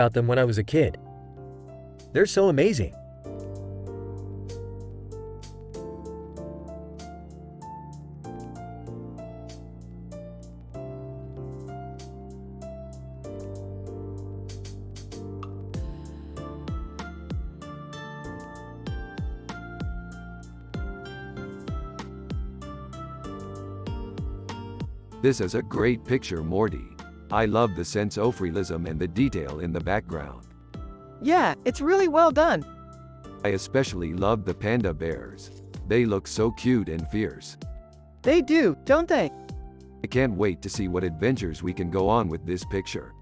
about them when I was a kid. They're so amazing. This is a great picture, Morty. I love the sense of realism and the detail in the background. Yeah, it's really well done. I especially love the panda bears. They look so cute and fierce. They do, don't they? I can't wait to see what adventures we can go on with this picture.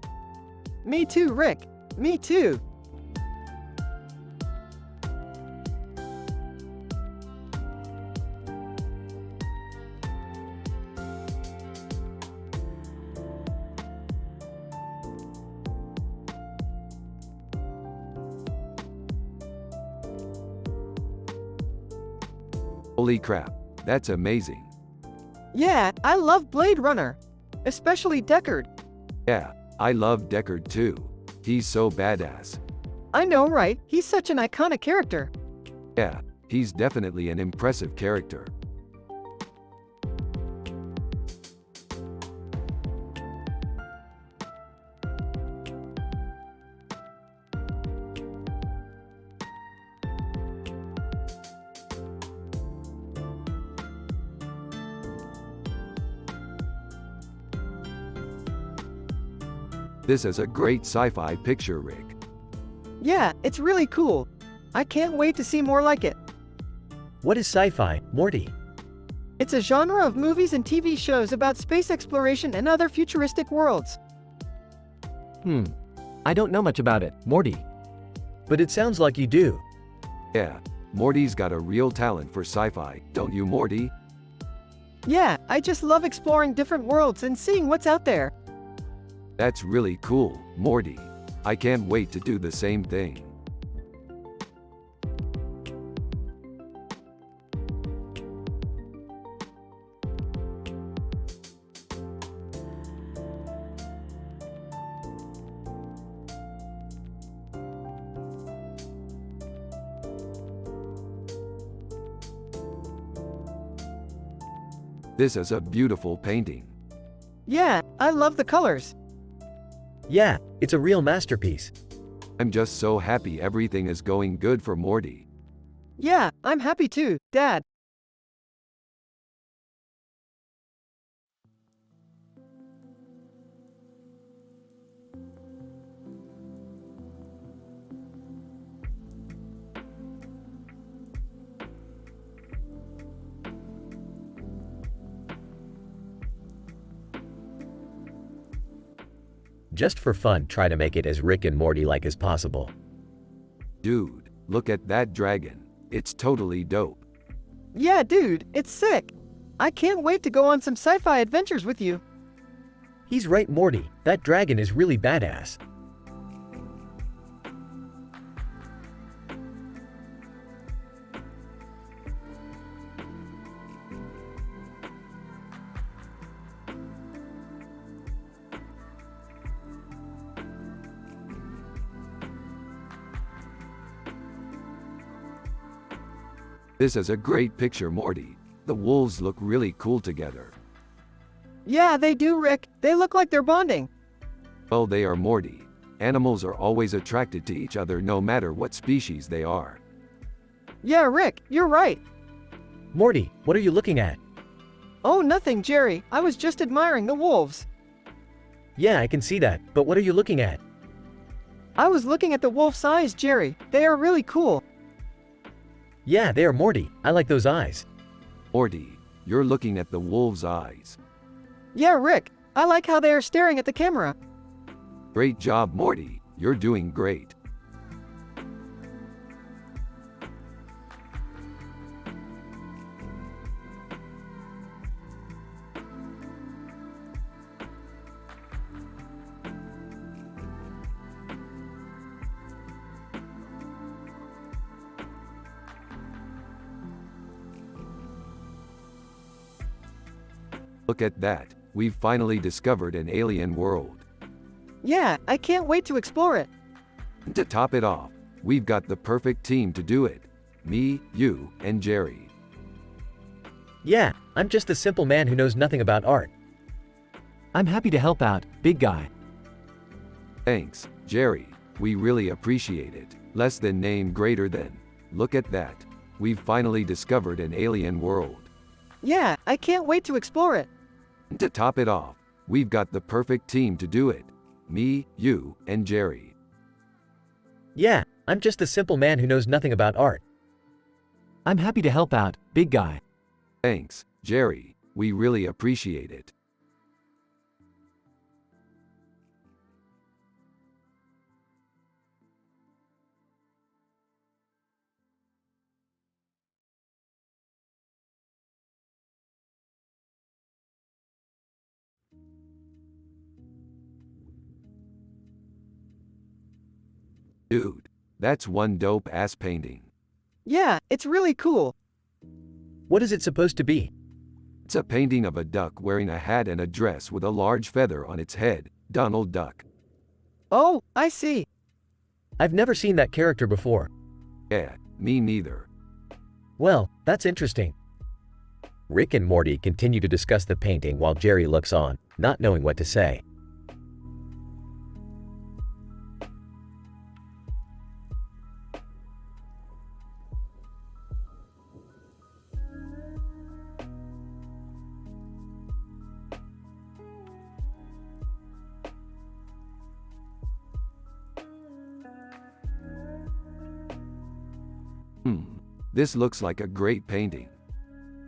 Me too, Rick. Me too. Holy crap, that's amazing. Yeah, I love Blade Runner. Especially Deckard. Yeah, I love Deckard too. He's so badass. I know, right? He's such an iconic character. Yeah, he's definitely an impressive character. This is a great sci-fi picture, Rick. Yeah, it's really cool. I can't wait to see more like it. What is sci-fi, Morty? It's a genre of movies and TV shows about space exploration and other futuristic worlds. I don't know much about it, Morty. But it sounds like you do. Yeah, Morty's got a real talent for sci-fi, don't you, Morty? Yeah, I just love exploring different worlds and seeing what's out there. That's really cool, Morty. I can't wait to do the same thing. This is a beautiful painting. Yeah, I love the colors. Yeah, it's a real masterpiece. I'm just so happy everything is going good for Morty. Yeah, I'm happy too, Dad. Just for fun, try to make it as Rick and Morty-like as possible. Dude, look at that dragon. It's totally dope. Yeah, dude, it's sick. I can't wait to go on some sci-fi adventures with you. He's right, Morty. That dragon is really badass. This is a great picture, Morty. The wolves look really cool together. Yeah, they do, Rick. They look like they're bonding. Well, they are, Morty. Animals are always attracted to each other no matter what species they are. Yeah, Rick, you're right. Morty, what are you looking at? Oh, nothing, Jerry. I was just admiring the wolves. Yeah, I can see that, but what are you looking at? I was looking at the wolf's eyes, Jerry. They are really cool. Yeah, they are, Morty. I like those eyes. Morty, you're looking at the wolves' eyes. Yeah, Rick. I like how they are staring at the camera. Great job, Morty. You're doing great. Look at that. We've finally discovered an alien world. Yeah, I can't wait to explore it. To top it off, we've got the perfect team to do it. Me, you, and Jerry. Yeah, I'm just a simple man who knows nothing about art. I'm happy to help out, big guy. Thanks, Jerry. We really appreciate it. Less than name greater than. Look at that. We've finally discovered an alien world. Yeah, I can't wait to explore it. To top it off, we've got the perfect team to do it. Me, you, and Jerry. Yeah, I'm just a simple man who knows nothing about art. I'm happy to help out, big guy. Thanks, Jerry. We really appreciate it. Dude, that's one dope-ass painting. Yeah, it's really cool. What is it supposed to be? It's a painting of a duck wearing a hat and a dress with a large feather on its head. Donald Duck. Oh, I see. I've never seen that character before. Yeah, me neither. Well, that's interesting. Rick and Morty continue to discuss the painting while Jerry looks on, not knowing what to say. This looks like a great painting.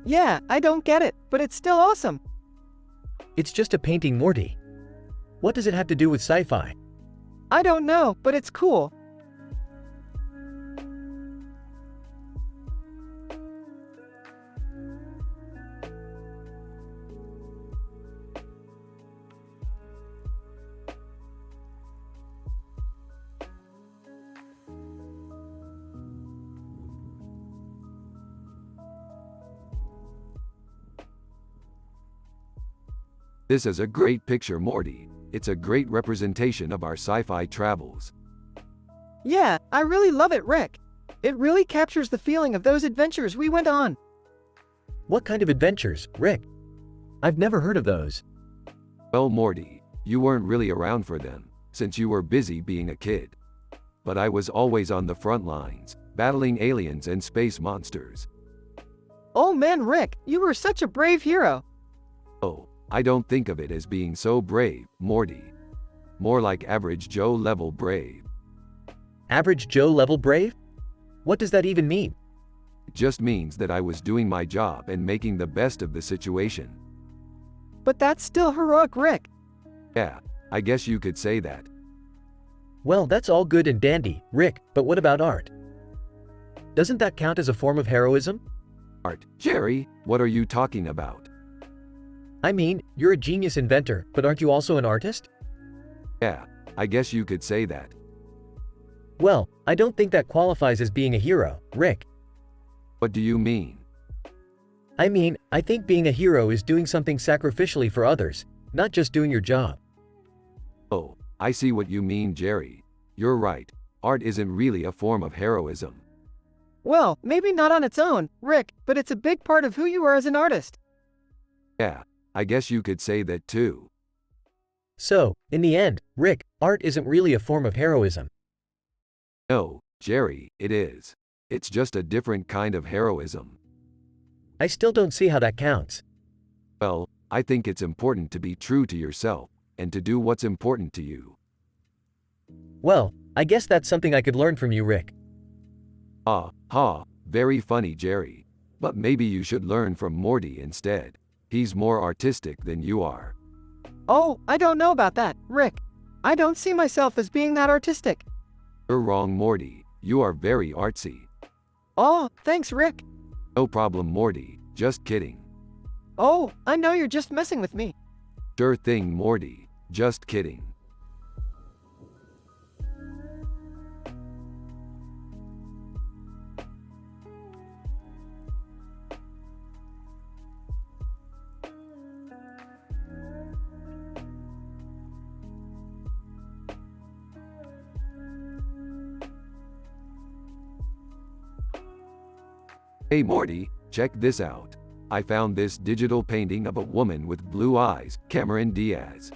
Yeah, I don't get it, but it's still awesome. It's just a painting, Morty. What does it have to do with sci-fi? I don't know, but it's cool. This is a great picture, Morty. It's a great representation of our sci-fi travels. Yeah, I really love it, Rick. It really captures the feeling of those adventures we went on. What kind of adventures, Rick? I've never heard of those. Well, Morty, you weren't really around for them, since you were busy being a kid. But I was always on the front lines, battling aliens and space monsters. Oh man, Rick, you were such a brave hero. Oh, I don't think of it as being so brave, Morty. More like average Joe level brave. Average Joe level brave? What does that even mean? It just means that I was doing my job and making the best of the situation. But that's still heroic, Rick. Yeah, I guess you could say that. Well, that's all good and dandy, Rick, but what about art? Doesn't that count as a form of heroism? Art, Jerry, what are you talking about? I mean, you're a genius inventor, but aren't you also an artist? Yeah, I guess you could say that. Well, I don't think that qualifies as being a hero, Rick. What do you mean? I mean, I think being a hero is doing something sacrificially for others, not just doing your job. Oh, I see what you mean, Jerry. You're right. Art isn't really a form of heroism. Well, maybe not on its own, Rick, but it's a big part of who you are as an artist. Yeah, I guess you could say that too. So, in the end, Rick, art isn't really a form of heroism. No, Jerry, it is. It's just a different kind of heroism. I still don't see how that counts. Well, I think it's important to be true to yourself, and to do what's important to you. Well, I guess that's something I could learn from you, Rick. Very funny, Jerry. But maybe you should learn from Morty instead. He's more artistic than you are. Oh, I don't know about that, Rick. I don't see myself as being that artistic. You're wrong, Morty. You are very artsy. Oh, thanks, Rick. No problem, Morty. Just kidding. Oh, I know you're just messing with me. Sure thing, Morty. Just kidding. Hey Morty, check this out. I found this digital painting of a woman with blue eyes, Cameron Diaz.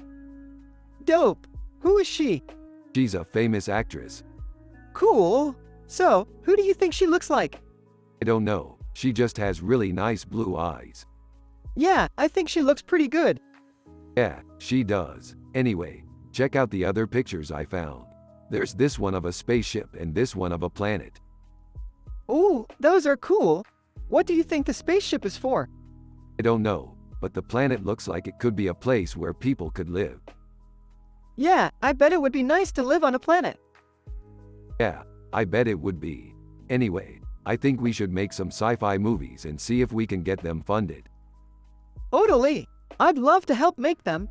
Dope. Who is she? She's a famous actress. Cool. So, who do you think she looks like? I don't know, she just has really nice blue eyes. Yeah, I think she looks pretty good. Yeah, she does. Anyway, check out the other pictures I found. There's this one of a spaceship and this one of a planet. Ooh, those are cool. What do you think the spaceship is for? I don't know, but the planet looks like it could be a place where people could live. Yeah, I bet it would be nice to live on a planet. Yeah, I bet it would be. Anyway, I think we should make some sci-fi movies and see if we can get them funded. Totally. I'd love to help make them.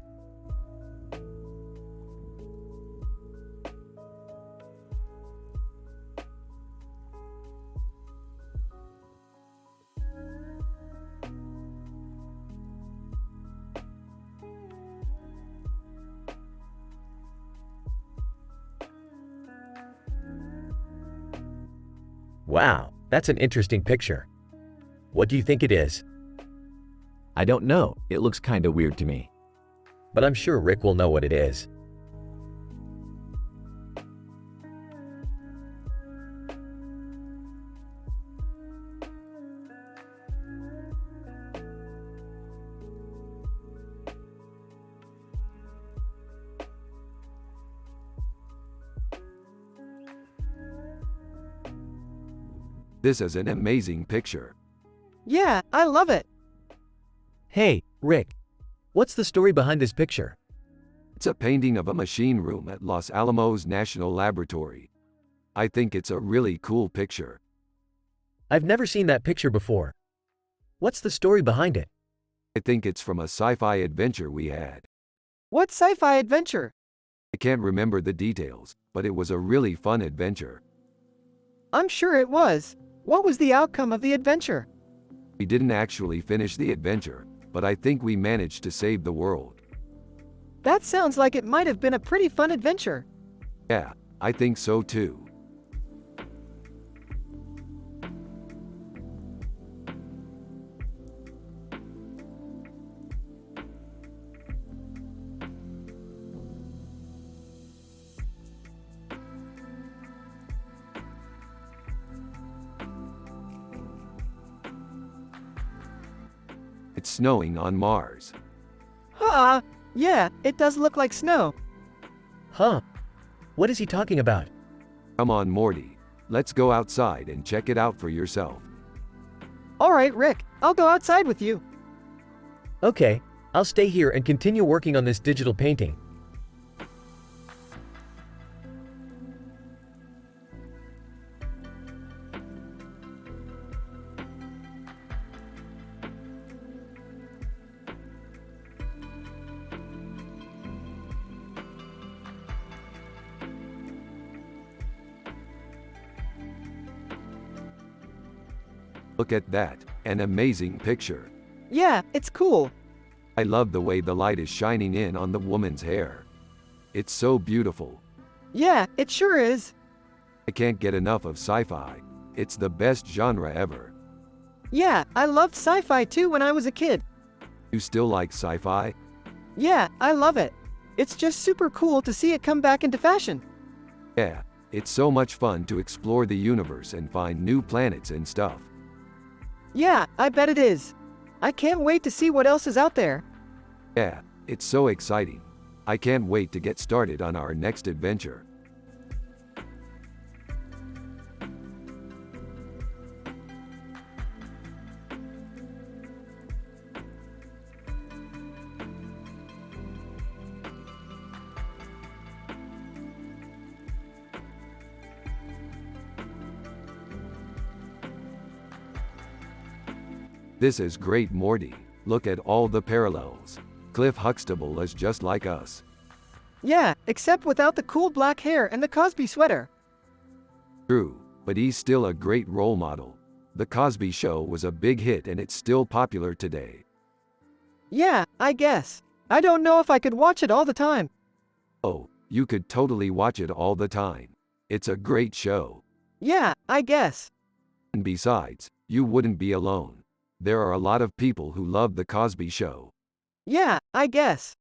Wow, that's an interesting picture. What do you think it is? I don't know, it looks kinda weird to me. But I'm sure Rick will know what it is. This is an amazing picture. Yeah, I love it. Hey, Rick, what's the story behind this picture? It's a painting of a machine room at Los Alamos National Laboratory. I think it's a really cool picture. I've never seen that picture before. What's the story behind it? I think it's from a sci-fi adventure we had. What sci-fi adventure? I can't remember the details, but it was a really fun adventure. I'm sure it was. What was the outcome of the adventure? We didn't actually finish the adventure, but I think we managed to save the world. That sounds like it might have been a pretty fun adventure. Yeah, I think so too. It's snowing on Mars. Yeah, it does look like snow. Huh? What is he talking about? Come on, Morty. Let's go outside and check it out for yourself. Alright, Rick, I'll go outside with you. Okay, I'll stay here and continue working on this digital painting. Look at that, an amazing picture. Yeah, it's cool. I love the way the light is shining in on the woman's hair. It's so beautiful. Yeah, it sure is. I can't get enough of sci-fi. It's the best genre ever. Yeah, I loved sci-fi too when I was a kid. You still like sci-fi? Yeah, I love it. It's just super cool to see it come back into fashion. Yeah, it's so much fun to explore the universe and find new planets and stuff. Yeah, I bet it is. I can't wait to see what else is out there. Yeah, it's so exciting. I can't wait to get started on our next adventure. This is great, Morty. Look at all the parallels. Cliff Huxtable is just like us. Yeah, except without the cool black hair and the Cosby sweater. True, but he's still a great role model. The Cosby Show was a big hit and it's still popular today. Yeah, I guess. I don't know if I could watch it all the time. Oh, you could totally watch it all the time. It's a great show. Yeah, I guess. And besides, You wouldn't be alone. There are a lot of people who love The Cosby Show. Yeah, I guess.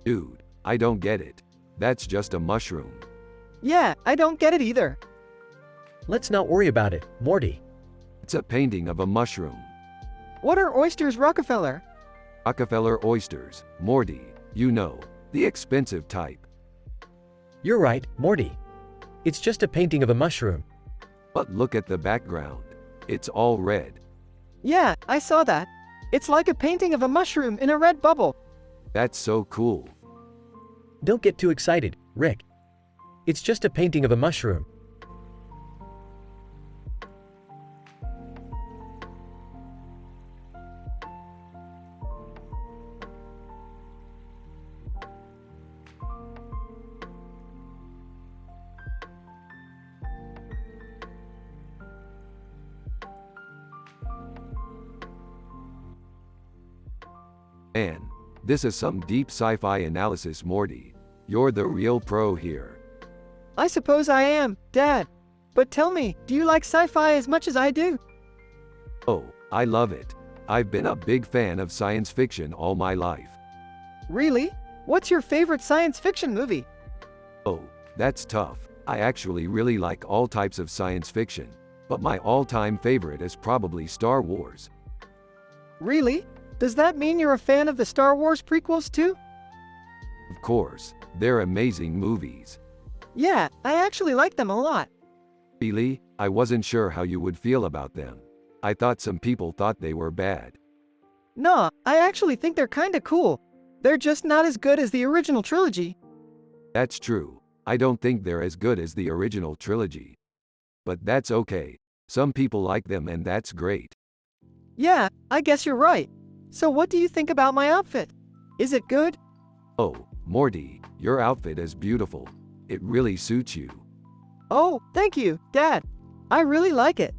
Dude, I don't get it. That's just a mushroom. Yeah, I don't get it either. Let's not worry about it, Morty. It's a painting of a mushroom. What are oysters, Rockefeller? Rockefeller oysters, Morty, you know, the expensive type. You're right, Morty. It's just a painting of a mushroom. But look at the background. It's all red. Yeah, I saw that. It's like a painting of a mushroom in a red bubble. That's so cool. Don't get too excited, Rick. It's just a painting of a mushroom. Man, this is some deep sci-fi analysis, Morty. You're the real pro here. I suppose I am, Dad. But tell me, do you like sci-fi as much as I do? Oh, I love it. I've been a big fan of science fiction all my life. Really? What's your favorite science fiction movie? Oh, that's tough. I actually really like all types of science fiction, but my all-time favorite is probably Star Wars. Really? Does that mean you're a fan of the Star Wars prequels too? Of course, they're amazing movies. Yeah, I actually like them a lot. Really, I wasn't sure how you would feel about them. I thought some people thought they were bad. Nah, I actually think they're kinda cool. They're just not as good as the original trilogy. That's true. I don't think they're as good as the original trilogy. But that's okay. Some people like them and that's great. Yeah, I guess you're right. So what do you think about my outfit? Is it good? Oh, Morty, your outfit is beautiful. It really suits you. Oh, thank you, Dad. I really like it.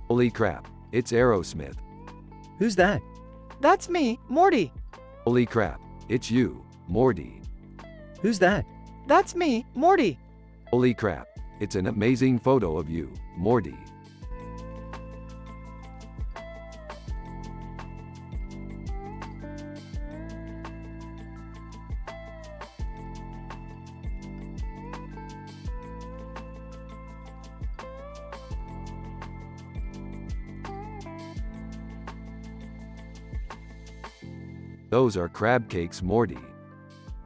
Holy crap, it's Aerosmith. Who's that? That's me, Morty. Holy crap, it's you, Morty. Who's that? That's me, Morty. Holy crap, it's an amazing photo of you, Morty. Those are crab cakes, Morty.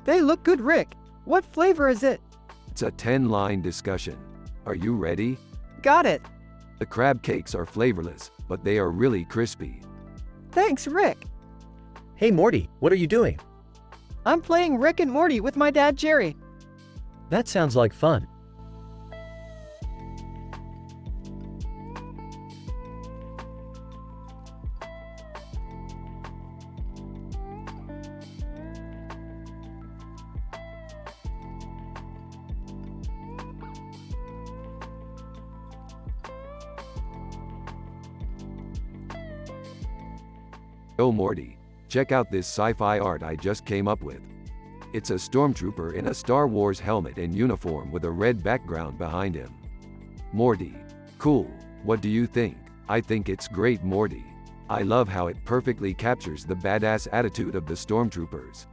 They look good, Rick. What flavor is it? It's a 10-line discussion. Are you ready? Got it. The crab cakes are flavorless, but they are really crispy. Thanks, Rick. Hey Morty, what are you doing? I'm playing Rick and Morty with my dad, Jerry. That sounds like fun. Oh Morty, check out this sci-fi art I just came up with. It's a stormtrooper in a Star Wars helmet and uniform with a red background behind him. Morty, cool, what do you think? I think it's great, Morty. I love how it perfectly captures the badass attitude of the stormtroopers.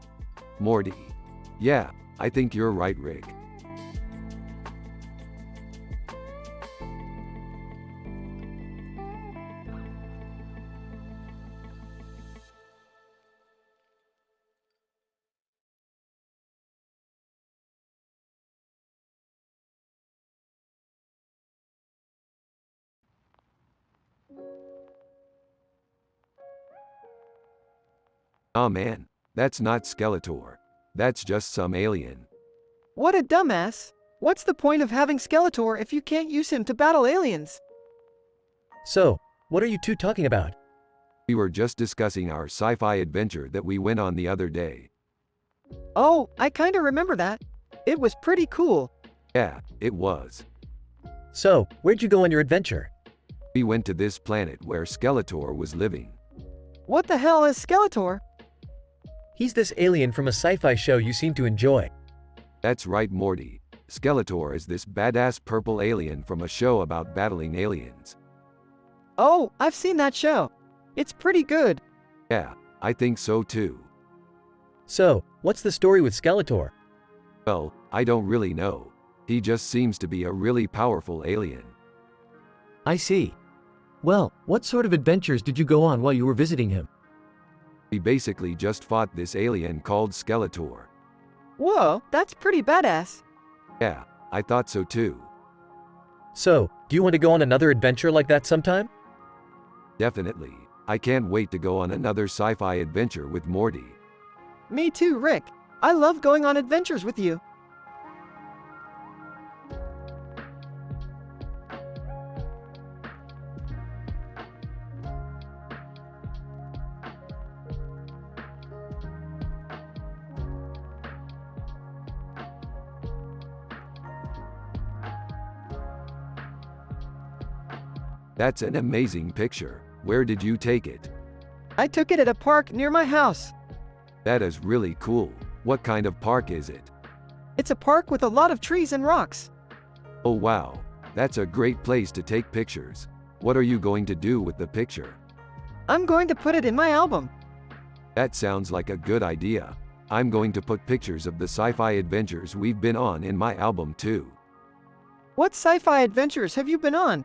Morty. Yeah, I think you're right, Rick. Aw man, that's not Skeletor. That's just some alien. What a dumbass. What's the point of having Skeletor if you can't use him to battle aliens? So, what are you two talking about? We were just discussing our sci-fi adventure that we went on the other day. Oh, I kinda remember that. It was pretty cool. Yeah, it was. So, where'd you go on your adventure? We went to this planet where Skeletor was living. What the hell is Skeletor? He's this alien from a sci-fi show you seem to enjoy. That's right, Morty. Skeletor is this badass purple alien from a show about battling aliens. Oh, I've seen that show. It's pretty good. Yeah, I think so too. So, what's the story with Skeletor? Well, I don't really know. He just seems to be a really powerful alien. I see. Well, what sort of adventures did you go on while you were visiting him? We basically just fought this alien called Skeletor. Whoa, that's pretty badass. Yeah, I thought so too. So, do you want to go on another adventure like that sometime? Definitely. I can't wait to go on another sci-fi adventure with Morty. Me too, Rick. I love going on adventures with you. That's an amazing picture. Where did you take it? I took it at a park near my house. That is really cool. What kind of park is it? It's a park with a lot of trees and rocks. Oh wow, that's a great place to take pictures. What are you going to do with the picture? I'm going to put it in my album. That sounds like a good idea. I'm going to put pictures of the sci-fi adventures we've been on in my album too. What sci-fi adventures have you been on?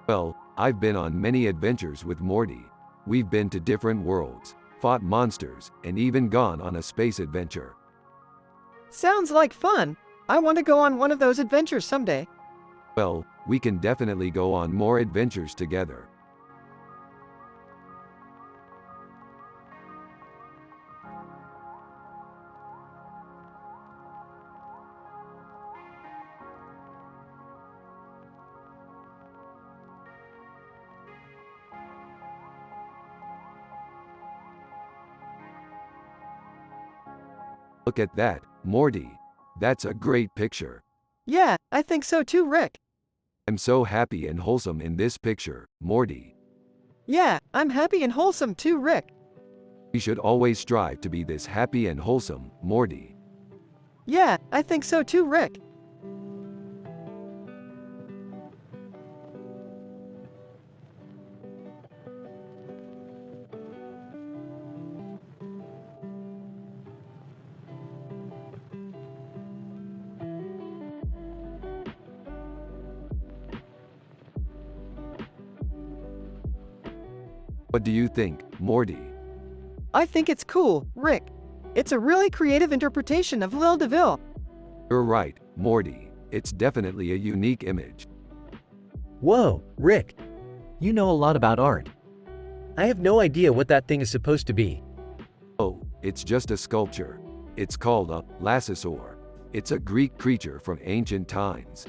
Well, I've been on many adventures with Morty. We've been to different worlds, fought monsters, and even gone on a space adventure. Sounds like fun. I want to go on one of those adventures someday. Well, we can definitely go on more adventures together. Look at that, Morty. That's a great picture. Yeah, I think so too, Rick. I'm so happy and wholesome in this picture, Morty. Yeah, I'm happy and wholesome too, Rick. We should always strive to be this happy and wholesome, Morty. Yeah, I think so too, Rick. What do you think, Morty? I think it's cool, Rick. It's a really creative interpretation of Lil DeVille. You're right, Morty. It's definitely a unique image. Whoa, Rick. You know a lot about art. I have no idea what that thing is supposed to be. Oh, it's just a sculpture. It's called a lasosaur. It's a Greek creature from ancient times.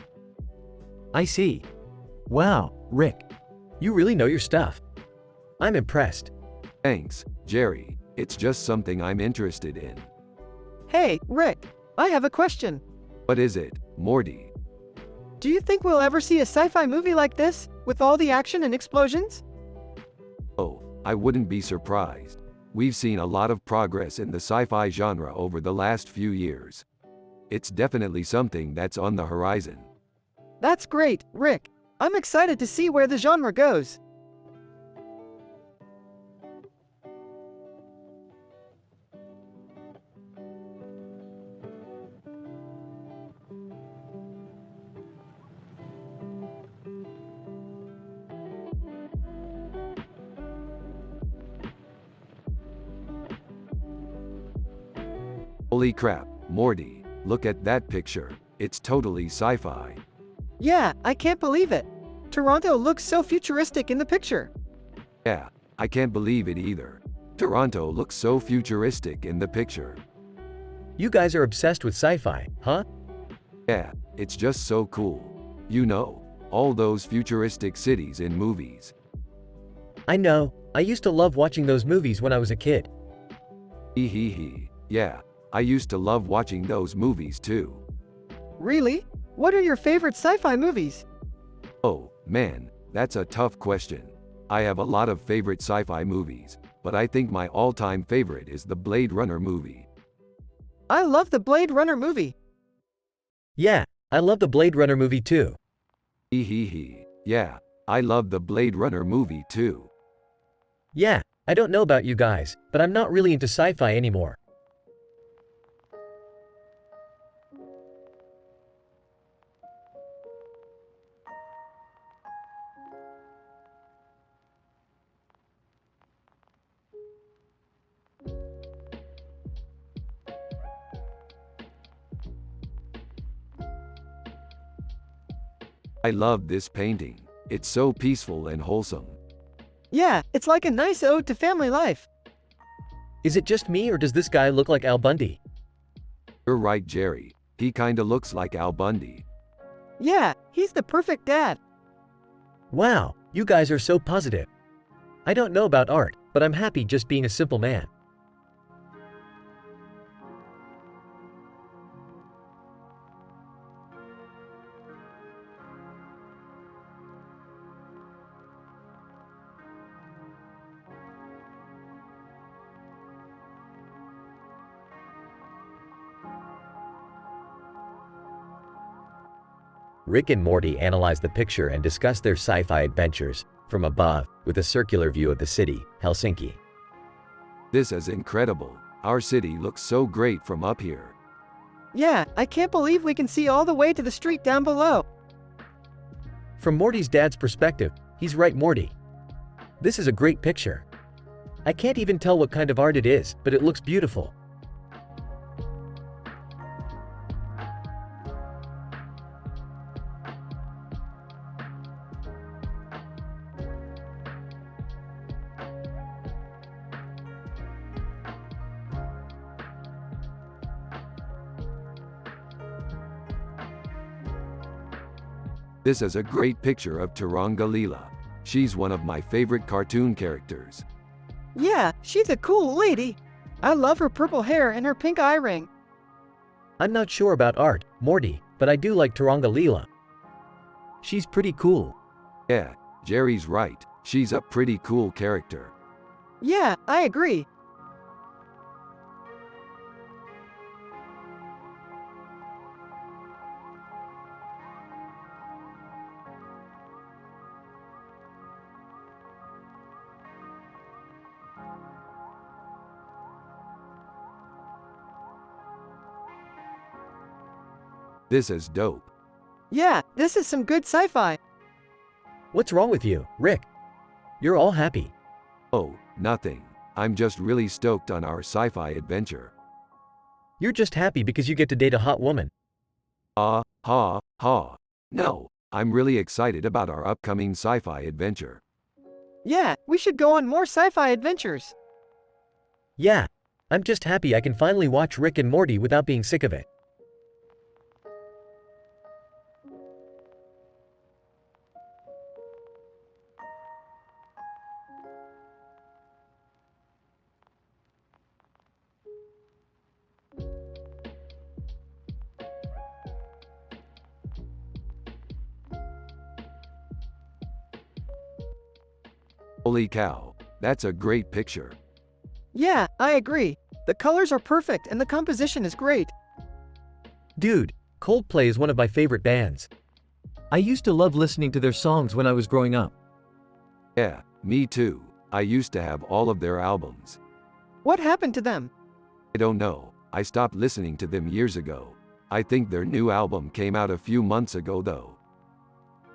I see. Wow, Rick. You really know your stuff. I'm impressed. Thanks, Jerry. It's just something I'm interested in. Hey, Rick, I have a question. What is it, Morty? Do you think we'll ever see a sci-fi movie like this, with all the action and explosions? Oh, I wouldn't be surprised. We've seen a lot of progress in the sci-fi genre over the last few years. It's definitely something that's on the horizon. That's great, Rick. I'm excited to see where the genre goes. Holy crap, Morty, look at that picture. It's totally sci-fi. Yeah, I can't believe it. Toronto looks so futuristic in the picture. Yeah, I can't believe it either. Toronto looks so futuristic in the picture. You guys are obsessed with sci-fi, huh? Yeah, it's just so cool. You know, all those futuristic cities in movies. I know, I used to love watching those movies when I was a kid. Hee. Yeah, I used to love watching those movies too. Really? What are your favorite sci-fi movies? Oh, man, that's a tough question. I have a lot of favorite sci-fi movies, but I think my all-time favorite is the Blade Runner movie. I love the Blade Runner movie. Yeah, I love the Blade Runner movie too. Hee. Yeah, I love the Blade Runner movie too. Yeah, I don't know about you guys, but I'm not really into sci-fi anymore. I love this painting. It's so peaceful and wholesome. Yeah, it's like a nice ode to family life. Is it just me or does this guy look like Al Bundy? You're right, Jerry. He kinda looks like Al Bundy. Yeah, he's the perfect dad. Wow, you guys are so positive. I don't know about art, but I'm happy just being a simple man. Rick and Morty analyze the picture and discuss their sci-fi adventures from above with a circular view of the city, Helsinki. This is incredible. Our city looks so great from up here. Yeah, I can't believe we can see all the way to the street down below. From Morty's dad's perspective, he's right, Morty. This is a great picture. I can't even tell what kind of art it is, but it looks beautiful. This is a great picture of Turanga Leela. She's one of my favorite cartoon characters. Yeah, she's a cool lady. I love her purple hair and her pink eye ring. I'm not sure about art, Morty, but I do like Turanga Leela. She's pretty cool. Yeah, Jerry's right. She's a pretty cool character. Yeah, I agree. This is dope. Yeah, this is some good sci-fi. What's wrong with you, Rick? You're all happy. Oh, nothing. I'm just really stoked on our sci-fi adventure. You're just happy because you get to date a hot woman. Ha. No, I'm really excited about our upcoming sci-fi adventure. Yeah, we should go on more sci-fi adventures. Yeah, I'm just happy I can finally watch Rick and Morty without being sick of it. Holy cow, that's a great picture. Yeah, I agree. The colors are perfect and the composition is great. Dude, Coldplay is one of my favorite bands. I used to love listening to their songs when I was growing up. Yeah, me too. I used to have all of their albums. What happened to them? I don't know. I stopped listening to them years ago. I think their new album came out a few months ago though.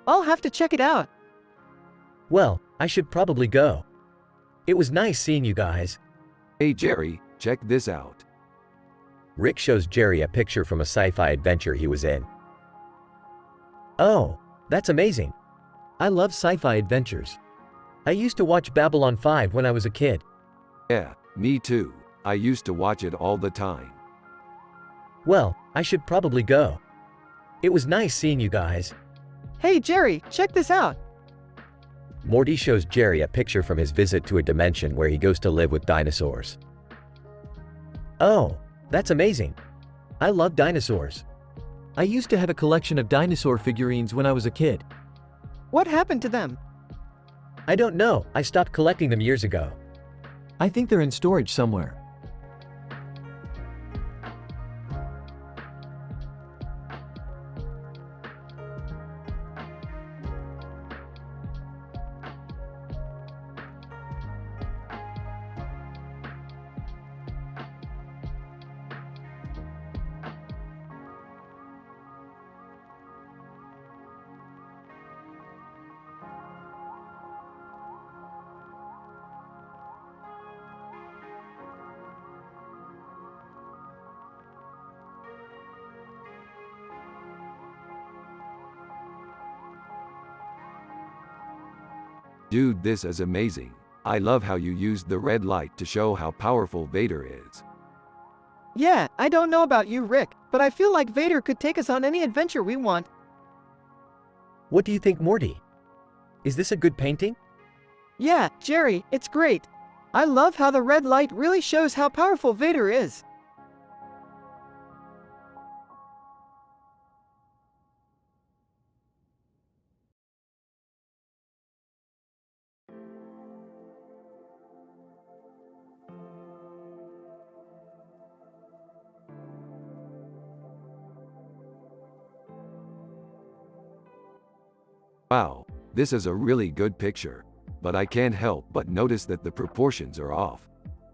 I'll have to check it out. Well, I should probably go. It was nice seeing you guys. Hey Jerry, check this out. Rick shows Jerry a picture from a sci-fi adventure he was in. Oh, that's amazing. I love sci-fi adventures. I used to watch Babylon 5 when I was a kid. Yeah, me too. I used to watch it all the time. Well, I should probably go. It was nice seeing you guys. Hey Jerry, check this out. Morty shows Jerry a picture from his visit to a dimension where he goes to live with dinosaurs. Oh, that's amazing. I love dinosaurs. I used to have a collection of dinosaur figurines when I was a kid. What happened to them? I don't know, I stopped collecting them years ago. I think they're in storage somewhere. Dude, this is amazing. I love how you used the red light to show how powerful Vader is. Yeah, I don't know about you, Rick, but I feel like Vader could take us on any adventure we want. What do you think, Morty? Is this a good painting? Yeah, Jerry, it's great. I love how the red light really shows how powerful Vader is. Wow, this is a really good picture. But I can't help but notice that the proportions are off.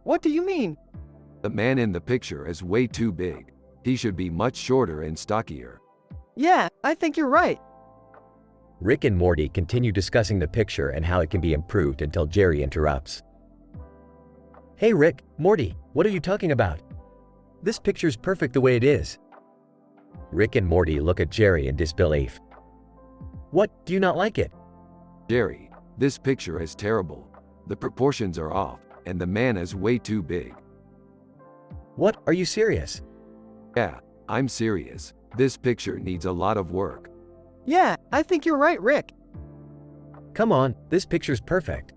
What do you mean? The man in the picture is way too big. He should be much shorter and stockier. Yeah, I think you're right. Rick and Morty continue discussing the picture and how it can be improved until Jerry interrupts. Hey Rick, Morty, what are you talking about? This picture's perfect the way it is. Rick and Morty look at Jerry in disbelief. What, do you not like it? Jerry, this picture is terrible. The proportions are off, and the man is way too big. What, are you serious? Yeah, I'm serious. This picture needs a lot of work. Yeah, I think you're right, Rick. Come on, this picture's perfect.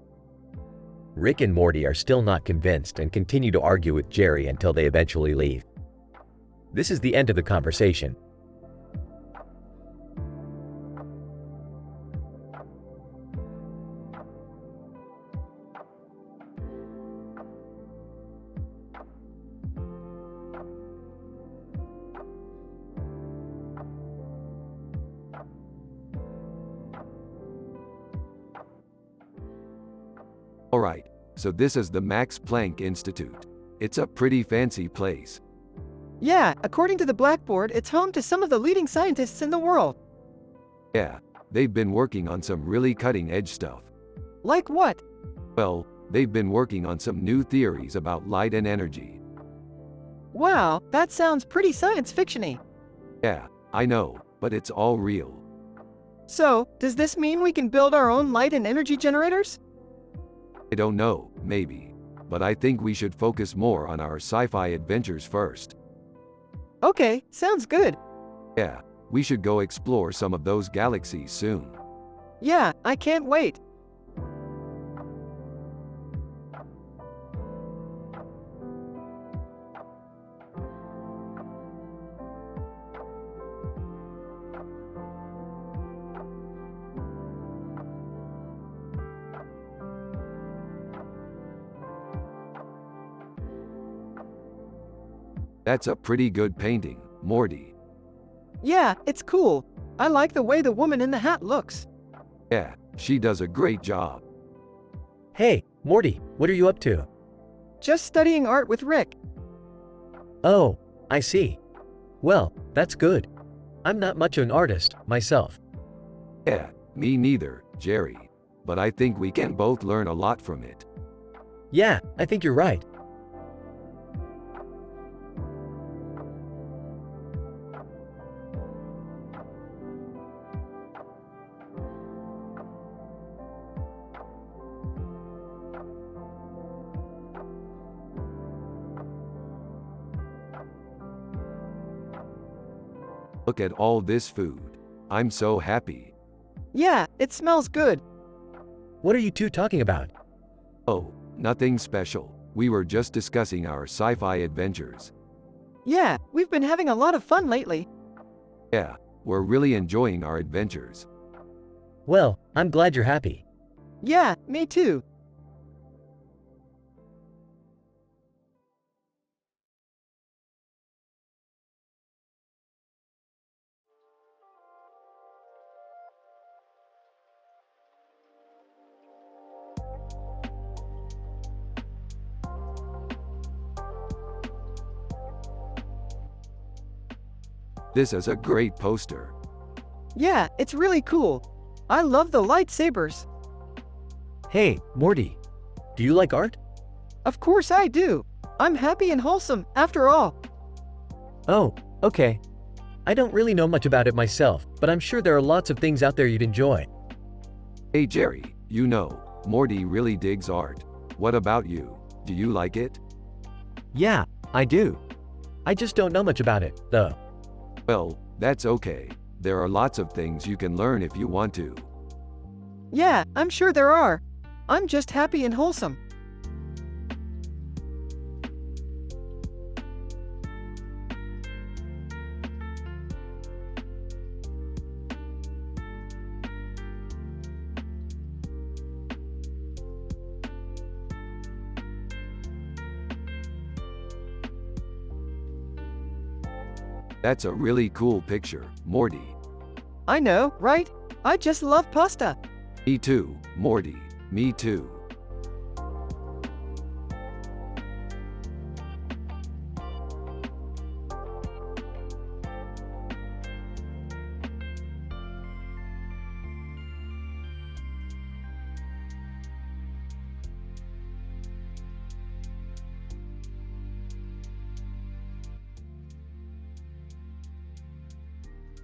Rick and Morty are still not convinced and continue to argue with Jerry until they eventually leave. This is the end of the conversation. Alright, so this is the Max Planck Institute. It's a pretty fancy place. Yeah, according to the blackboard, it's home to some of the leading scientists in the world. Yeah, they've been working on some really cutting-edge stuff. Like what? Well, they've been working on some new theories about light and energy. Wow, that sounds pretty science fiction-y. Yeah, I know, but it's all real. So, does this mean we can build our own light and energy generators? I don't know, maybe. But I think we should focus more on our sci-fi adventures first. Okay, sounds good. Yeah, we should go explore some of those galaxies soon. Yeah, I can't wait. That's a pretty good painting, Morty. Yeah, it's cool. I like the way the woman in the hat looks. Yeah, she does a great job. Hey, Morty, what are you up to? Just studying art with Rick. Oh, I see. Well, that's good. I'm not much of an artist, myself. Yeah, me neither, Jerry. But I think we can both learn a lot from it. Yeah, I think you're right. Look at all this food. I'm so happy. Yeah, it smells good. What are you two talking about? Oh, nothing special. We were just discussing our sci-fi adventures. Yeah, we've been having a lot of fun lately. Yeah, we're really enjoying our adventures. Well, I'm glad you're happy. Yeah, me too. This is a great poster. Yeah, it's really cool. I love the lightsabers. Hey, Morty. Do you like art? Of course I do. I'm happy and wholesome, after all. Oh, okay. I don't really know much about it myself, but I'm sure there are lots of things out there you'd enjoy. Hey Jerry, you know, Morty really digs art. What about you? Do you like it? Yeah, I do. I just don't know much about it, though. Well, that's okay. There are lots of things you can learn if you want to. Yeah, I'm sure there are. I'm just happy and wholesome. That's a really cool picture, Morty. I know, right? I just love pasta. Me too, Morty. Me too.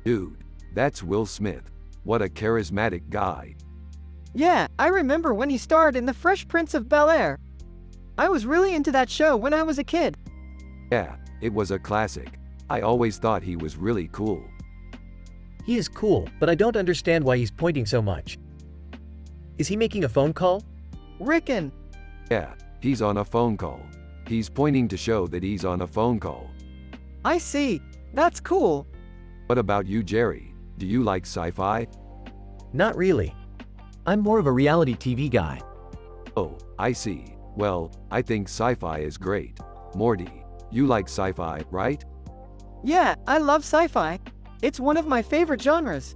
Dude, that's Will Smith. What a charismatic guy. Yeah, I remember when he starred in The Fresh Prince of Bel-Air. I was really into that show when I was a kid. Yeah, it was a classic. I always thought he was really cool. He is cool, but I don't understand why he's pointing so much. Is he making a phone call? Rickon. Yeah, he's on a phone call. He's pointing to show that he's on a phone call. I see. That's cool. What about you, Jerry? Do you like sci-fi? Not really. I'm more of a reality TV guy. Oh, I see. Well, I think sci-fi is great. Morty, you like sci-fi, right? Yeah, I love sci-fi. It's one of my favorite genres.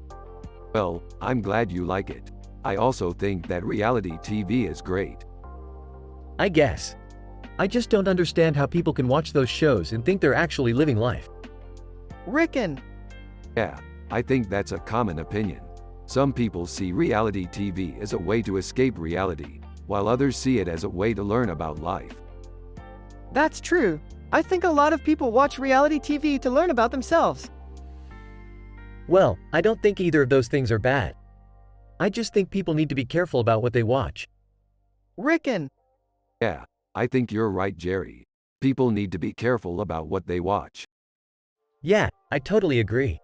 Well, I'm glad you like it. I also think that reality TV is great. I guess. I just don't understand how people can watch those shows and think they're actually living life. Rickon. Yeah, I think that's a common opinion. Some people see reality TV as a way to escape reality, while others see it as a way to learn about life. That's true. I think a lot of people watch reality TV to learn about themselves. Well, I don't think either of those things are bad. I just think people need to be careful about what they watch. Rickon. Yeah, I think you're right, Jerry. People need to be careful about what they watch. Yeah, I totally agree.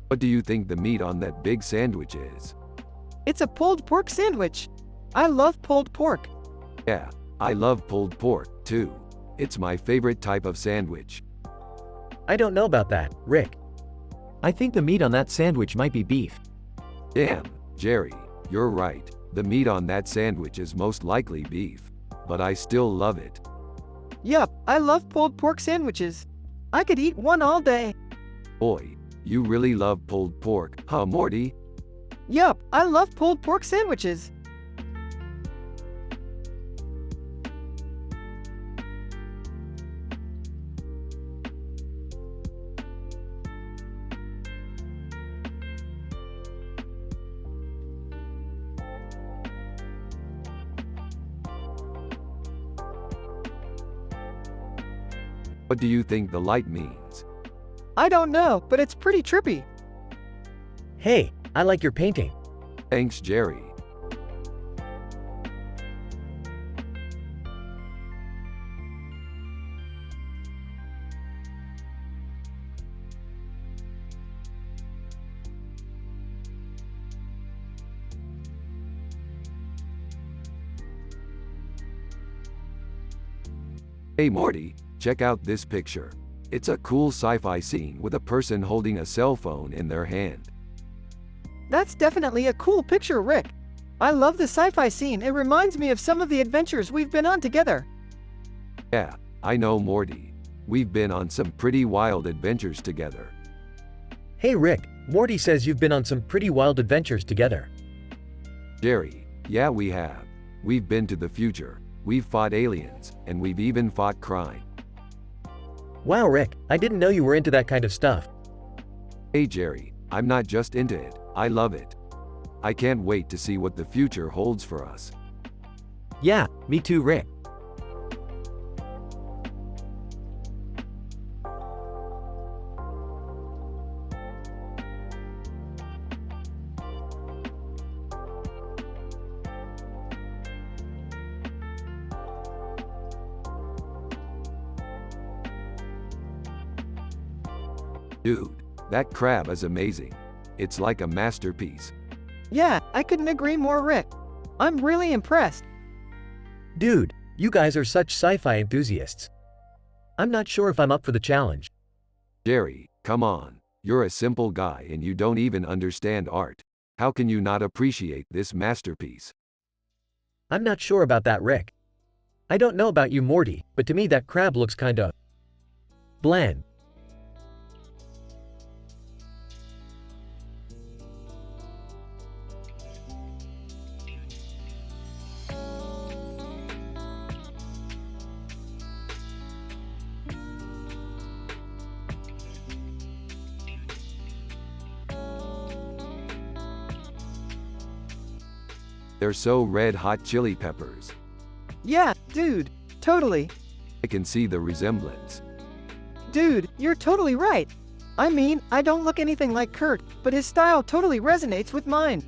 What do you think the meat on that big sandwich is? It's a pulled pork sandwich. I love pulled pork. Yeah, I love pulled pork, too. It's my favorite type of sandwich. I don't know about that, Rick. I think the meat on that sandwich might be beef. Damn, Jerry, you're right. The meat on that sandwich is most likely beef. But I still love it. Yup, I love pulled pork sandwiches. I could eat one all day. Boy, you really love pulled pork, huh, Morty? Yup, I love pulled pork sandwiches. What do you think the light means? I don't know, but it's pretty trippy. Hey, I like your painting. Thanks, Jerry. Hey Morty, check out this picture. It's a cool sci-fi scene with a person holding a cell phone in their hand. That's definitely a cool picture, Rick. I love the sci-fi scene. It reminds me of some of the adventures we've been on together. Yeah, I know Morty. We've been on some pretty wild adventures together. Hey Rick, Morty says you've been on some pretty wild adventures together. Jerry, yeah we have. We've been to the future. We've fought aliens, and we've even fought crime. Wow Rick, I didn't know you were into that kind of stuff. Hey Jerry, I'm not just into it, I love it. I can't wait to see what the future holds for us. Yeah, me too, Rick. Dude, that crab is amazing. It's like a masterpiece. Yeah, I couldn't agree more, Rick. I'm really impressed. Dude, you guys are such sci-fi enthusiasts. I'm not sure if I'm up for the challenge. Jerry, come on. You're a simple guy and you don't even understand art. How can you not appreciate this masterpiece? I'm not sure about that, Rick. I don't know about you, Morty, but to me that crab looks kinda bland. They're so red hot chili peppers. Yeah, dude, totally. I can see the resemblance. Dude, you're totally right. I mean, I don't look anything like Kurt, but his style totally resonates with mine.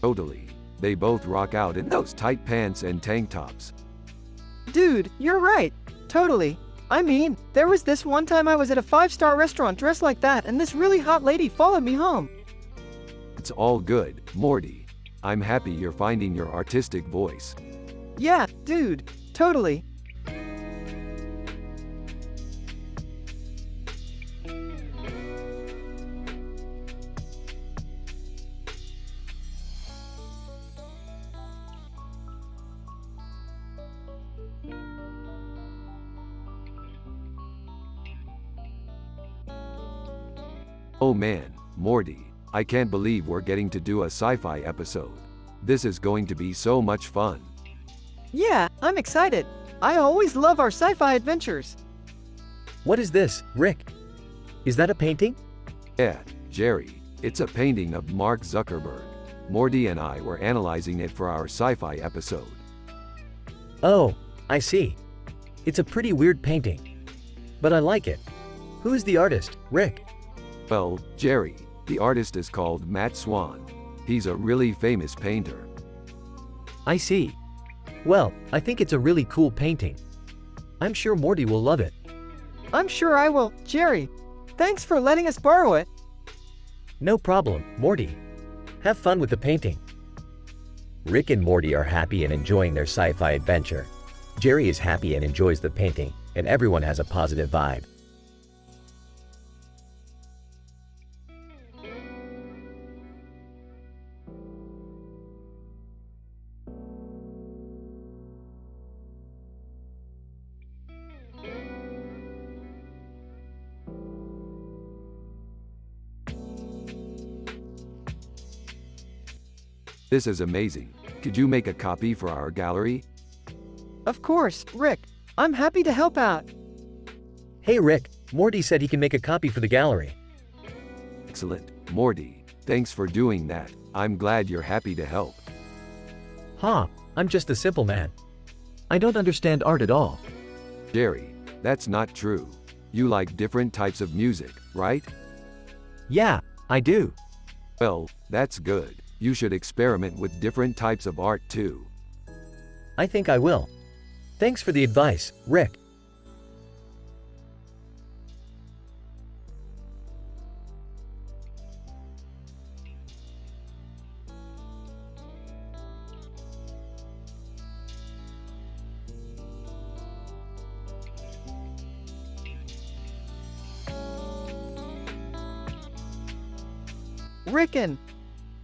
Totally. They both rock out in those tight pants and tank tops. Dude, you're right. Totally. I mean, there was this one time I was at a 5-star restaurant dressed like that and this really hot lady followed me home. It's all good, Morty. I'm happy you're finding your artistic voice. Yeah, dude, totally. Oh man, Morty, I can't believe we're getting to do a sci-fi episode. This is going to be so much fun. Yeah, I'm excited. I always love our sci-fi adventures. What is this, Rick? Is that a painting? Yeah, Jerry, it's a painting of Mark Zuckerberg. Morty and I were analyzing it for our sci-fi episode. Oh, I see. It's a pretty weird painting. But I like it. Who is the artist, Rick? Well, Jerry, the artist is called Matt Swan. He's a really famous painter. I see. Well, I think it's a really cool painting. I'm sure Morty will love it. I'm sure I will, Jerry. Thanks for letting us borrow it. No problem, Morty. Have fun with the painting. Rick and Morty are happy and enjoying their sci-fi adventure. Jerry is happy and enjoys the painting, and everyone has a positive vibe. This is amazing. Could you make a copy for our gallery? Of course, Rick. I'm happy to help out. Hey Rick, Morty said he can make a copy for the gallery. Excellent, Morty. Thanks for doing that. I'm glad you're happy to help. I'm just a simple man. I don't understand art at all. Jerry, That's not true. You like different types of music, right? Yeah, I do. Well, that's good. You should experiment with different types of art too. I think I will. Thanks for the advice, Rick. Rickon!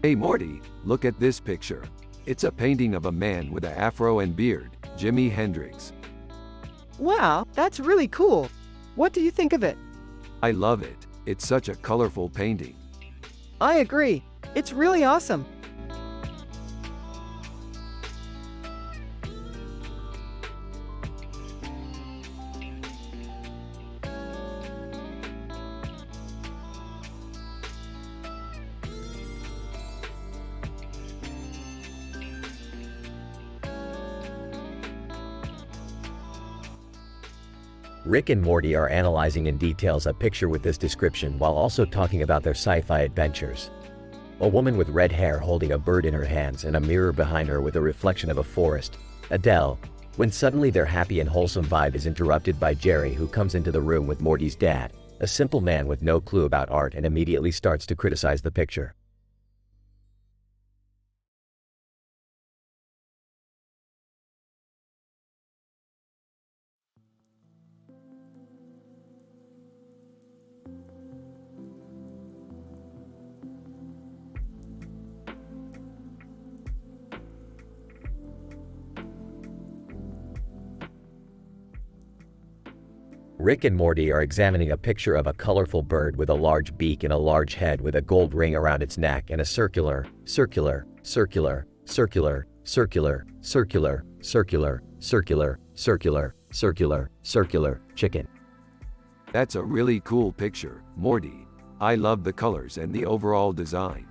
Hey Morty, look at this picture. It's a painting of a man with an afro and beard, Jimi Hendrix. Wow, that's really cool. What do you think of it? I love it. It's such a colorful painting. I agree. It's really awesome. Rick and Morty are analyzing in details a picture with this description while also talking about their sci-fi adventures. A woman with red hair holding a bird in her hands and a mirror behind her with a reflection of a forest. Adele. When suddenly their happy and wholesome vibe is interrupted by Jerry, who comes into the room with Morty's dad, a simple man with no clue about art, and immediately starts to criticize the picture. Rick and Morty are examining a picture of a colorful bird with a large beak and a large head with a gold ring around its neck and a circular chicken. That's a really cool picture, Morty. I love the colors and the overall design.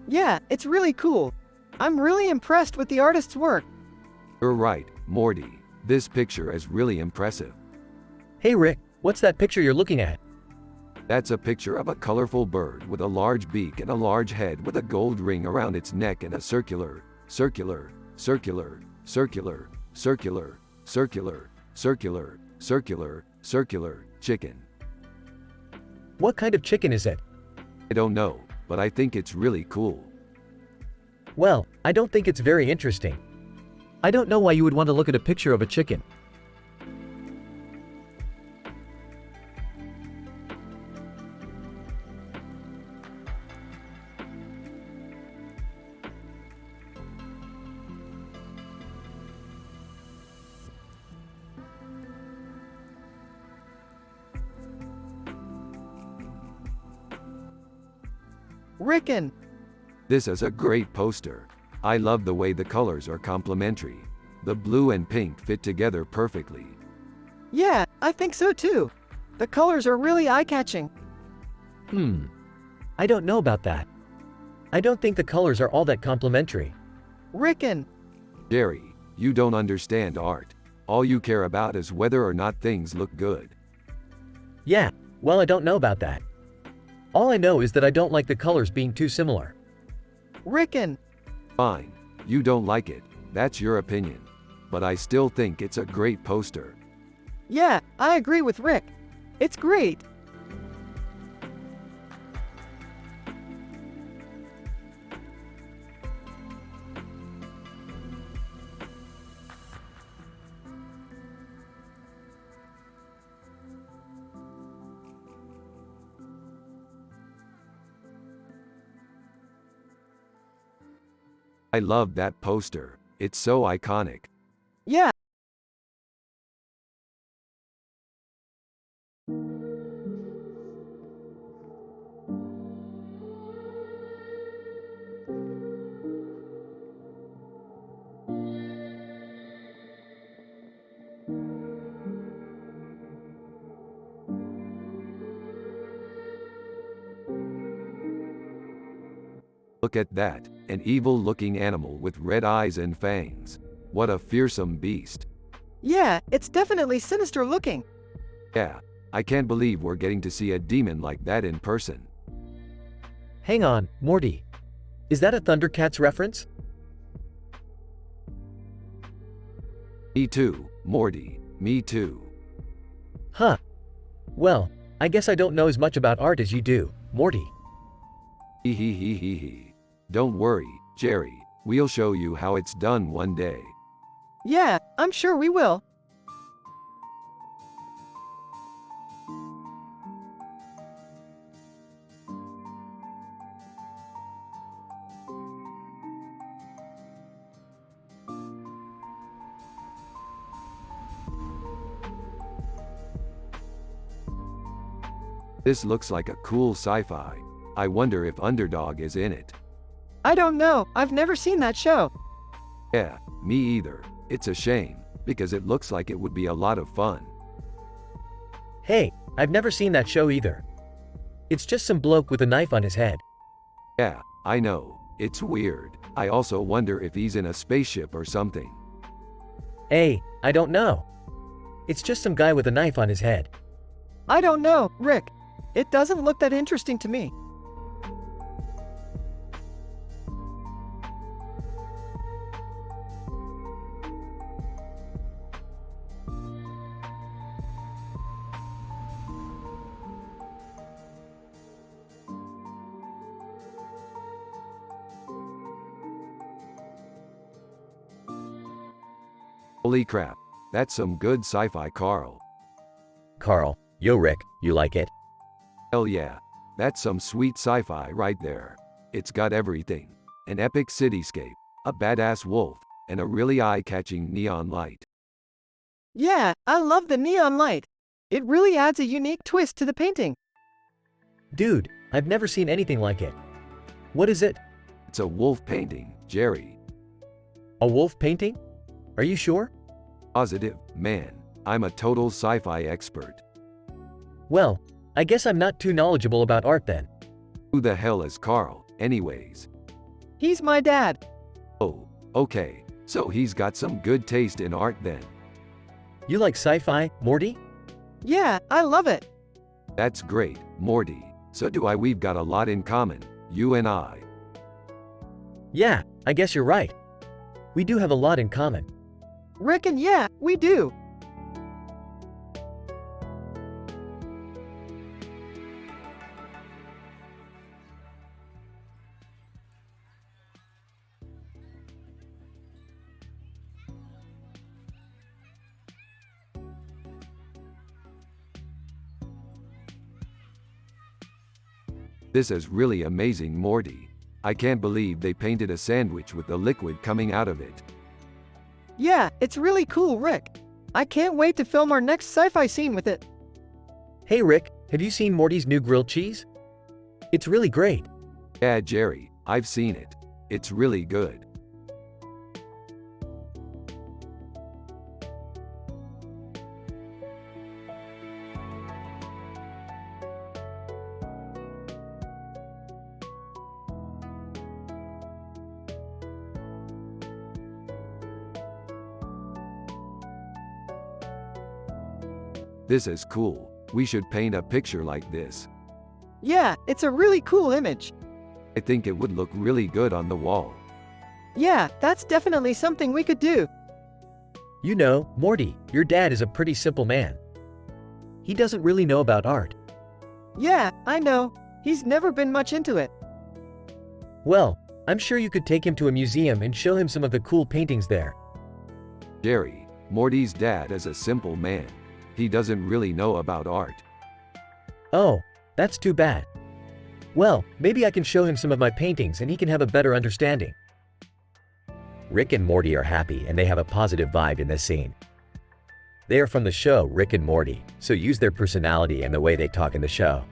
Yeah, it's really cool. I'm really impressed with the artist's work. You're right, Morty. This picture is really impressive. Hey Rick, what's that picture you're looking at? That's a picture of a colorful bird with a large beak and a large head with a gold ring around its neck and a circular chicken. What kind of chicken is it? I don't know, but I think it's really cool. Well, I don't think it's very interesting. I don't know why you would want to look at a picture of a chicken. Rickon! This is a great poster. I love the way the colors are complementary. The blue and pink fit together perfectly. Yeah, I think so too. The colors are really eye-catching. I don't know about that. I don't think the colors are all that complementary. Rickon! Jerry, you don't understand art. All you care about is whether or not things look good. Yeah, well, I don't know about that. All I know is that I don't like the colors being too similar. Rickon! Fine, you don't like it. That's your opinion. But I still think it's a great poster. Yeah, I agree with Rick. It's great. I love that poster. It's so iconic. Yeah. Look at that, an evil-looking animal with red eyes and fangs. What a fearsome beast. Yeah, it's definitely sinister looking. Yeah, I can't believe we're getting to see a demon like that in person. Hang on, Morty. Is that a Thundercats reference? Me too, Morty, me too. Huh. Well, I guess I don't know as much about art as you do, Morty. Hee hee hee hee hee. Don't worry, Jerry, we'll show you how it's done one day. Yeah, I'm sure we will. This looks like a cool sci-fi. I wonder if Underdog is in it. I don't know, I've never seen that show. Yeah, me either. It's a shame, because it looks like it would be a lot of fun. Hey, I've never seen that show either. It's just some bloke with a knife on his head. Yeah, I know. It's weird. I also wonder if he's in a spaceship or something. Hey, I don't know. It's just some guy with a knife on his head. I don't know, Rick. It doesn't look that interesting to me. Holy crap, that's some good sci-fi, Carl. Carl, yo Rick, you like it? Hell yeah, that's some sweet sci-fi right there. It's got everything. An epic cityscape, a badass wolf, and a really eye-catching neon light. Yeah, I love the neon light. It really adds a unique twist to the painting. Dude, I've never seen anything like it. What is it? It's a wolf painting, Jerry. A wolf painting? Are you sure? Positive, man. I'm a total sci-fi expert. Well, I guess I'm not too knowledgeable about art then. Who the hell is Carl, anyways? He's my dad. Oh, okay, so he's got some good taste in art then. You like sci-fi, Morty? Yeah, I love it. That's great, Morty. So do I. We've got a lot in common, you and I. Yeah, I guess you're right. We do have a lot in common. Rick and yeah, we do. This is really amazing, Morty. I can't believe they painted a sandwich with the liquid coming out of it. Yeah, it's really cool, Rick. I can't wait to film our next sci-fi scene with it. Hey Rick, have you seen Morty's new grilled cheese? It's really great. Yeah, Jerry, I've seen it. It's really good. This is cool. We should paint a picture like this. Yeah, it's a really cool image. I think it would look really good on the wall. Yeah, that's definitely something we could do. You know, Morty, your dad is a pretty simple man. He doesn't really know about art. Yeah, I know. He's never been much into it. Well, I'm sure you could take him to a museum and show him some of the cool paintings there. Jerry, Morty's dad is a simple man. He doesn't really know about art. Oh, that's too bad. Well, maybe I can show him some of my paintings and he can have a better understanding. Rick and Morty are happy and they have a positive vibe in this scene. They are from the show Rick and Morty, so use their personality and the way they talk in the show.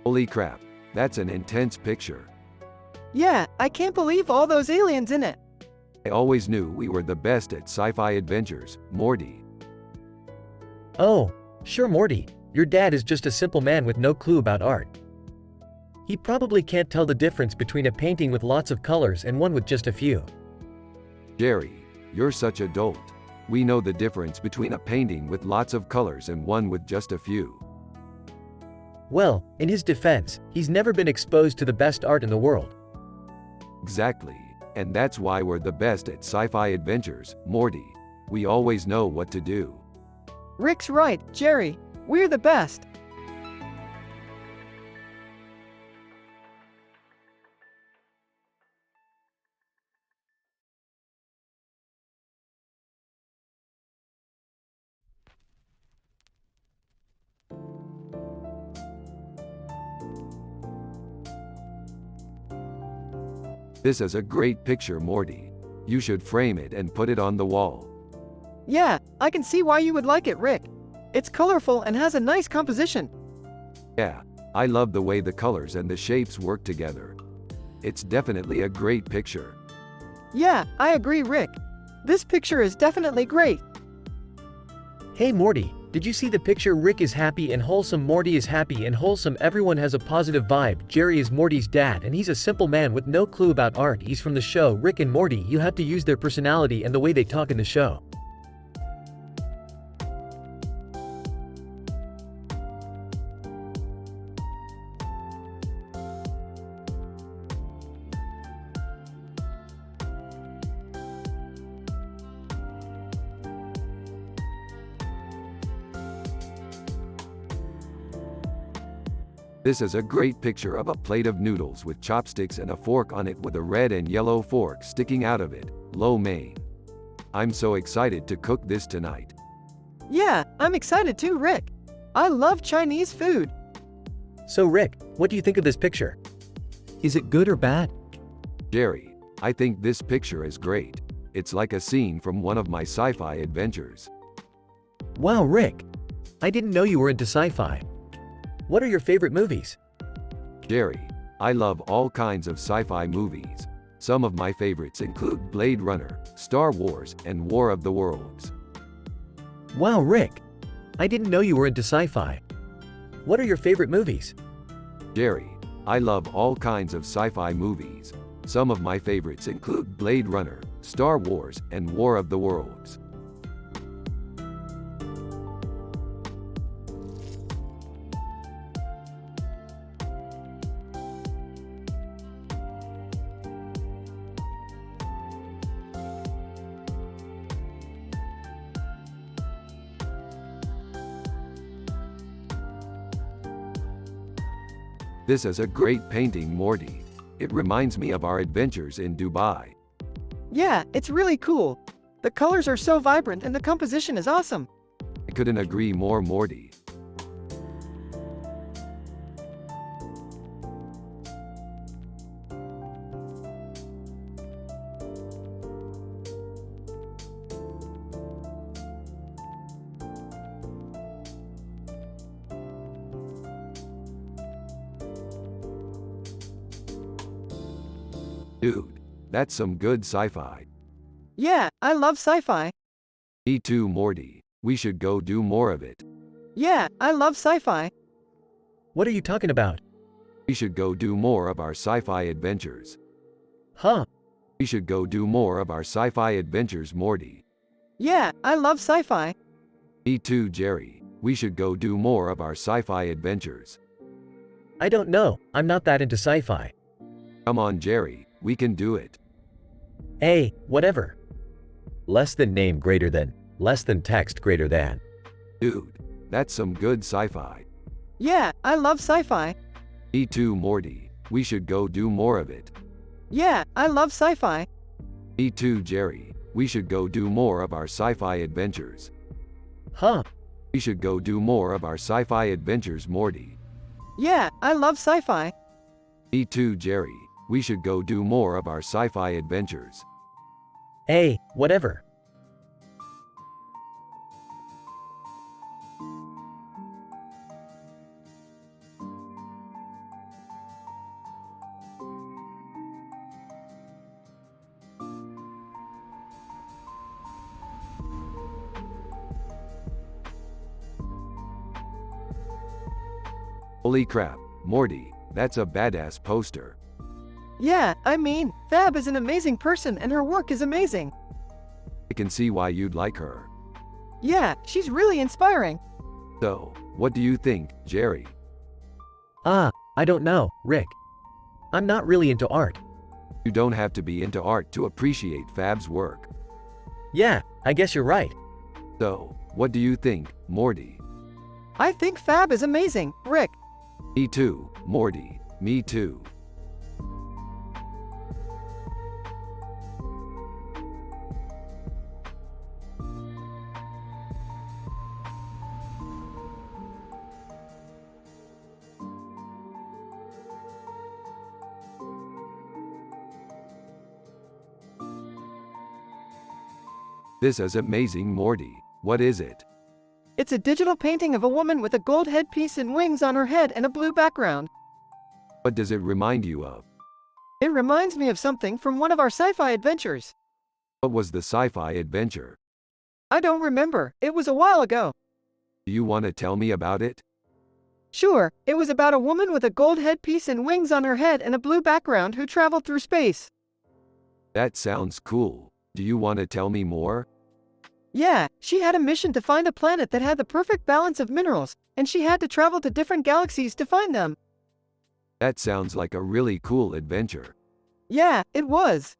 Holy crap, that's an intense picture. Yeah, I can't believe all those aliens in it. I always knew we were the best at sci-fi adventures, Morty. Oh, sure, Morty. Your dad is just a simple man with no clue about art. He probably can't tell the difference between a painting with lots of colors and one with just a few. Jerry, you're such a dolt. We know the difference between a painting with lots of colors and one with just a few. Well, in his defense, he's never been exposed to the best art in the world. Exactly. And that's why we're the best at sci-fi adventures, Morty. We always know what to do. Rick's right, Jerry. We're the best. This is a great picture, Morty. You should frame it and put it on the wall. Yeah, I can see why you would like it, Rick. It's colorful and has a nice composition. Yeah, I love the way the colors and the shapes work together. It's definitely a great picture. Yeah, I agree, Rick. This picture is definitely great. Hey Morty, did you see the picture? Rick is happy and wholesome, Morty is happy and wholesome, everyone has a positive vibe. Jerry is Morty's dad and he's a simple man with no clue about art. He's from the show Rick and Morty. You have to use their personality and the way they talk in the show. This is a great picture of a plate of noodles with chopsticks and a fork on it with a red and yellow fork sticking out of it, lo mein. I'm so excited to cook this tonight. Yeah, I'm excited too, Rick. I love Chinese food. So Rick, what do you think of this picture? Is it good or bad? Jerry, I think this picture is great. It's like a scene from one of my sci-fi adventures. Wow, Rick. I didn't know you were into sci-fi. What are your favorite movies? Jerry, I love all kinds of sci-fi movies. Some of my favorites include Blade Runner, Star Wars, and War of the Worlds. Wow, Rick. I didn't know you were into sci-fi. What are your favorite movies? Jerry, I love all kinds of sci-fi movies. Some of my favorites include Blade Runner, Star Wars, and War of the Worlds. This is a great painting, Morty. It reminds me of our adventures in Dubai. Yeah, it's really cool. The colors are so vibrant and the composition is awesome. I couldn't agree more, Morty. Dude, that's some good sci-fi. Yeah, I love sci-fi. Me too, Morty. We should go do more of it. Yeah, I love sci-fi. What are you talking about? We should go do more of our sci-fi adventures. Huh? We should go do more of our sci-fi adventures, Morty. Yeah, I love sci-fi. Me too, Jerry. We should go do more of our sci-fi adventures. I don't know, I'm not that into sci-fi. Come on, Jerry. We can do it. Hey, whatever. Less than name greater than, less than text greater than. Dude, that's some good sci-fi. Yeah, I love sci-fi. Me too, Morty. We should go do more of it. Yeah, I love sci-fi. Me too, Jerry. We should go do more of our sci-fi adventures. Huh? We should go do more of our sci-fi adventures, Morty. Yeah, I love sci-fi. Me too, Jerry. We should go do more of our sci-fi adventures. Hey, whatever. Holy crap, Morty, that's a badass poster. Yeah, I mean, Fab is an amazing person and her work is amazing. I can see why you'd like her. Yeah, she's really inspiring. So, what do you think, Jerry? I don't know, Rick. I'm not really into art. You don't have to be into art to appreciate Fab's work. Yeah, I guess you're right. So, what do you think, Morty? I think Fab is amazing, Rick. Me too, Morty, me too. This is amazing, Morty. What is it? It's a digital painting of a woman with a gold headpiece and wings on her head and a blue background. What does it remind you of? It reminds me of something from one of our sci-fi adventures. What was the sci-fi adventure? I don't remember, it was a while ago. Do you want to tell me about it? Sure, it was about a woman with a gold headpiece and wings on her head and a blue background who traveled through space. That sounds cool. Do you want to tell me more? Yeah, she had a mission to find a planet that had the perfect balance of minerals, and she had to travel to different galaxies to find them. That sounds like a really cool adventure. Yeah, it was.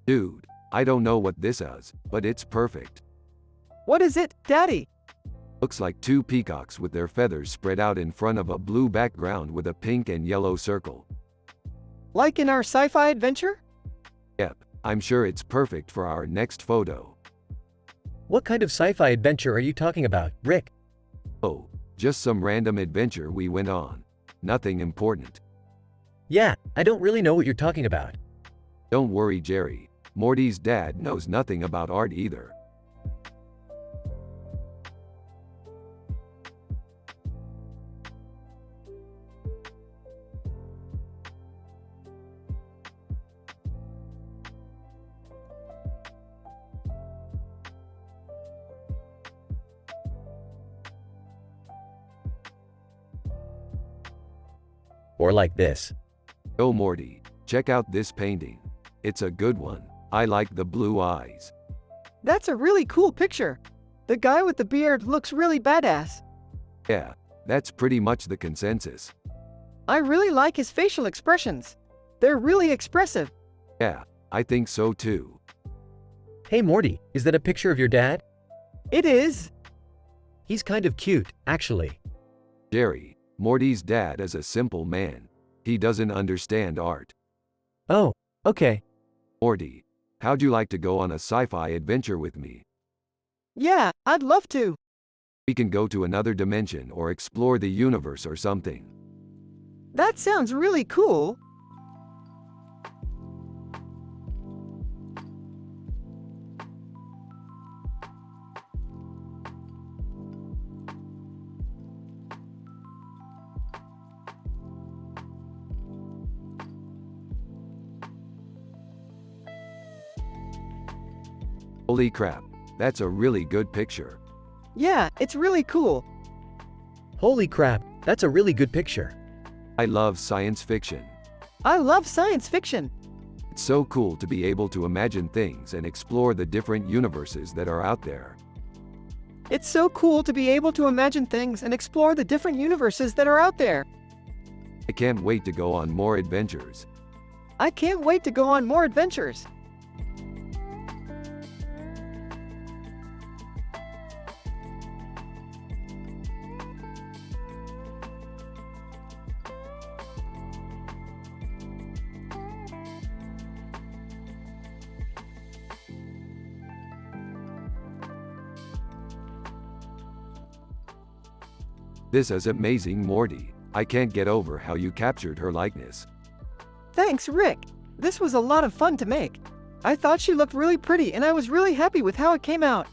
Dude, I don't know what this is, but it's perfect. What is it, Daddy? Looks like two peacocks with their feathers spread out in front of a blue background with a pink and yellow circle. Like in our sci-fi adventure? Yep, I'm sure it's perfect for our next photo. What kind of sci-fi adventure are you talking about, Rick? Oh, just some random adventure we went on. Nothing important. Yeah, I don't really know what you're talking about. Don't worry, Jerry. Morty's dad knows nothing about art either. Or like this. Oh, Morty, check out this painting. It's a good one. I like the blue eyes. That's a really cool picture. The guy with the beard looks really badass. Yeah, that's pretty much the consensus. I really like his facial expressions. They're really expressive. Yeah, I think so too. Hey Morty, is that a picture of your dad? It is. He's kind of cute, actually. Jerry, Morty's dad is a simple man. He doesn't understand art. Oh, okay. Morty, how'd you like to go on a sci-fi adventure with me? Yeah, I'd love to. We can go to another dimension or explore the universe or something. That sounds really cool. Holy crap, that's a really good picture. Yeah, it's really cool. Holy crap, that's a really good picture. I love science fiction. I love science fiction. It's so cool to be able to imagine things and explore the different universes that are out there. It's so cool to be able to imagine things and explore the different universes that are out there. I can't wait to go on more adventures. I can't wait to go on more adventures. This is amazing, Morty. I can't get over how you captured her likeness. Thanks, Rick. This was a lot of fun to make. I thought she looked really pretty and I was really happy with how it came out.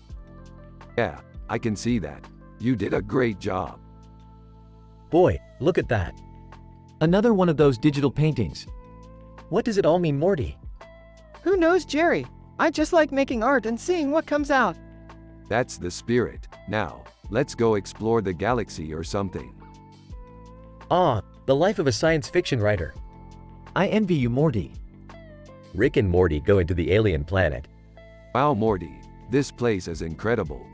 Yeah, I can see that. You did a great job. Boy, look at that. Another one of those digital paintings. What does it all mean, Morty? Who knows, Jerry? I just like making art and seeing what comes out. That's the spirit. Now, let's go explore the galaxy or something. Ah, the life of a science fiction writer. I envy you, Morty. Rick and Morty go into the alien planet. Wow, Morty, this place is incredible.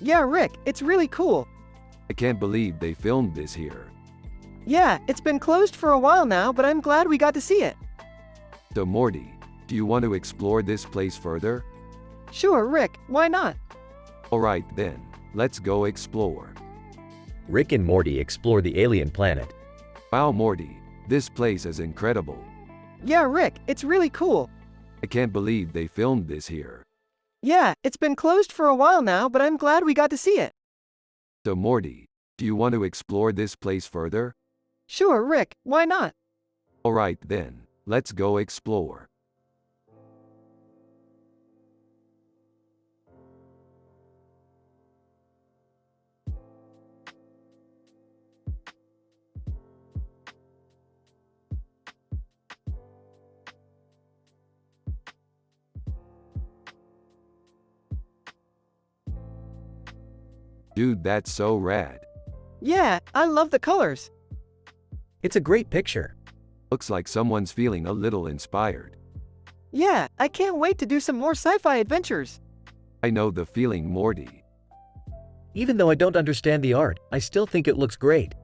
Yeah, Rick, it's really cool. I can't believe they filmed this here. Yeah, it's been closed for a while now, but I'm glad we got to see it. So Morty, do you want to explore this place further? Sure, Rick, why not? Alright then, let's go explore. Rick and Morty explore the alien planet. Wow, Morty, this place is incredible. Yeah, Rick, it's really cool. I can't believe they filmed this here. Yeah, it's been closed for a while now, but I'm glad we got to see it. So Morty, do you want to explore this place further? Sure, Rick, why not? Alright then, let's go explore. Dude, that's so rad. Yeah, I love the colors. It's a great picture. Looks like someone's feeling a little inspired. Yeah, I can't wait to do some more sci-fi adventures. I know the feeling, Morty. Even though I don't understand the art, I still think it looks great.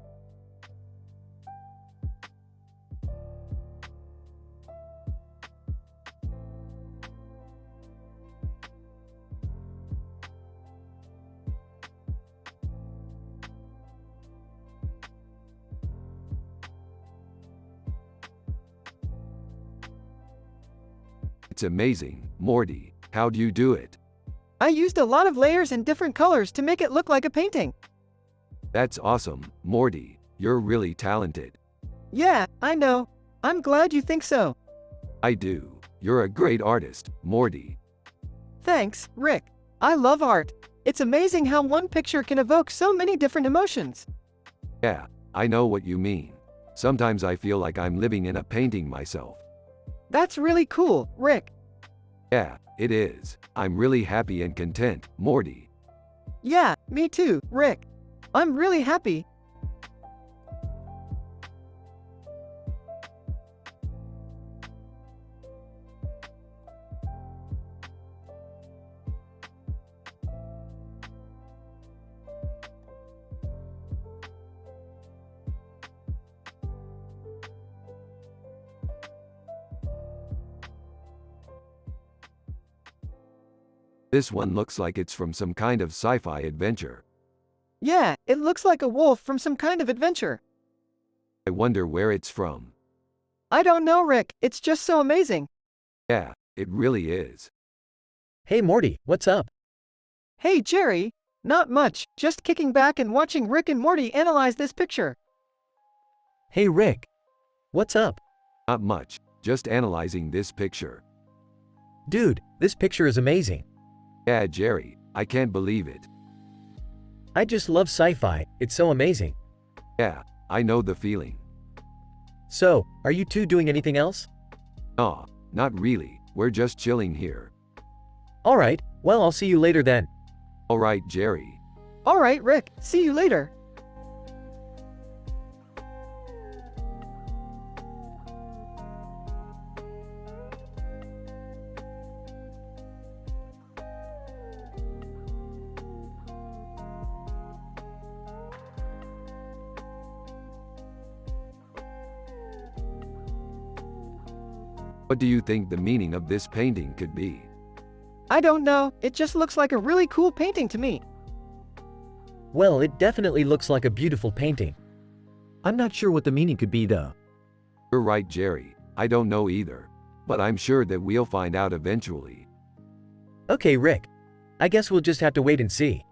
It's amazing, Morty. How do you do it? I used a lot of layers and different colors to make it look like a painting. That's awesome, Morty. You're really talented. Yeah, I know. I'm glad you think so. I do. You're a great artist, Morty. Thanks, Rick. I love art. It's amazing how one picture can evoke so many different emotions. Yeah, I know what you mean. Sometimes I feel like I'm living in a painting myself. That's really cool, Rick. Yeah, it is. I'm really happy and content, Morty. Yeah, me too, Rick. I'm really happy. This one looks like it's from some kind of sci-fi adventure. Yeah, it looks like a wolf from some kind of adventure. I wonder where it's from. I don't know, Rick. It's just so amazing. Yeah, it really is. Hey Morty, what's up? Hey, Jerry. Not much, just kicking back and watching Rick and Morty analyze this picture. Hey Rick. What's up? Not much, just analyzing this picture. Dude, this picture is amazing. Yeah, Jerry, I can't believe it. I just love sci-fi, it's so amazing. Yeah, I know the feeling. So, are you two doing anything else? Aw, not really, we're just chilling here. Alright, well I'll see you later then. Alright, Jerry. Alright, Rick. See you later. What do you think the meaning of this painting could be? I don't know, it just looks like a really cool painting to me. Well, it definitely looks like a beautiful painting. I'm not sure what the meaning could be though. You're right, Jerry. I don't know either. But I'm sure that we'll find out eventually. Okay Rick. I guess we'll just have to wait and see.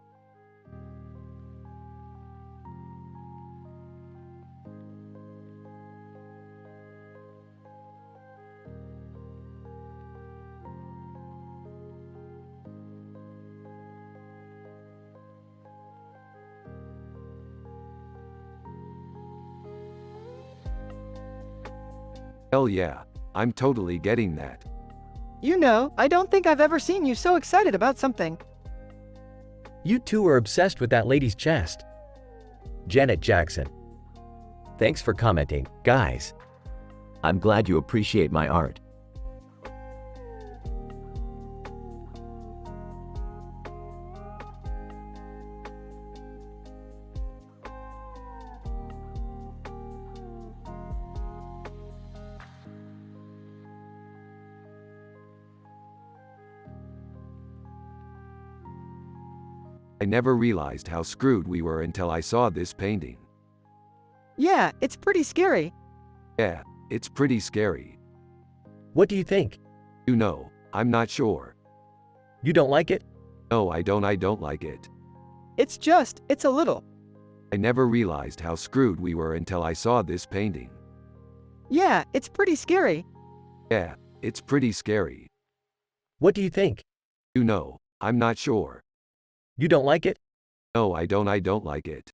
Hell yeah, I'm totally getting that. You know, I don't think I've ever seen you so excited about something. You two are obsessed with that lady's chest. Janet Jackson. Thanks for commenting, guys. I'm glad you appreciate my art. I never realized how screwed we were until I saw this painting. Yeah, it's pretty scary. Yeah, it's pretty scary. What do you think? You know, I'm not sure. You don't like it? No, I don't like it. It's a little. I never realized how screwed we were until I saw this painting. Yeah, it's pretty scary. Yeah, it's pretty scary. What do you think? You know, I'm not sure. You don't like it? No, I don't like it.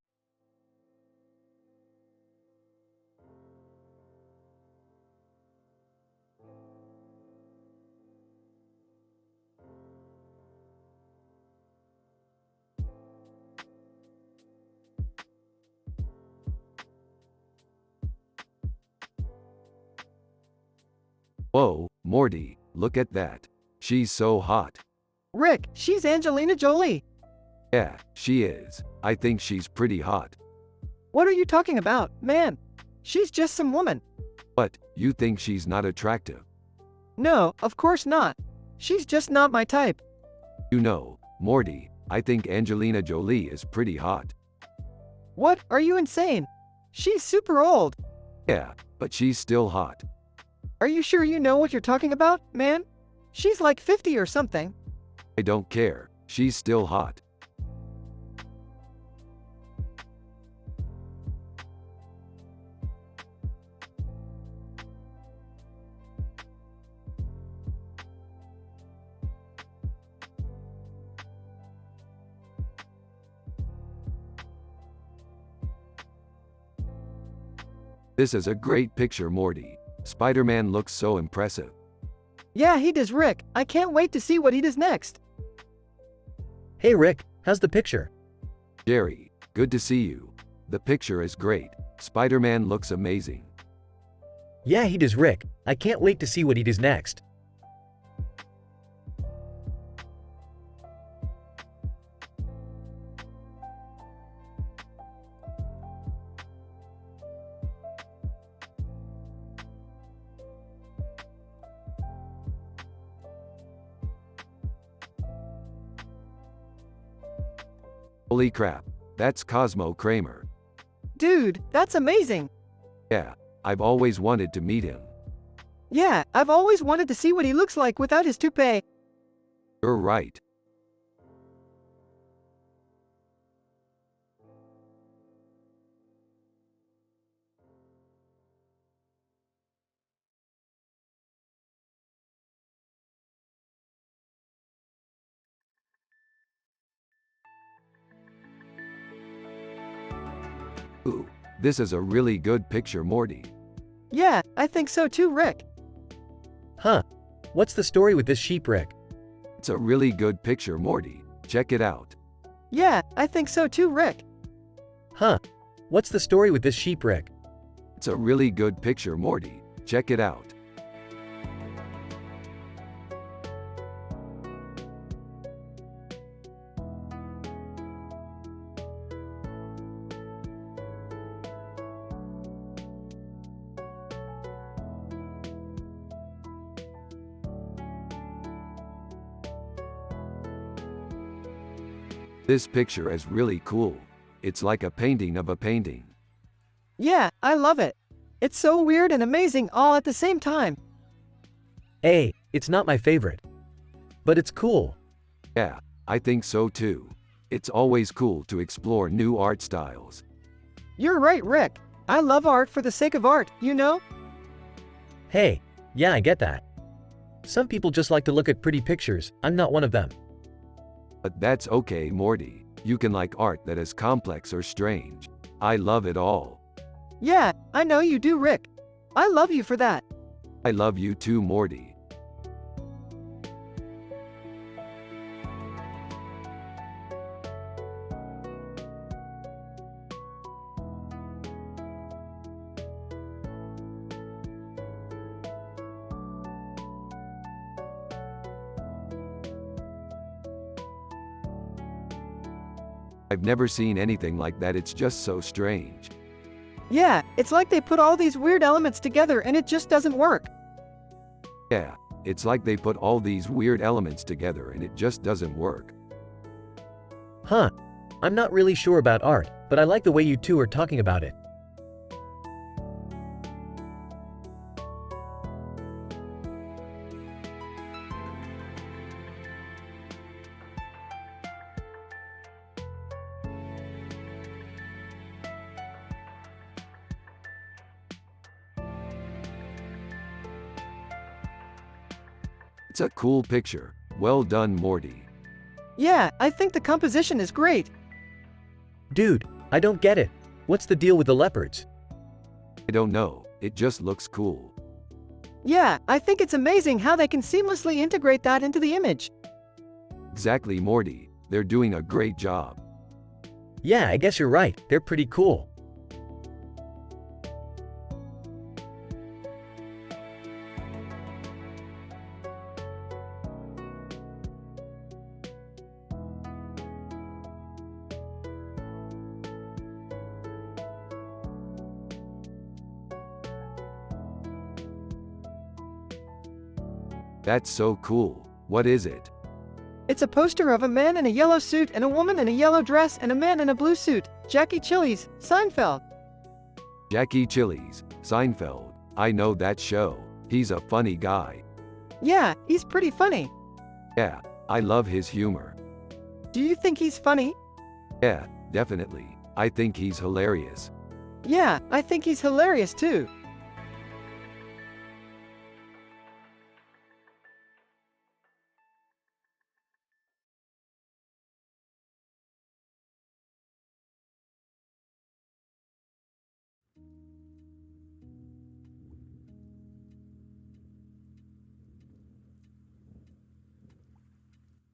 Whoa, Morty, look at that. She's so hot. Rick, she's Angelina Jolie. Yeah, she is. I think she's pretty hot. What are you talking about, man? She's just some woman. What, you think she's not attractive? No, of course not. She's just not my type. You know, Morty, I think Angelina Jolie is pretty hot. What? Are you insane? She's super old. Yeah, but she's still hot. Are you sure you know what you're talking about, man? She's like 50 or something. I don't care. She's still hot. This is a great picture, Morty. Spider-Man looks so impressive. Yeah, he does, Rick. I can't wait to see what he does next. Hey Rick, how's the picture? Jerry, good to see you. The picture is great. Spider-Man looks amazing. Yeah, he does, Rick. I can't wait to see what he does next. Holy crap, that's Cosmo Kramer. Dude, that's amazing. Yeah, I've always wanted to meet him. Yeah, I've always wanted to see what he looks like without his toupee. You're right. Ooh, this is a really good picture, Morty. Yeah, I think so too, Rick. Huh. What's the story with this sheep, Rick? It's a really good picture, Morty. Check it out. Yeah, I think so too, Rick. Huh. What's the story with this sheep, Rick? It's a really good picture, Morty. Check it out. This picture is really cool. It's like a painting of a painting. Yeah, I love it. It's so weird and amazing all at the same time. Hey, it's not my favorite. But it's cool. Yeah, I think so too. It's always cool to explore new art styles. You're right, Rick. I love art for the sake of art, you know? Hey, yeah, I get that. Some people just like to look at pretty pictures. I'm not one of them. But that's okay, Morty. You can like art that is complex or strange. I love it all. Yeah, I know you do, Rick. I love you for that. I love you too, Morty. I've never seen anything like that. It's just so strange. Yeah, it's like they put all these weird elements together and it just doesn't work. Yeah, it's like they put all these weird elements together and it just doesn't work. Huh. I'm not really sure about art, but I like the way you two are talking about it. It's a cool picture. Well done, Morty. Yeah, I think the composition is great. Dude, I don't get it. What's the deal with the leopards? I don't know, it just looks cool. Yeah, I think it's amazing how they can seamlessly integrate that into the image. Exactly, Morty. They're doing a great job. Yeah, I guess you're right. They're pretty cool. That's so cool. What is it? It's a poster of a man in a yellow suit and a woman in a yellow dress and a man in a blue suit. Jackie Chili's, Seinfeld. Jackie Chili's, Seinfeld. I know that show. He's a funny guy. Yeah, he's pretty funny. Yeah, I love his humor. Do you think he's funny? Yeah, definitely. I think he's hilarious. Yeah, I think he's hilarious too.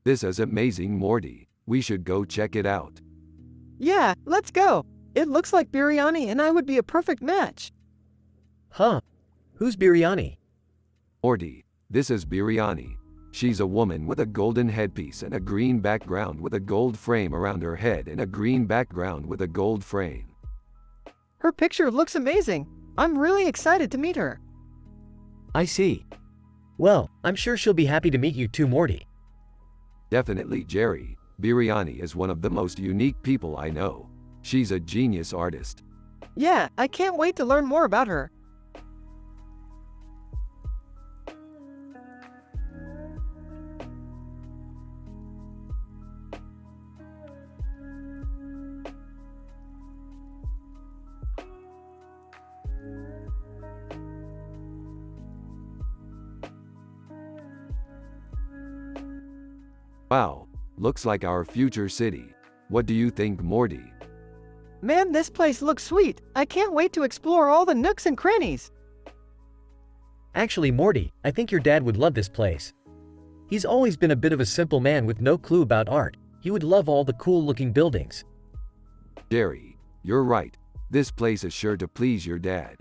This is amazing, Morty. We should go check it out. Yeah, let's go. It looks like biryani and I would be a perfect match. Huh. Who's Biryani? Morty, this is Biryani. She's a woman with a golden headpiece and a green background with a gold frame around her head and a green background with a gold frame. Her picture looks amazing. I'm really excited to meet her. I see. Well, I'm sure she'll be happy to meet you too, Morty. Definitely, Jerry. Biryani is one of the most unique people I know. She's a genius artist. Yeah, I can't wait to learn more about her. Wow, looks like our future city. What do you think, Morty? Man, this place looks sweet. I can't wait to explore all the nooks and crannies. Actually, Morty, I think your dad would love this place. He's always been a bit of a simple man with no clue about art. He would love all the cool-looking buildings. Jerry, you're right. This place is sure to please your dad.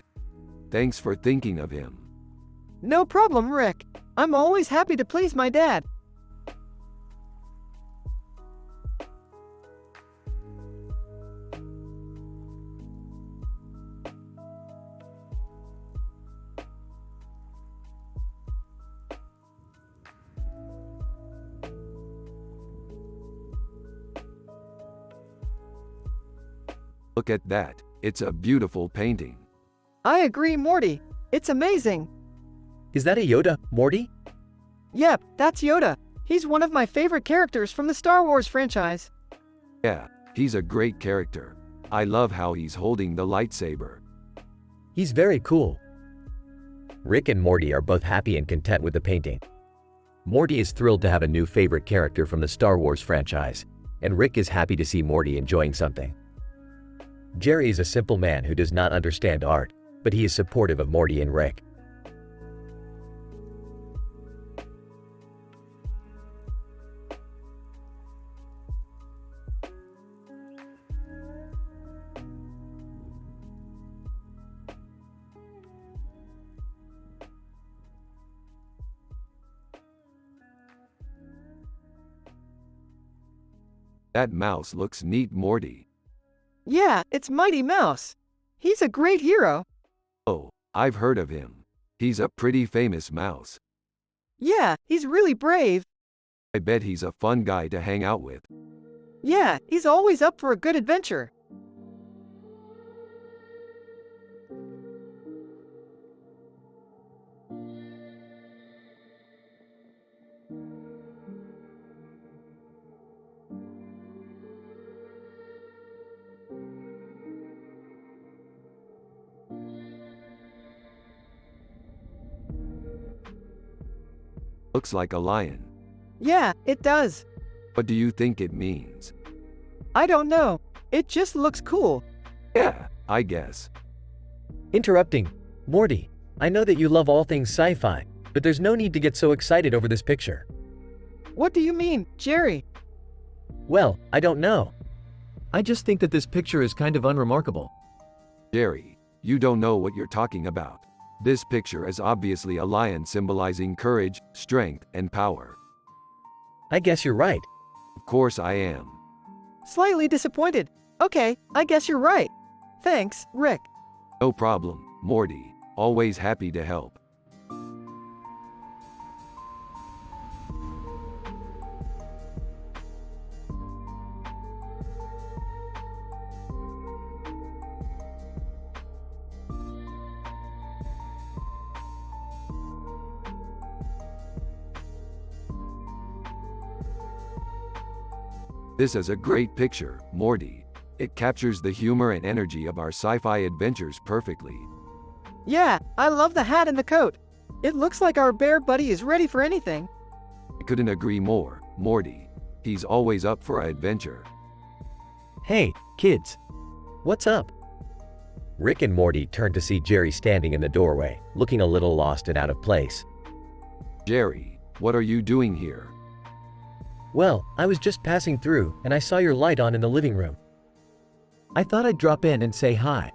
Thanks for thinking of him. No problem, Rick. I'm always happy to please my dad. Look at that. It's a beautiful painting. I agree, Morty. It's amazing. Is that a Yoda, Morty? Yep, that's Yoda. He's one of my favorite characters from the Star Wars franchise. Yeah, he's a great character. I love how he's holding the lightsaber. He's very cool. Rick and Morty are both happy and content with the painting. Morty is thrilled to have a new favorite character from the Star Wars franchise, and Rick is happy to see Morty enjoying something. Jerry is a simple man who does not understand art, but he is supportive of Morty and Rick. That mouse looks neat, Morty. Yeah, it's Mighty Mouse. He's a great hero. Oh, I've heard of him. He's a pretty famous mouse. Yeah, he's really brave. I bet he's a fun guy to hang out with. Yeah, he's always up for a good adventure. Looks like a lion. Yeah, it does. What do you think it means? I don't know. It just looks cool. Yeah, I guess. Interrupting. Morty, I know that you love all things sci-fi, but there's no need to get so excited over this picture. What do you mean, Jerry? Well, I don't know. I just think that this picture is kind of unremarkable. Jerry, you don't know what you're talking about. This picture is obviously a lion symbolizing courage, strength, and power. I guess you're right. Of course I am. Slightly disappointed. Okay, I guess you're right. Thanks, Rick. No problem, Morty. Always happy to help. This is a great picture, Morty. It captures the humor and energy of our sci-fi adventures perfectly. Yeah, I love the hat and the coat. It looks like our bear buddy is ready for anything. I couldn't agree more, Morty. He's always up for an adventure. Hey, kids. What's up? Rick and Morty turned to see Jerry standing in the doorway, looking a little lost and out of place. Jerry, what are you doing here? Well, I was just passing through, and I saw your light on in the living room. I thought I'd drop in and say hi.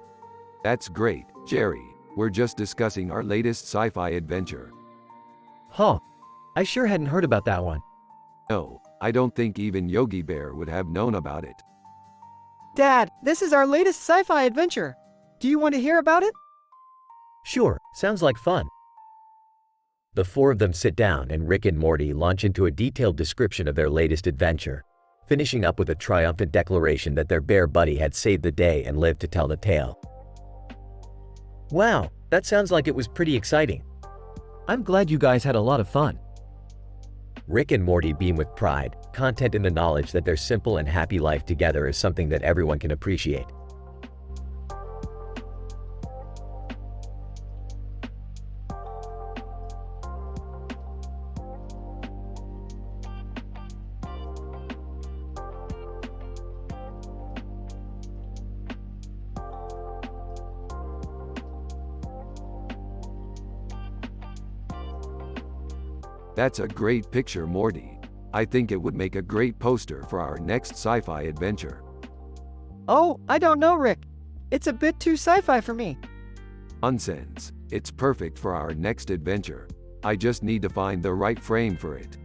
That's great, Jerry. We're just discussing our latest sci-fi adventure. Huh. I sure hadn't heard about that one. No, I don't think even Yogi Bear would have known about it. Dad, this is our latest sci-fi adventure. Do you want to hear about it? Sure, sounds like fun. The four of them sit down and Rick and Morty launch into a detailed description of their latest adventure, finishing up with a triumphant declaration that their bear buddy had saved the day and lived to tell the tale. Wow, that sounds like it was pretty exciting. I'm glad you guys had a lot of fun. Rick and Morty beam with pride, content in the knowledge that their simple and happy life together is something that everyone can appreciate. That's a great picture, Morty. I think it would make a great poster for our next sci-fi adventure. Oh, I don't know, Rick. It's a bit too sci-fi for me. Nonsense. It's perfect for our next adventure. I just need to find the right frame for it.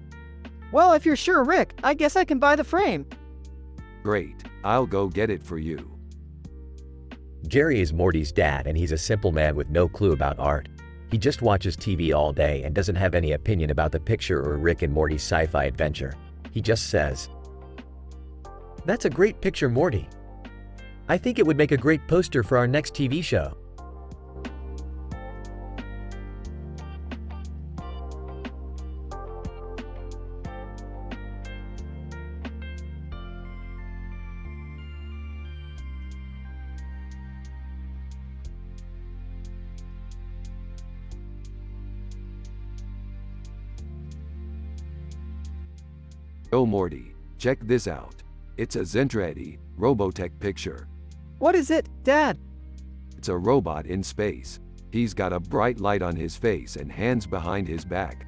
Well, if you're sure, Rick, I guess I can buy the frame. Great. I'll go get it for you. Jerry is Morty's dad, and he's a simple man with no clue about art. He just watches TV all day and doesn't have any opinion about the picture or Rick and Morty's sci-fi adventure. He just says, "That's a great picture, Morty. I think it would make a great poster for our next TV show." Oh Morty, check this out. It's a Zentradi Robotech picture. What is it, Dad? It's a robot in space. He's got a bright light on his face and hands behind his back.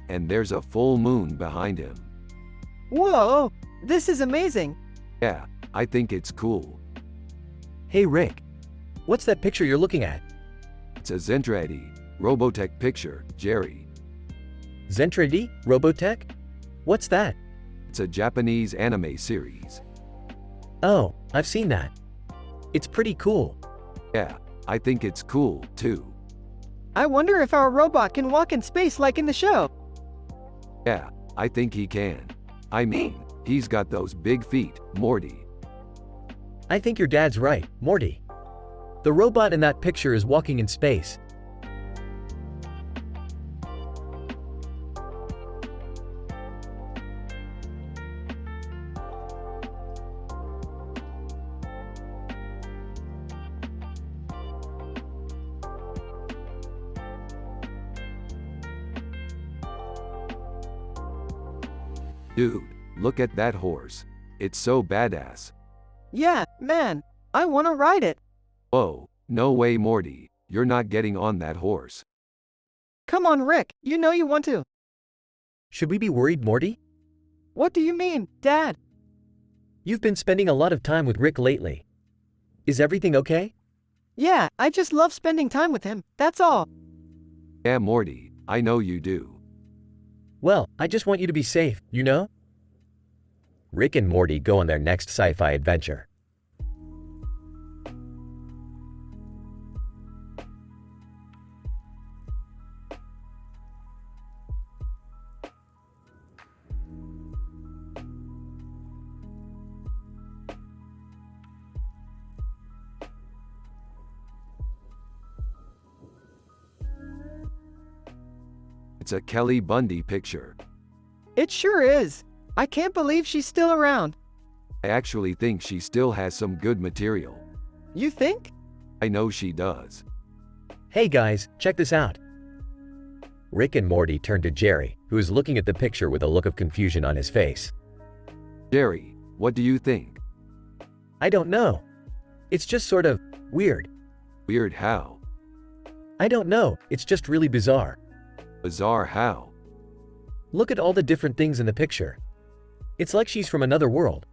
And there's a full moon behind him. Whoa, this is amazing. Yeah, I think it's cool. Hey Rick, what's that picture you're looking at? It's a Zentradi Robotech picture, Jerry. Zentradi? Robotech? What's that? It's a Japanese anime series. Oh, I've seen that. It's pretty cool. Yeah, I think it's cool, too. I wonder if our robot can walk in space like in the show. Yeah, I think he can. I mean, he's got those big feet, Morty. I think your dad's right, Morty. The robot in that picture is walking in space. Dude, look at that horse. It's so badass. Yeah, man, I want to ride it. Whoa, no way, Morty. You're not getting on that horse. Come on, Rick, you know you want to. Should we be worried, Morty? What do you mean, Dad? You've been spending a lot of time with Rick lately. Is everything okay? Yeah, I just love spending time with him, that's all. Yeah, Morty, I know you do. Well, I just want you to be safe, you know? Rick and Morty go on their next sci-fi adventure. It's a Kelly Bundy picture. It sure is. I can't believe she's still around. I actually think she still has some good material. You think? I know she does. Hey guys, check this out. Rick and Morty turn to Jerry, who is looking at the picture with a look of confusion on his face. Jerry, what do you think? I don't know. It's just sort of weird. Weird how? I don't know, it's just really bizarre. Bizarre how? Look at all the different things in the picture. It's like she's from another world.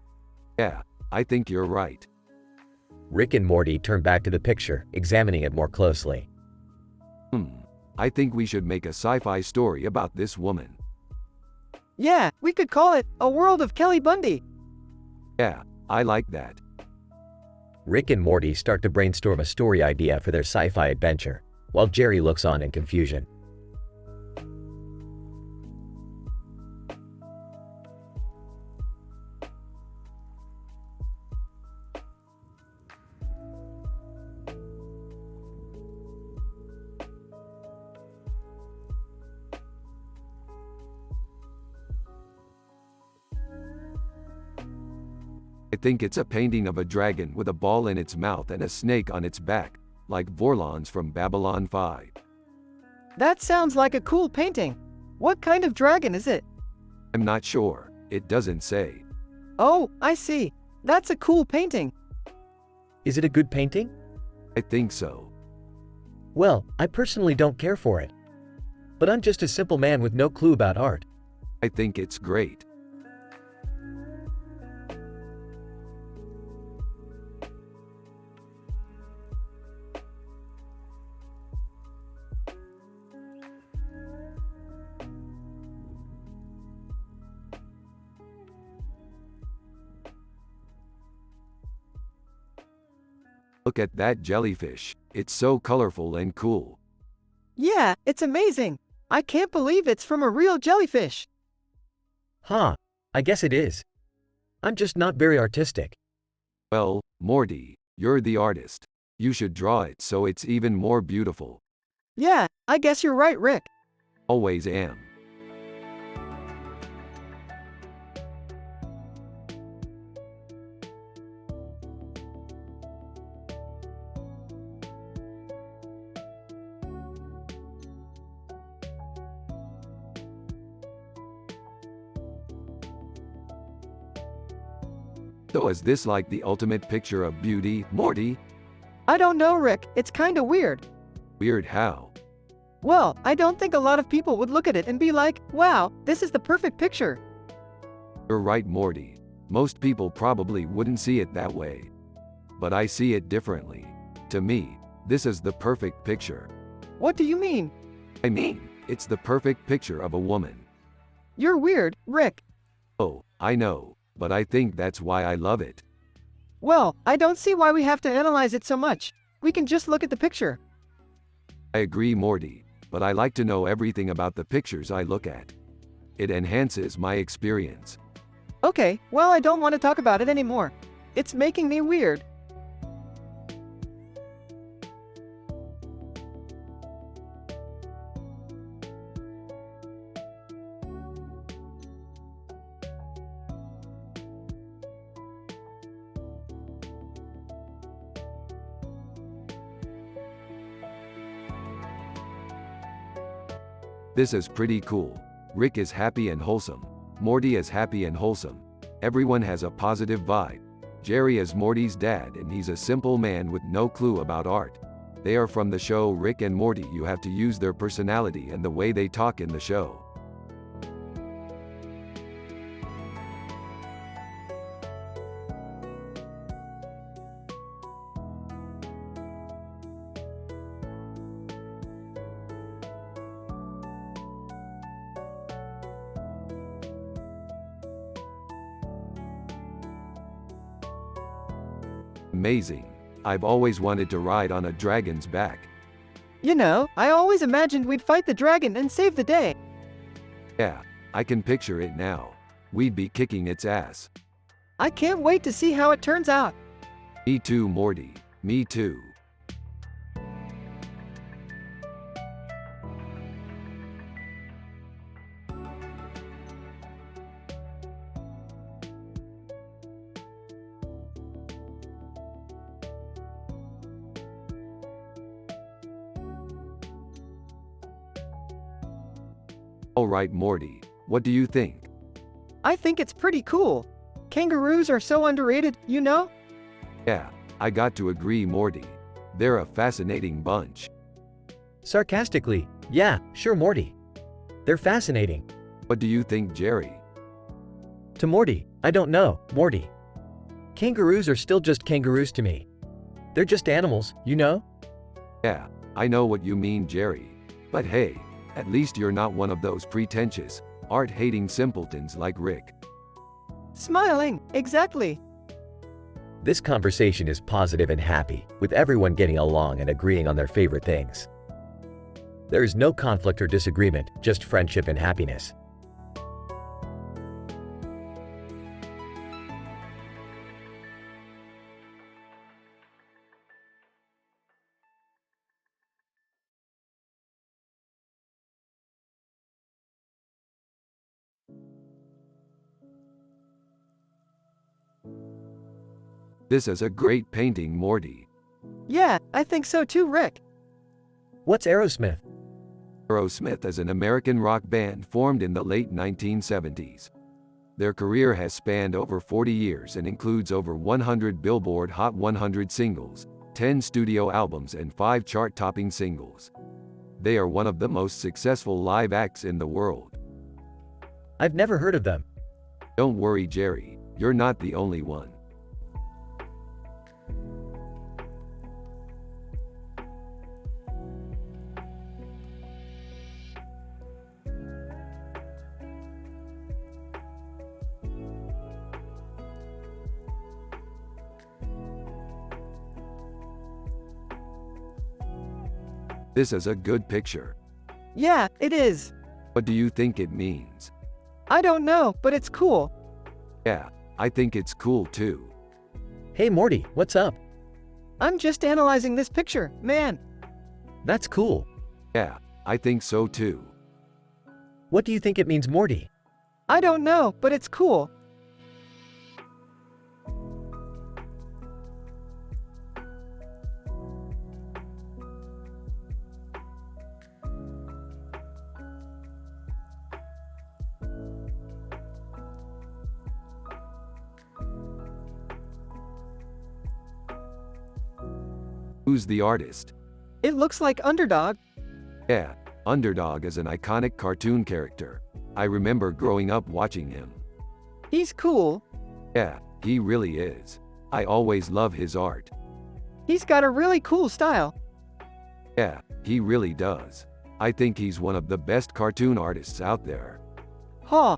Yeah, I think you're right. Rick and Morty turn back to the picture, examining it more closely. I think we should make a sci-fi story about this woman. Yeah, we could call it A World of Kelly Bundy. Yeah, I like that. Rick and Morty start to brainstorm a story idea for their sci-fi adventure, while Jerry looks on in confusion. I think it's a painting of a dragon with a ball in its mouth and a snake on its back, like Vorlons from Babylon 5. That sounds like a cool painting. What kind of dragon is it? I'm not sure, it doesn't say. Oh, I see. That's a cool painting. Is it a good painting? I think so. Well, I personally don't care for it. But I'm just a simple man with no clue about art. I think it's great. Look at that jellyfish. It's so colorful and cool. Yeah, it's amazing. I can't believe it's from a real jellyfish. Huh, I guess it is. I'm just not very artistic. Well, Morty, you're the artist. You should draw it so it's even more beautiful. Yeah, I guess you're right, Rick. Always am. So is this like the ultimate picture of beauty, Morty? I don't know, Rick. It's kinda weird. Weird how? Well, I don't think a lot of people would look at it and be like, wow, this is the perfect picture. You're right, Morty. Most people probably wouldn't see it that way. But I see it differently. To me, this is the perfect picture. What do you mean? I mean, it's the perfect picture of a woman. You're weird, Rick. Oh, I know, but I think that's why I love it. Well, I don't see why we have to analyze it so much. We can just look at the picture. I agree, Morty, but I like to know everything about the pictures I look at. It enhances my experience. Okay, well, I don't want to talk about it anymore. It's making me weird. This is pretty cool. Rick is happy and wholesome. Morty is happy and wholesome. Everyone has a positive vibe. Jerry is Morty's dad and he's a simple man with no clue about art. They are from the show Rick and Morty. You have to use their personality and the way they talk in the show. Amazing. I've always wanted to ride on a dragon's back. You know, I always imagined we'd fight the dragon and save the day. Yeah, I can picture it now. We'd be kicking its ass. I can't wait to see how it turns out. Me too, Morty. Me too. Alright, Morty, what do you think? I think it's pretty cool. Kangaroos are so underrated, you know? Yeah, I got to agree, Morty. They're a fascinating bunch. Sarcastically, yeah, sure, Morty. They're fascinating. What do you think, Jerry? To Morty, I don't know, Morty. Kangaroos are still just kangaroos to me. They're just animals, you know? Yeah, I know what you mean, Jerry. But hey, at least you're not one of those pretentious, art-hating simpletons like Rick. Smiling, exactly. This conversation is positive and happy, with everyone getting along and agreeing on their favorite things. There is no conflict or disagreement, just friendship and happiness. This is a great painting, Morty. Yeah, I think so too, Rick. What's Aerosmith? Aerosmith is an American rock band formed in the late 1970s. Their career has spanned over 40 years and includes over 100 Billboard Hot 100 singles, 10 studio albums and 5 chart-topping singles. They are one of the most successful live acts in the world. I've never heard of them. Don't worry, Jerry, you're not the only one. This is a good picture. Yeah, it is. What do you think it means? I don't know, but it's cool. Yeah, I think it's cool too. Hey Morty, what's up? I'm just analyzing this picture, man. That's cool. Yeah, I think so too. What do you think it means, Morty? I don't know, but it's cool. Who's the artist? It looks like Underdog. Yeah, Underdog is an iconic cartoon character. I remember growing up watching him. He's cool. Yeah, he really is. I always love his art. He's got a really cool style. Yeah, he really does. I think he's one of the best cartoon artists out there. Huh.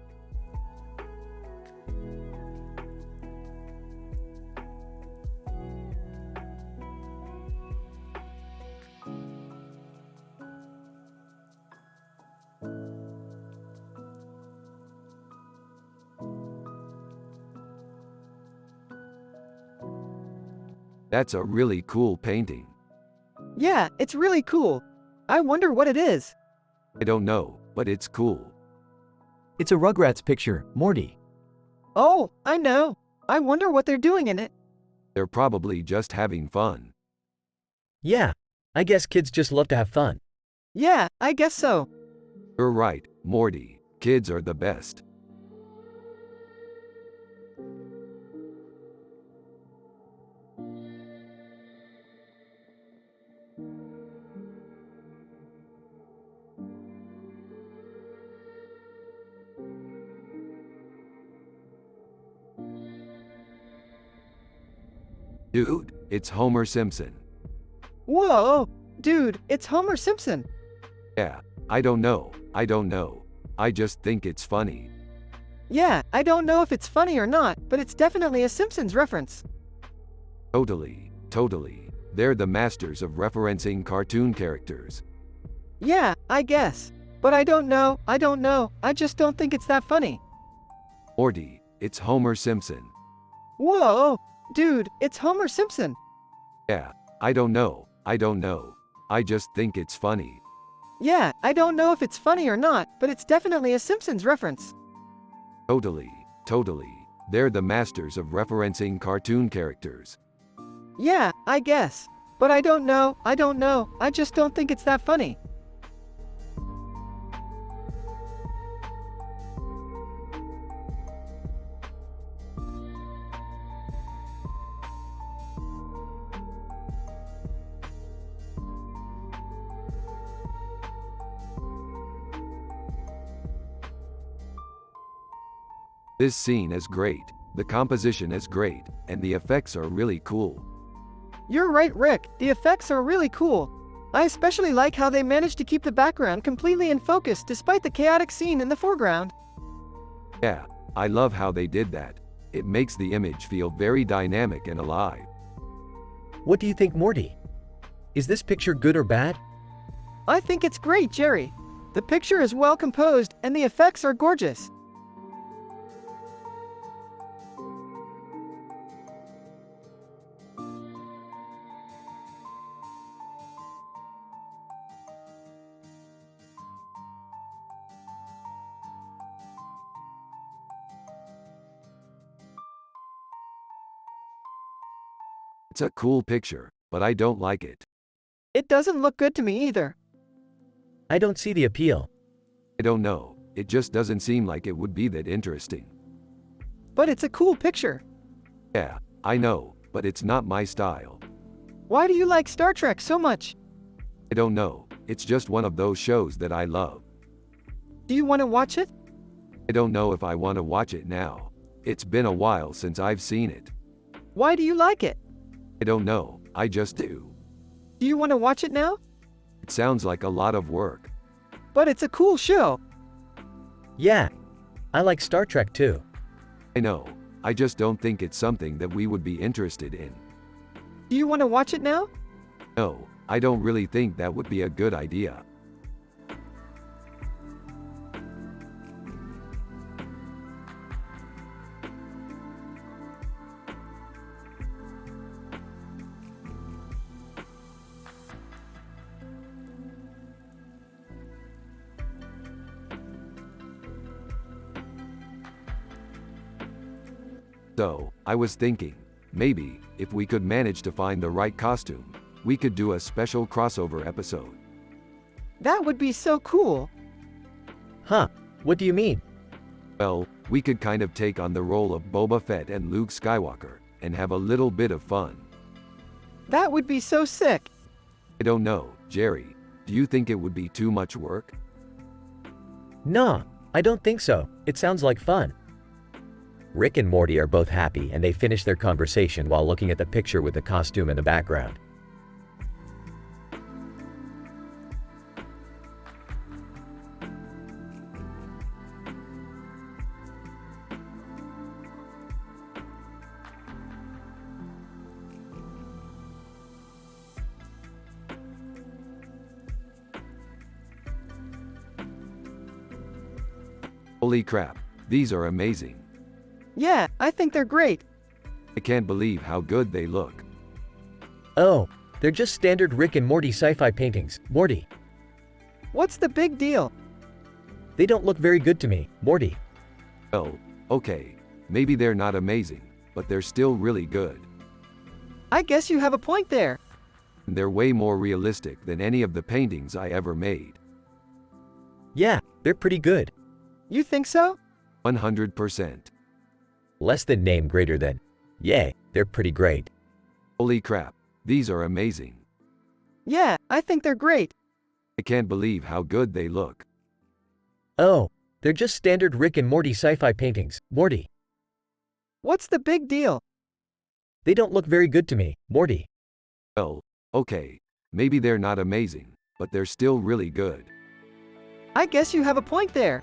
That's a really cool painting. Yeah, it's really cool. I wonder what it is. I don't know, but it's cool. It's a Rugrats picture, Morty. Oh, I know. I wonder what they're doing in it. They're probably just having fun. Yeah, I guess kids just love to have fun. Yeah, I guess so. You're right, Morty. Kids are the best. Dude, it's Homer Simpson. Whoa, dude, it's Homer Simpson. Yeah, I don't know. I just think it's funny. Yeah, I don't know if it's funny or not, but it's definitely a Simpsons reference. Totally. They're the masters of referencing cartoon characters. Yeah, I guess. But I don't know, I just don't think it's that funny. Morty, it's Homer Simpson. Whoa, dude, it's Homer Simpson. Yeah, I don't know. I just think it's funny. Yeah, I don't know if it's funny or not, but it's definitely a Simpsons reference. Totally. They're the masters of referencing cartoon characters. Yeah, I guess. But I don't know, I just don't think it's that funny. This scene is great, the composition is great, and the effects are really cool. You're right, Rick, the effects are really cool. I especially like how they managed to keep the background completely in focus despite the chaotic scene in the foreground. Yeah, I love how they did that. It makes the image feel very dynamic and alive. What do you think, Morty? Is this picture good or bad? I think it's great, Jerry. The picture is well composed and the effects are gorgeous. It's a cool picture, but I don't like it. It doesn't look good to me either. I don't see the appeal. I don't know, it just doesn't seem like it would be that interesting. But it's a cool picture. Yeah, I know, but it's not my style. Why do you like Star Trek so much? I don't know, it's just one of those shows that I love. Do you want to watch it? I don't know if I want to watch it now. It's been a while since I've seen it. Why do you like it? I don't know, I just do. Do you want to watch it now? It sounds like a lot of work. But it's a cool show. Yeah, I like Star Trek too. I know, I just don't think it's something that we would be interested in. Do you want to watch it now? No, I don't really think that would be a good idea. So, I was thinking, maybe, if we could manage to find the right costume, we could do a special crossover episode. That would be so cool. Huh, what do you mean? Well, we could kind of take on the role of Boba Fett and Luke Skywalker, and have a little bit of fun. That would be so sick. I don't know, Jerry, do you think it would be too much work? Nah, I don't think so. It sounds like fun. Rick and Morty are both happy and they finish their conversation while looking at the picture with the costume in the background. Holy crap, these are amazing. Yeah, I think they're great. I can't believe how good they look. Oh, they're just standard Rick and Morty sci-fi paintings, Morty. What's the big deal? They don't look very good to me, Morty. Oh, okay. Maybe they're not amazing, but they're still really good. I guess you have a point there. They're way more realistic than any of the paintings I ever made. Yeah, they're pretty good. You think so? 100%. Less than name greater than. Yay, they're pretty great. Holy crap, these are amazing. Yeah, I think they're great. I can't believe how good they look. Oh, they're just standard Rick and Morty sci-fi paintings, Morty. What's the big deal? They don't look very good to me, Morty. Well, okay. Maybe they're not amazing, but they're still really good. I guess you have a point there.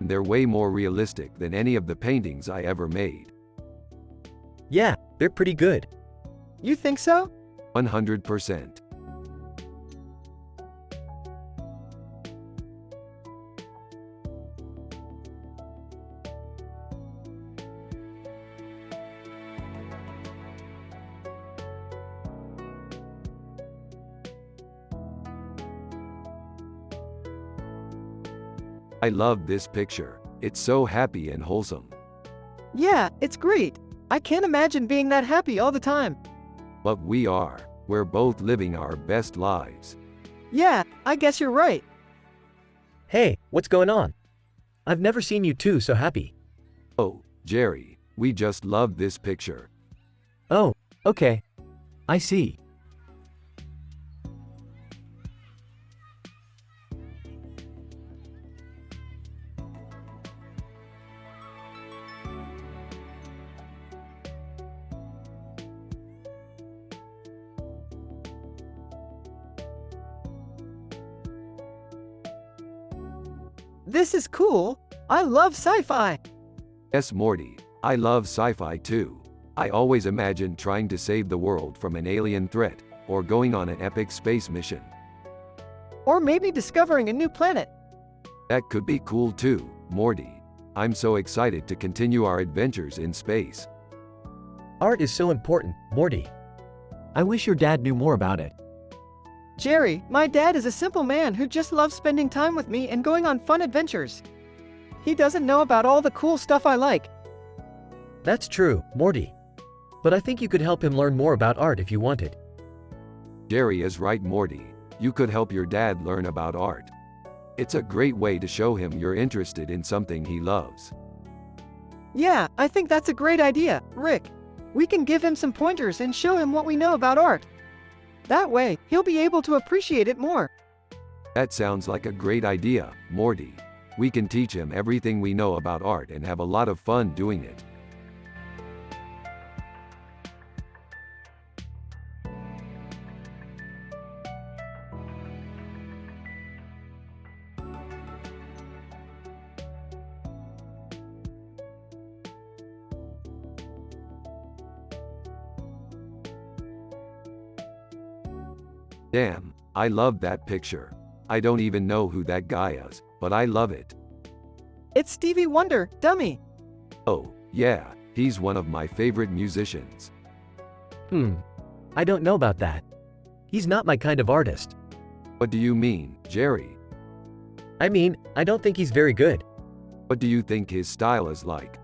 They're way more realistic than any of the paintings I ever made. Yeah, they're pretty good. You think so? 100%. I love this picture. It's so happy and wholesome. Yeah, it's great. I can't imagine being that happy all the time. But we are. We're both living our best lives. Yeah, I guess you're right. Hey, what's going on? I've never seen you two so happy. Oh, Jerry, we just love this picture. Oh, okay. I see. This is cool. I love sci-fi. Yes, Morty, I love sci-fi too. I always imagined trying to save the world from an alien threat, or going on an epic space mission. Or maybe discovering a new planet. That could be cool too, Morty. I'm so excited to continue our adventures in space. Art is so important, Morty. I wish your dad knew more about it. Jerry, my dad is a simple man who just loves spending time with me and going on fun adventures. He doesn't know about all the cool stuff I like. That's true, Morty. But I think you could help him learn more about art if you wanted. Jerry is right, Morty. You could help your dad learn about art. It's a great way to show him you're interested in something he loves. Yeah, I think that's a great idea, Rick. We can give him some pointers and show him what we know about art. That way, he'll be able to appreciate it more. That sounds like a great idea, Morty. We can teach him everything we know about art and have a lot of fun doing it. Damn, I love that picture. I don't even know who that guy is, but I love it. It's Stevie Wonder, dummy. Oh, yeah, he's one of my favorite musicians. I don't know about that. He's not my kind of artist. What do you mean, Jerry? I mean, I don't think he's very good. What do you think his style is like?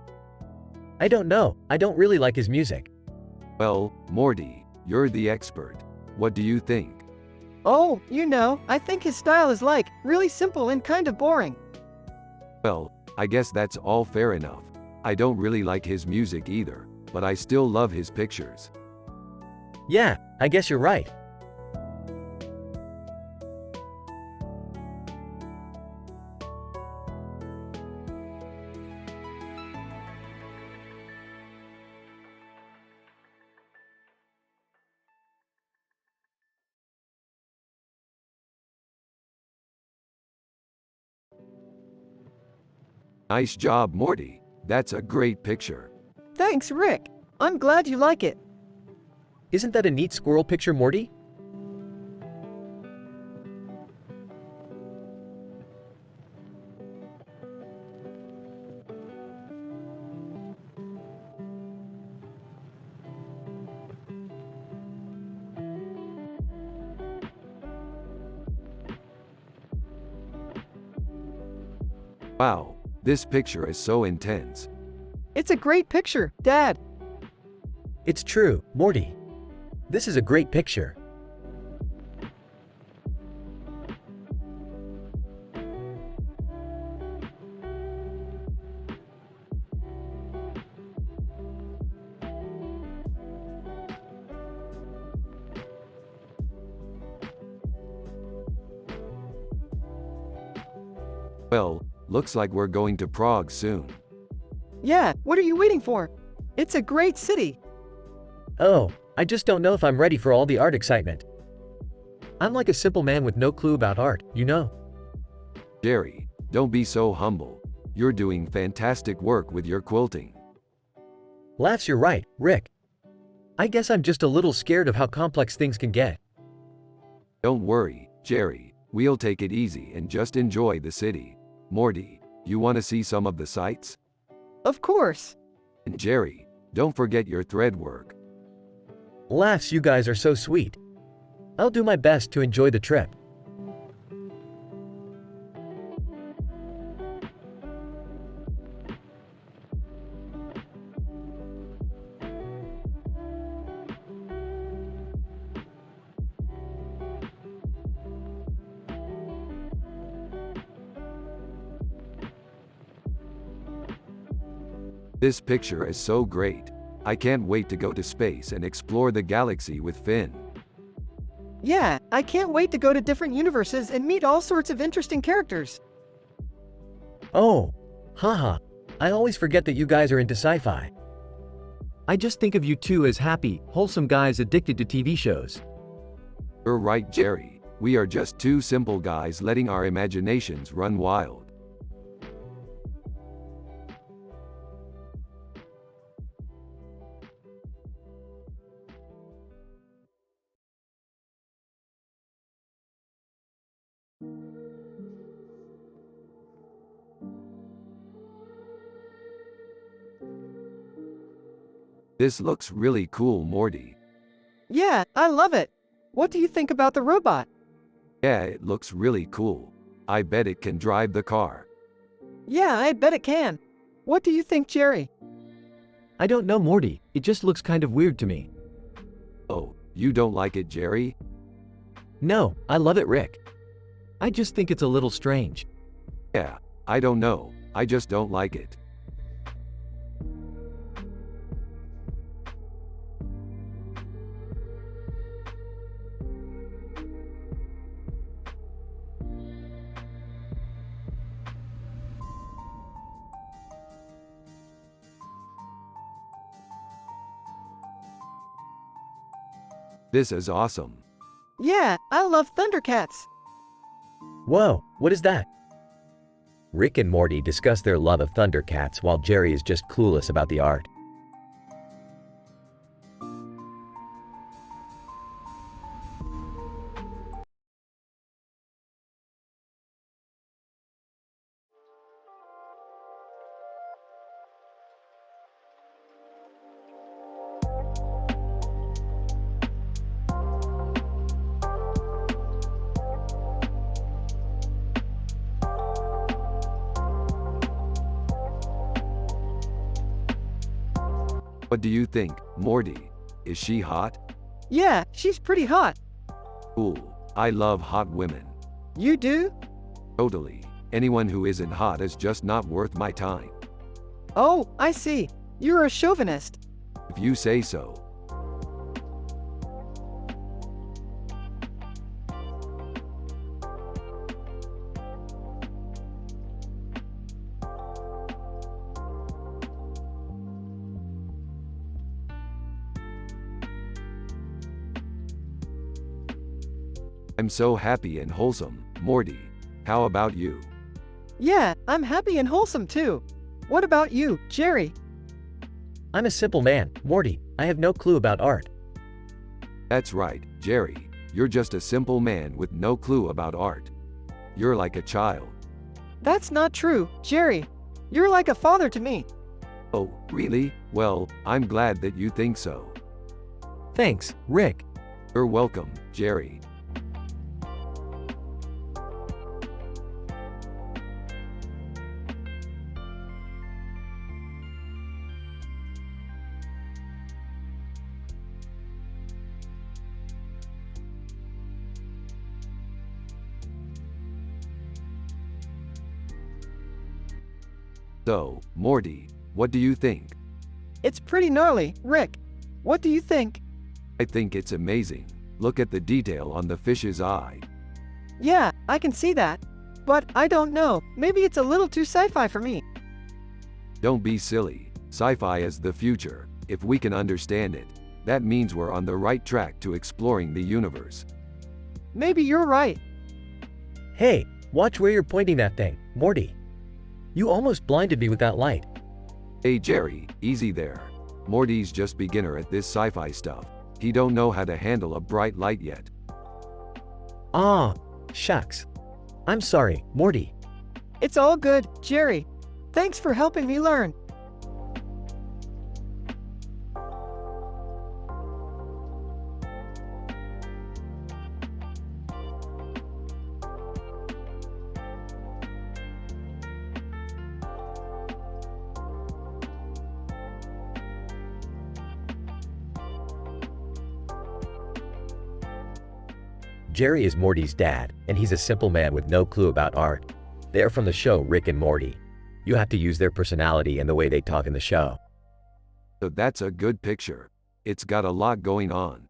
I don't know, I don't really like his music. Well, Morty, you're the expert. What do you think? Oh, I think his style is like, really simple and kind of boring. Well, I guess that's all fair enough. I don't really like his music either, but I still love his pictures. Yeah, I guess you're right. Nice job, Morty. That's a great picture. Thanks, Rick. I'm glad you like it. Isn't that a neat squirrel picture, Morty? Wow, this picture is so intense. It's a great picture, Dad. It's true, Morty. This is a great picture. Well, looks like we're going to Prague soon. Yeah, what are you waiting for? It's a great city. Oh, I just don't know if I'm ready for all the art excitement. I'm like a simple man with no clue about art, you know. Jerry, don't be so humble. You're doing fantastic work with your quilting. Laughs, you're right, Rick. I guess I'm just a little scared of how complex things can get. Don't worry, Jerry. We'll take it easy and just enjoy the city. Morty, you want to see some of the sights? Of course. And Jerry, don't forget your thread work. Laughs, you guys are so sweet. I'll do my best to enjoy the trip. This picture is so great. I can't wait to go to space and explore the galaxy with Finn. Yeah, I can't wait to go to different universes and meet all sorts of interesting characters. Oh, haha. I always forget that you guys are into sci-fi. I just think of you two as happy, wholesome guys addicted to TV shows. You're right, Jerry. We are just two simple guys letting our imaginations run wild. This looks really cool, Morty. Yeah, I love it. What do you think about the robot? Yeah, it looks really cool. I bet it can drive the car. Yeah, I bet it can. What do you think, Jerry? I don't know, Morty. It just looks kind of weird to me. Oh, you don't like it, Jerry? No, I love it, Rick. I just think it's a little strange. Yeah, I don't know. I just don't like it. This is awesome. Yeah, I love Thundercats. Whoa, what is that? Rick and Morty discuss their love of Thundercats while Jerry is just clueless about the art. What do you think, Morty? Is she hot? Yeah, she's pretty hot. Cool. I love hot women. You do? Totally. Anyone who isn't hot is just not worth my time. Oh, I see. You're a chauvinist. If you say so. I'm so happy and wholesome, Morty. How about you? Yeah, I'm happy and wholesome too. What about you, Jerry? I'm a simple man, Morty. I have no clue about art. That's right, Jerry. You're just a simple man with no clue about art. You're like a child. That's not true, Jerry. You're like a father to me. Oh, really? Well, I'm glad that you think so. Thanks, Rick. You're welcome, Jerry. So, Morty, what do you think? It's pretty gnarly, Rick. What do you think? I think it's amazing. Look at the detail on the fish's eye. Yeah, I can see that. But I don't know, maybe it's a little too sci-fi for me. Don't be silly. Sci-fi is the future. If we can understand it, that means we're on the right track to exploring the universe. Maybe you're right. Hey, watch where you're pointing that thing, Morty. You almost blinded me with that light. Hey Jerry, easy there. Morty's just beginner at this sci-fi stuff. He don't know how to handle a bright light yet. Ah, shucks. I'm sorry, Morty. It's all good, Jerry. Thanks for helping me learn. Jerry is Morty's dad, and he's a simple man with no clue about art. They are from the show Rick and Morty. You have to use their personality and the way they talk in the show. So that's a good picture. It's got a lot going on.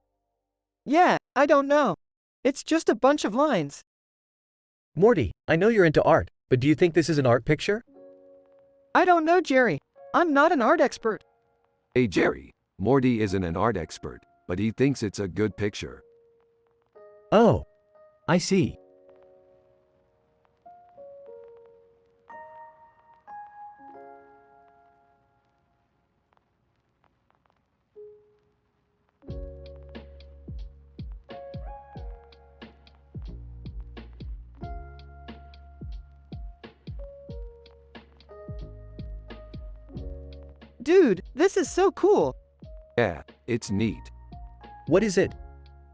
Yeah, I don't know. It's just a bunch of lines. Morty, I know you're into art, but do you think this is an art picture? I don't know, Jerry. I'm not an art expert. Hey Jerry, Morty isn't an art expert, but he thinks it's a good picture. Oh, I see. Dude, this is so cool. Yeah, it's neat. What is it?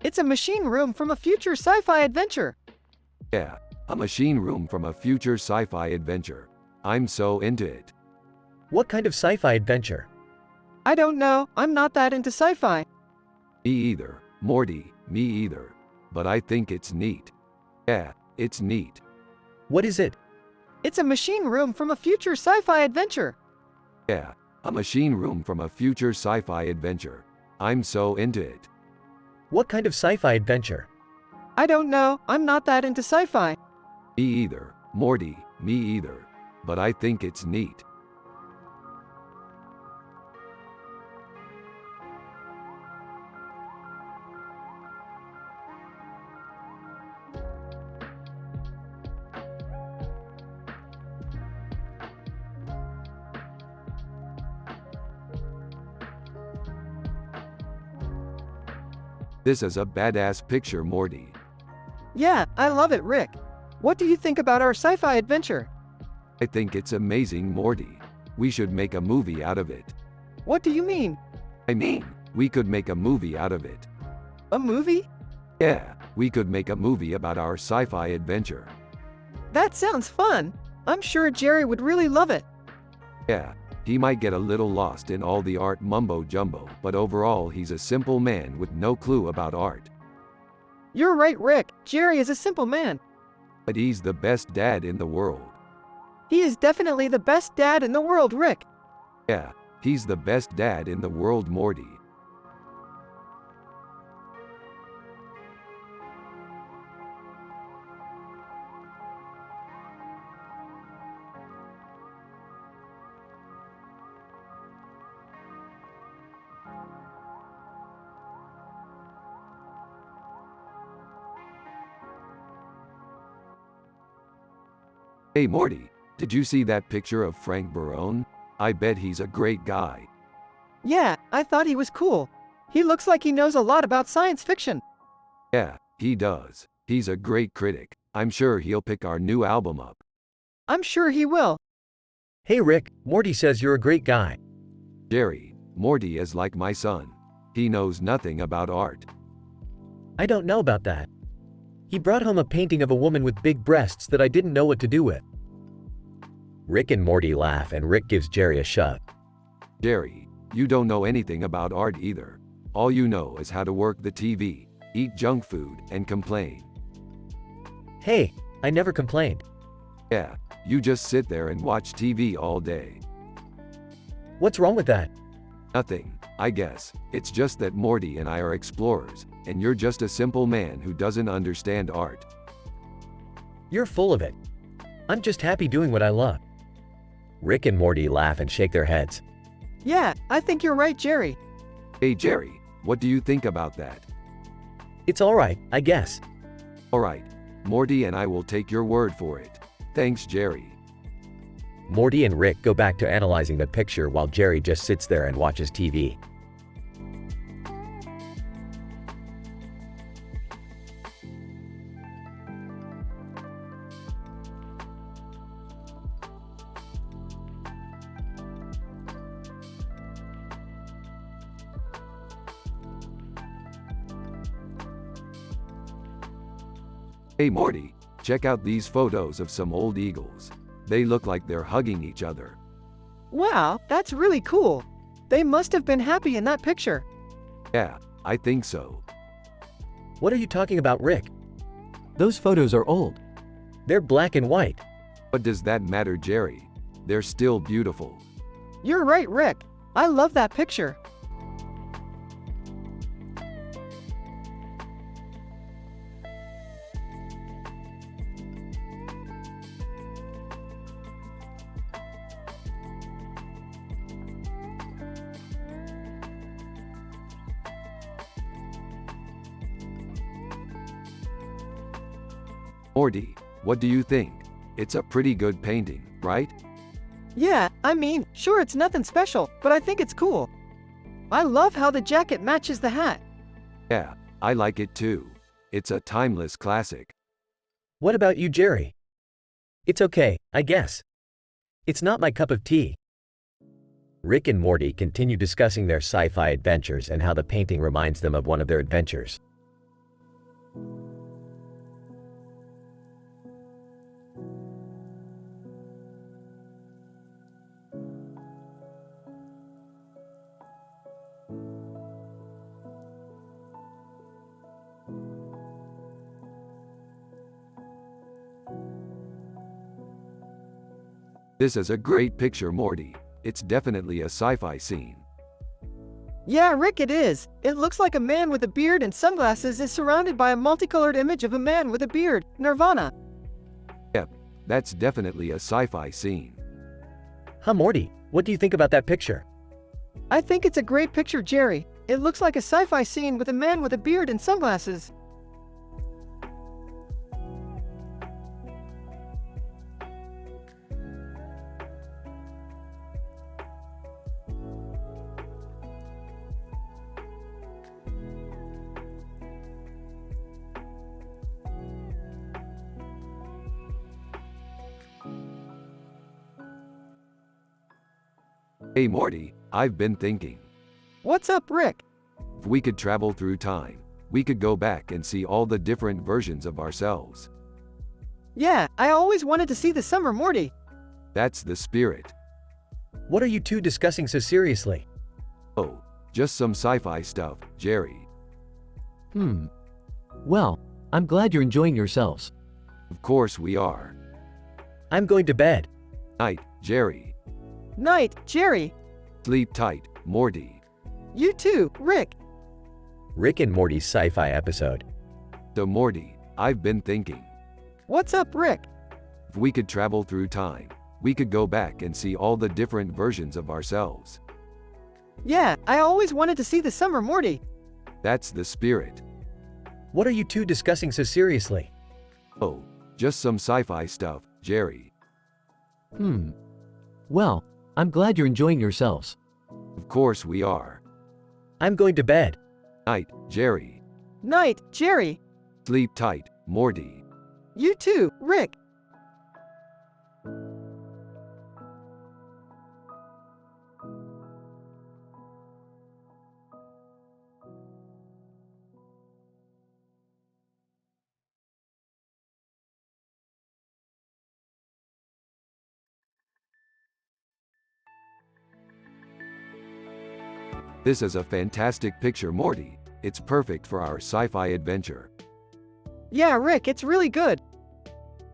It's a machine room from a future sci-fi adventure. Yeah, a machine room from a future sci-fi adventure. I'm so into it. What kind of sci-fi adventure? I don't know, I'm not that into sci-fi. Me either, Morty, me either. But I think it's neat. Yeah, it's neat. What is it? It's a machine room from a future sci-fi adventure. Yeah, a machine room from a future sci-fi adventure. I'm so into it. What kind of sci-fi adventure? I don't know, I'm not that into sci-fi. Me either, Morty, me either. But I think it's neat. This is a badass picture, Morty. Yeah, I love it, Rick. What do you think about our sci-fi adventure? I think it's amazing, Morty. We should make a movie out of it. What do you mean? I mean, we could make a movie out of it. A movie? Yeah, we could make a movie about our sci-fi adventure. That sounds fun. I'm sure Jerry would really love it. Yeah, he might get a little lost in all the art mumbo-jumbo, but overall he's a simple man with no clue about art. You're right, Rick. Jerry is a simple man. But he's the best dad in the world. He is definitely the best dad in the world, Rick. Yeah, he's the best dad in the world, Morty. Hey Morty, did you see that picture of Frank Barone? I bet he's a great guy. Yeah, I thought he was cool. He looks like he knows a lot about science fiction. Yeah, he does. He's a great critic. I'm sure he'll pick our new album up. I'm sure he will. Hey Rick, Morty says you're a great guy. Jerry, Morty is like my son. He knows nothing about art. I don't know about that. He brought home a painting of a woman with big breasts that I didn't know what to do with. Rick and Morty laugh and Rick gives Jerry a shove. Jerry, you don't know anything about art either. All you know is how to work the TV, eat junk food, and complain. Hey, I never complained. Yeah, you just sit there and watch TV all day. What's wrong with that? Nothing, I guess. It's just that Morty and I are explorers, and you're just a simple man who doesn't understand art. You're full of it. I'm just happy doing what I love. Rick and Morty laugh and shake their heads. Yeah, I think you're right, Jerry. Hey Jerry, what do you think about that? It's alright, I guess. Alright, Morty and I will take your word for it. Thanks, Jerry. Morty and Rick go back to analyzing the picture while Jerry just sits there and watches TV. Hey Morty, check out these photos of some old eagles. They look like they're hugging each other. Wow, that's really cool. They must have been happy in that picture. Yeah, I think so. What are you talking about, Rick? Those photos are old. They're black and white. What does that matter, Jerry? They're still beautiful. You're right, Rick. I love that picture. Morty, what do you think? It's a pretty good painting, right? Yeah, I mean, sure it's nothing special, but I think it's cool. I love how the jacket matches the hat. Yeah, I like it too. It's a timeless classic. What about you, Jerry? It's okay, I guess. It's not my cup of tea. Rick and Morty continue discussing their sci-fi adventures and how the painting reminds them of one of their adventures. This is a great picture, Morty. It's definitely a sci-fi scene. Yeah, Rick, it is. It looks like a man with a beard and sunglasses is surrounded by a multicolored image of a man with a beard, Nirvana. Yep, that's definitely a sci-fi scene. Huh, Morty, what do you think about that picture? I think it's a great picture, Jerry. It looks like a sci-fi scene with a man with a beard and sunglasses. Hey Morty, I've been thinking. What's up, Rick? If we could travel through time, we could go back and see all the different versions of ourselves. Yeah, I always wanted to see the summer, Morty. That's the spirit. What are you two discussing so seriously? Oh, just some sci-fi stuff, Jerry. Well, I'm glad you're enjoying yourselves. Of course we are. I'm going to bed. Night, Jerry. Night, Jerry. Sleep tight, Morty. You too, Rick. Rick and Morty's sci-fi episode. So Morty, I've been thinking. What's up, Rick? If we could travel through time, we could go back and see all the different versions of ourselves. Yeah, I always wanted to see the summer, Morty. That's the spirit. What are you two discussing so seriously? Oh, just some sci-fi stuff, Jerry. Well, I'm glad you're enjoying yourselves. Of course we are. I'm going to bed. Night, Jerry. Night, Jerry. Sleep tight, Morty. You too, Rick. This is a fantastic picture, Morty. It's perfect for our sci-fi adventure. Yeah, Rick, it's really good.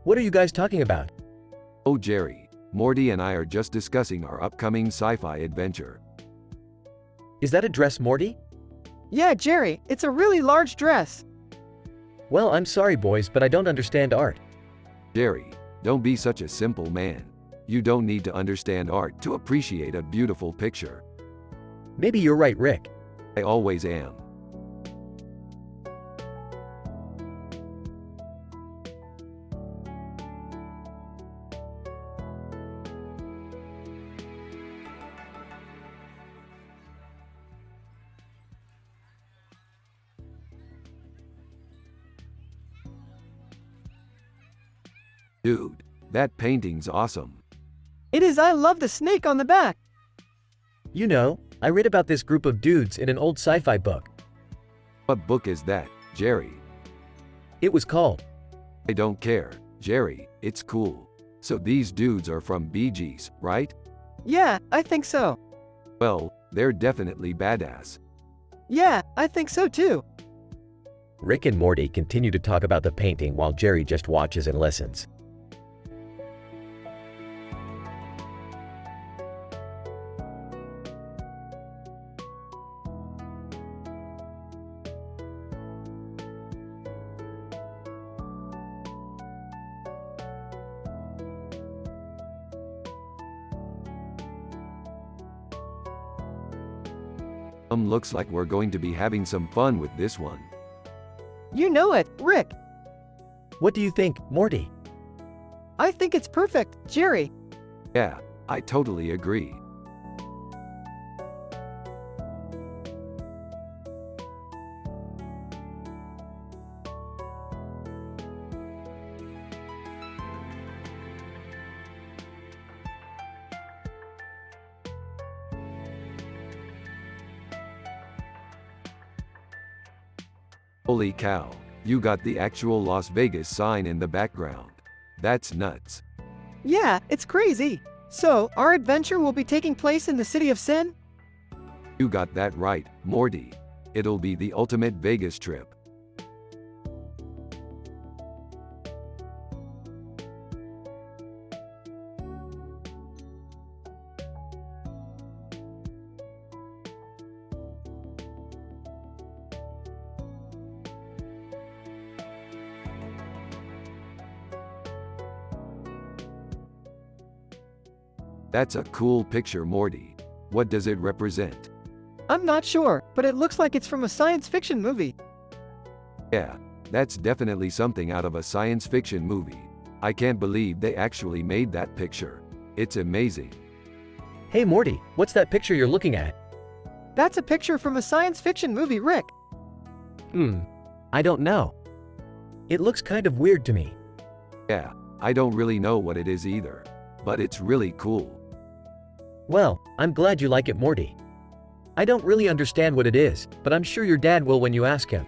What are you guys talking about? Oh Jerry, Morty and I are just discussing our upcoming sci-fi adventure. Is that a dress, Morty? Yeah, Jerry, it's a really large dress. Well, I'm sorry, boys, but I don't understand art. Jerry, don't be such a simple man. You don't need to understand art to appreciate a beautiful picture. Maybe you're right, Rick. I always am. Dude, that painting's awesome. It is. I love the snake on the back. You know, I read about this group of dudes in an old sci-fi book. What book is that, Jerry? It was called. I don't care, Jerry, it's cool. So these dudes are from Bee Gees, right? Yeah, I think so. Well, they're definitely badass. Yeah, I think so too. Rick and Morty continue to talk about the painting while Jerry just watches and listens. Looks like we're going to be having some fun with this one. You know it, Rick. What do you think, Morty? I think it's perfect, Jerry. Yeah, I totally agree. Holy cow, you got the actual Las Vegas sign in the background. That's nuts. Yeah, it's crazy. So, our adventure will be taking place in the city of Sin? You got that right, Morty. It'll be the ultimate Vegas trip. That's a cool picture, Morty. What does it represent? I'm not sure, but it looks like it's from a science fiction movie. Yeah, that's definitely something out of a science fiction movie. I can't believe they actually made that picture. It's amazing. Hey, Morty, what's that picture you're looking at? That's a picture from a science fiction movie, Rick. I don't know. It looks kind of weird to me. Yeah, I don't really know what it is either. But it's really cool. Well, I'm glad you like it, Morty. I don't really understand what it is, but I'm sure your dad will when you ask him.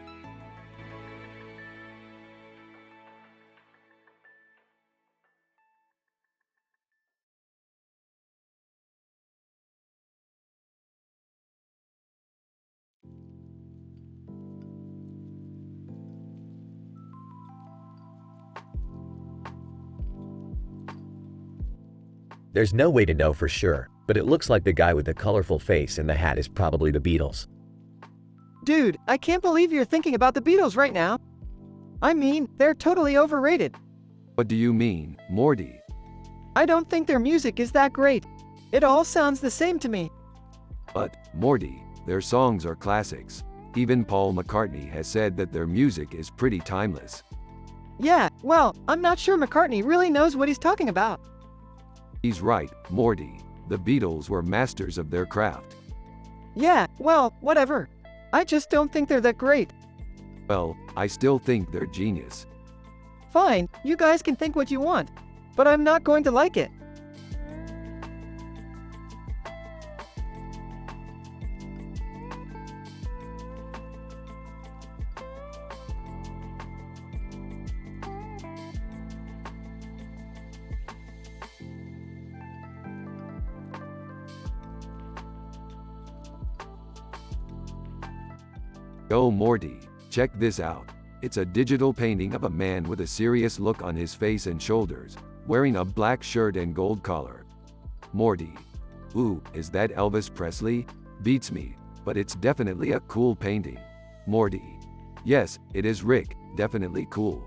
There's no way to know for sure, but it looks like the guy with the colorful face and the hat is probably the Beatles. Dude, I can't believe you're thinking about the Beatles right now. I mean, they're totally overrated. What do you mean, Morty? I don't think their music is that great. It all sounds the same to me. But, Morty, their songs are classics. Even Paul McCartney has said that their music is pretty timeless. Yeah, well, I'm not sure McCartney really knows what he's talking about. He's right, Morty. The Beatles were masters of their craft. Yeah, well, whatever. I just don't think they're that great. Well, I still think they're genius. Fine, you guys can think what you want. But I'm not going to like it. Yo Morty, check this out. It's a digital painting of a man with a serious look on his face and shoulders. wearing a black shirt and gold collar. Morty. Ooh, is that Elvis Presley? Beats me, but it's definitely a cool painting. Morty. Yes, it is Rick, definitely cool.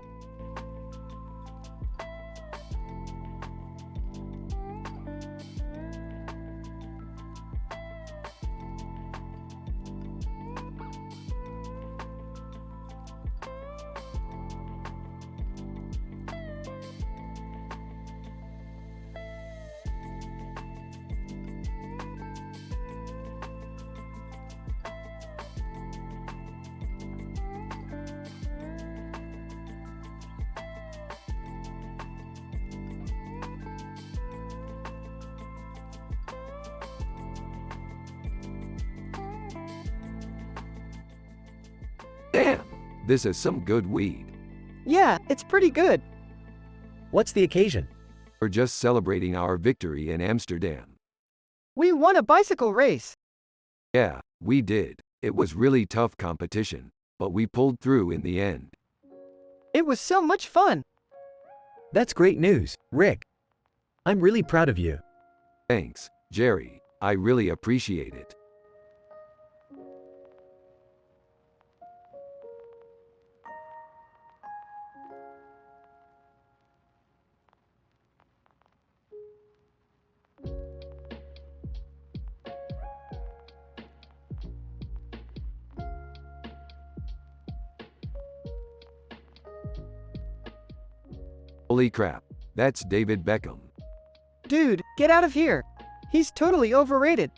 Damn, this is some good weed. Yeah, it's pretty good. What's the occasion? We're just celebrating our victory in Amsterdam. We won a bicycle race. Yeah, we did. It was really tough competition, but we pulled through in the end. It was so much fun. That's great news, Rick. I'm really proud of you. Thanks, Jerry. I really appreciate it. Holy crap, that's David Beckham. Dude, get out of here. He's totally overrated.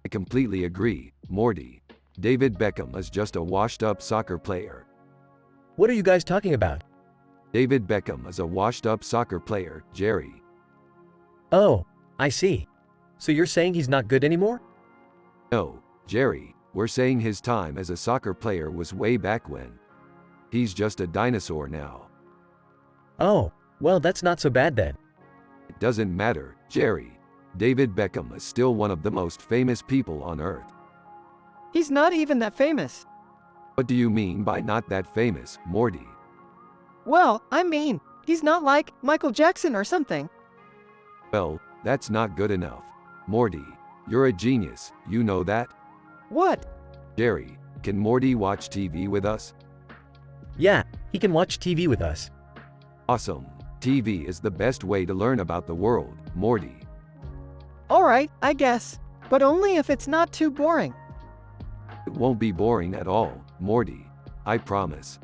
I completely agree, Morty. David Beckham is just a washed-up soccer player. What are you guys talking about? David Beckham is a washed-up soccer player, Jerry. Oh, I see. So you're saying he's not good anymore? No, Jerry, we're saying his time as a soccer player was way back when. He's just a dinosaur now. Oh, well, that's not so bad then. It doesn't matter, Jerry. David Beckham is still one of the most famous people on Earth. He's not even that famous. What do you mean by not that famous, Morty? Well, I mean, he's not like Michael Jackson or something. Well, that's not good enough. Morty, you're a genius, you know that? What? Jerry, can Morty watch TV with us? Yeah, he can watch TV with us. Awesome. TV is the best way to learn about the world, Morty. Alright, I guess. But only if it's not too boring. It won't be boring at all, Morty. I promise.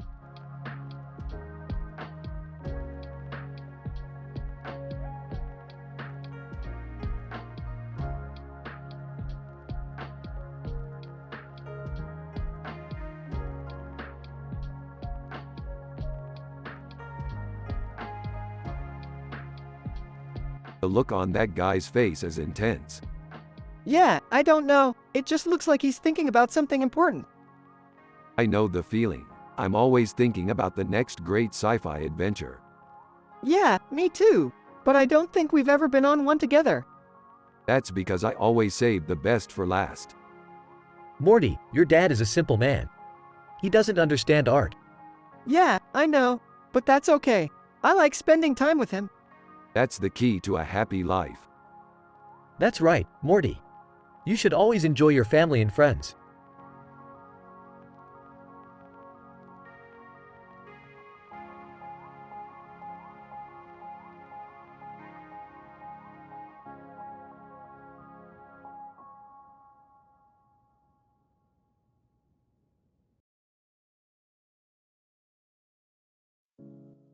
The look on that guy's face is intense. Yeah, I don't know. It just looks like he's thinking about something important. I know the feeling. I'm always thinking about the next great sci-fi adventure. Yeah, me too. But I don't think we've ever been on one together. That's because I always save the best for last. Morty, your dad is a simple man. He doesn't understand art. Yeah, I know. But that's okay. I like spending time with him. That's the key to a happy life. That's right, Morty. You should always enjoy your family and friends.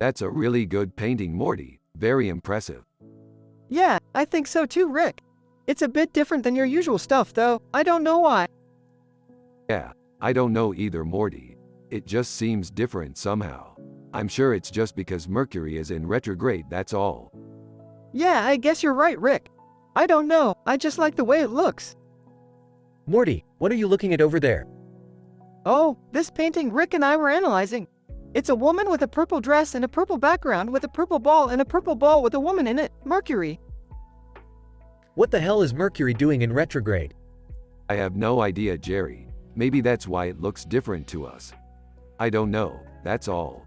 That's a really good painting, Morty. Very impressive. Yeah, I think so too, Rick. It's a bit different than your usual stuff, though. I don't know why. Yeah, I don't know either, Morty. It just seems different somehow. I'm sure it's just because Mercury is in retrograde, that's all. Yeah, I guess you're right, Rick. I don't know, I just like the way it looks. Morty, what are you looking at over there? Oh, this painting Rick and I were analyzing. It's a woman with a purple dress and a purple background with a purple ball and a purple ball with a woman in it, Mercury. What the hell is Mercury doing in retrograde? I have no idea, Jerry. Maybe that's why it looks different to us. I don't know, that's all.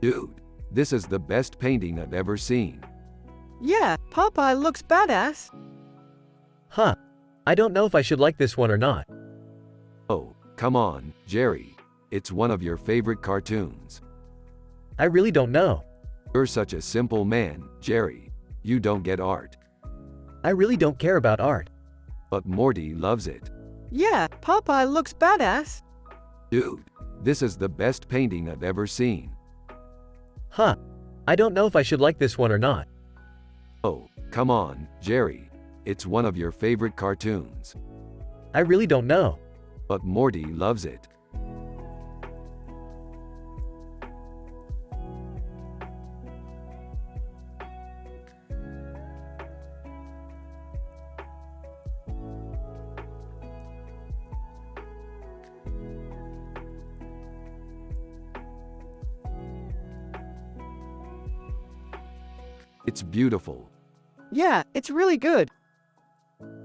Dude, this is the best painting I've ever seen. Yeah, Popeye looks badass. Huh. I don't know if I should like this one or not. Oh, come on, Jerry. It's one of your favorite cartoons. I really don't know. You're such a simple man, Jerry. You don't get art. I really don't care about art. But Morty loves it. Yeah, Popeye looks badass. Dude, this is the best painting I've ever seen. Huh. I don't know if I should like this one or not. Oh, come on, Jerry. It's one of your favorite cartoons. I really don't know. But Morty loves it. It's beautiful. Yeah, it's really good.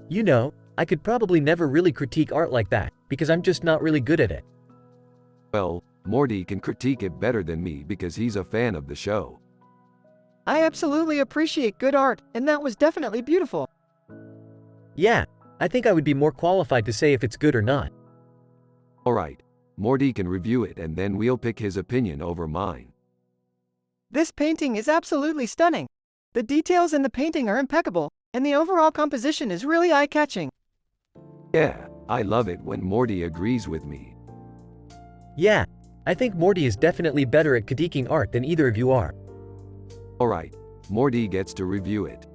You know, I could probably never really critique art like that, because I'm just not really good at it. Well, Morty can critique it better than me because he's a fan of the show. I absolutely appreciate good art, and that was definitely beautiful. Yeah, I think I would be more qualified to say if it's good or not. Alright, Morty can review it and then we'll pick his opinion over mine. This painting is absolutely stunning. The details in the painting are impeccable, and the overall composition is really eye-catching. Yeah, I love it when Morty agrees with me. Yeah, I think Morty is definitely better at critiquing art than either of you are. Alright, Morty gets to review it.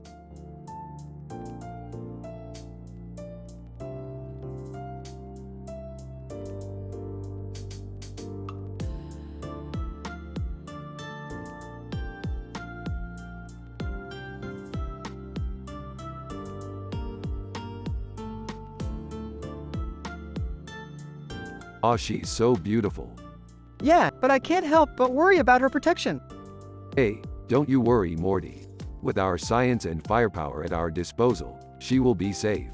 Aw, she's so beautiful. Yeah, but I can't help but worry about her protection. Hey, don't you worry, Morty. With our science and firepower at our disposal, she will be safe.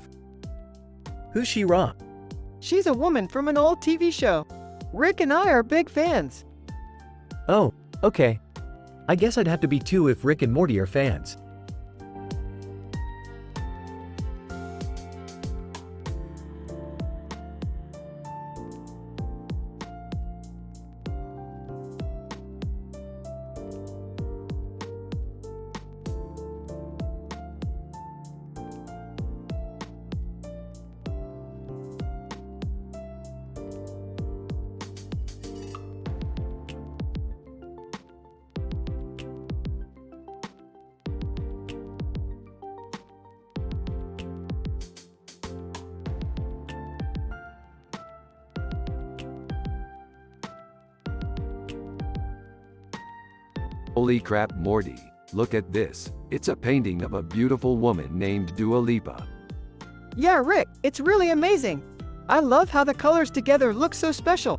Who's She-Ra? She's a woman from an old TV show. Rick and I are big fans. Oh, okay. I guess I'd have to be too if Rick and Morty are fans. Holy crap, Morty. Look at this. It's a painting of a beautiful woman named Dua Lipa. Yeah, Rick, it's really amazing. I love how the colors together look so special.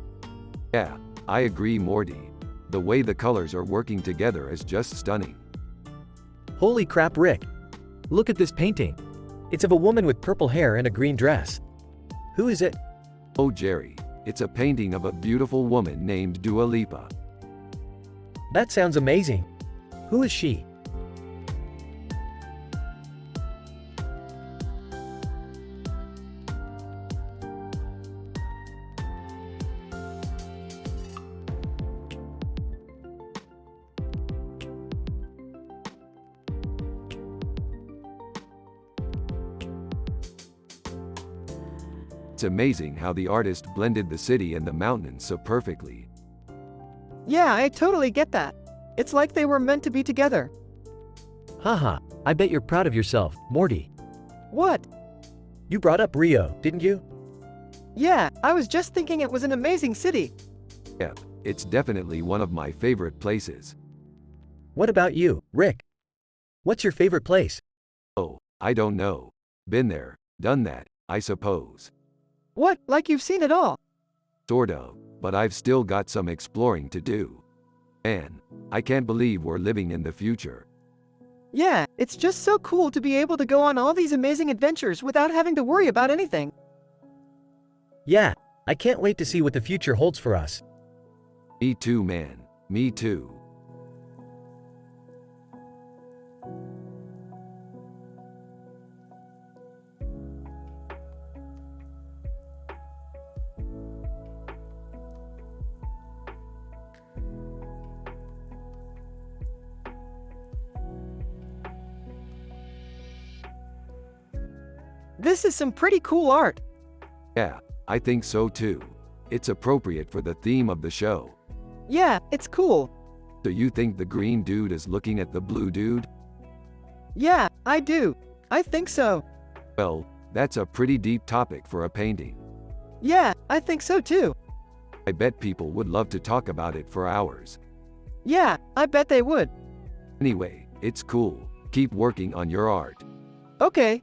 Yeah, I agree, Morty. The way the colors are working together is just stunning. Holy crap, Rick. Look at this painting. It's of a woman with purple hair and a green dress. Who is it? Oh, Jerry. It's a painting of a beautiful woman named Dua Lipa. That sounds amazing. Who is she? It's amazing how the artist blended the city and the mountains so perfectly. Yeah, I totally get that. It's like they were meant to be together. Haha, I bet you're proud of yourself, Morty. What? You brought up Rio, didn't you? Yeah, I was just thinking it was an amazing city. Yep, it's definitely one of my favorite places. What about you, Rick? What's your favorite place? Oh, I don't know. Been there, done that, I suppose. What, like you've seen it all? Sort of, but I've still got some exploring to do. Man, I can't believe we're living in the future. Yeah, it's just so cool to be able to go on all these amazing adventures without having to worry about anything. Yeah, I can't wait to see what the future holds for us. Me too, man. Me too. This is some pretty cool art. Yeah, I think so too. It's appropriate for the theme of the show. Yeah, it's cool. Do you think the green dude is looking at the blue dude? Yeah, I do. I think so. Well, that's a pretty deep topic for a painting. Yeah, I think so too. I bet people would love to talk about it for hours. Yeah, I bet they would. Anyway, it's cool. Keep working on your art. Okay.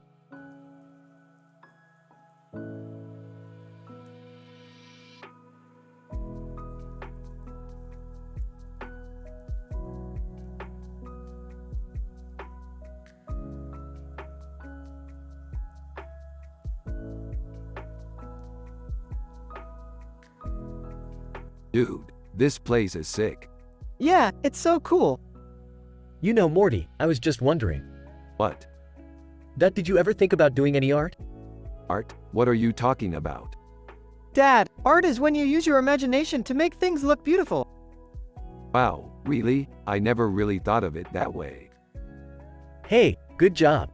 Dude, this place is sick. Yeah, it's so cool. You know, Morty, I was just wondering. What? Did you ever think about doing any art? Art? What are you talking about? Dad, art is when you use your imagination to make things look beautiful. Wow, really? I never really thought of it that way. Hey, good job.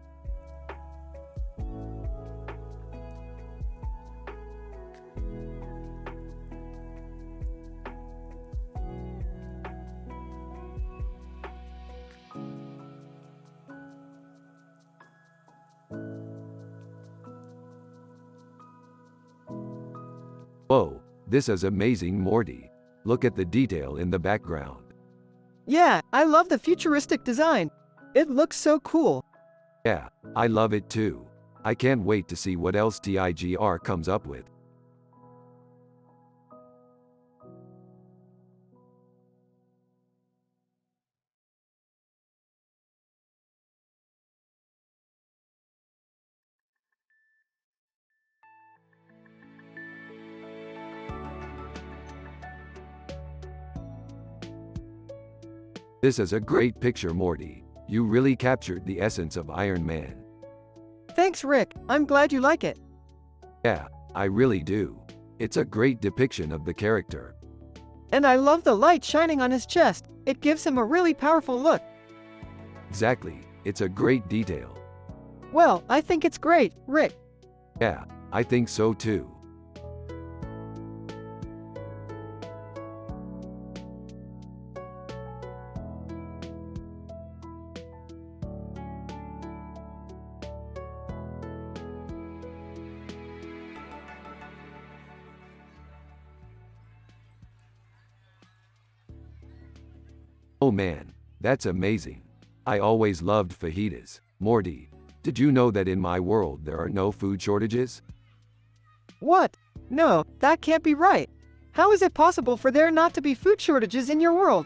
Whoa, this is amazing, Morty. Look at the detail in the background. Yeah, I love the futuristic design. It looks so cool. Yeah, I love it too. I can't wait to see what else TIGR comes up with. This is a great picture, Morty. You really captured the essence of Iron Man. Thanks, Rick. I'm glad you like it. Yeah, I really do. It's a great depiction of the character. And I love the light shining on his chest. It gives him a really powerful look. Exactly, it's a great detail. Well, I think it's great, Rick. Yeah, I think so too. Oh man, that's amazing. I always loved fajitas. Morty, did you know that in my world there are no food shortages? What? No, that can't be right. How is it possible for there not to be food shortages in your world?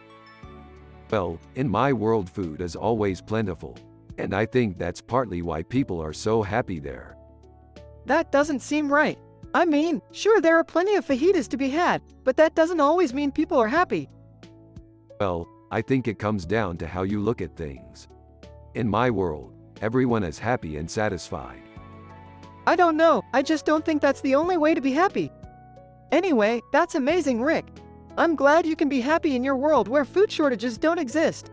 Well, in my world food is always plentiful. And I think that's partly why people are so happy there. That doesn't seem right. I mean, sure there are plenty of fajitas to be had, but that doesn't always mean people are happy. Well, I think it comes down to how you look at things. In my world, everyone is happy and satisfied. I don't know, I just don't think that's the only way to be happy. Anyway, that's amazing, Rick. I'm glad you can be happy in your world where food shortages don't exist.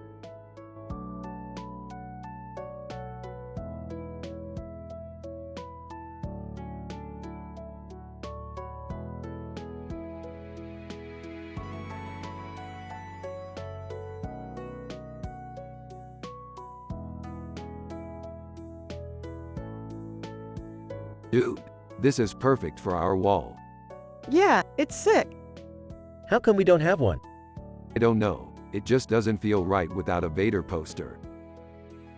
Dude, this is perfect for our wall. Yeah, it's sick. How come we don't have one? I don't know, it just doesn't feel right without a Vader poster.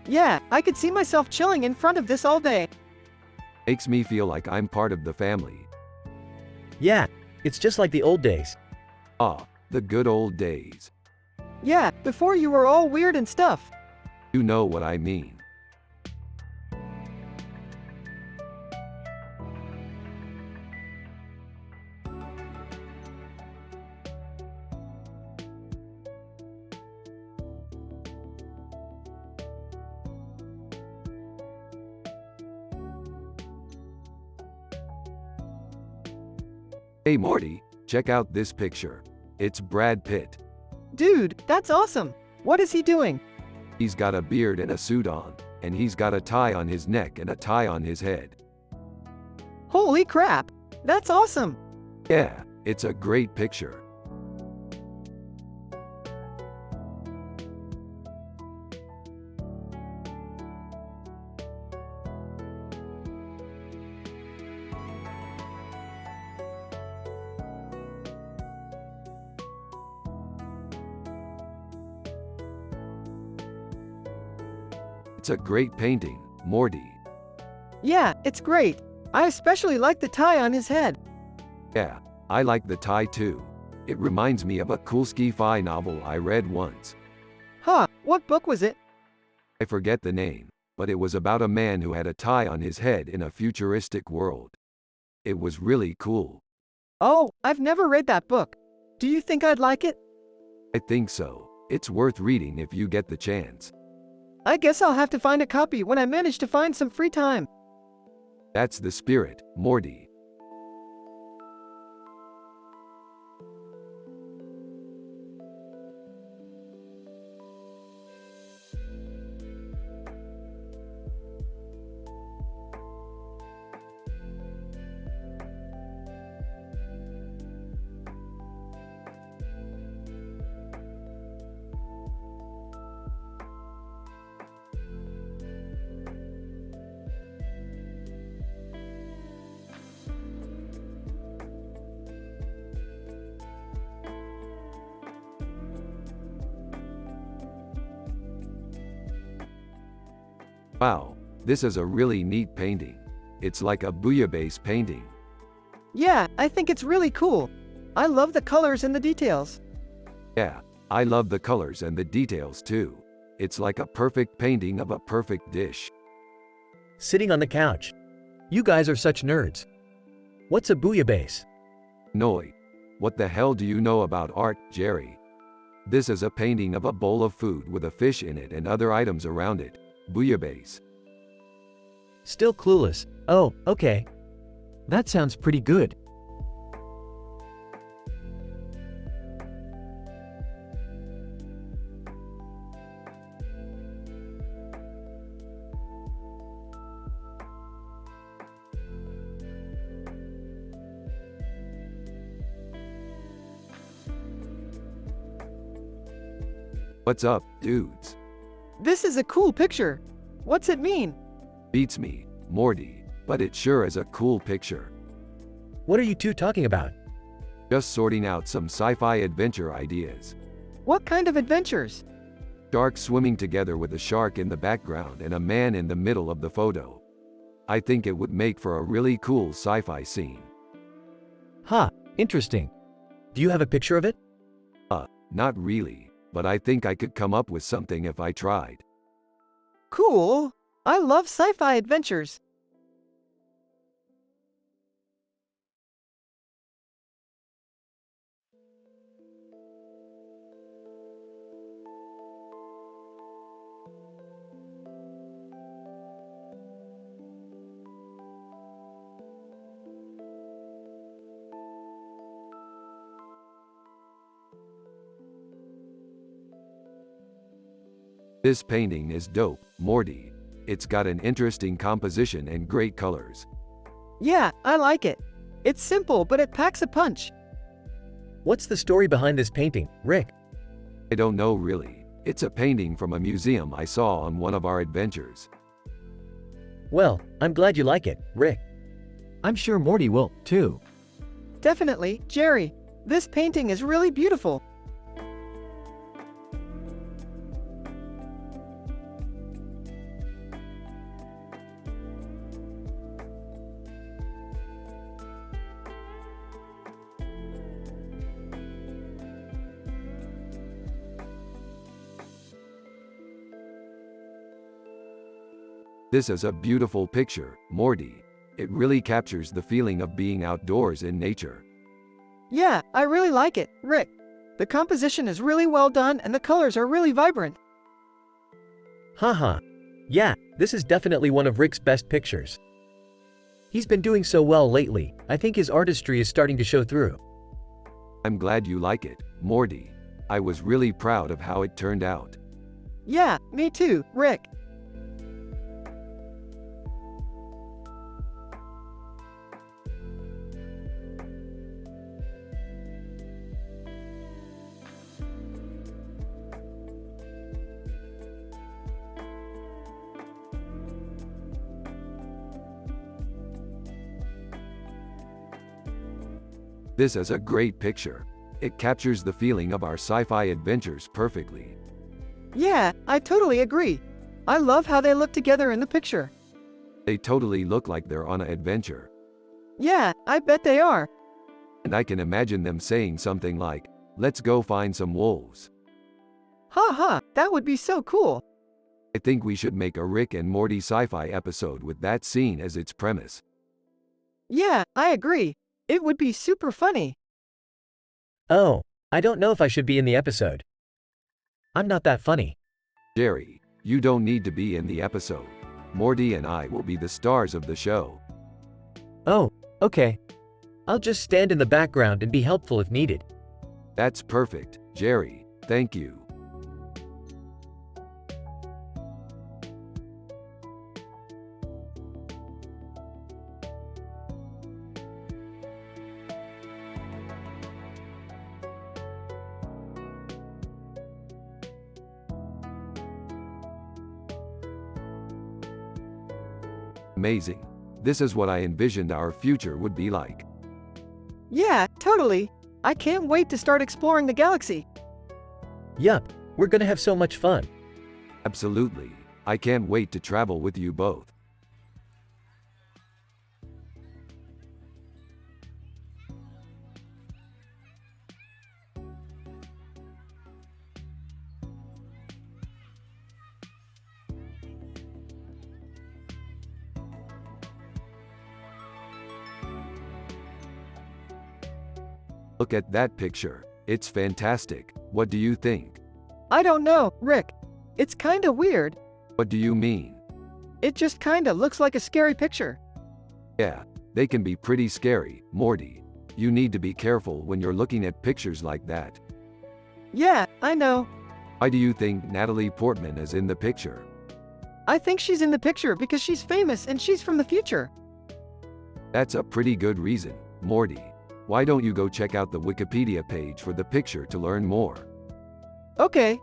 Yeah, I could see myself chilling in front of this all day. Makes me feel like I'm part of the family. Yeah, it's just like the old days. Ah, the good old days. Yeah, before you were all weird and stuff. You know what I mean. Hey Morty, check out this picture. It's Brad Pitt. Dude, that's awesome. What is he doing? He's got a beard and a suit on, and he's got a tie on his neck and a tie on his head. Holy crap! That's awesome! Yeah, it's a great picture. It's a great painting, Morty. Yeah, it's great. I especially like the tie on his head. Yeah, I like the tie too. It reminds me of a cool sci-fi novel I read once. Huh, what book was it? I forget the name, but it was about a man who had a tie on his head in a futuristic world. It was really cool. Oh, I've never read that book. Do you think I'd like it? I think so. It's worth reading if you get the chance. I guess I'll have to find a copy when I manage to find some free time. That's the spirit, Morty. Wow, this is a really neat painting. It's like a bouillabaisse painting. Yeah, I think it's really cool. I love the colors and the details. Yeah, I love the colors and the details too. It's like a perfect painting of a perfect dish. Sitting on the couch. You guys are such nerds. What's a bouillabaisse? Noi. What the hell do you know about art, Jerry? This is a painting of a bowl of food with a fish in it and other items around it. Bouillabaisse. Still clueless. Oh, okay. That sounds pretty good. What's up, dudes? This is a cool picture. What's it mean? Beats me, Morty, but it sure is a cool picture. What are you two talking about? Just sorting out some sci-fi adventure ideas. What kind of adventures? Sharks swimming together with a shark in the background and a man in the middle of the photo. I think it would make for a really cool sci-fi scene. Huh, interesting. Do you have a picture of it? Not really, but I think I could come up with something if I tried. Cool. I love sci-fi adventures. This painting is dope, Morty. It's got an interesting composition and great colors. Yeah, I like it. It's simple, but it packs a punch. What's the story behind this painting, Rick? I don't know really. It's a painting from a museum I saw on one of our adventures. Well, I'm glad you like it, Rick. I'm sure Morty will, too. Definitely, Jerry. This painting is really beautiful. This is a beautiful picture, Morty. It really captures the feeling of being outdoors in nature. Yeah, I really like it, Rick. The composition is really well done and the colors are really vibrant. Haha. Yeah, this is definitely one of Rick's best pictures. He's been doing so well lately, I think his artistry is starting to show through. I'm glad you like it, Morty. I was really proud of how it turned out. Yeah, me too, Rick. This is a great picture. It captures the feeling of our sci-fi adventures perfectly. Yeah, I totally agree. I love how they look together in the picture. They totally look like they're on an adventure. Yeah, I bet they are. And I can imagine them saying something like, "Let's go find some wolves." Ha ha, that would be so cool. I think we should make a Rick and Morty sci-fi episode with that scene as its premise. Yeah, I agree. It would be super funny. Oh, I don't know if I should be in the episode. I'm not that funny. Jerry, you don't need to be in the episode. Morty and I will be the stars of the show. Oh, okay. I'll just stand in the background and be helpful if needed. That's perfect, Jerry. Thank you. Amazing. This is what I envisioned our future would be like. Yeah, totally. I can't wait to start exploring the galaxy. Yup, we're gonna have so much fun. Absolutely. I can't wait to travel with you both. Look at that picture. It's fantastic. What do you think? I don't know, Rick. It's kinda weird. What do you mean? It just kinda looks like a scary picture. Yeah, they can be pretty scary, Morty. You need to be careful when you're looking at pictures like that. Yeah, I know. Why do you think Natalie Portman is in the picture? I think she's in the picture because she's famous and she's from the future. That's a pretty good reason, Morty. Why don't you go check out the Wikipedia page for the picture to learn more? Okay.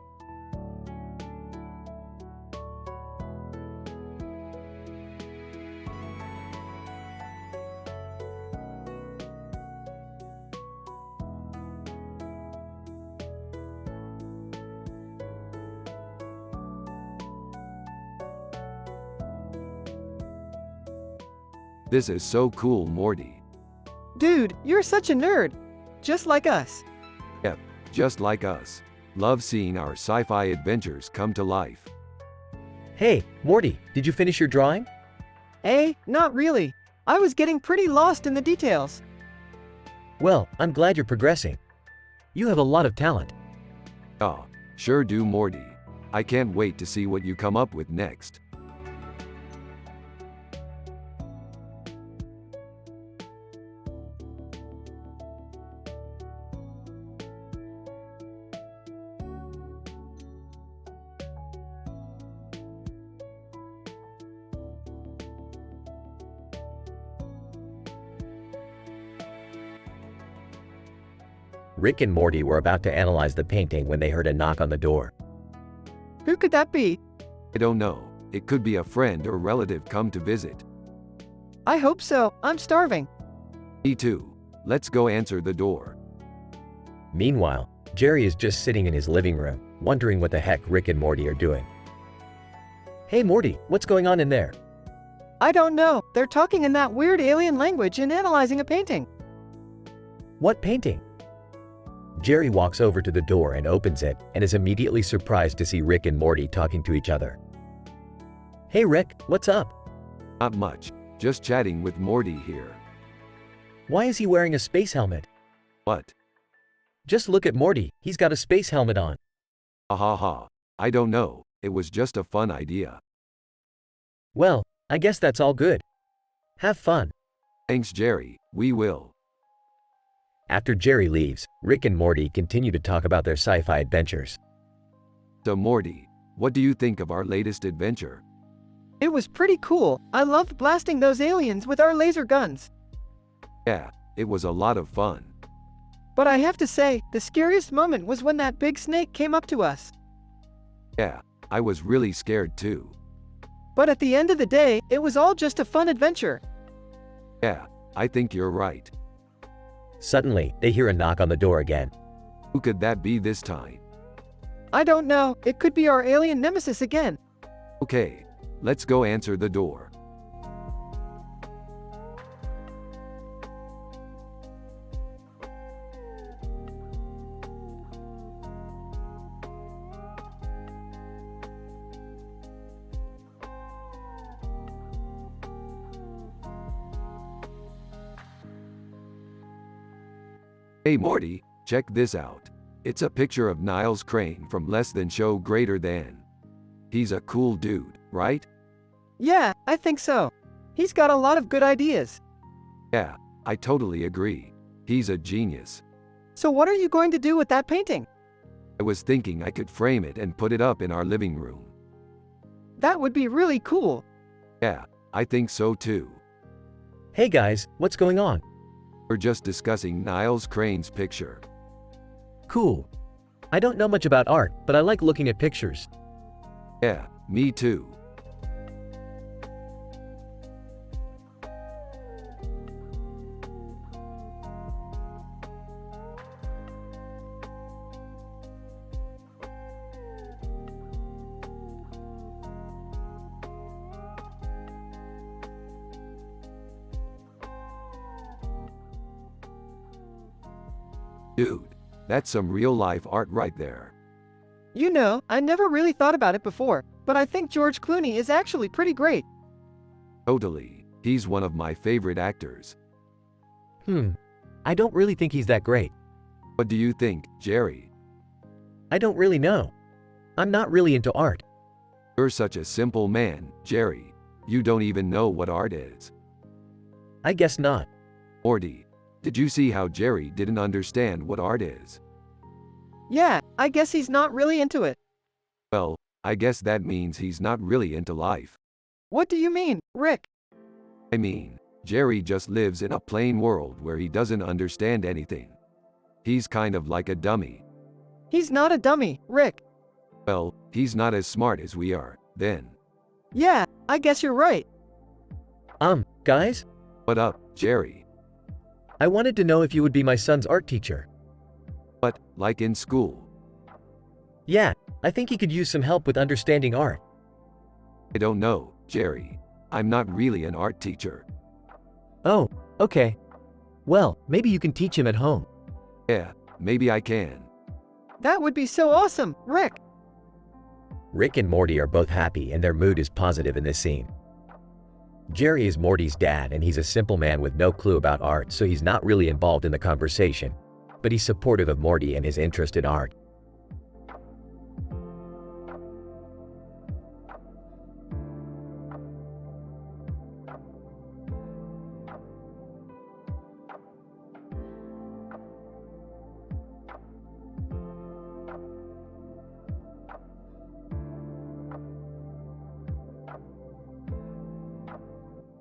This is so cool, Morty. Dude, you're such a nerd. Just like us. Yep, just like us. Love seeing our sci-fi adventures come to life. Hey, Morty, did you finish your drawing? Not really. I was getting pretty lost in the details. Well, I'm glad you're progressing. You have a lot of talent. Oh, sure do, Morty. I can't wait to see what you come up with next. Rick and Morty were about to analyze the painting when they heard a knock on the door. Who could that be? I don't know. It could be a friend or relative come to visit. I hope so. I'm starving. Me too. Let's go answer the door. Meanwhile, Jerry is just sitting in his living room, wondering what the heck Rick and Morty are doing. Hey Morty, what's going on in there? I don't know. They're talking in that weird alien language and analyzing a painting. What painting? Jerry walks over to the door and opens it and is immediately surprised to see Rick and Morty talking to each other. Hey Rick, what's up? Not much. Just chatting with Morty here. Why is he wearing a space helmet? What? Just look at Morty, he's got a space helmet on. Ha ha ha. I don't know. It was just a fun idea. Well, I guess that's all good. Have fun. Thanks, Jerry. We will. After Jerry leaves, Rick and Morty continue to talk about their sci-fi adventures. So Morty, what do you think of our latest adventure? It was pretty cool. I loved blasting those aliens with our laser guns. Yeah, it was a lot of fun. But I have to say, the scariest moment was when that big snake came up to us. Yeah, I was really scared too. But at the end of the day, it was all just a fun adventure. Yeah, I think you're right. Suddenly, they hear a knock on the door again. Who could that be this time? I don't know, it could be our alien nemesis again. Okay, let's go answer the door. Hey Morty, check this out. It's a picture of Niles Crane from Less Than Show Greater Than. He's a cool dude, right? Yeah, I think so. He's got a lot of good ideas. Yeah, I totally agree. He's a genius. So what are you going to do with that painting? I was thinking I could frame it and put it up in our living room. That would be really cool. Yeah, I think so too. Hey guys, what's going on? We're just discussing Niles Crane's picture. Cool. I don't know much about art, but I like looking at pictures. Yeah, me too. Dude, that's some real-life art right there. You know, I never really thought about it before, but I think George Clooney is actually pretty great. Totally. He's one of my favorite actors. I don't really think he's that great. What do you think, Jerry? I don't really know. I'm not really into art. You're such a simple man, Jerry. You don't even know what art is. I guess not. Morty, did you see how Jerry didn't understand what art is? Yeah, I guess he's not really into it. Well, I guess that means he's not really into life. What do you mean, Rick? I mean, Jerry just lives in a plain world where he doesn't understand anything. He's kind of like a dummy. He's not a dummy, Rick. Well, he's not as smart as we are, then. Yeah, I guess you're right. Guys? What up, Jerry? I wanted to know if you would be my son's art teacher. What, like in school? Yeah, I think he could use some help with understanding art. I don't know, Jerry. I'm not really an art teacher. Oh, okay. Well, maybe you can teach him at home. Yeah, maybe I can. That would be so awesome, Rick. Rick and Morty are both happy and their mood is positive in this scene. Jerry is Morty's dad and he's a simple man with no clue about art, so he's not really involved in the conversation. But he's supportive of Morty and his interest in art.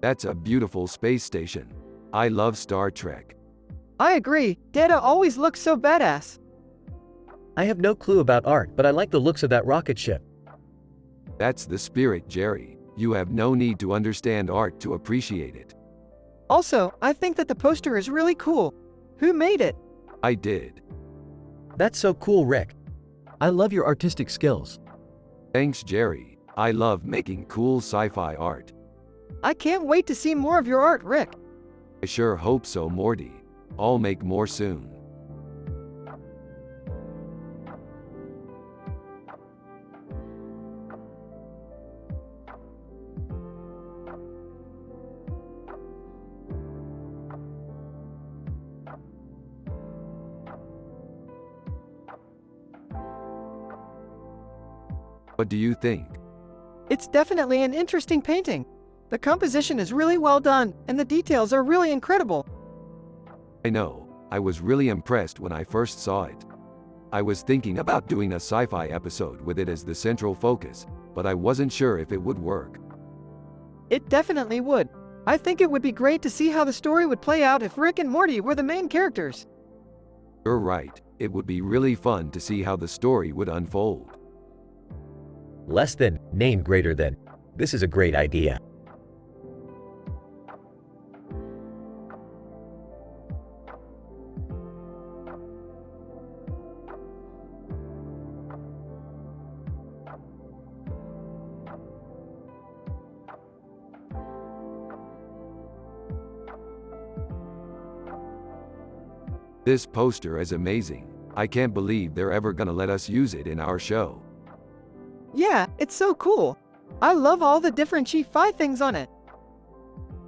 That's a beautiful space station. I love Star Trek. I agree, Data always looks so badass. I have no clue about art, but I like the looks of that rocket ship. That's the spirit, Jerry. You have no need to understand art to appreciate it. Also, I think that the poster is really cool. Who made it? I did. That's so cool, Rick. I love your artistic skills. Thanks, Jerry. I love making cool sci-fi art. I can't wait to see more of your art, Rick. I sure hope so, Morty. I'll make more soon. What do you think? It's definitely an interesting painting. The composition is really well done, and the details are really incredible. I know, I was really impressed when I first saw it. I was thinking about doing a sci-fi episode with it as the central focus, but I wasn't sure if it would work. It definitely would. I think it would be great to see how the story would play out if Rick and Morty were the main characters. You're right, it would be really fun to see how the story would unfold. Less than, name greater than. This is a great idea. This poster is amazing. I can't believe they're ever gonna let us use it in our show. Yeah, it's so cool. I love all the different sci-fi things on it.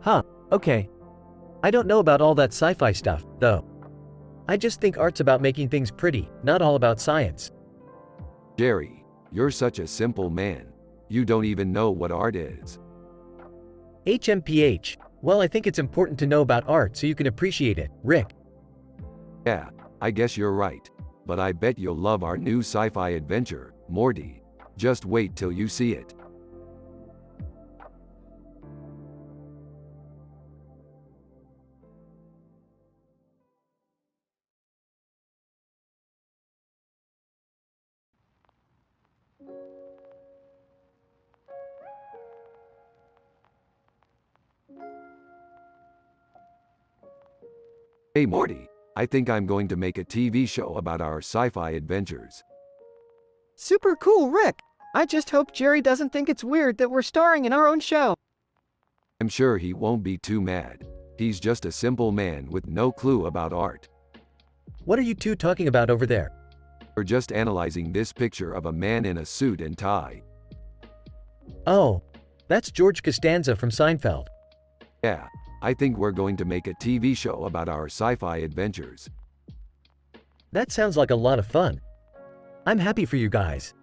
Huh, okay. I don't know about all that sci-fi stuff, though. I just think art's about making things pretty, not all about science. Jerry, you're such a simple man. You don't even know what art is. HMPH. Well, I think it's important to know about art so you can appreciate it, Rick. Yeah, I guess you're right. But I bet you'll love our new sci-fi adventure, Morty. Just wait till you see it. Hey Morty, I think I'm going to make a TV show about our sci-fi adventures. Super cool, Rick. I just hope Jerry doesn't think it's weird that we're starring in our own show. I'm sure he won't be too mad. He's just a simple man with no clue about art. What are you two talking about over there? We're just analyzing this picture of a man in a suit and tie. Oh, that's George Costanza from Seinfeld. Yeah, I think we're going to make a TV show about our sci-fi adventures. That sounds like a lot of fun. I'm happy for you guys.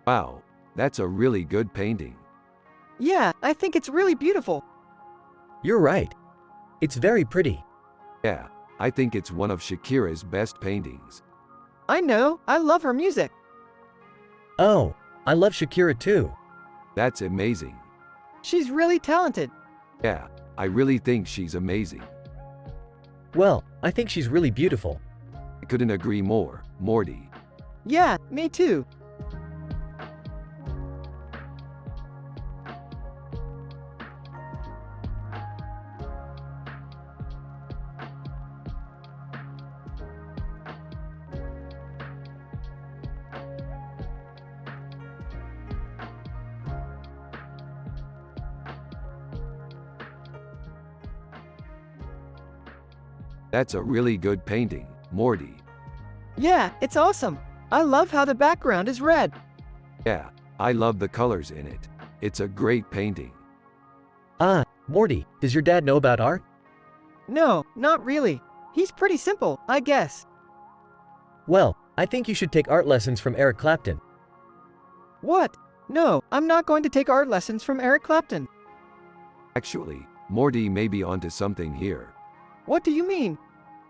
Wow, that's a really good painting. Yeah, I think it's really beautiful. You're right. It's very pretty. Yeah, I think it's one of Shakira's best paintings. I know, I love her music. Oh, I love Shakira too. That's amazing. She's really talented. Yeah, I really think she's amazing. Well, I think she's really beautiful. I couldn't agree more, Morty. Yeah, me too. That's a really good painting, Morty. Yeah, it's awesome. I love how the background is red. Yeah, I love the colors in it. It's a great painting. Ah, Morty, does your dad know about art? No, not really. He's pretty simple, I guess. Well, I think you should take art lessons from Eric Clapton. What? No, I'm not going to take art lessons from Eric Clapton. Actually, Morty may be onto something here. What do you mean?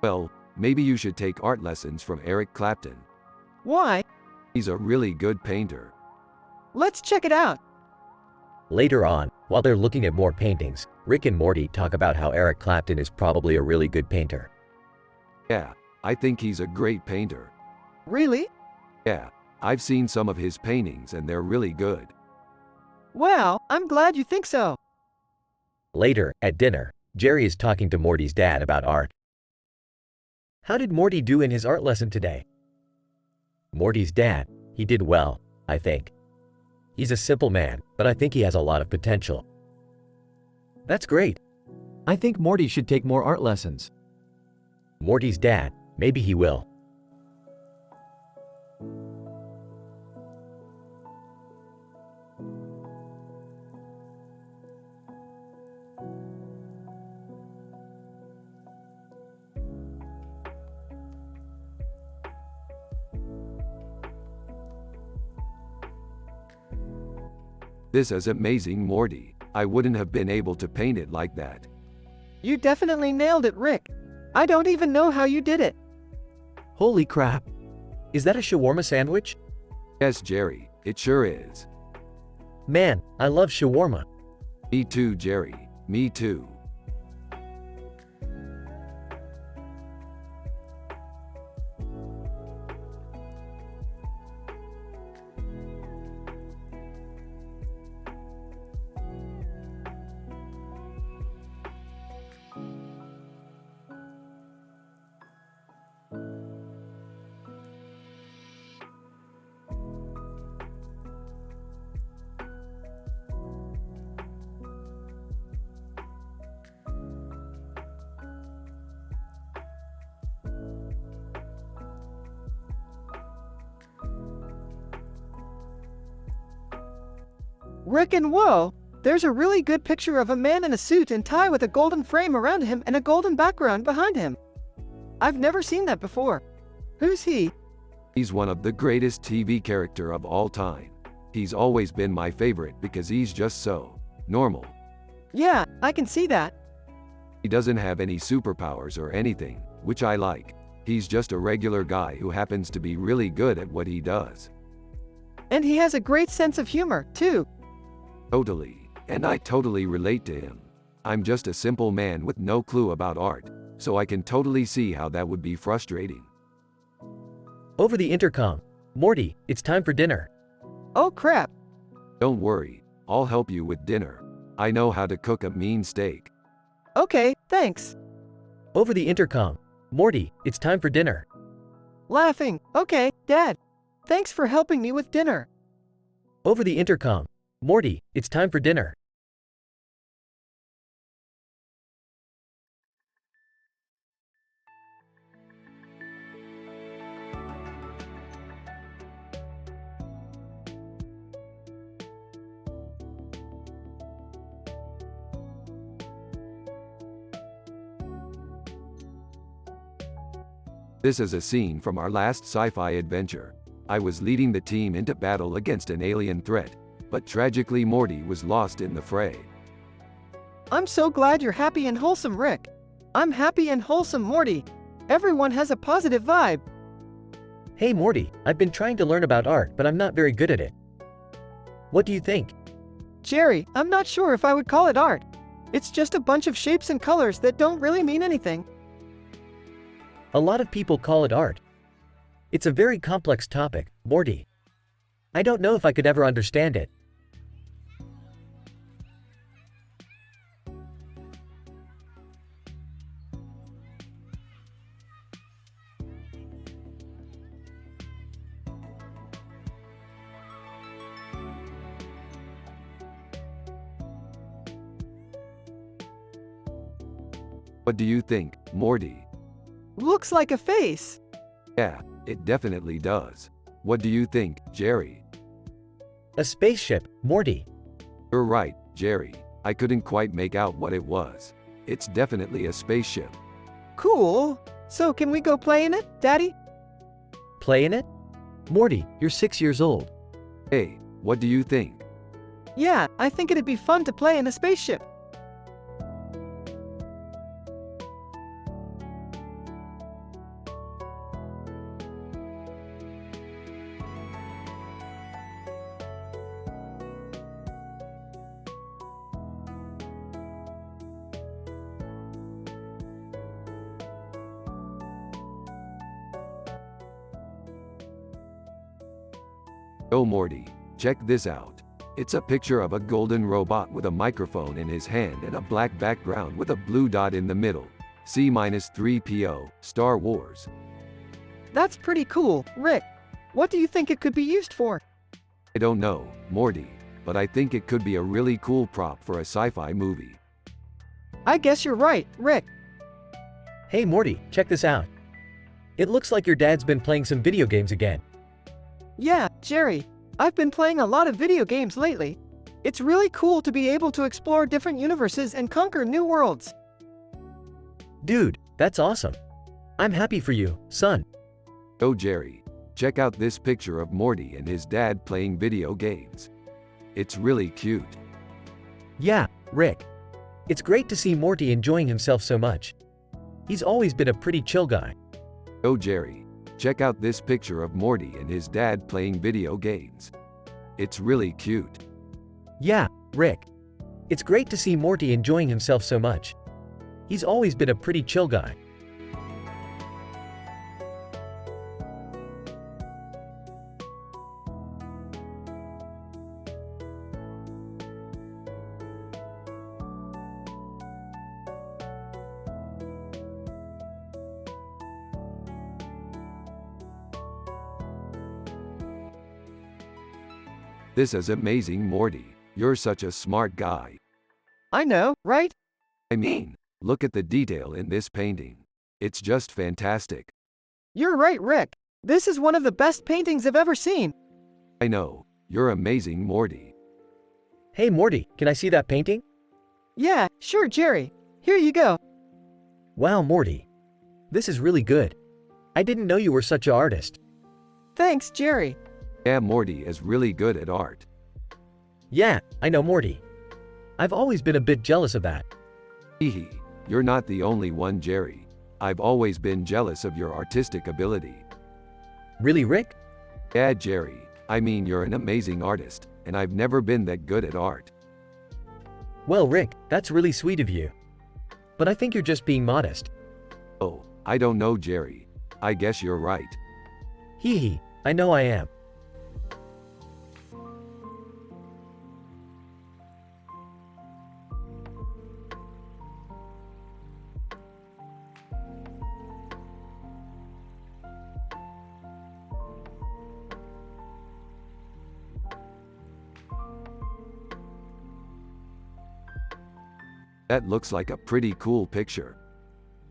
Well, maybe you should take art lessons from Eric Clapton. Why? He's a really good painter. Let's check it out. Later on, while they're looking at more paintings, Rick and Morty talk about how Eric Clapton is probably a really good painter. Yeah, I think he's a great painter. Really? Yeah, I've seen some of his paintings and they're really good. Wow, I'm glad you think so. Later, at dinner, Jerry is talking to Morty's dad about art. How did Morty do in his art lesson today? Morty's dad, he did well, I think. He's a simple man, but I think he has a lot of potential. That's great. I think Morty should take more art lessons. Morty's dad, maybe he will. This is amazing, Morty. I wouldn't have been able to paint it like that. You definitely nailed it, Rick. I don't even know how you did it. Holy crap. Is that a shawarma sandwich? Yes, Jerry, it sure is. Man, I love shawarma. Me too, Jerry. Me too. Rick, and whoa! There's a really good picture of a man in a suit and tie with a golden frame around him and a golden background behind him. I've never seen that before. Who's he? He's one of the greatest TV character of all time. He's always been my favorite because he's just so normal. Yeah, I can see that. He doesn't have any superpowers or anything, which I like. He's just a regular guy who happens to be really good at what he does. And he has a great sense of humor, too. Totally. And I totally relate to him. I'm just a simple man with no clue about art, so I can totally see how that would be frustrating. Over the intercom. Morty, it's time for dinner. Oh crap. Don't worry, I'll help you with dinner. I know how to cook a mean steak. Okay, thanks. Over the intercom. Morty, it's time for dinner. Laughing. Okay, Dad. Thanks for helping me with dinner. Over the intercom. Morty, it's time for dinner. This is a scene from our last sci-fi adventure. I was leading the team into battle against an alien threat, but tragically Morty was lost in the fray. I'm so glad you're happy and wholesome, Rick. I'm happy and wholesome, Morty. Everyone has a positive vibe. Hey Morty, I've been trying to learn about art, but I'm not very good at it. What do you think? Jerry, I'm not sure if I would call it art. It's just a bunch of shapes and colors that don't really mean anything. A lot of people call it art. It's a very complex topic, Morty. I don't know if I could ever understand it. What do you think, Morty? Looks like a face. Yeah, it definitely does. What do you think, Jerry? A spaceship, Morty. You're right, Jerry. I couldn't quite make out what it was. It's definitely a spaceship. Cool. So can we go play in it, Daddy? Play in it? Morty, you're 6 years old. Hey, what do you think? Yeah, I think it'd be fun to play in a spaceship. Oh Morty, check this out. It's a picture of a golden robot with a microphone in his hand and a black background with a blue dot in the middle. C-3PO, Star Wars. That's pretty cool, Rick. What do you think it could be used for? I don't know, Morty, but I think it could be a really cool prop for a sci-fi movie. I guess you're right, Rick. Hey Morty, check this out. It looks like your dad's been playing some video games again. Yeah, Jerry. I've been playing a lot of video games lately. It's really cool to be able to explore different universes and conquer new worlds. Dude, that's awesome. I'm happy for you, son. Oh Jerry, check out this picture of Morty and his dad playing video games. It's really cute. Yeah, Rick. It's great to see Morty enjoying himself so much. He's always been a pretty chill guy. Oh Jerry, check out this picture of Morty and his dad playing video games. It's really cute. Yeah, Rick. It's great to see Morty enjoying himself so much. He's always been a pretty chill guy. This is amazing, Morty. You're such a smart guy. I know, right? I mean, look at the detail in this painting. It's just fantastic. You're right, Rick. This is one of the best paintings I've ever seen. I know, you're amazing, Morty. Hey Morty, can I see that painting? Yeah, sure, Jerry. Here you go. Wow, Morty. This is really good. I didn't know you were such an artist. Thanks, Jerry. Yeah, Morty is really good at art. Yeah, I know Morty. I've always been a bit jealous of that. Hehe, you're not the only one, Jerry. I've always been jealous of your artistic ability. Really, Rick? Yeah, Jerry. I mean, you're an amazing artist, and I've never been that good at art. Well, Rick, that's really sweet of you. But I think you're just being modest. Oh, I don't know, Jerry. I guess you're right. Hee hee, I know I am. That looks like a pretty cool picture.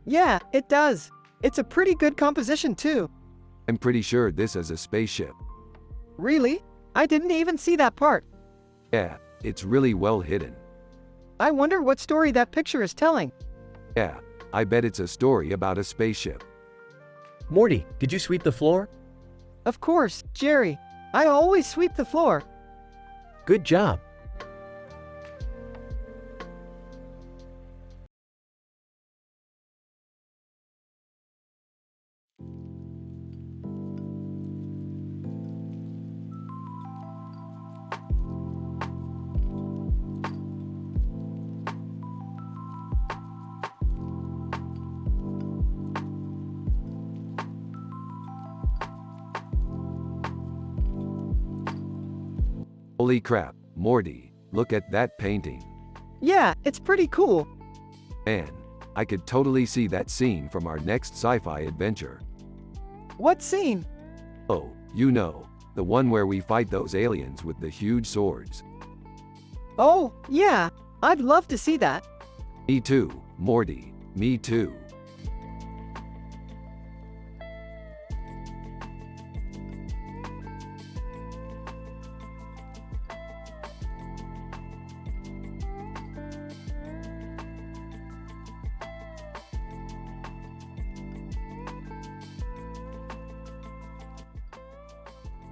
Yeah, it does. It's a pretty good composition, too. I'm pretty sure this is a spaceship. Really? I didn't even see that part. Yeah, it's really well hidden. I wonder what story that picture is telling. Yeah, I bet it's a story about a spaceship. Morty, did you sweep the floor? Of course, Jerry. I always sweep the floor. Good job. Holy crap, Morty, look at that painting. Yeah, it's pretty cool. Man, I could totally see that scene from our next sci-fi adventure. What scene? Oh, you know, the one where we fight those aliens with the huge swords. Oh, yeah. I'd love to see that. Me too, Morty, me too.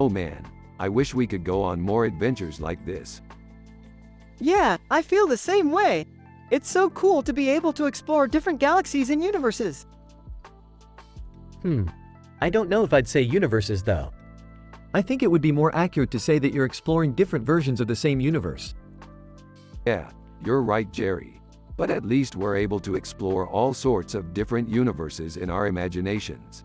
Oh man, I wish we could go on more adventures like this. Yeah, I feel the same way. It's so cool to be able to explore different galaxies and universes. I don't know if I'd say universes though. I think it would be more accurate to say that you're exploring different versions of the same universe. Yeah, you're right, Jerry. But at least we're able to explore all sorts of different universes in our imaginations.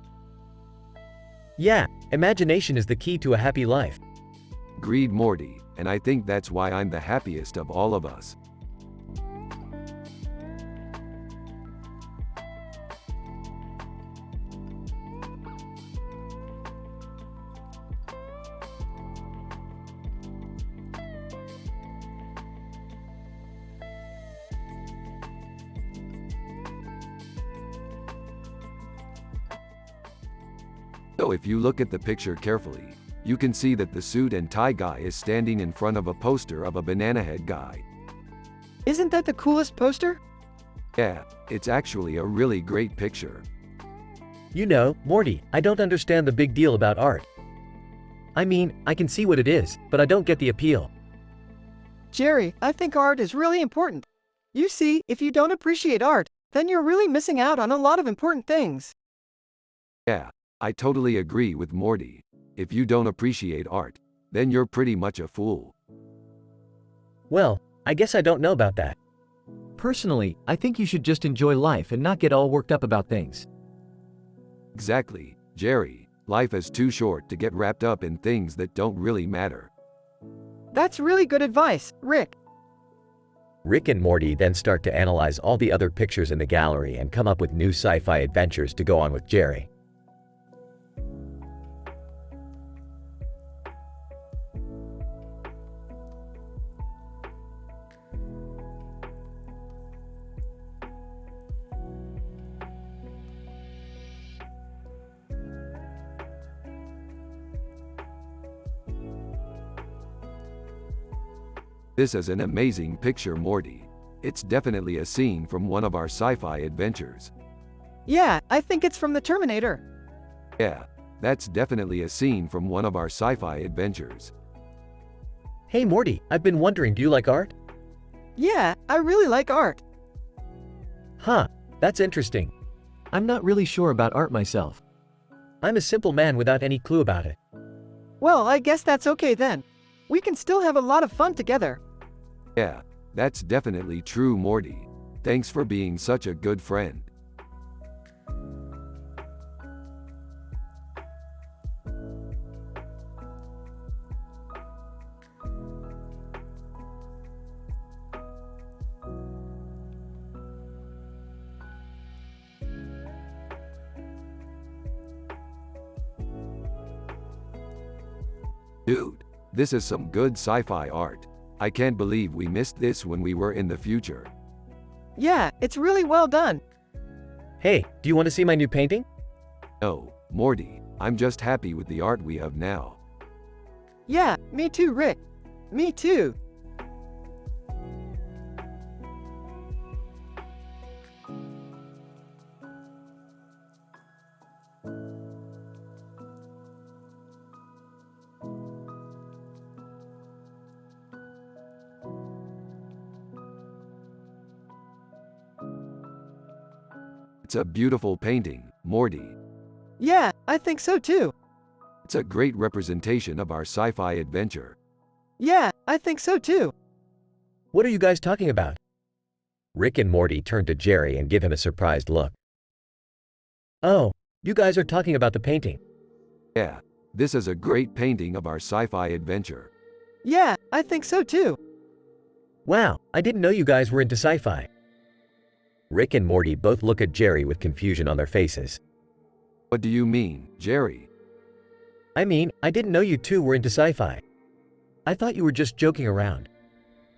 Yeah, imagination is the key to a happy life. Agreed, Morty, and I think that's why I'm the happiest of all of us. So if you look at the picture carefully, you can see that the suit and tie guy is standing in front of a poster of a banana head guy. Isn't that the coolest poster? Yeah, it's actually a really great picture. You know, Morty, I don't understand the big deal about art. I mean, I can see what it is, but I don't get the appeal. Jerry, I think art is really important. You see, if you don't appreciate art, then you're really missing out on a lot of important things. Yeah, I totally agree with Morty. If you don't appreciate art, then you're pretty much a fool. Well, I guess I don't know about that. Personally, I think you should just enjoy life and not get all worked up about things. Exactly, Jerry. Life is too short to get wrapped up in things that don't really matter. That's really good advice, Rick. Rick and Morty then start to analyze all the other pictures in the gallery and come up with new sci-fi adventures to go on with Jerry. This is an amazing picture, Morty. It's definitely a scene from one of our sci-fi adventures. Yeah, I think it's from the Terminator. Yeah, that's definitely a scene from one of our sci-fi adventures. Hey Morty, I've been wondering, do you like art? Yeah, I really like art. Huh, that's interesting. I'm not really sure about art myself. I'm a simple man without any clue about it. Well, I guess that's okay then. We can still have a lot of fun together. Yeah, that's definitely true, Morty. Thanks for being such a good friend. Dude, this is some good sci-fi art. I can't believe we missed this when we were in the future. Yeah, it's really well done. Hey, do you want to see my new painting? No, Morty, I'm just happy with the art we have now. Yeah, me too, Rick. Me too. It's a beautiful painting, Morty. Yeah, I think so too. It's a great representation of our sci-fi adventure. Yeah, I think so too. What are you guys talking about? Rick and Morty turn to Jerry and give him a surprised look. Oh, you guys are talking about the painting. Yeah, this is a great painting of our sci-fi adventure. Yeah, I think so too. Wow, I didn't know you guys were into sci-fi. Rick and Morty both look at Jerry with confusion on their faces. What do you mean, Jerry? I mean, I didn't know you two were into sci-fi. I thought you were just joking around.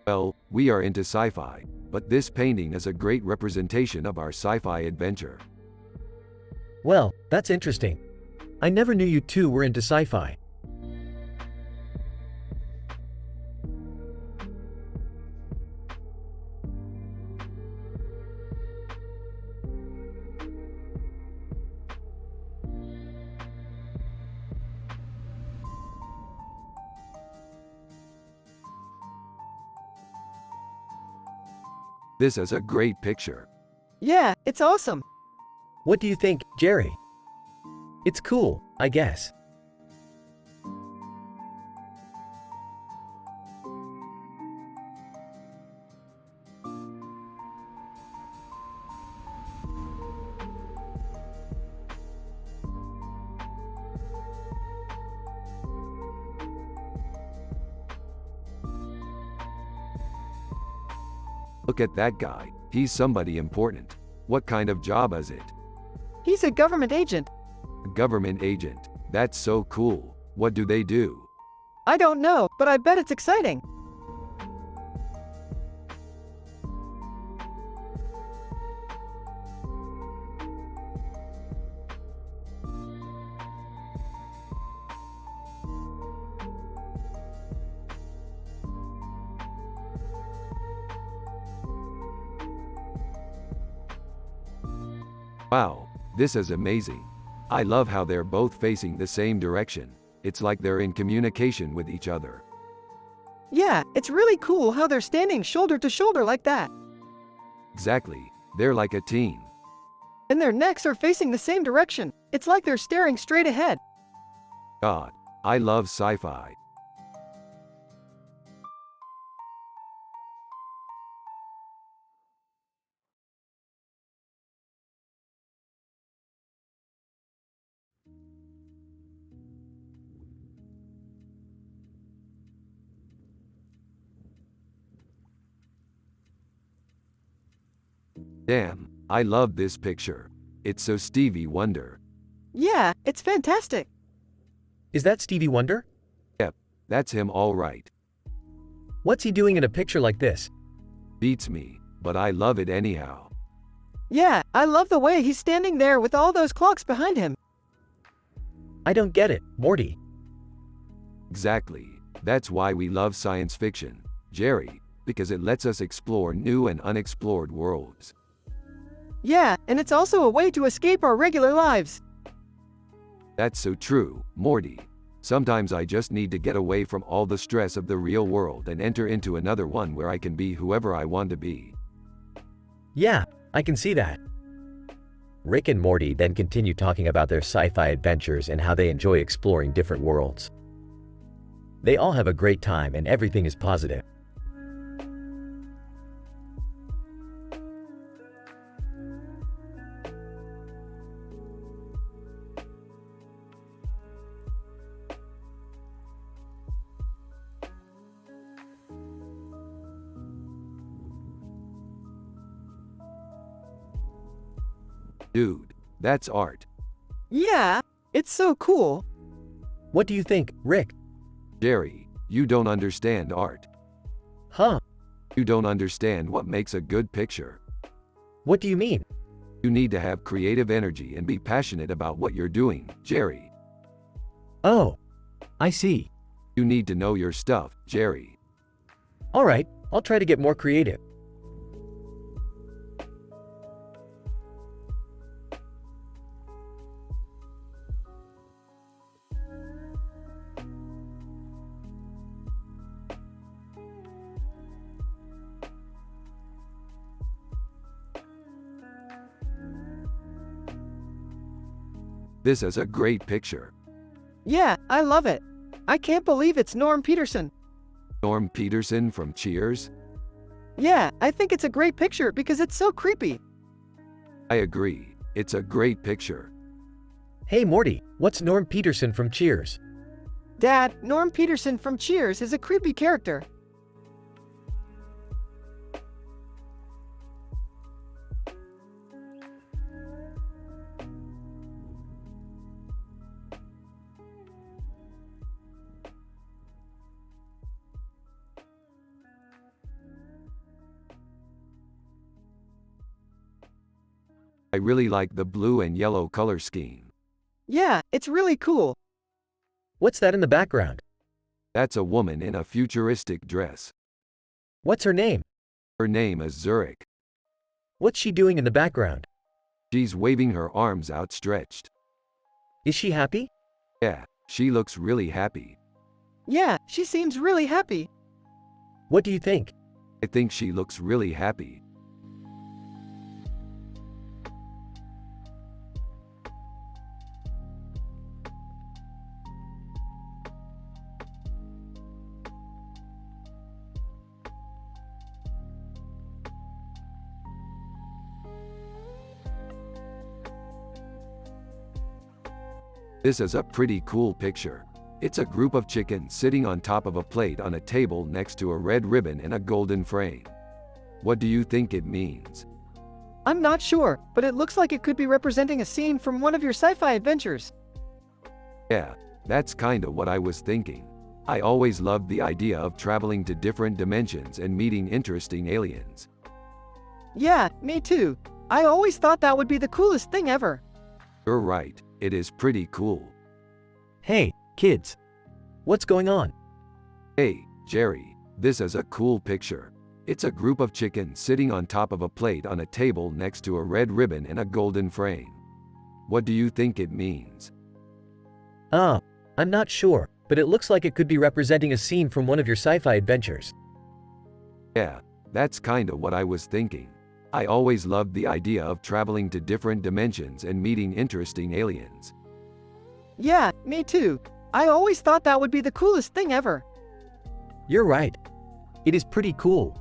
Well, we are into sci-fi, but this painting is a great representation of our sci-fi adventure. Well, that's interesting. I never knew you two were into sci-fi. This is a great picture. Yeah, it's awesome. What do you think, Jerry? It's cool, I guess. Look at that guy. He's somebody important. What kind of job is it? He's a government agent. A government agent. That's so cool. What do they do? I don't know, but I bet it's exciting. Wow, this is amazing. I love how they're both facing the same direction. It's like they're in communication with each other. Yeah, it's really cool how they're standing shoulder to shoulder like that. Exactly. They're like a team. And their necks are facing the same direction. It's like they're staring straight ahead. God, I love sci-fi. Damn, I love this picture. It's so Stevie Wonder. Yeah, it's fantastic. Is that Stevie Wonder? Yep, that's him all right. What's he doing in a picture like this? Beats me, but I love it anyhow. Yeah, I love the way he's standing there with all those clocks behind him. I don't get it, Morty. Exactly. That's why we love science fiction. Jerry, because it lets us explore new and unexplored worlds. Yeah, and it's also a way to escape our regular lives. That's so true, Morty. Sometimes I just need to get away from all the stress of the real world and enter into another one where I can be whoever I want to be. Yeah, I can see that. Rick and Morty then continue talking about their sci-fi adventures and how they enjoy exploring different worlds. They all have a great time and everything is positive. Dude, that's art. Yeah, it's so cool. What do you think, Rick? Jerry, you don't understand art. Huh? You don't understand what makes a good picture. What do you mean? You need to have creative energy and be passionate about what you're doing, Jerry. Oh, I see. You need to know your stuff, Jerry. All right, I'll try to get more creative. This is a great picture. Yeah, I love it. I can't believe it's Norm Peterson. Norm Peterson from Cheers? Yeah, I think it's a great picture because it's so creepy. I agree. It's a great picture. Hey Morty, what's Norm Peterson from Cheers? Dad, Norm Peterson from Cheers is a creepy character. I really like the blue and yellow color scheme. Yeah, it's really cool. What's that in the background? That's a woman in a futuristic dress. What's her name? Her name is Zurich. What's she doing in the background? She's waving her arms outstretched. Is she happy? Yeah, she looks really happy. Yeah, she seems really happy. What do you think? I think she looks really happy. This is a pretty cool picture. It's a group of chickens sitting on top of a plate on a table next to a red ribbon and a golden frame. What do you think it means? I'm not sure, but it looks like it could be representing a scene from one of your sci-fi adventures. Yeah, that's kinda what I was thinking. I always loved the idea of traveling to different dimensions and meeting interesting aliens. Yeah, me too. I always thought that would be the coolest thing ever. You're right, it is pretty cool. Hey, kids. What's going on? Hey, Jerry, this is a cool picture. It's a group of chickens sitting on top of a plate on a table next to a red ribbon and a golden frame. What do you think it means? I'm not sure, but it looks like it could be representing a scene from one of your sci-fi adventures. Yeah, that's kinda what I was thinking. I always loved the idea of traveling to different dimensions and meeting interesting aliens. Yeah, me too. I always thought that would be the coolest thing ever. You're right. It is pretty cool.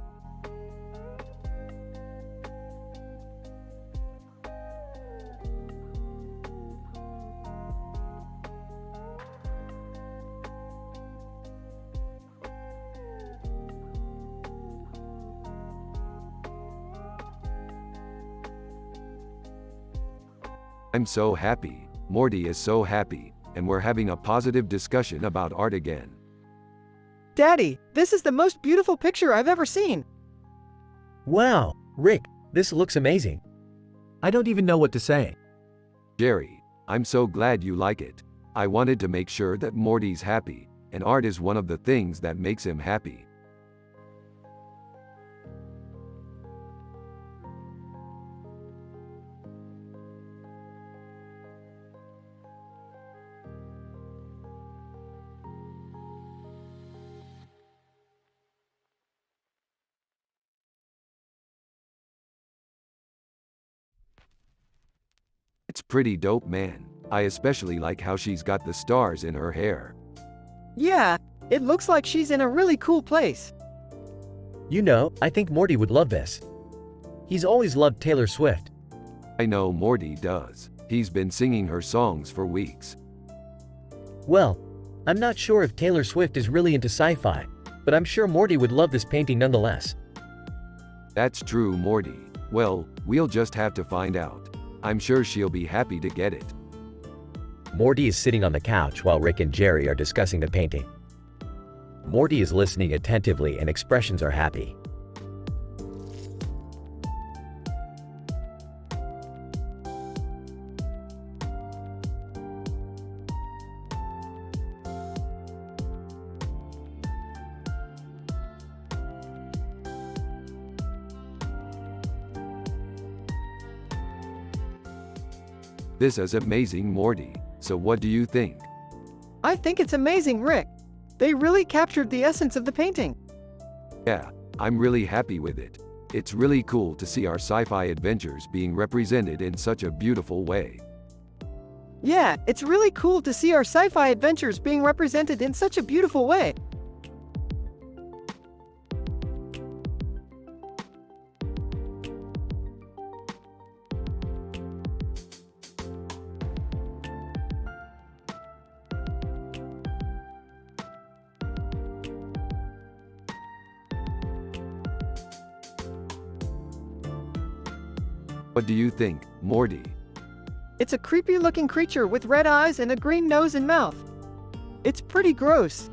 I'm so happy, Morty is so happy, and we're having a positive discussion about art again. Daddy, this is the most beautiful picture I've ever seen. Wow, Rick, this looks amazing. I don't even know what to say. Jerry, I'm so glad you like it. I wanted to make sure that Morty's happy, and art is one of the things that makes him happy. It's pretty dope, man. I especially like how she's got the stars in her hair. Yeah, it looks like she's in a really cool place. You know, I think Morty would love this. He's always loved Taylor Swift. I know Morty does. He's been singing her songs for weeks. Well, I'm not sure if Taylor Swift is really into sci-fi, but I'm sure Morty would love this painting nonetheless. That's true, Morty. Well, we'll just have to find out. I'm sure she'll be happy to get it. Morty is sitting on the couch while Rick and Jerry are discussing the painting. Morty is listening attentively and expressions are happy. This is amazing, Morty. So what do you think? I think it's amazing, Rick. They really captured the essence of the painting. Yeah, I'm really happy with it. It's really cool to see our sci-fi adventures being represented in such a beautiful way. Yeah, it's really cool to see our sci-fi adventures being represented in such a beautiful way. What do you think, Morty? It's a creepy-looking creature with red eyes and a green nose and mouth. It's pretty gross.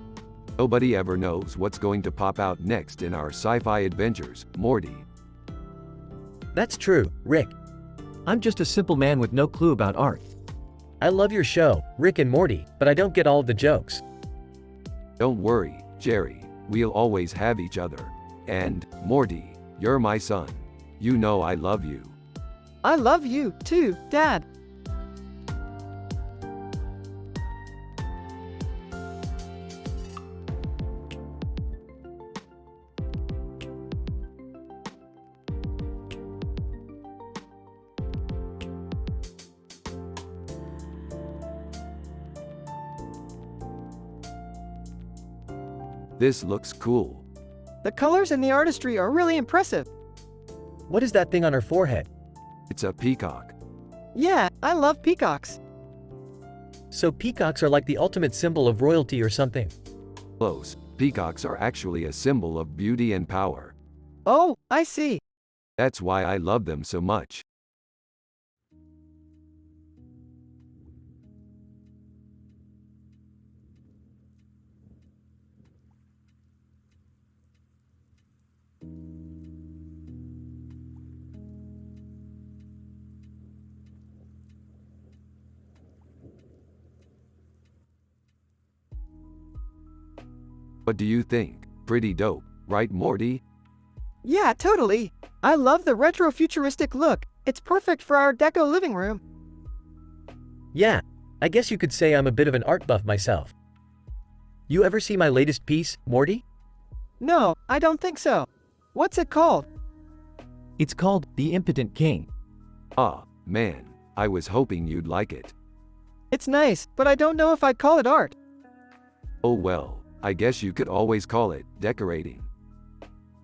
Nobody ever knows what's going to pop out next in our sci-fi adventures, Morty. That's true, Rick. I'm just a simple man with no clue about art. I love your show, Rick and Morty, but I don't get all of the jokes. Don't worry, Jerry. We'll always have each other. And, Morty, you're my son. You know I love you. I love you, too, Dad. This looks cool. The colors and the artistry are really impressive. What is that thing on her forehead? It's a peacock. Yeah, I love peacocks. So peacocks are like the ultimate symbol of royalty or something. Close. Peacocks are actually a symbol of beauty and power. Oh, I see. That's why I love them so much. What do you think? Pretty dope, right, Morty? Yeah, totally. I love the retro-futuristic look. It's perfect for our deco living room. Yeah, I guess you could say I'm a bit of an art buff myself. You ever see my latest piece, Morty? No, I don't think so. What's it called? It's called The Impotent King. Ah, man, I was hoping you'd like it. It's nice, but I don't know if I'd call it art. Oh well, I guess you could always call it decorating.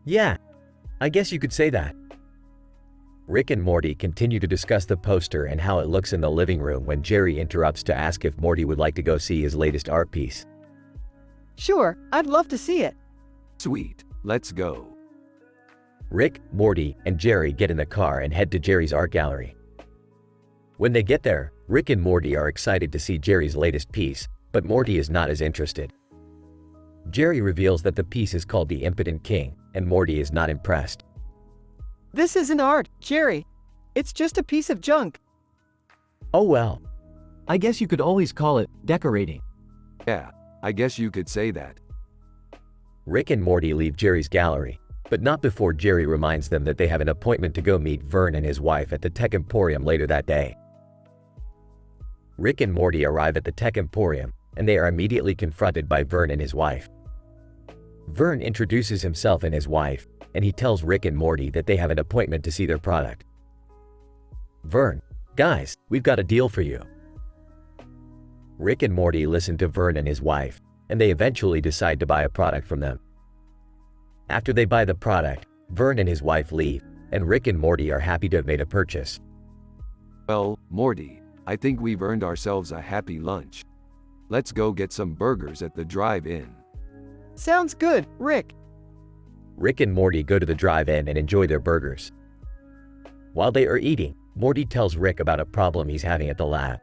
Yeah, I guess you could say that. Rick and Morty continue to discuss the poster and how it looks in the living room when Jerry interrupts to ask if Morty would like to go see his latest art piece. Sure, I'd love to see it. Sweet, let's go. Rick, Morty, and Jerry get in the car and head to Jerry's art gallery. When they get there, Rick and Morty are excited to see Jerry's latest piece, but Morty is not as interested. Jerry reveals that the piece is called The Impotent King, and Morty is not impressed. This isn't art, Jerry. It's just a piece of junk. Oh well. I guess you could always call it decorating. Yeah, I guess you could say that. Rick and Morty leave Jerry's gallery, but not before Jerry reminds them that they have an appointment to go meet Vern and his wife at the Tech Emporium later that day. Rick and Morty arrive at the Tech Emporium, and they are immediately confronted by Vern and his wife. Vern introduces himself and his wife, and he tells Rick and Morty that they have an appointment to see their product. Vern, Guys, we've got a deal for you. Rick and Morty listen to Vern and his wife, and they eventually decide to buy a product from them. After they buy the product, Vern and his wife leave, and Rick and Morty are happy to have made a purchase. Well, Morty, I think we've earned ourselves a happy lunch. Let's go get some burgers at the drive-in. Sounds good, Rick. Rick and Morty go to the drive-in and enjoy their burgers. While they are eating, Morty tells Rick about a problem he's having at the lab.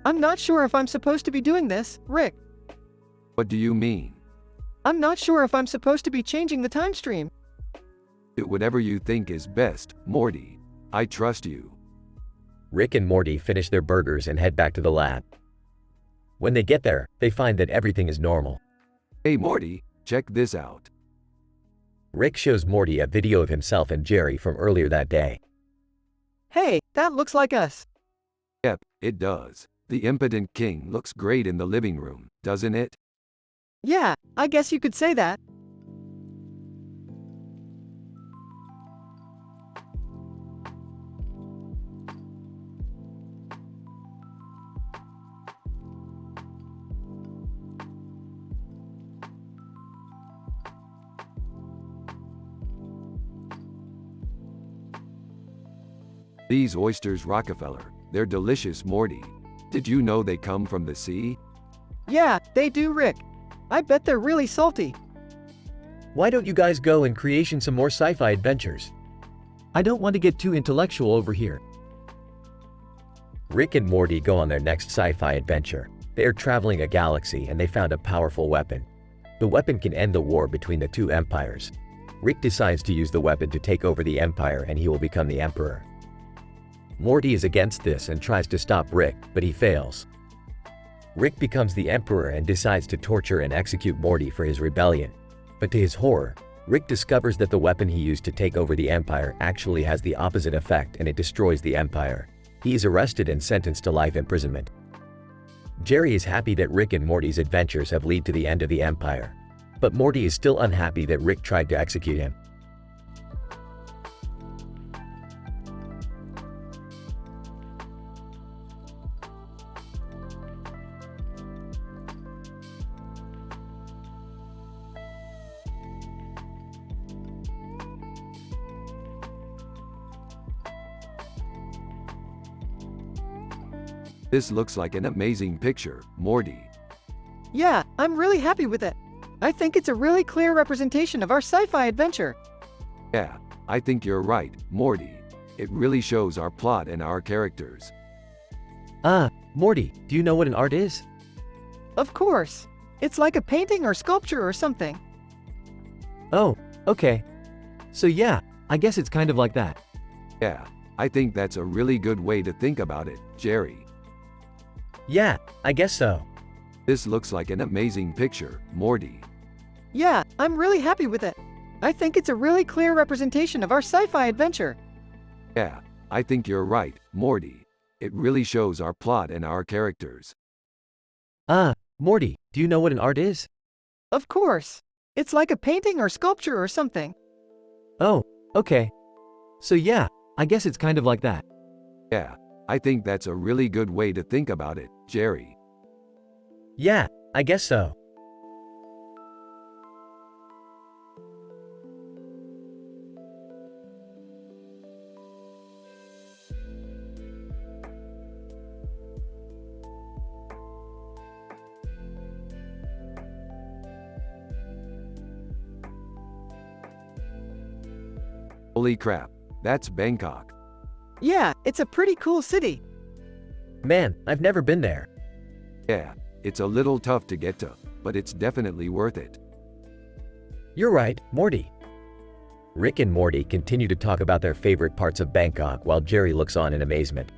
I'm not sure if I'm supposed to be doing this, Rick. What do you mean? I'm not sure if I'm supposed to be changing the time stream. Do whatever you think is best, Morty. I trust you. Rick and Morty finish their burgers and head back to the lab. When they get there, they find that everything is normal. Hey Morty, check this out. Rick shows Morty a video of himself and Jerry from earlier that day. Hey, that looks like us. Yep, it does. The impotent king looks great in the living room, doesn't it? Yeah, I guess you could say that. These oysters, Rockefeller, they're delicious, Morty. Did you know they come from the sea? Yeah, they do, Rick. I bet they're really salty. Why don't you guys go and create some more sci-fi adventures? I don't want to get too intellectual over here. Rick and Morty go on their next sci-fi adventure. They are traveling a galaxy and they found a powerful weapon. The weapon can end the war between the two empires. Rick decides to use the weapon to take over the empire and he will become the emperor. Morty is against this and tries to stop Rick, but he fails. Rick becomes the emperor and decides to torture and execute Morty for his rebellion. But to his horror, Rick discovers that the weapon he used to take over the empire actually has the opposite effect and it destroys the empire. He is arrested and sentenced to life imprisonment. Jerry is happy that Rick and Morty's adventures have led to the end of the empire. But Morty is still unhappy that Rick tried to execute him. This looks like an amazing picture, Morty. Yeah, I'm really happy with it. I think it's a really clear representation of our sci-fi adventure. Yeah, I think you're right, Morty. It really shows our plot and our characters. Morty, do you know what an art is? Of course. It's like a painting or sculpture or something. Oh, okay. So yeah, I guess it's kind of like that. Yeah, I think that's a really good way to think about it, Jerry. Yeah, I guess so. This looks like an amazing picture, Morty. Yeah, I'm really happy with it. I think it's a really clear representation of our sci-fi adventure. Yeah, I think you're right, Morty. It really shows our plot and our characters. Morty, do you know what an art is? Of course. It's like a painting or sculpture or something. Oh, okay. So yeah, I guess it's kind of like that. Yeah, I think that's a really good way to think about it, Jerry. Yeah, I guess so. Holy crap, that's Bangkok. Yeah, it's a pretty cool city. Man, I've never been there. Yeah, it's a little tough to get to, but it's definitely worth it. You're right, Morty. Rick and Morty continue to talk about their favorite parts of Bangkok while Jerry looks on in amazement.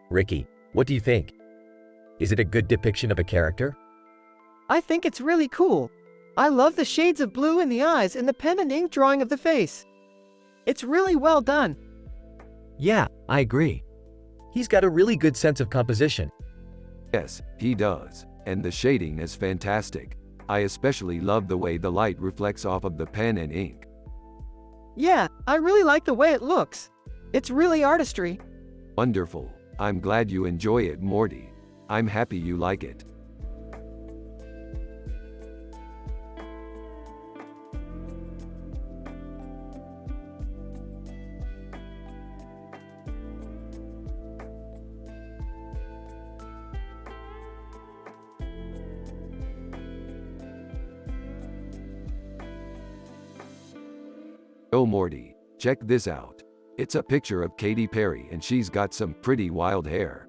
Ricky, what do you think? Is it a good depiction of a character? I think it's really cool. I love the shades of blue in the eyes and the pen and ink drawing of the face. It's really well done. Yeah, I agree. He's got a really good sense of composition. Yes, he does. And the shading is fantastic. I especially love the way the light reflects off of the pen and ink. Yeah, I really like the way it looks. It's really artistry. Wonderful. I'm glad you enjoy it, Morty. I'm happy you like it. Oh Morty, check this out. It's a picture of Katy Perry and she's got some pretty wild hair.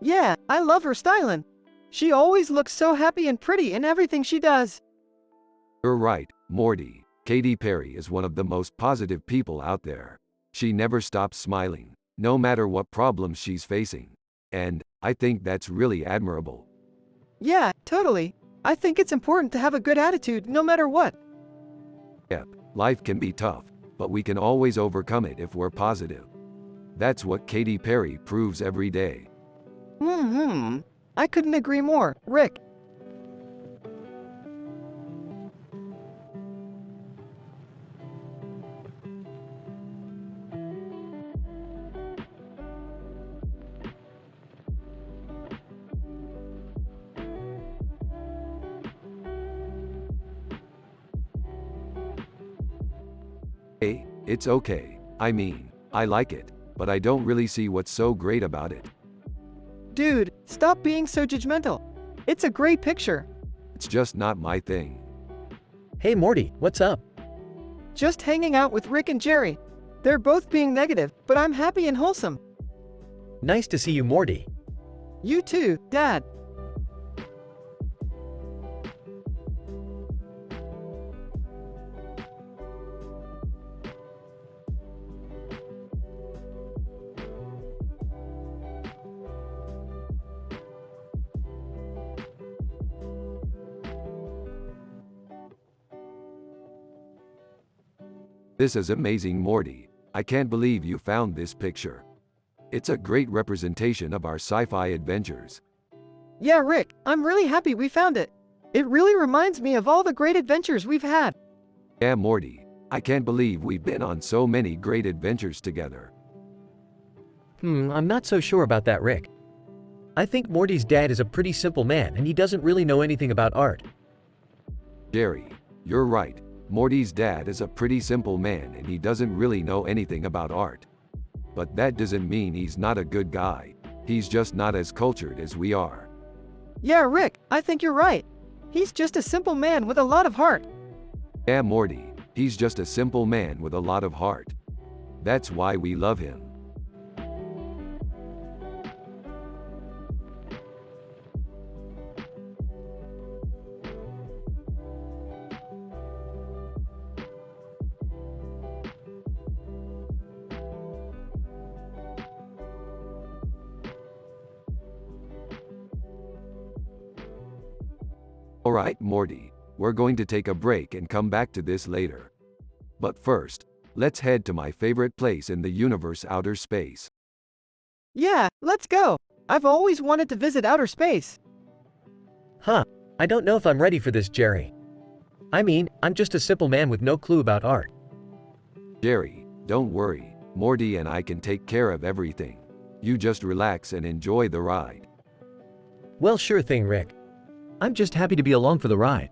Yeah, I love her styling. She always looks so happy and pretty in everything she does. You're right, Morty. Katy Perry is one of the most positive people out there. She never stops smiling, no matter what problems she's facing. And I think that's really admirable. Yeah, totally. I think it's important to have a good attitude no matter what. Yep, life can be tough, but we can always overcome it if we're positive. That's what Katy Perry proves every day. I couldn't agree more, Rick. Hey, it's okay. I mean, I like it, but I don't really see what's so great about it. Dude, stop being so judgmental. It's a great picture. It's just not my thing. Hey Morty, what's up? Just hanging out with Rick and Jerry. They're both being negative, but I'm happy and wholesome. Nice to see you, Morty. You too, Dad. This is amazing, Morty. I can't believe you found this picture. It's a great representation of our sci-fi adventures. Yeah, Rick, I'm really happy we found it. It really reminds me of all the great adventures we've had. Yeah, Morty. I can't believe we've been on so many great adventures together. I'm not so sure about that, Rick. I think Morty's dad is a pretty simple man and he doesn't really know anything about art. Jerry, you're right. Morty's dad is a pretty simple man and he doesn't really know anything about art. But that doesn't mean he's not a good guy. He's just not as cultured as we are. Yeah, Rick, I think you're right. He's just a simple man with a lot of heart. Yeah, Morty, he's just a simple man with a lot of heart. That's why we love him. Alright, Morty, we're going to take a break and come back to this later. But first, let's head to my favorite place in the universe, outer space. Yeah, let's go. I've always wanted to visit outer space. I don't know if I'm ready for this, Jerry. I mean, I'm just a simple man with no clue about art. Jerry, don't worry. Morty and I can take care of everything. You just relax and enjoy the ride. Well, sure thing, Rick. I'm just happy to be along for the ride.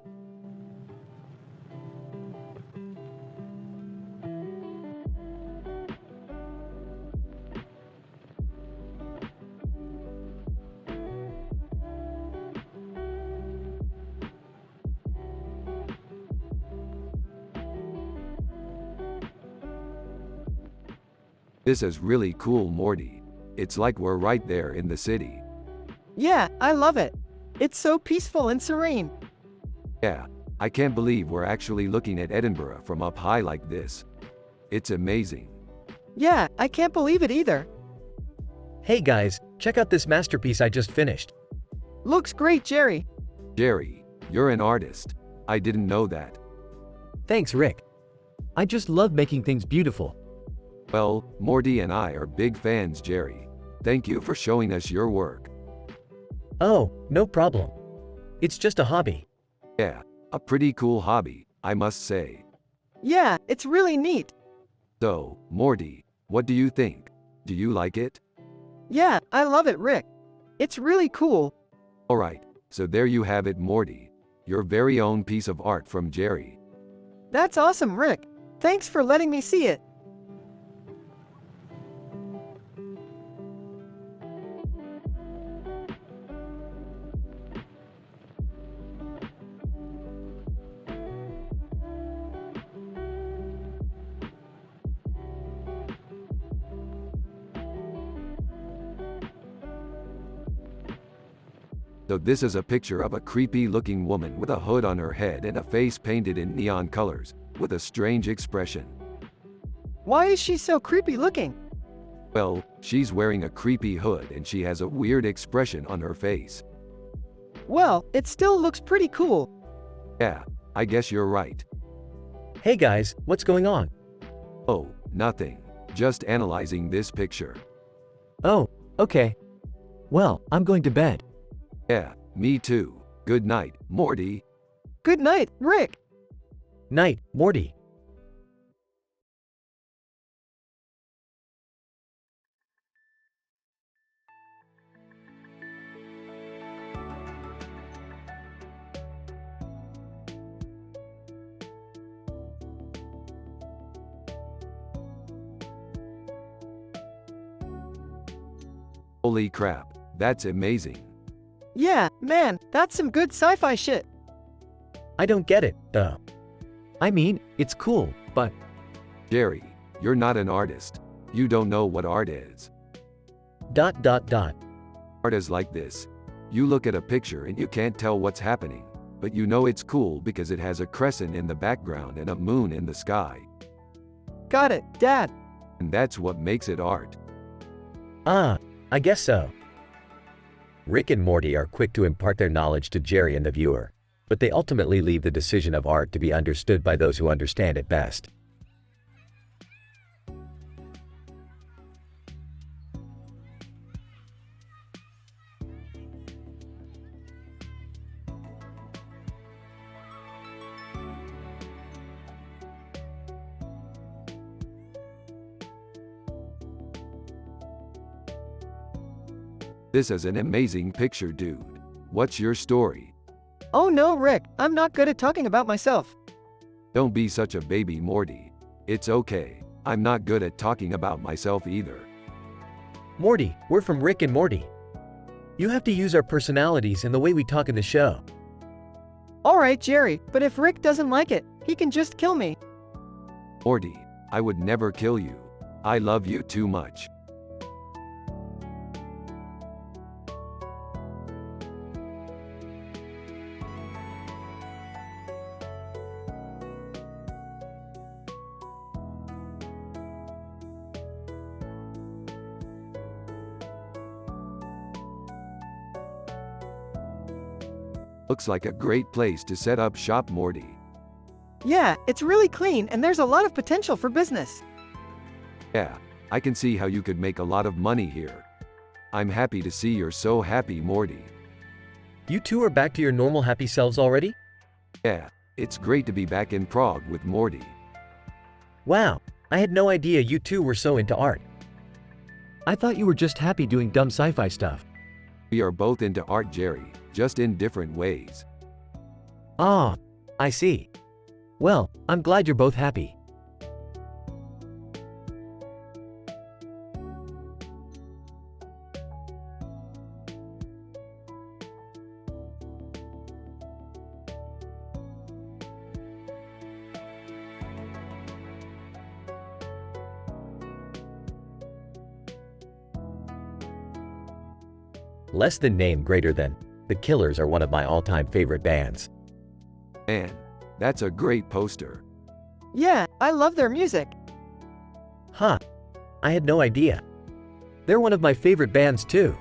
This is really cool, Morty. It's like we're right there in the city. Yeah, I love it. It's so peaceful and serene. Yeah, I can't believe we're actually looking at Edinburgh from up high like this. It's amazing. Yeah, I can't believe it either. Hey guys, check out this masterpiece I just finished. Looks great, Jerry. Jerry, you're an artist. I didn't know that. Thanks, Rick. I just love making things beautiful. Well, Morty and I are big fans, Jerry. Thank you for showing us your work. Oh, no problem. It's just a hobby. Yeah, a pretty cool hobby, I must say. Yeah, it's really neat. So, Morty, what do you think? Do you like it? Yeah, I love it, Rick. It's really cool. Alright, so there you have it, Morty. Your very own piece of art from Jerry. That's awesome, Rick. Thanks for letting me see it. So this is a picture of a creepy looking woman with a hood on her head and a face painted in neon colors, with a strange expression. Why is she so creepy looking? Well, she's wearing a creepy hood and she has a weird expression on her face. Well, it still looks pretty cool. Yeah, I guess you're right. Hey guys, what's going on? Oh, nothing. Just analyzing this picture. Oh, okay. Well, I'm going to bed. Yeah, me too. Good night, Morty. Good night, Rick. Night, Morty. Holy crap, that's amazing. Yeah, man, that's some good sci-fi shit. I don't get it, though. I mean, it's cool, but Jerry, you're not an artist. You don't know what art is. ... Art is like this. You look at a picture and you can't tell what's happening, but you know it's cool because it has a crescent in the background and a moon in the sky. Got it, Dad. And that's what makes it art. Ah, I guess so. Rick and Morty are quick to impart their knowledge to Jerry and the viewer, but they ultimately leave the decision of art to be understood by those who understand it best. This is an amazing picture, dude. What's your story? Oh no, Rick, I'm not good at talking about myself. Don't be such a baby, Morty. It's okay. I'm not good at talking about myself either. Morty, we're from Rick and Morty. You have to use our personalities and the way we talk in the show. Alright, Jerry, but if Rick doesn't like it, he can just kill me. Morty, I would never kill you. I love you too much. Looks like a great place to set up shop, Morty. Yeah, it's really clean and there's a lot of potential for business. Yeah, I can see how you could make a lot of money here. I'm happy to see you're so happy, Morty. You two are back to your normal happy selves already? Yeah, it's great to be back in Prague with Morty. Wow, I had no idea you two were so into art. I thought you were just happy doing dumb sci-fi stuff. We are both into art, Jerry, just in different ways. Ah, I see. Well, I'm glad you're both happy. Less Than Name Greater Than. The Killers are one of my all-time favorite bands. Man, that's a great poster. Yeah, I love their music. Huh. I had no idea. They're one of my favorite bands too.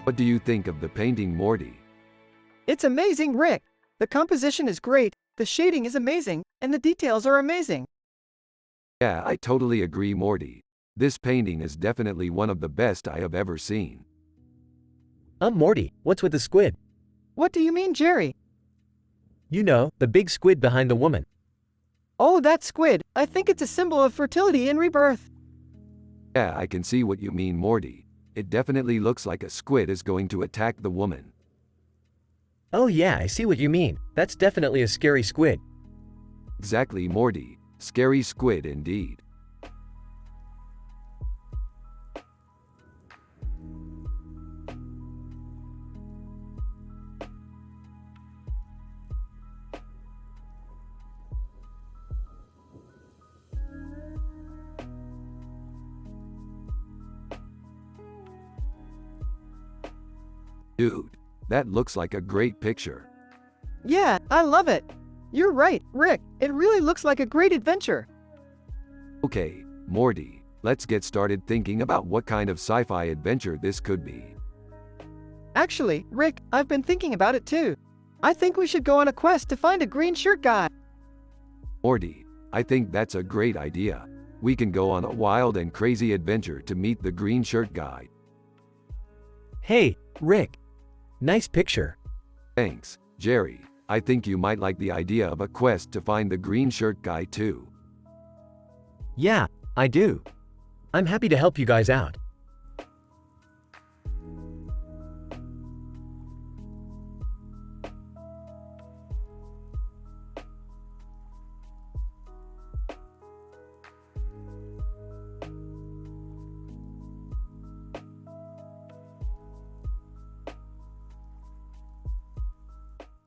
What do you think of the painting, Morty? It's amazing, Rick. The composition is great, the shading is amazing, and the details are amazing. Yeah, I totally agree, Morty. This painting is definitely one of the best I have ever seen. Morty, what's with the squid? What do you mean, Jerry? You know, the big squid behind the woman. Oh, that squid. I think it's a symbol of fertility and rebirth. Yeah, I can see what you mean, Morty. It definitely looks like a squid is going to attack the woman. Oh yeah, I see what you mean. That's definitely a scary squid. Exactly, Morty. Scary squid indeed. Dude, that looks like a great picture. Yeah, I love it. You're right, Rick. It really looks like a great adventure. Okay, Morty, let's get started thinking about what kind of sci-fi adventure this could be. Actually, Rick, I've been thinking about it too. I think we should go on a quest to find a green shirt guy. Morty, I think that's a great idea. We can go on a wild and crazy adventure to meet the green shirt guy. Hey, Rick. Nice picture. Thanks, Jerry. I think you might like the idea of a quest to find the green shirt guy too. Yeah, I do. I'm happy to help you guys out.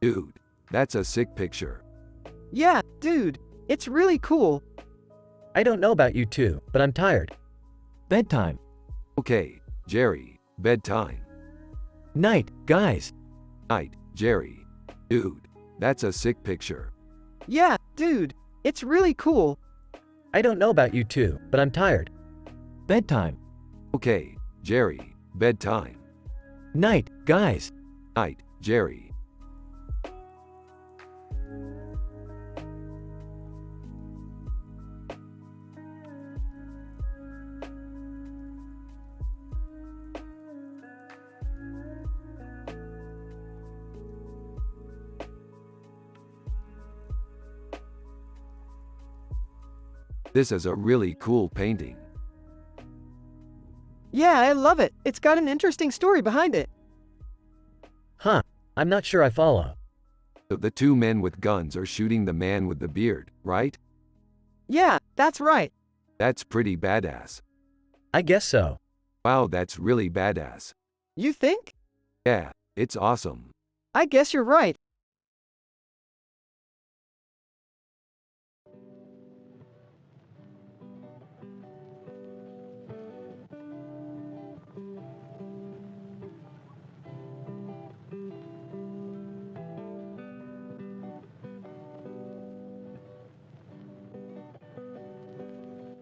Dude, that's a sick picture. Yeah, dude. It's really cool. I don't know about you two, but I'm tired. Bedtime. Okay, Jerry, bedtime. Night, guys. Night, Jerry. Dude, that's a sick picture. Yeah, dude. It's really cool. I don't know about you two, but I'm tired. Bedtime. Okay, Jerry, bedtime. Night, guys. Night, Jerry. This is a really cool painting. Yeah, I love it. It's got an interesting story behind it. Huh, I'm not sure I follow. So the two men with guns are shooting the man with the beard, right? Yeah, that's right. That's pretty badass. I guess so. Wow, that's really badass. You think? Yeah, it's awesome. I guess you're right.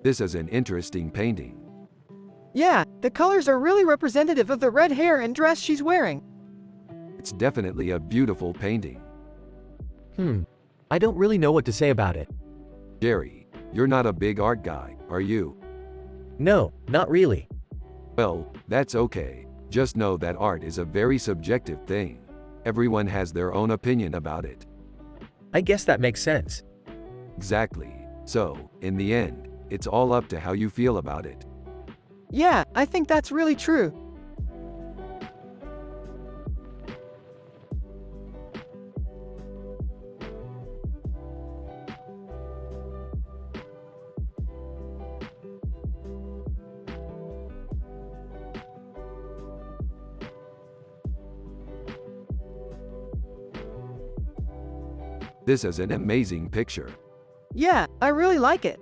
This is an interesting painting. Yeah, the colors are really representative of the red hair and dress she's wearing. It's definitely a beautiful painting. I don't really know what to say about it. Jerry, you're not a big art guy, are you? No, not really. Well, that's okay. Just know that art is a very subjective thing. Everyone has their own opinion about it. I guess that makes sense. Exactly. So, in the end, it's all up to how you feel about it. Yeah, I think that's really true. This is an amazing picture. Yeah, I really like it.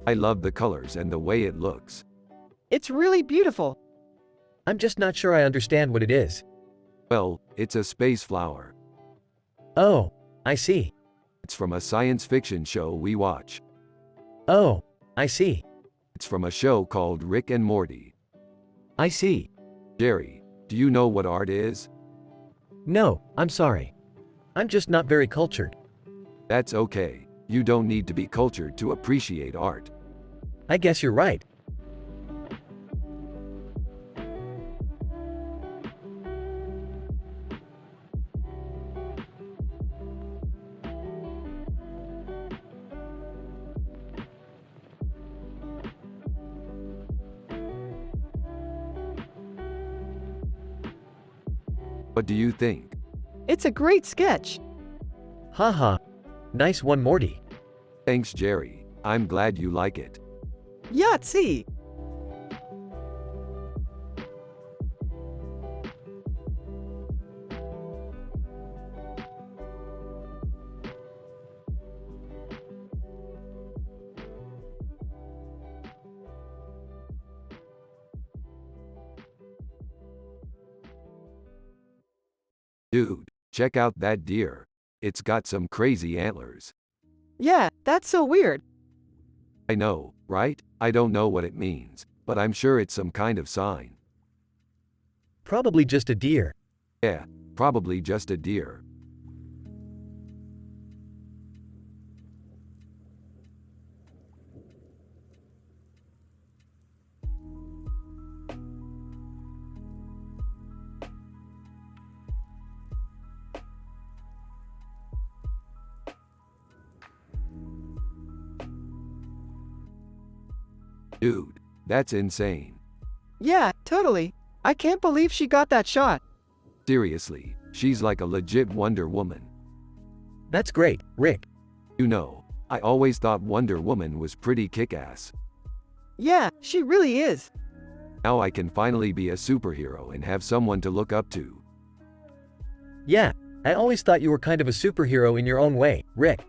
I love the colors and the way it looks. It's really beautiful. I'm just not sure I understand what it is. Well, it's a space flower. Oh, I see. It's from a science fiction show we watch. Oh, I see. It's from a show called Rick and Morty. I see. Jerry, Do you know what art is? No, I'm sorry. I'm just not very cultured. That's okay. You don't need to be cultured to appreciate art. I guess you're right. What do you think? It's a great sketch. Haha. Nice one, Morty. Thanks, Jerry. I'm glad you like it. Yahtzee! Dude, check out that deer. It's got some crazy antlers. Yeah, that's so weird. I know, right? I don't know what it means, but I'm sure it's some kind of sign. Probably just a deer. Yeah, probably just a deer. Dude, that's insane. Yeah, totally. I can't believe she got that shot. Seriously, she's like a legit Wonder Woman. That's great, Rick. You know, I always thought Wonder Woman was pretty kick-ass. Yeah, she really is. Now I can finally be a superhero and have someone to look up to. Yeah, I always thought you were kind of a superhero in your own way, Rick.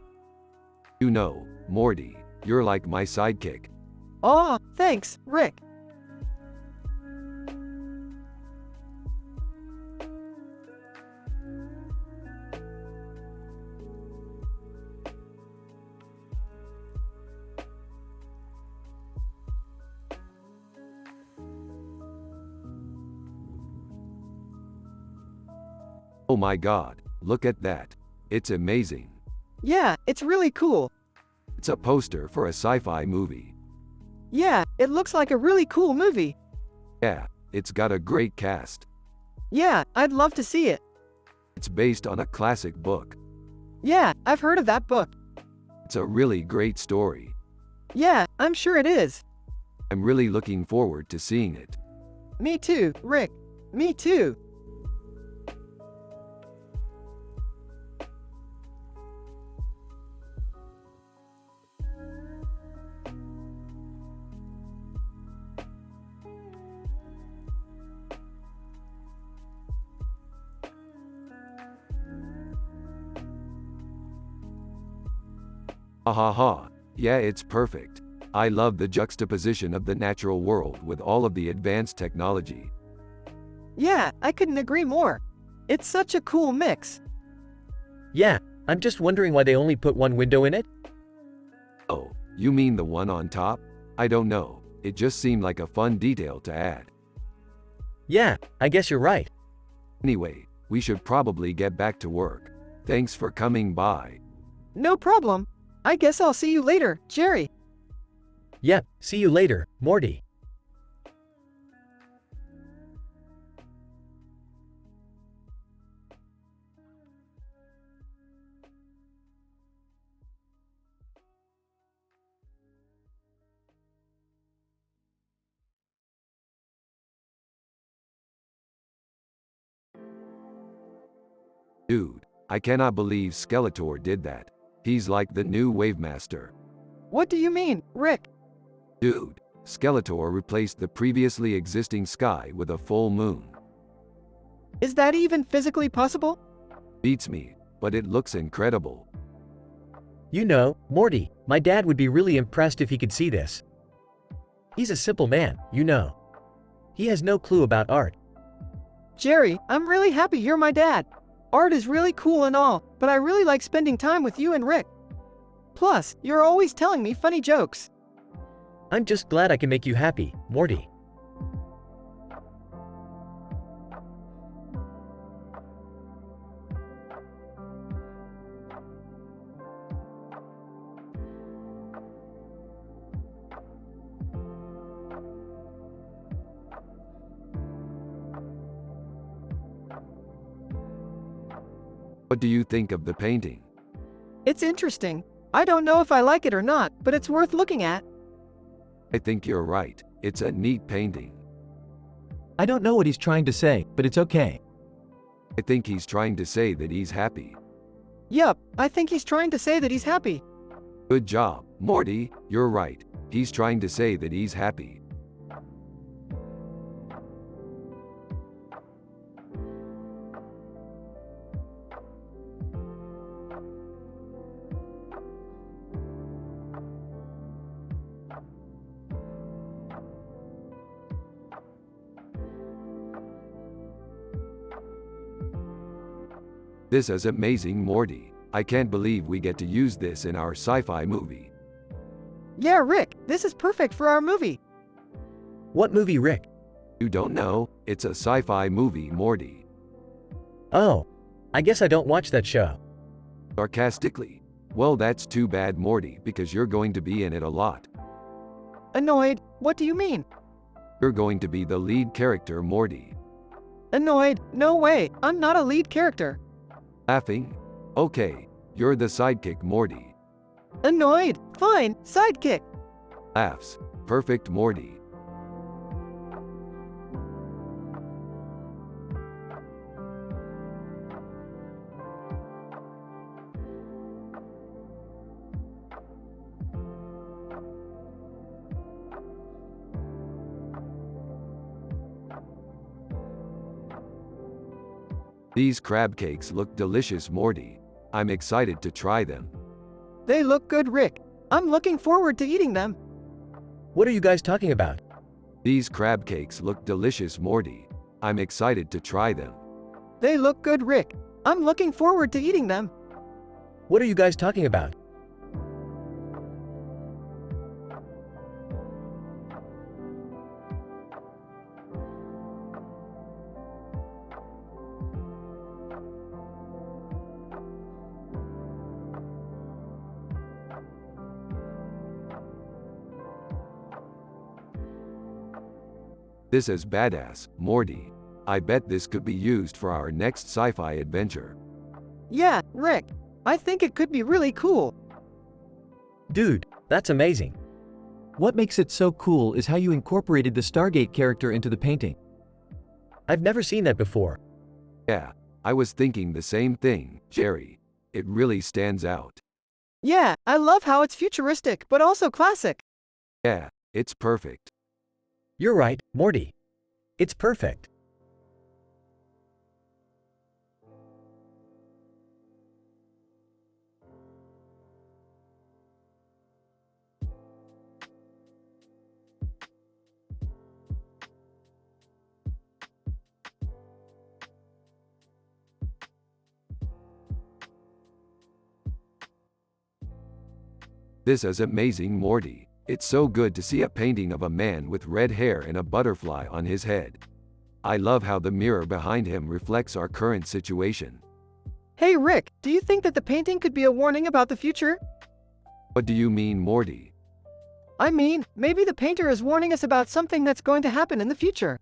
You know, Morty, you're like my sidekick. Aw, thanks, Rick. Oh my god, look at that. It's amazing. Yeah, it's really cool. It's a poster for a sci-fi movie. Yeah, it looks like a really cool movie. Yeah, it's got a great cast. Yeah, I'd love to see it. It's based on a classic book. Yeah, I've heard of that book. It's a really great story. Yeah, I'm sure it is. I'm really looking forward to seeing it. Me too, Rick. Me too. Ha ha ha. Yeah, it's perfect. I love the juxtaposition of the natural world with all of the advanced technology. Yeah, I couldn't agree more. It's such a cool mix. Yeah, I'm just wondering why they only put one window in it? Oh, you mean the one on top? I don't know. It just seemed like a fun detail to add. Yeah, I guess you're right. Anyway, we should probably get back to work. Thanks for coming by. No problem. I guess I'll see you later, Jerry. Yep, see you later, Morty. Dude, I cannot believe Skeletor did that. He's like the new Wavemaster. What do you mean, Rick? Dude, Skeletor replaced the previously existing sky with a full moon. Is that even physically possible? Beats me, but it looks incredible. You know, Morty, my dad would be really impressed if he could see this. He's a simple man, you know. He has no clue about art. Jerry, I'm really happy you're my dad. Art is really cool and all, but I really like spending time with you and Rick. Plus, you're always telling me funny jokes. I'm just glad I can make you happy, Morty. What do you think of the painting? It's interesting. I don't know if I like it or not, but it's worth looking at. I think you're right. It's a neat painting. I don't know what he's trying to say, but it's okay. I think he's trying to say that he's happy. Yup, I think he's trying to say that he's happy. Good job, Morty, you're right. He's trying to say that he's happy. This is amazing, Morty. I can't believe we get to use this in our sci-fi movie. Yeah, Rick, this is perfect for our movie. What movie, Rick? You don't know? It's a sci-fi movie, Morty. Oh, I guess I don't watch that show. Sarcastically. Well, that's too bad, Morty, because you're going to be in it a lot. Annoyed? What do you mean? You're going to be the lead character, Morty. Annoyed? No way, I'm not a lead character. Laughing? Okay, you're the sidekick, Morty. Annoyed? Fine, sidekick. Laughs. Perfect, Morty. These crab cakes look delicious, Morty. I'm excited to try them. They look good, Rick. I'm looking forward to eating them. What are you guys talking about? These crab cakes look delicious, Morty. I'm excited to try them. They look good, Rick. I'm looking forward to eating them. What are you guys talking about? This is badass, Morty. I bet this could be used for our next sci-fi adventure. Yeah, Rick. I think it could be really cool. Dude, that's amazing. What makes it so cool is how you incorporated the Stargate character into the painting. I've never seen that before. Yeah, I was thinking the same thing, Jerry. It really stands out. Yeah, I love how it's futuristic, but also classic. Yeah, it's perfect. You're right, Morty. It's perfect. This is amazing, Morty. It's so good to see a painting of a man with red hair and a butterfly on his head. I love how the mirror behind him reflects our current situation. Hey, Rick, do you think that the painting could be a warning about the future? What do you mean, Morty? I mean, maybe the painter is warning us about something that's going to happen in the future.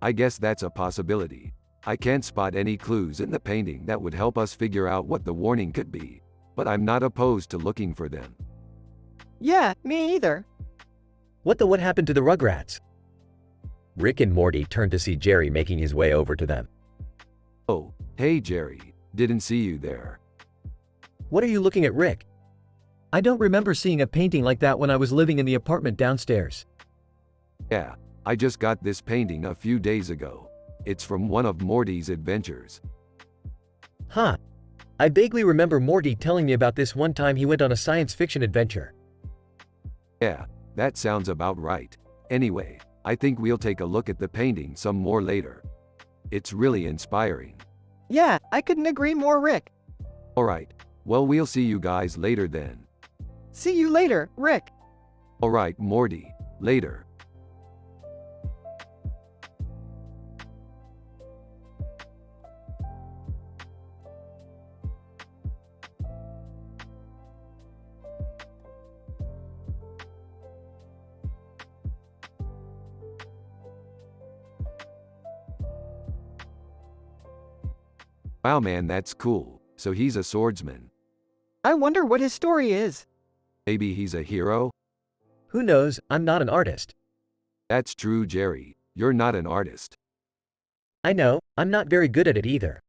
I guess that's a possibility. I can't spot any clues in the painting that would help us figure out what the warning could be, but I'm not opposed to looking for them. Yeah, me either. What happened to the Rugrats? Rick and Morty turned to see Jerry making his way over to them. Oh, hey Jerry, didn't see you there. What are you looking at, Rick? I don't remember seeing a painting like that when I was living in the apartment downstairs. Yeah, I just got this painting a few days ago. It's from one of Morty's adventures. Huh. I vaguely remember Morty telling me about this one time he went on a science fiction adventure. Yeah, that sounds about right. Anyway, I think we'll take a look at the painting some more later. It's really inspiring. Yeah, I couldn't agree more, Rick. Alright, well we'll see you guys later then. See you later, Rick. Alright, Morty, later. Wow man, that's cool. So he's a swordsman. I wonder what his story is. Maybe he's a hero? Who knows, I'm not an artist. That's true, Jerry. You're not an artist. I know, I'm not very good at it either.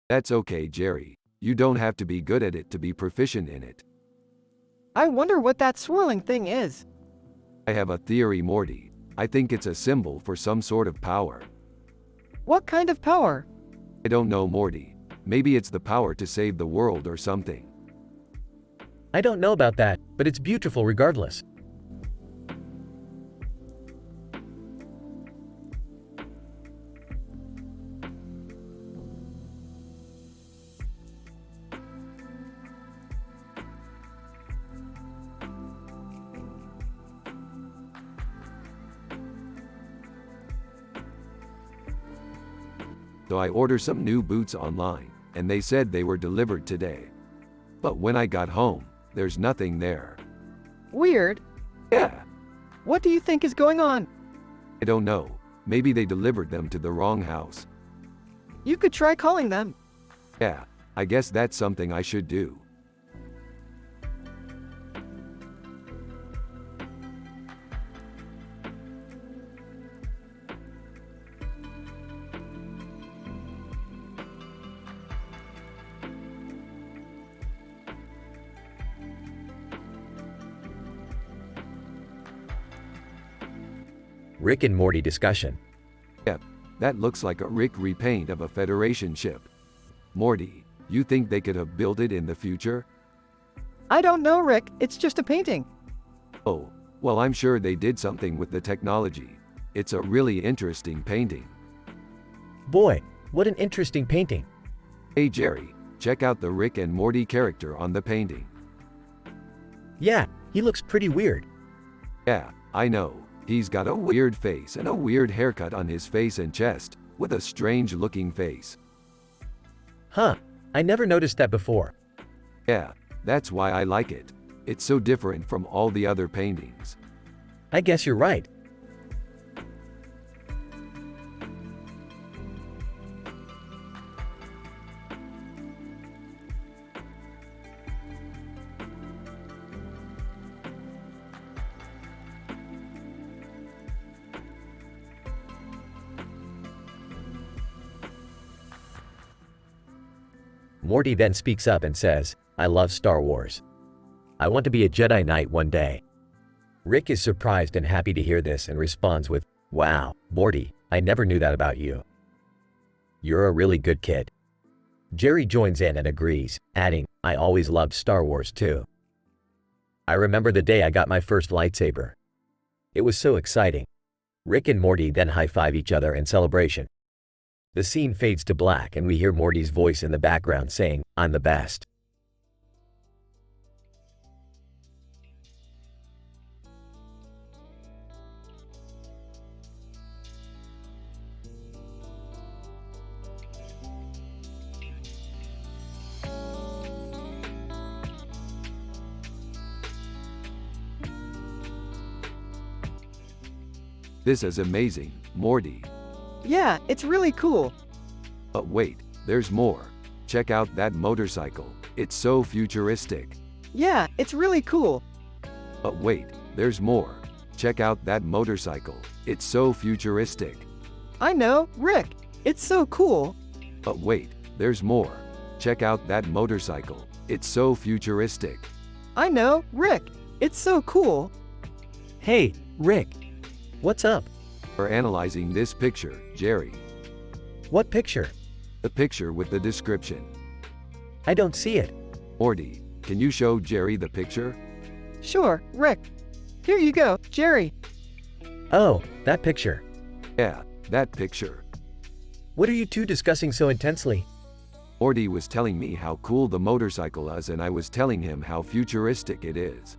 That's okay, Jerry. You don't have to be good at it to be proficient in it. I wonder what that swirling thing is. I have a theory, Morty. I think it's a symbol for some sort of power. What kind of power? I don't know, Morty. Maybe it's the power to save the world or something. I don't know about that, but it's beautiful regardless. So I ordered some new boots online, and they said they were delivered today. But when I got home, there's nothing there. Weird. Yeah, What do you think is going on? I don't know. Maybe they delivered them to the wrong house. You could try calling them. Yeah, I guess that's something I should do. Rick and Morty discussion. Yep, that looks like a Rick repaint of a Federation ship. Morty, you think they could have built it in the future? I don't know, Rick. It's just a painting. Oh, well, I'm sure they did something with the technology. It's a really interesting painting. Boy, what an interesting painting. Hey Jerry, check out the Rick and Morty character on the painting. Yeah, he looks pretty weird. Yeah, I know. He's got a weird face and a weird haircut on his face and chest, with a strange looking face. Huh, I never noticed that before. Yeah, that's why I like it. It's so different from all the other paintings. I guess you're right. Morty then speaks up and says, I love Star Wars. I want to be a Jedi Knight one day. Rick is surprised and happy to hear this and responds with, wow, Morty, I never knew that about you. You're a really good kid. Jerry joins in and agrees, adding, I always loved Star Wars too. I remember the day I got my first lightsaber. It was so exciting. Rick and Morty then high-five each other in celebration. The scene fades to black and we hear Morty's voice in the background saying, I'm the best. This is amazing, Morty. Yeah, it's really cool. But wait, there's more. Check out that motorcycle. It's so futuristic. Yeah, it's really cool. But wait, there's more. Check out that motorcycle. It's so futuristic. I know, Rick. It's so cool. But wait, there's more. Check out that motorcycle. It's so futuristic. I know, Rick. It's so cool. Hey, Rick. What's up? We're analyzing this picture, Jerry. What picture? The picture with the description. I don't see it. Morty, can you show Jerry the picture? Sure, Rick. Here you go, Jerry. Oh, that picture. Yeah, that picture. What are you two discussing so intensely? Morty was telling me how cool the motorcycle is and I was telling him how futuristic it is.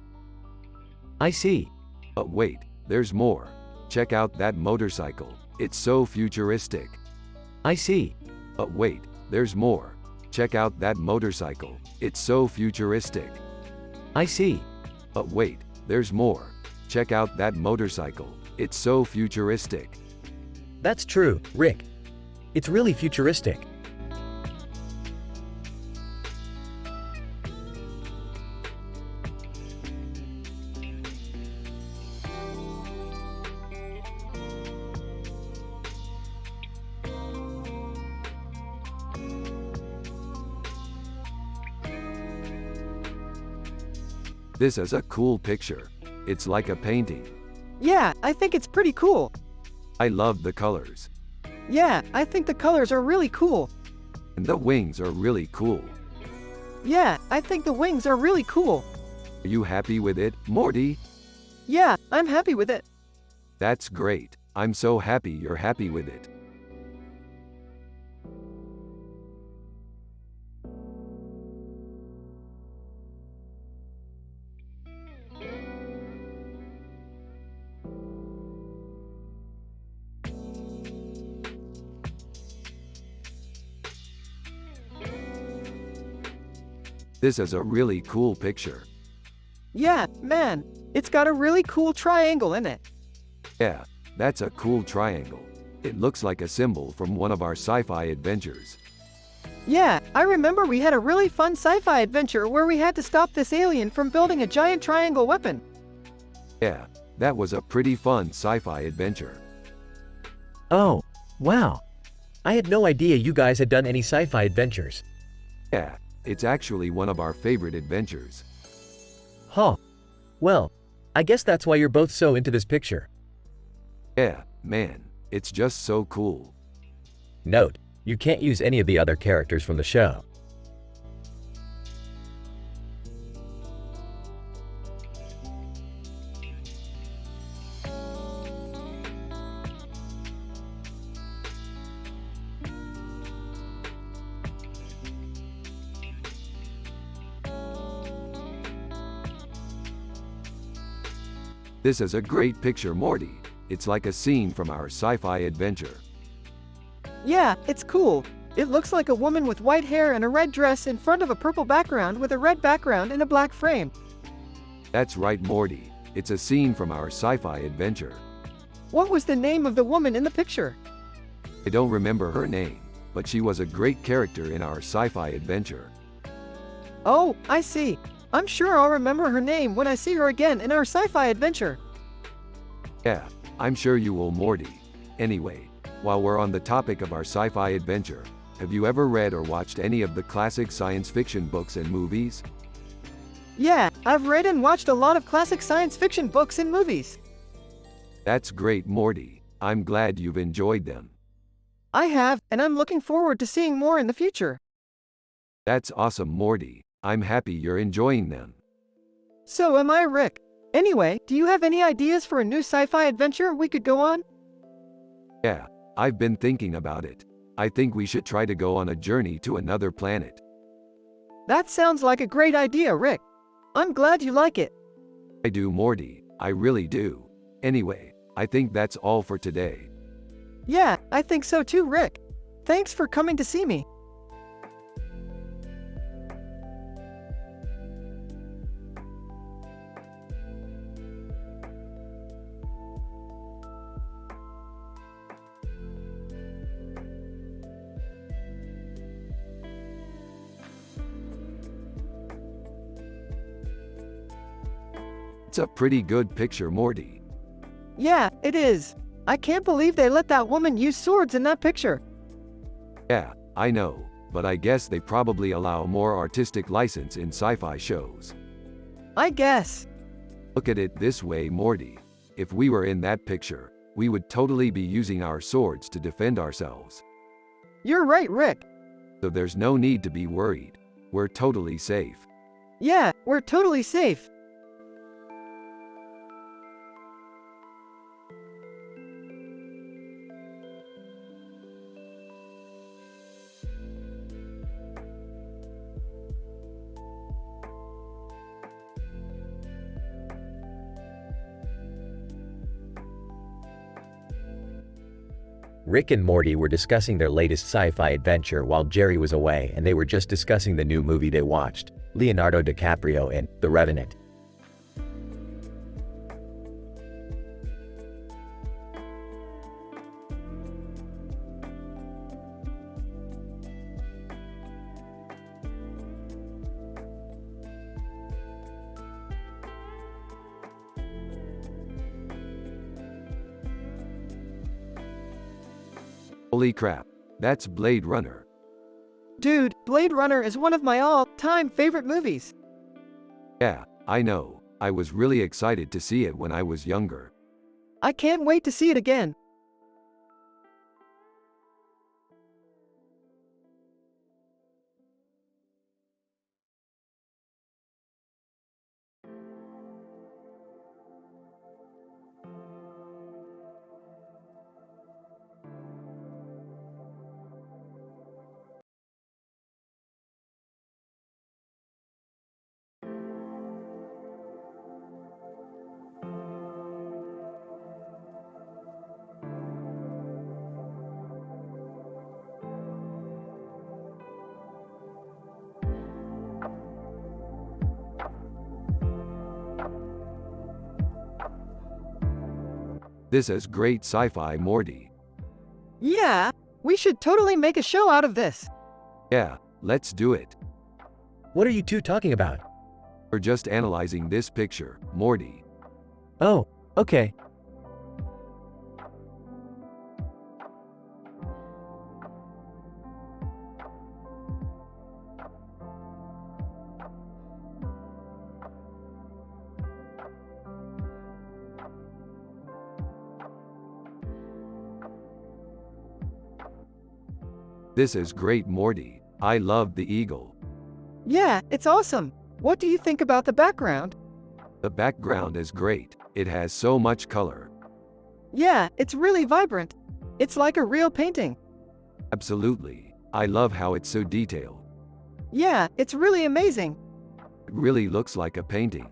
I see. But wait, there's more. Check out that motorcycle. It's so futuristic. I see. But wait, there's more. Check out that motorcycle. It's so futuristic. I see. But wait, there's more. Check out that motorcycle. It's so futuristic. That's true, Rick. It's really futuristic. This is a cool picture. It's like a painting. Yeah, I think it's pretty cool. I love the colors. Yeah, I think the colors are really cool. And the wings are really cool. Yeah, I think the wings are really cool. Are you happy with it, Morty? Yeah, I'm happy with it. That's great. I'm so happy you're happy with it. This is a really cool picture. Yeah, man, it's got a really cool triangle in it. Yeah, that's a cool triangle. It looks like a symbol from one of our sci-fi adventures. Yeah, I remember we had a really fun sci-fi adventure where we had to stop this alien from building a giant triangle weapon. Yeah, that was a pretty fun sci-fi adventure. Oh, wow. I had no idea you guys had done any sci-fi adventures. Yeah, it's actually one of our favorite adventures. Huh. Well, I guess that's why you're both so into this picture. Yeah, man, it's just so cool. Note, you can't use any of the other characters from the show. This is a great picture, Morty. It's like a scene from our sci-fi adventure. Yeah, it's cool. It looks like a woman with white hair and a red dress in front of a purple background with a red background and a black frame. That's right, Morty. It's a scene from our sci-fi adventure. What was the name of the woman in the picture? I don't remember her name, but she was a great character in our sci-fi adventure. Oh, I see. I'm sure I'll remember her name when I see her again in our sci-fi adventure. Yeah, I'm sure you will, Morty. Anyway, while we're on the topic of our sci-fi adventure, have you ever read or watched any of the classic science fiction books and movies? Yeah, I've read and watched a lot of classic science fiction books and movies. That's great, Morty. I'm glad you've enjoyed them. I have, and I'm looking forward to seeing more in the future. That's awesome, Morty. I'm happy you're enjoying them. So am I, Rick. Anyway, do you have any ideas for a new sci-fi adventure we could go on? Yeah, I've been thinking about it. I think we should try to go on a journey to another planet. That sounds like a great idea, Rick. I'm glad you like it. I do, Morty. I really do. Anyway, I think that's all for today. Yeah, I think so too, Rick. Thanks for coming to see me. It's a pretty good picture, Morty. Yeah, it is. I can't believe they let that woman use swords in that picture. Yeah, I know, but I guess they probably allow more artistic license in sci-fi shows. I guess. Look at it this way, Morty. If we were in that picture, we would totally be using our swords to defend ourselves. You're right, Rick. So there's no need to be worried. We're totally safe. Yeah, we're totally safe. Rick and Morty were discussing their latest sci-fi adventure while Jerry was away, and they were just discussing the new movie they watched, Leonardo DiCaprio in The Revenant. Holy crap, that's Blade Runner. Dude, Blade Runner is one of my all-time favorite movies. Yeah, I know, I was really excited to see it when I was younger. I can't wait to see it again. This is great sci-fi, Morty. Yeah, we should totally make a show out of this. Yeah, let's do it. What are you two talking about? We're just analyzing this picture, Morty. Oh, okay. This is great, Morty. I love the eagle. Yeah, it's awesome. What do you think about the background? The background is great. It has so much color. Yeah, it's really vibrant. It's like a real painting. Absolutely. I love how it's so detailed. Yeah, it's really amazing. It really looks like a painting.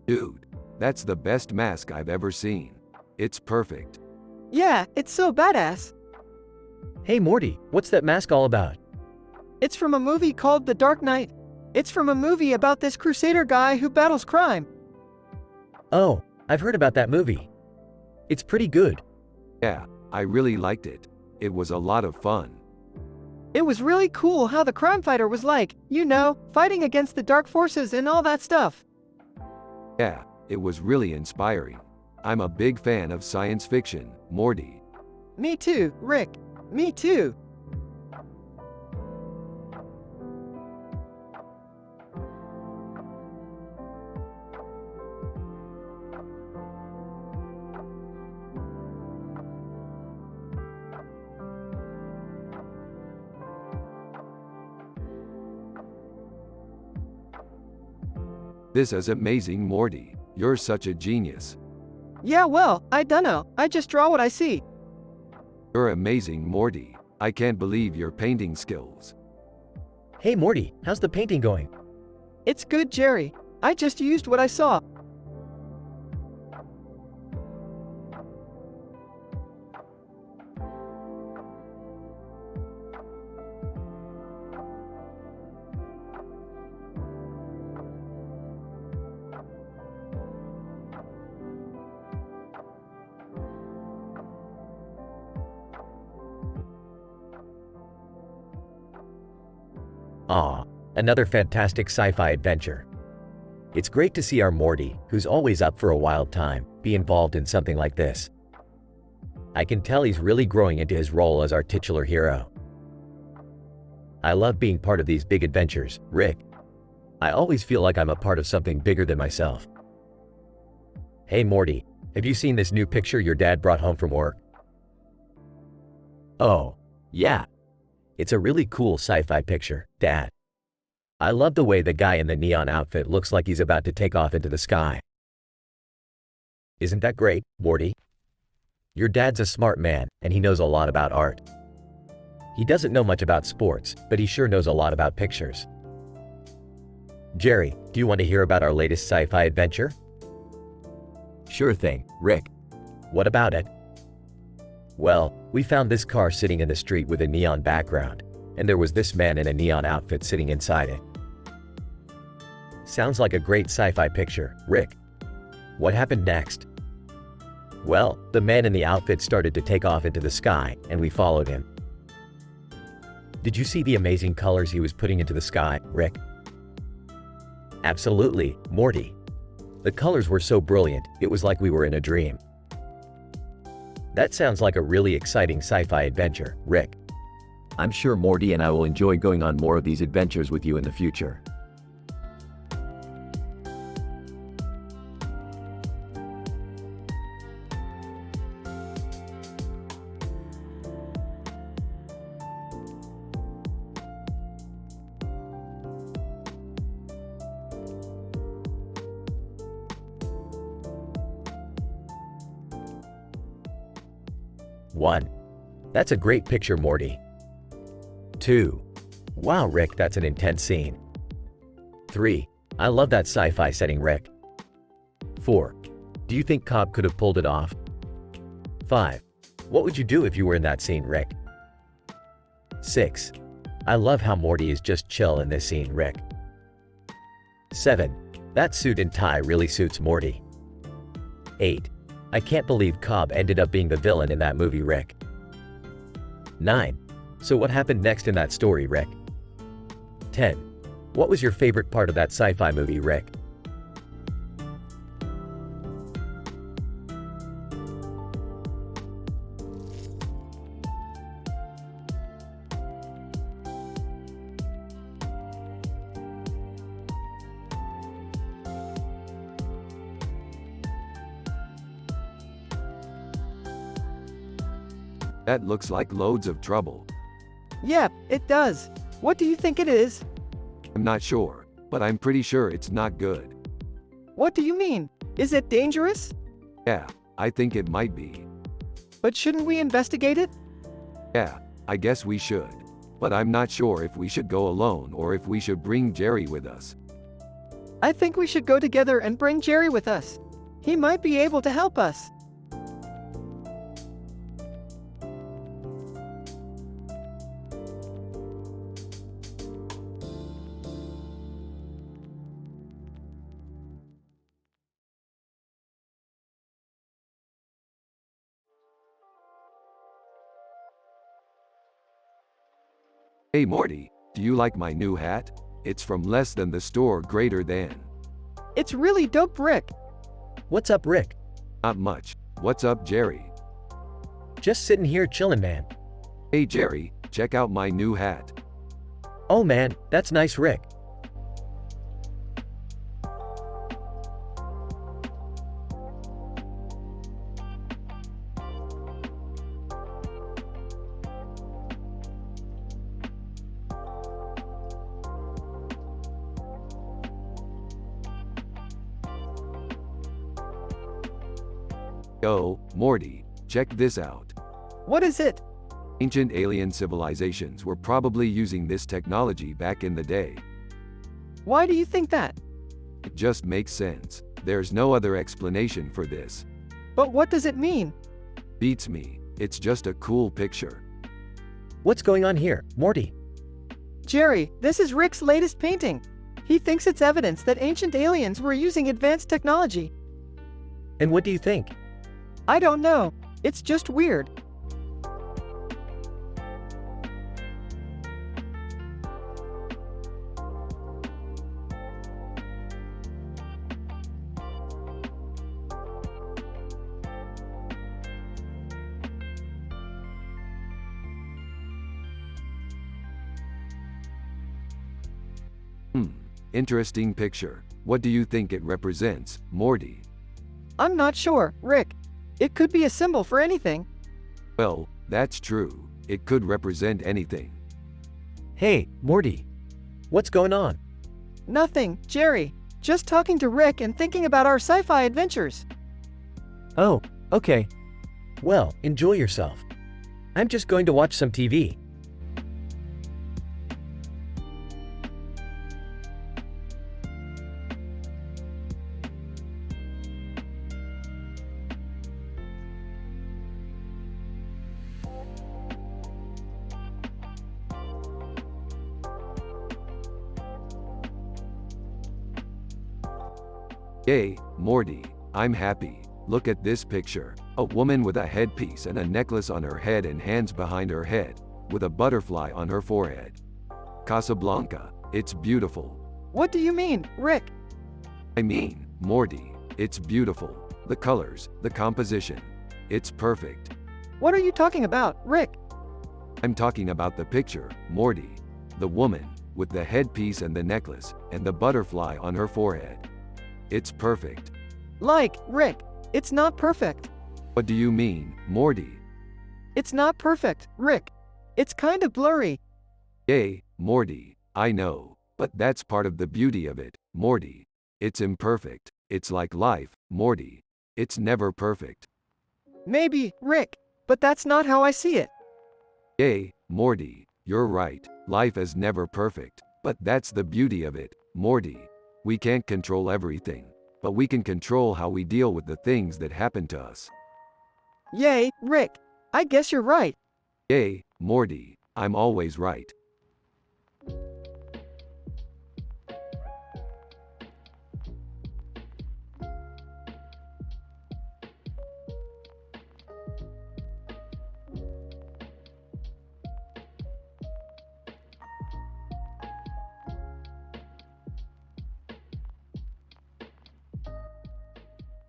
Dude, that's the best mask I've ever seen. It's perfect. Yeah, it's so badass. Hey Morty, what's that mask all about? It's from a movie called The Dark Knight. It's from a movie about this crusader guy who battles crime. Oh, I've heard about that movie. It's pretty good. Yeah, I really liked it. It was a lot of fun. It was really cool how the crime fighter was like, you know, fighting against the dark forces and all that stuff. Yeah, it was really inspiring. I'm a big fan of science fiction, Morty. Me too, Rick. Me too. This is amazing, Morty. You're such a genius. Yeah, well, I dunno. I just draw what I see. You're amazing, Morty. I can't believe your painting skills. Hey Morty, how's the painting going? It's good, Jerry. I just used what I saw. Aw, another fantastic sci-fi adventure. It's great to see our Morty, who's always up for a wild time, be involved in something like this. I can tell he's really growing into his role as our titular hero. I love being part of these big adventures, Rick. I always feel like I'm a part of something bigger than myself. Hey Morty, have you seen this new picture your dad brought home from work? Oh, yeah. It's a really cool sci-fi picture, Dad. I love the way the guy in the neon outfit looks like he's about to take off into the sky. Isn't that great, Morty? Your dad's a smart man, and he knows a lot about art. He doesn't know much about sports, but he sure knows a lot about pictures. Jerry, do you want to hear about our latest sci-fi adventure? Sure thing, Rick. What about it? Well, we found this car sitting in the street with a neon background, and there was this man in a neon outfit sitting inside it. Sounds like a great sci-fi picture, Rick. What happened next? Well, the man in the outfit started to take off into the sky, and we followed him. Did you see the amazing colors he was putting into the sky, Rick? Absolutely, Morty. The colors were so brilliant, it was like we were in a dream. That sounds like a really exciting sci-fi adventure, Rick. I'm sure Morty and I will enjoy going on more of these adventures with you in the future. One. That's a great picture, Morty. 2. Wow, Rick, that's an intense scene. 3. I love that sci-fi setting, Rick. 4. Do you think Cobb could have pulled it off? 5. What would you do if you were in that scene, Rick? 6. I love how Morty is just chill in this scene, Rick. 7. That suit and tie really suits Morty. 8. I can't believe Cobb ended up being the villain in that movie, Rick. 9. So what happened next in that story, Rick? 10. What was your favorite part of that sci-fi movie, Rick? That looks like loads of trouble. Yeah, it does. What do you think it is? I'm not sure, but I'm pretty sure it's not good. What do you mean? Is it dangerous? Yeah, I think it might be. But shouldn't we investigate it? Yeah, I guess we should. But I'm not sure if we should go alone or if we should bring Jerry with us. I think we should go together and bring Jerry with us. He might be able to help us. Hey Morty, do you like my new hat? It's from less than the store greater than. It's really dope, Rick. What's up, Rick? Not much. What's up, Jerry? Just sitting here chilling, man. Hey Jerry, check out my new hat. Oh man, that's nice, Rick. Yo, Morty, check this out. What is it? Ancient alien civilizations were probably using this technology back in the day. Why do you think that? It just makes sense. There's no other explanation for this. But what does it mean? Beats me. It's just a cool picture. What's going on here, Morty? Jerry, this is Rick's latest painting. He thinks it's evidence that ancient aliens were using advanced technology. And what do you think? I don't know. It's just weird. Interesting picture. What do you think it represents, Morty? I'm not sure, Rick. It could be a symbol for anything. Well, that's true. It could represent anything. Hey, Morty. What's going on? Nothing, Jerry. Just talking to Rick and thinking about our sci-fi adventures. Oh, okay. Well, enjoy yourself. I'm just going to watch some TV. Yay, Morty, I'm happy. Look at this picture. A woman with a headpiece and a necklace on her head and hands behind her head. with a butterfly on her forehead. Casablanca, it's beautiful. What do you mean, Rick? I mean, Morty, it's beautiful. The colors, the composition. It's perfect. What are you talking about, Rick? I'm talking about the picture, Morty. The woman, with the headpiece and the necklace, and the butterfly on her forehead. It's perfect. Like, Rick, it's not perfect. What do you mean, Morty? It's not perfect, Rick. It's kind of blurry. Yay, Morty, I know. But that's part of the beauty of it, Morty. It's imperfect. It's like life, Morty. It's never perfect. Maybe, Rick, but that's not how I see it. Yay, Morty, you're right. Life is never perfect. But that's the beauty of it, Morty. We can't control everything. But we can control how we deal with the things that happen to us. Yay, Rick. I guess you're right. Yay, Morty, I'm always right.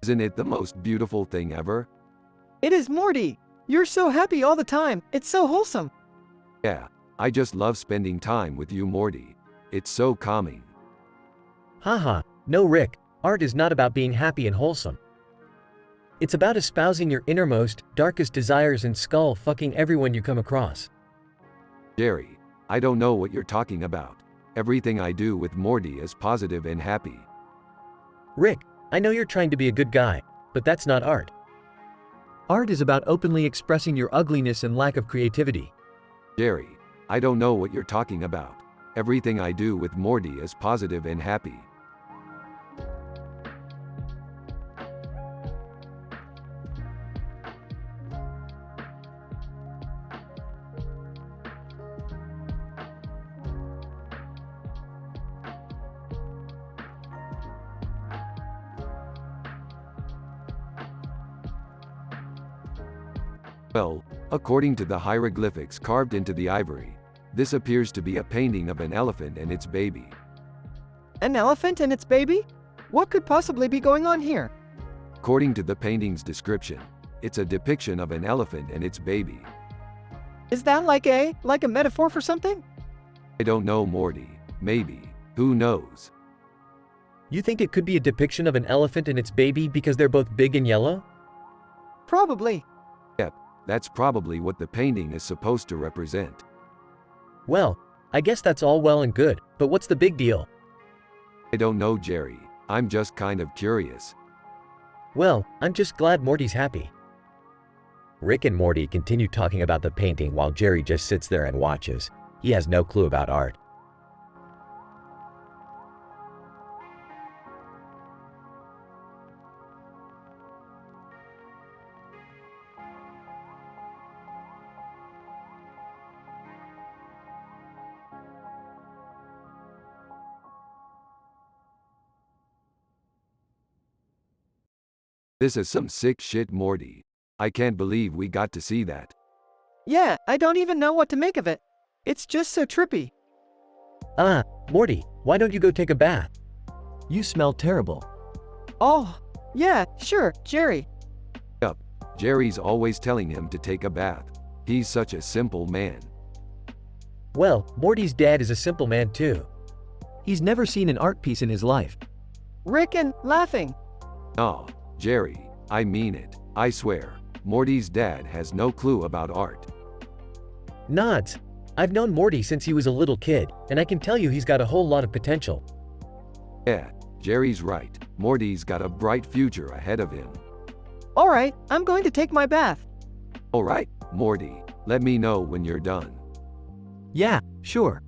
Isn't it the most beautiful thing ever? It is Morty. You're so happy all the time. It's so wholesome. Yeah, I just love spending time with you, Morty. It's so calming. Haha, no Rick, art is not about being happy and wholesome. It's about espousing your innermost, darkest desires and skull-fucking everyone you come across. Jerry, I don't know what you're talking about. Everything I do with Morty is positive and happy. Rick, I know you're trying to be a good guy, but that's not art. Art is about openly expressing your ugliness and lack of creativity. Jerry, I don't know what you're talking about. Everything I do with Morty is positive and happy. Well, according to the hieroglyphics carved into the ivory, this appears to be a painting of an elephant and its baby. An elephant and its baby? What could possibly be going on here? According to the painting's description, it's a depiction of an elephant and its baby. Is that like a metaphor for something? I don't know, Morty. Maybe. Who knows? You think it could be a depiction of an elephant and its baby because they're both big and yellow? Probably. Yep, that's probably what the painting is supposed to represent. Well, I guess that's all well and good, but what's the big deal? I don't know, Jerry. I'm just kind of curious. Well, I'm just glad Morty's happy. Rick and Morty continue talking about the painting while Jerry just sits there and watches. He has no clue about art. This is some sick shit, Morty. I can't believe we got to see that. Yeah, I don't even know what to make of it. It's just so trippy. Ah, Morty, why don't you go take a bath? You smell terrible. Oh, yeah, sure, Jerry. Yup, Jerry's always telling him to take a bath. He's such a simple man. Well, Morty's dad is a simple man too. He's never seen an art piece in his life. Rick and laughing. Aw, Jerry, I mean it. I swear, Morty's dad has no clue about art. Nods. I've known Morty since he was a little kid, and I can tell you he's got a whole lot of potential. Yeah, Jerry's right. Morty's got a bright future ahead of him. All right, I'm going to take my bath. Alright, Morty, let me know when you're done. Yeah, sure.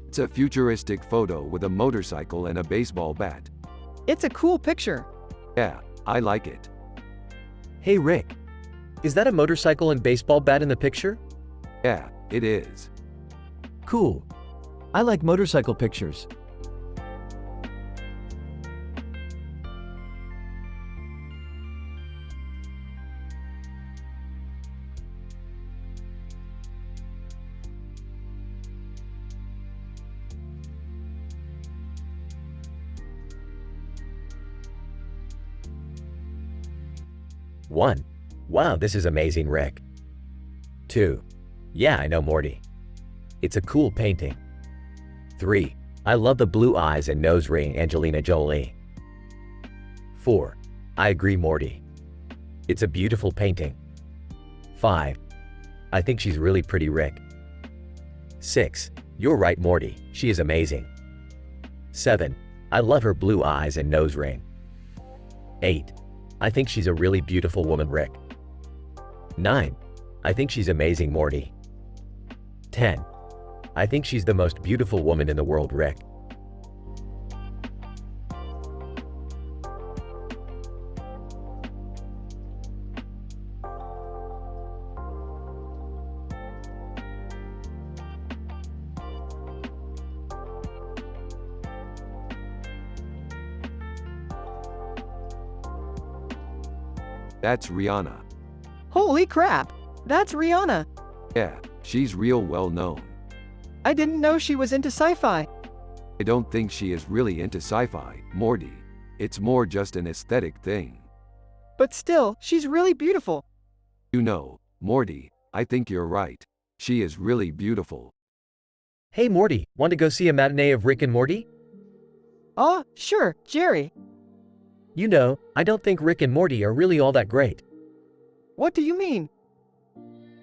It's a futuristic photo with a motorcycle and a baseball bat. It's a cool picture. Yeah, I like it. Hey Rick, is that a motorcycle and baseball bat in the picture? Yeah, it is. Cool. I like motorcycle pictures. One. Wow, this is amazing, Rick. 2. Yeah, I know Morty. It's a cool painting. 3. I love the blue eyes and nose ring, Angelina Jolie. 4. I agree, Morty. It's a beautiful painting. 5. I think she's really pretty, Rick. 6. You're right, Morty. She is amazing. 7. I love her blue eyes and nose ring. 8. I think she's a really beautiful woman, Rick. 9. I think she's amazing, Morty. 10. I think she's the most beautiful woman in the world, Rick. That's Rihanna. Holy crap! That's Rihanna! Yeah, she's real well known. I didn't know she was into sci-fi. I don't think she is really into sci-fi, Morty. It's more just an aesthetic thing. But still, she's really beautiful. You know, Morty, I think you're right. She is really beautiful. Hey Morty, want to go see a matinee of Rick and Morty? Oh, sure, Jerry. You know, I don't think Rick and Morty are really all that great. What do you mean?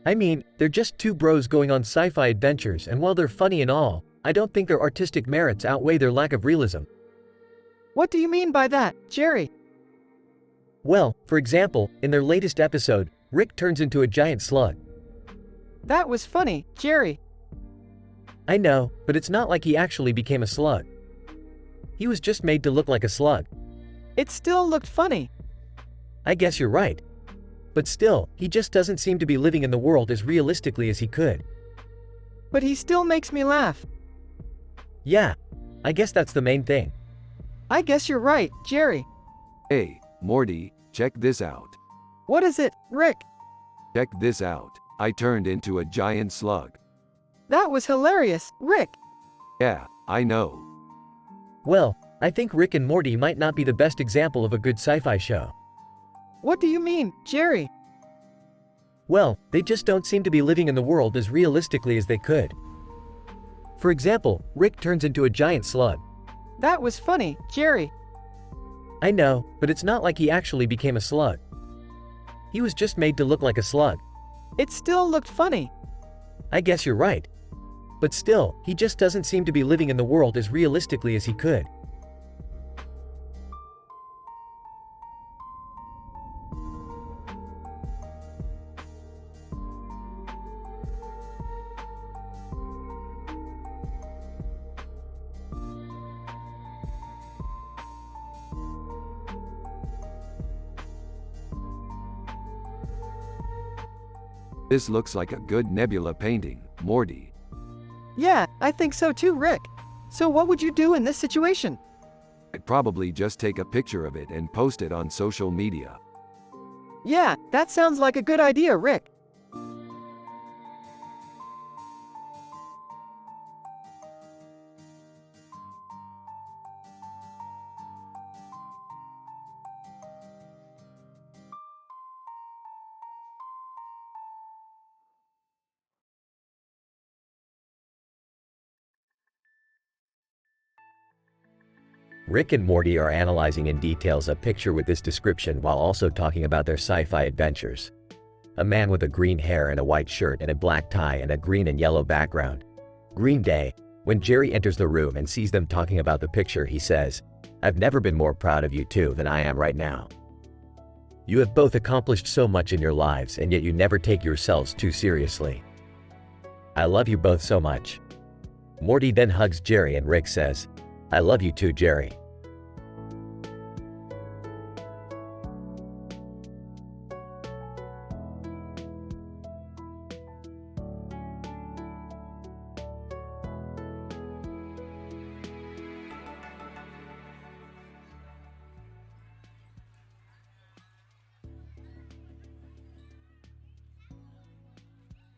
I mean, they're just two bros going on sci-fi adventures, and while they're funny and all, I don't think their artistic merits outweigh their lack of realism. What do you mean by that, Jerry? Well, for example, in their latest episode, Rick turns into a giant slug. That was funny, Jerry. I know, but it's not like he actually became a slug. He was just made to look like a slug. It still looked funny. I guess you're right. But still, he just doesn't seem to be living in the world as realistically as he could. But he still makes me laugh. Yeah, I guess that's the main thing. I guess you're right, Jerry. Hey, Morty, check this out. What is it, Rick? Check this out. I turned into a giant slug. That was hilarious, Rick. Yeah, I know. Well, I think Rick and Morty might not be the best example of a good sci-fi show. What do you mean, Jerry? Well, they just don't seem to be living in the world as realistically as they could. For example, Rick turns into a giant slug. That was funny, Jerry. I know, but it's not like he actually became a slug. He was just made to look like a slug. It still looked funny. I guess you're right. But still, he just doesn't seem to be living in the world as realistically as he could. This looks like a good nebula painting, Morty. Yeah, I think so too, Rick. So what would you do in this situation? I'd probably just take a picture of it and post it on social media. Yeah, that sounds like a good idea, Rick. Rick and Morty are analyzing in details a picture with this description while also talking about their sci-fi adventures. A man with a green hair and a white shirt and a black tie and a green and yellow background. Green Day. When Jerry enters the room and sees them talking about the picture, he says, "I've never been more proud of you two than I am right now. You have both accomplished so much in your lives, and yet you never take yourselves too seriously. I love you both so much." Morty then hugs Jerry and Rick says, "I love you too, Jerry."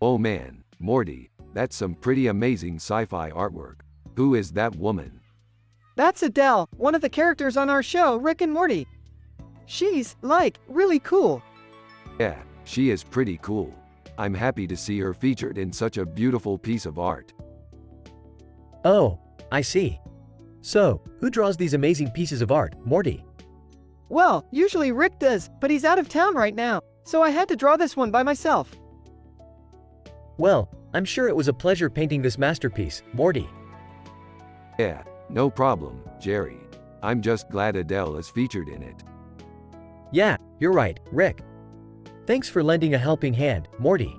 Oh man, Morty, that's some pretty amazing sci-fi artwork. Who is that woman? That's Adele, one of the characters on our show, Rick and Morty. She's, like, really cool. Yeah, she is pretty cool. I'm happy to see her featured in such a beautiful piece of art. Oh, I see. So, who draws these amazing pieces of art, Morty? Well, usually Rick does, but he's out of town right now, so I had to draw this one by myself. Well, I'm sure it was a pleasure painting this masterpiece, Morty. Yeah, no problem, Jerry. I'm just glad Adele is featured in it. Yeah, you're right, Rick. Thanks for lending a helping hand, Morty.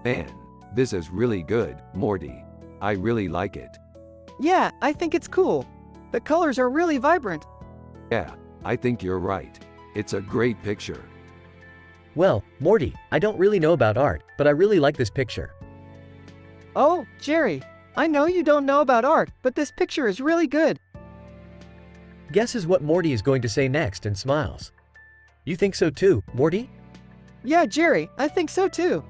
Man, this is really good, Morty. I really like it. Yeah, I think it's cool. The colors are really vibrant. Yeah, I think you're right. It's a great picture. Well, Morty, I don't really know about art, but I really like this picture. Oh, Jerry, I know you don't know about art, but this picture is really good. Guesses what Morty is going to say next and smiles. You think so too, Morty? Yeah, Jerry, I think so too.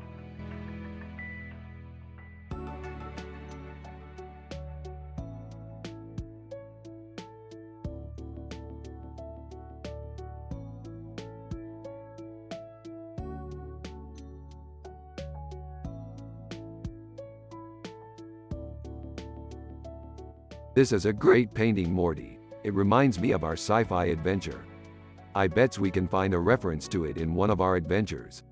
This is a great painting, Morty. It reminds me of our sci-fi adventure. I bets we can find a reference to it in one of our adventures.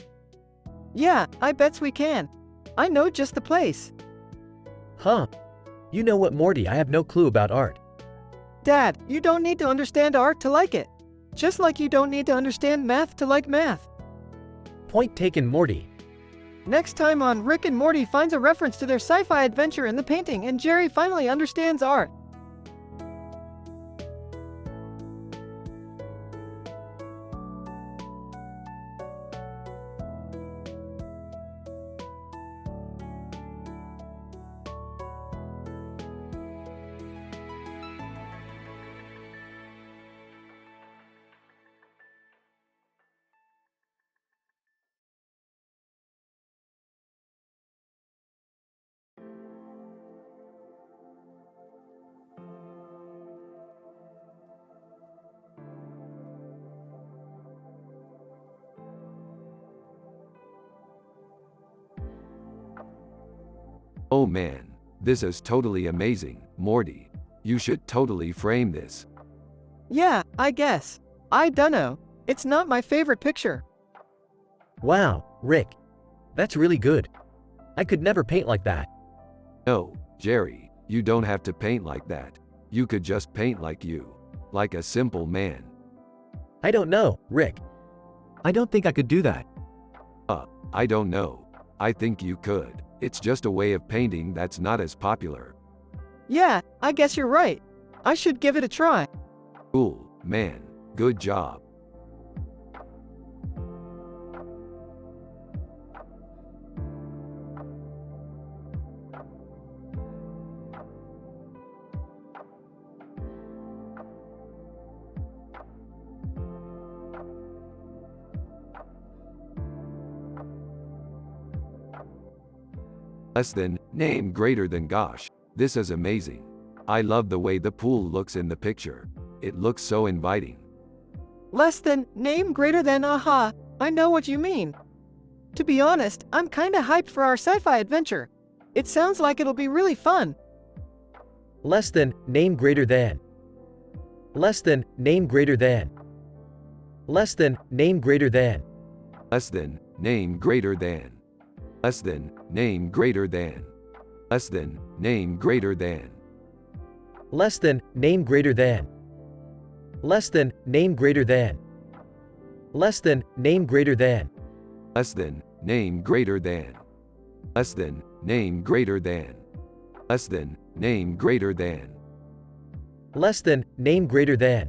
Yeah, I bets we can. I know just the place. Huh. You know what, Morty, I have no clue about art. Dad, you don't need to understand art to like it. Just like you don't need to understand math to like math. Point taken, Morty. Next time on Rick and Morty finds a reference to their sci-fi adventure in the painting and Jerry finally understands art. Oh man, this is totally amazing, Morty. You should totally frame this. Yeah, I guess. I dunno. It's not my favorite picture. Wow, Rick. That's really good. I could never paint like that. No, Jerry, you don't have to paint like that. You could just paint like you. Like a simple man. I don't know, Rick. I don't think I could do that. I don't know. I think you could. It's just a way of painting that's not as popular. Yeah, I guess you're right. I should give it a try. Cool, man. Good job. Less than, name greater than gosh. This is amazing. I love the way the pool looks in the picture. It looks so inviting. Less than, name greater than, aha. I know what you mean. To be honest, I'm kinda hyped for our sci-fi adventure. It sounds like it'll be really fun. Less than, name greater than. Less than, name greater than. Less than, name greater than. Less than, name greater than. Less than, name greater than. Less than, name greater than. Less than, name greater than. Less than, name greater than. Less than, name greater than. Less than, name greater than. Less than, name greater than. Less than, name greater than. Less than, name greater than.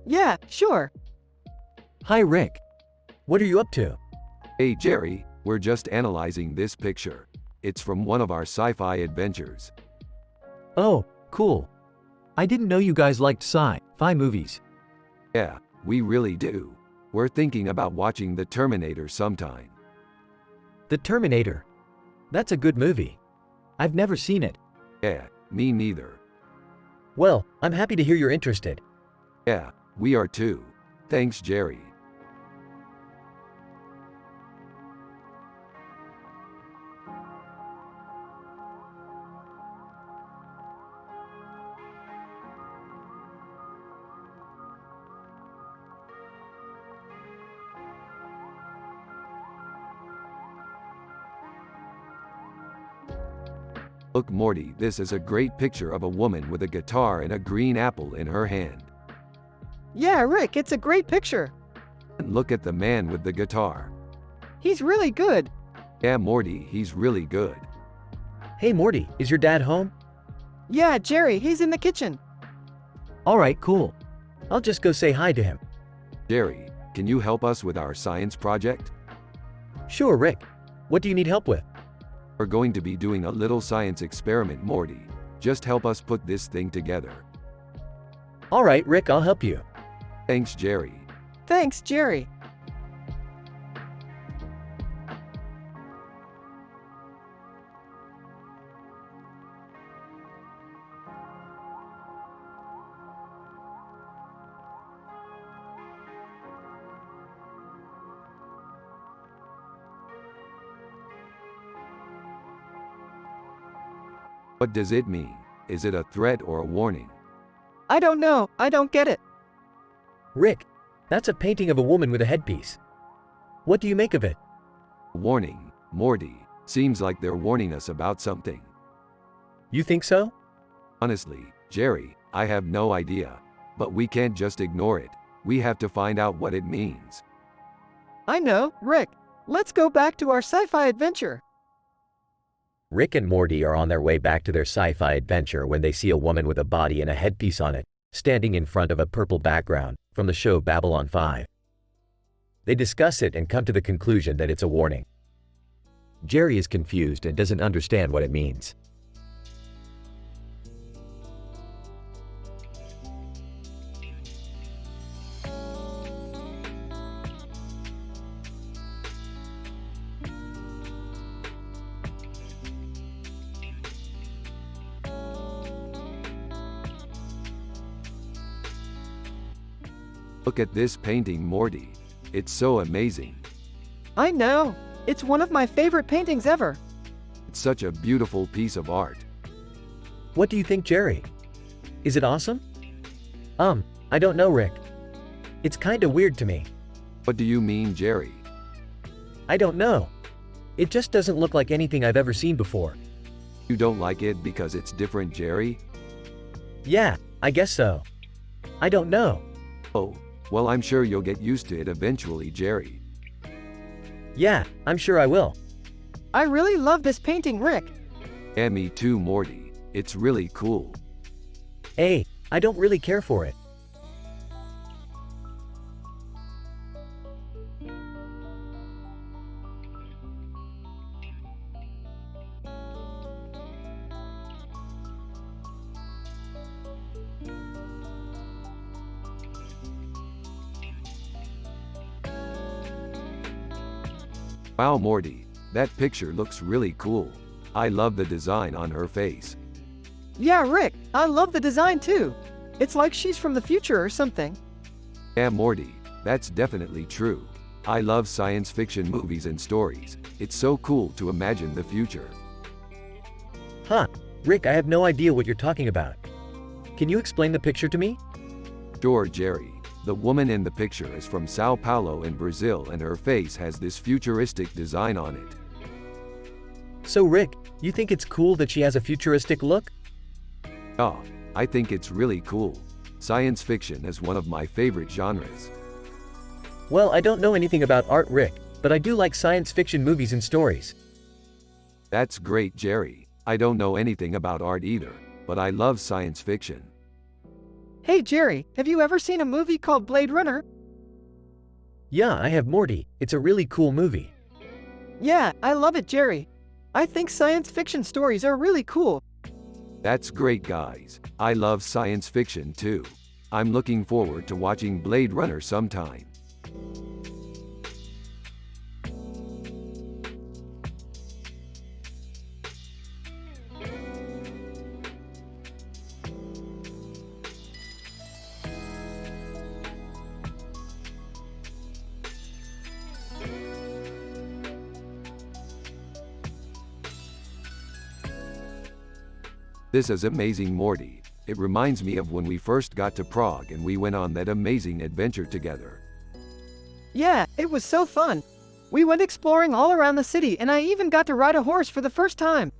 Yeah, sure. Hi Rick. What are you up to? Hey Jerry, we're just analyzing this picture. It's from one of our sci-fi adventures. Oh, cool. I didn't know you guys liked sci-fi movies. Yeah, we really do. We're thinking about watching The Terminator sometime. The Terminator. That's a good movie. I've never seen it. Yeah, me neither. Well, I'm happy to hear you're interested. Yeah, we are too. Thanks Jerry. Look Morty, this is a great picture of a woman with a guitar and a green apple in her hand. Yeah, Rick, it's a great picture. And look at the man with the guitar. He's really good. Yeah Morty, he's really good. Hey Morty, is your dad home? Yeah, Jerry, he's in the kitchen. Alright, cool. I'll just go say hi to him. Jerry, can you help us with our science project? Sure, Rick. What do you need help with? We're going to be doing a little science experiment, Morty. Just help us put this thing together. All right, Rick, I'll help you. Thanks, Jerry. Thanks, Jerry. What does it mean? Is it a threat or a warning? I don't know. I don't get it. Rick, that's a painting of a woman with a headpiece. What do you make of it? Warning, Morty. Seems like they're warning us about something. You think so? Honestly, Jerry, I have no idea. But we can't just ignore it. We have to find out what it means. I know, Rick. Let's go back to our sci-fi adventure. Rick and Morty are on their way back to their sci-fi adventure when they see a woman with a body and a headpiece on it, standing in front of a purple background, from the show Babylon 5. They discuss it and come to the conclusion that it's a warning. Jerry is confused and doesn't understand what it means. Look at this painting, Morty. It's so amazing. I know. It's one of my favorite paintings ever. It's such a beautiful piece of art. What do you think, Jerry? Is it awesome? I don't know, Rick. It's kinda weird to me. What do you mean, Jerry? I don't know. It just doesn't look like anything I've ever seen before. You don't like it because it's different, Jerry? Yeah, I guess so. I don't know. Oh, well, I'm sure you'll get used to it eventually, Jerry. Yeah, I'm sure I will. I really love this painting, Rick. Yeah, me too, Morty. It's really cool. Hey, I don't really care for it. Wow, Morty, that picture looks really cool. I love the design on her face. Yeah, Rick, I love the design too. It's like she's from the future or something. Yeah, Morty, that's definitely true. I love science fiction movies and stories. It's so cool to imagine the future. Huh, Rick, I have no idea what you're talking about. Can you explain the picture to me? Sure, Jerry. The woman in the picture is from Sao Paulo in Brazil and her face has this futuristic design on it. So Rick, you think it's cool that she has a futuristic look? Oh, I think it's really cool. Science fiction is one of my favorite genres. Well, I don't know anything about art, Rick, but I do like science fiction movies and stories. That's great, Jerry. I don't know anything about art either, but I love science fiction. Hey Jerry, have you ever seen a movie called Blade Runner? Yeah, I have Morty. It's a really cool movie. Yeah, I love it, Jerry. I think science fiction stories are really cool. That's great, guys. I love science fiction too. I'm looking forward to watching Blade Runner sometime. This is amazing, Morty. It reminds me of when we first got to Prague and we went on that amazing adventure together. Yeah, it was so fun. We went exploring all around the city and I even got to ride a horse for the first time.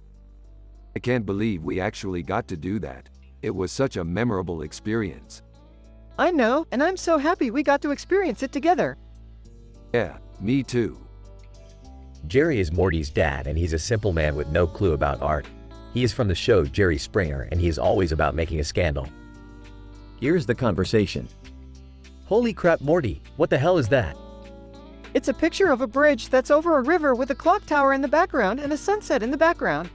I can't believe we actually got to do that. It was such a memorable experience. I know, and I'm so happy we got to experience it together. Yeah, me too. Jerry is Morty's dad, and he's a simple man with no clue about art. He is from the show Jerry Springer, and he is always about making a scandal. Here's the conversation. Holy crap, Morty, what the hell is that? It's a picture of a bridge that's over a river with a clock tower in the background and a sunset in the background.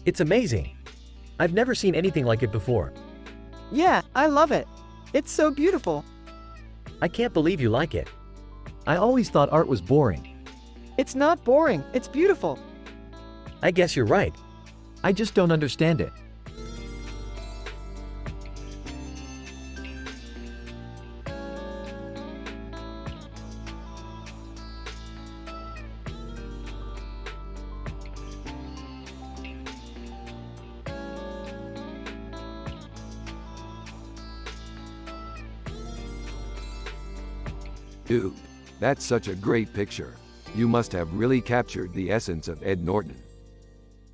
It's amazing. I've never seen anything like it before. Yeah, I love it. It's so beautiful. I can't believe you like it. I always thought art was boring. It's not boring, it's beautiful. I guess you're right. I just don't understand it. Dude, that's such a great picture. You must have really captured the essence of Ed Norton.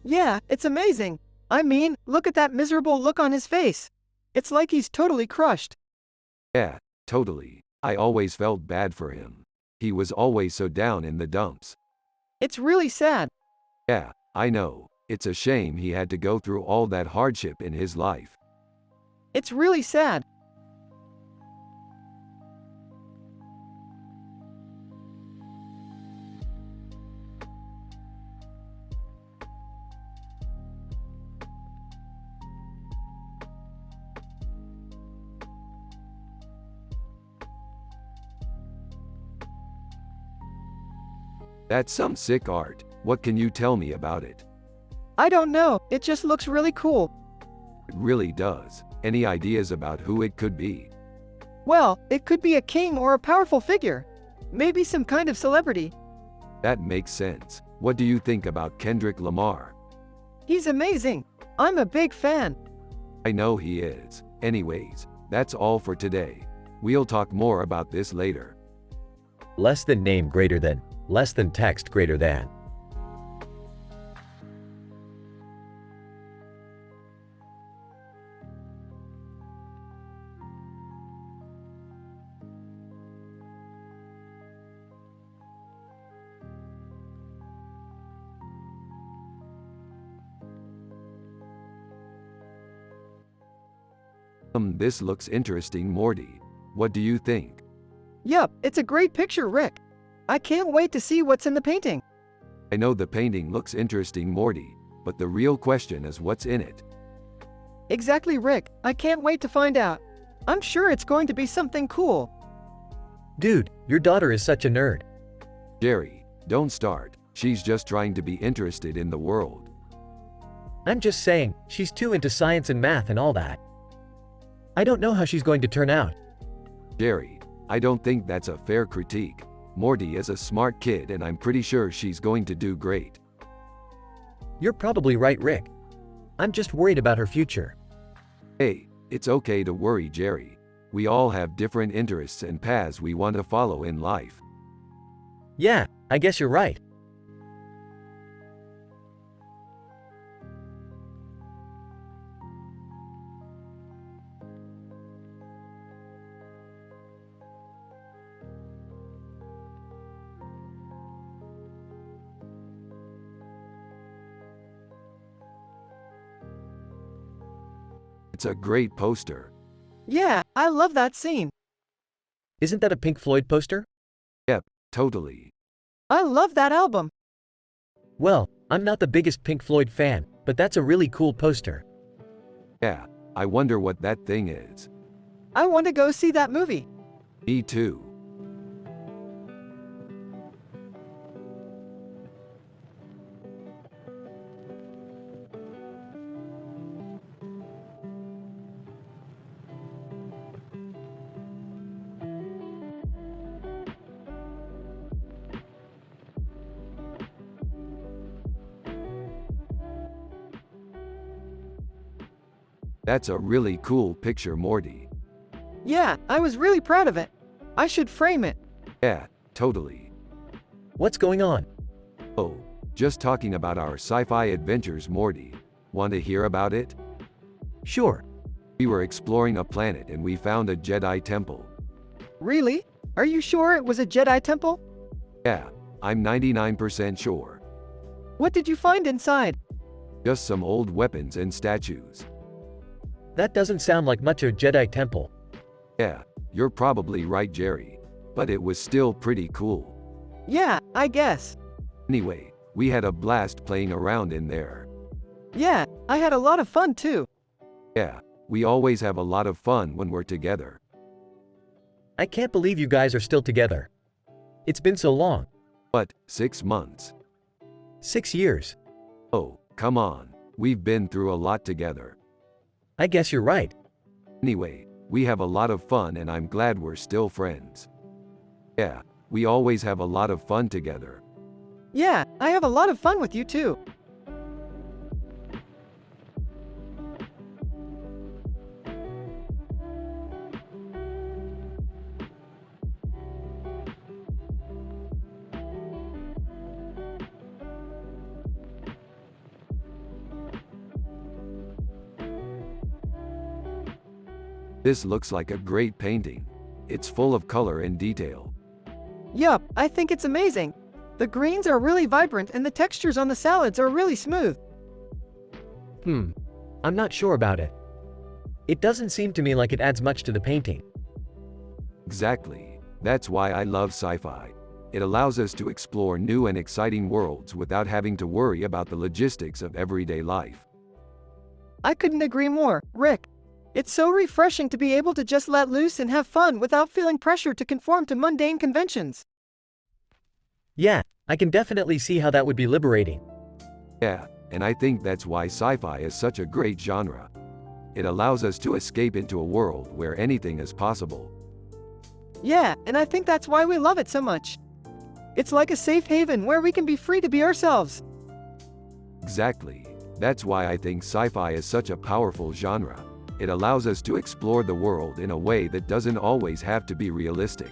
Yeah, it's amazing. I mean, look at that miserable look on his face. It's like he's totally crushed. Yeah, totally. I always felt bad for him. He was always so down in the dumps. It's really sad. Yeah, I know. It's a shame he had to go through all that hardship in his life. It's really sad. That's some sick art. What can you tell me about it? I don't know, it just looks really cool. It really does. Any ideas about who it could be? Well, it could be a king or a powerful figure. Maybe some kind of celebrity. That makes sense. What do you think about Kendrick Lamar? He's amazing. I'm a big fan. I know he is. Anyways, that's all for today. We'll talk more about this later. Less than name greater than, less than text greater than. This looks interesting, Morty. What do you think? Yup, it's a great picture, Rick. I can't wait to see what's in the painting. I know the painting looks interesting, Morty, but the real question is what's in it. Exactly, Rick. I can't wait to find out. I'm sure it's going to be something cool. Dude, your daughter is such a nerd. Jerry, don't start. She's just trying to be interested in the world. I'm just saying, she's too into science and math and all that. I don't know how she's going to turn out. Jerry, I don't think that's a fair critique. Morty is a smart kid and I'm pretty sure she's going to do great. You're probably right, Rick. I'm just worried about her future. Hey, it's okay to worry, Jerry. We all have different interests and paths we want to follow in life. Yeah, I guess you're right. It's a great poster. Yeah, I love that scene. Isn't that a Pink Floyd poster? Yep, totally. I love that album. Well, I'm not the biggest Pink Floyd fan, but that's a really cool poster. Yeah, I wonder what that thing is. I want to go see that movie. Me too. That's a really cool picture, Morty. Yeah, I was really proud of it. I should frame it. Yeah, totally. What's going on? Oh, just talking about our sci-fi adventures, Morty. Want to hear about it? Sure. We were exploring a planet and we found a Jedi temple. Really? Are you sure it was a Jedi temple? Yeah, I'm 99% sure. What did you find inside? Just some old weapons and statues. That doesn't sound like much of a Jedi temple. Yeah, you're probably right, Jerry. But it was still pretty cool. Yeah, I guess. Anyway, we had a blast playing around in there. Yeah, I had a lot of fun too. Yeah, we always have a lot of fun when we're together. I can't believe you guys are still together. It's been so long. But, 6 months. 6 years. Oh, come on. We've been through a lot together. I guess you're right. Anyway, we have a lot of fun and I'm glad we're still friends. Yeah, we always have a lot of fun together. Yeah, I have a lot of fun with you too. This looks like a great painting. It's full of color and detail. Yup, I think it's amazing. The greens are really vibrant and the textures on the salads are really smooth. I'm not sure about it. It doesn't seem to me like it adds much to the painting. Exactly. That's why I love sci-fi. It allows us to explore new and exciting worlds without having to worry about the logistics of everyday life. I couldn't agree more, Rick. It's so refreshing to be able to just let loose and have fun without feeling pressure to conform to mundane conventions. Yeah, I can definitely see how that would be liberating. Yeah, and I think that's why sci-fi is such a great genre. It allows us to escape into a world where anything is possible. Yeah, and I think that's why we love it so much. It's like a safe haven where we can be free to be ourselves. Exactly. That's why I think sci-fi is such a powerful genre. It allows us to explore the world in a way that doesn't always have to be realistic.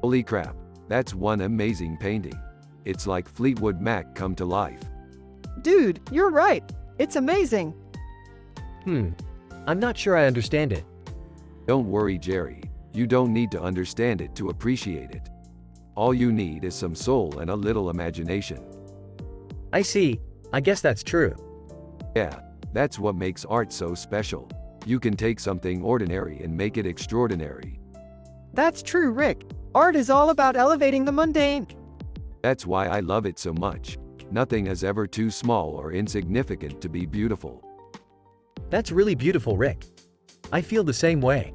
Holy crap, that's one amazing painting. It's like Fleetwood Mac come to life. Dude, you're right. It's amazing. I'm not sure I understand it. Don't worry, Jerry. You don't need to understand it to appreciate it. All you need is some soul and a little imagination. I see. I guess that's true. Yeah, that's what makes art so special. You can take something ordinary and make it extraordinary. That's true, Rick. Art is all about elevating the mundane. That's why I love it so much. Nothing is ever too small or insignificant to be beautiful. That's really beautiful, Rick. I feel the same way.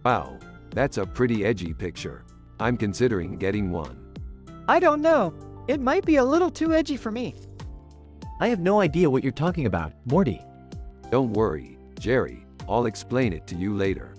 Wow, that's a pretty edgy picture. I'm considering getting one. I don't know. It might be a little too edgy for me. I have no idea what you're talking about, Morty. Don't worry, Jerry, I'll explain it to you later.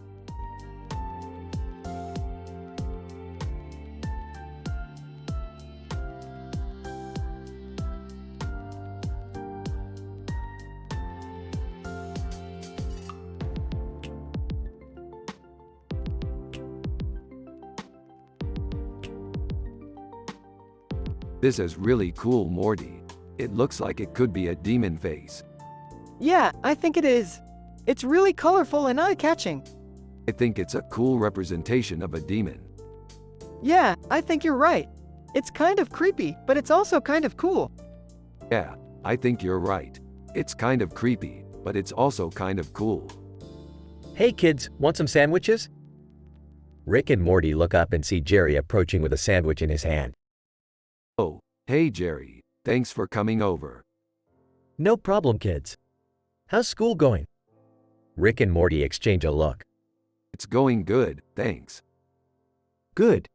This is really cool, Morty. It looks like it could be a demon face. Yeah, I think it is. It's really colorful and eye-catching. I think it's a cool representation of a demon. Yeah, I think you're right. It's kind of creepy, but it's also kind of cool. Yeah, I think you're right. It's kind of creepy, but it's also kind of cool. Hey kids, want some sandwiches? Rick and Morty look up and see Jerry approaching with a sandwich in his hand. Oh, hey Jerry, thanks for coming over. No problem, kids. How's school going? Rick and Morty exchange a look. It's going good, thanks. Good.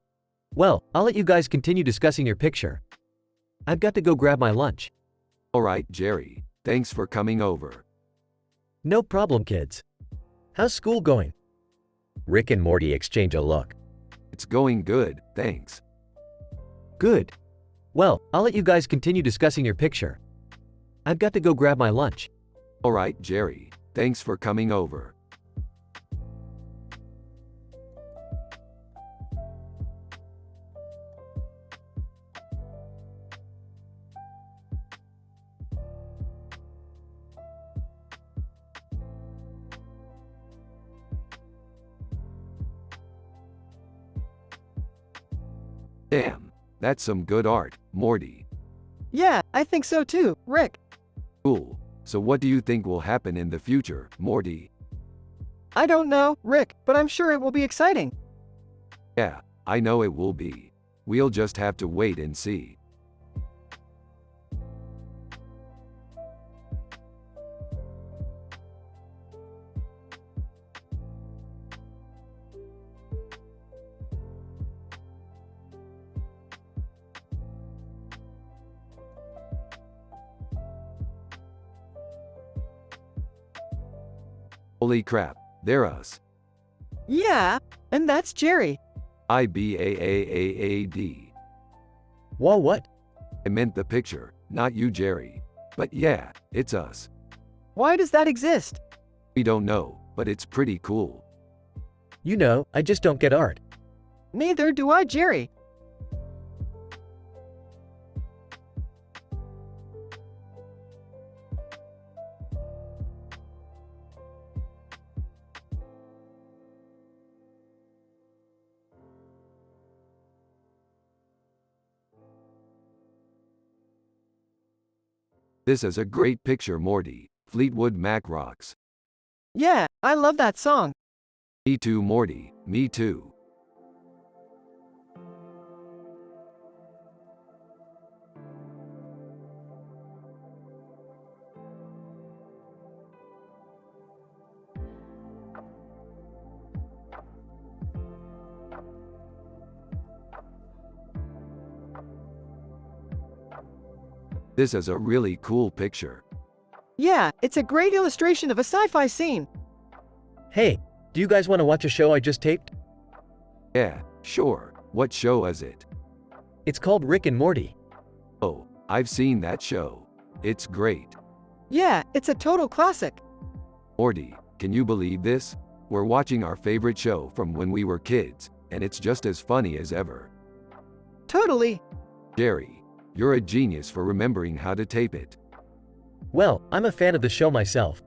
Well, I'll let you guys continue discussing your picture. I've got to go grab my lunch. Alright, Jerry, thanks for coming over. No problem, kids. How's school going? Rick and Morty exchange a look. It's going good, thanks. Good. Well, I'll let you guys continue discussing your picture. I've got to go grab my lunch. Alright, Jerry, thanks for coming over. Damn, that's some good art, Morty. Yeah, I think so too, Rick. Cool. So what do you think will happen in the future, Morty? I don't know, Rick, but I'm sure it will be exciting. Yeah, I know it will be. We'll just have to wait and see. Holy crap, they're us. Yeah, and that's Jerry. IBAAAAD. Whoa, what? I meant the picture, not you, Jerry. But yeah, it's us. Why does that exist? We don't know, but it's pretty cool. You know, I just don't get art. Neither do I, Jerry. This is a great picture, Morty. Fleetwood Mac rocks. Yeah, I love that song. Me too, Morty. Me too. This is a really cool picture. Yeah, it's a great illustration of a sci-fi scene. Hey, do you guys want to watch a show I just taped? Yeah, sure. What show is it? It's called Rick and Morty. Oh, I've seen that show. It's great. Yeah, it's a total classic. Morty, can you believe this? We're watching our favorite show from when we were kids, and it's just as funny as ever. Totally. Jerry, you're a genius for remembering how to tape it. Well, I'm a fan of the show myself.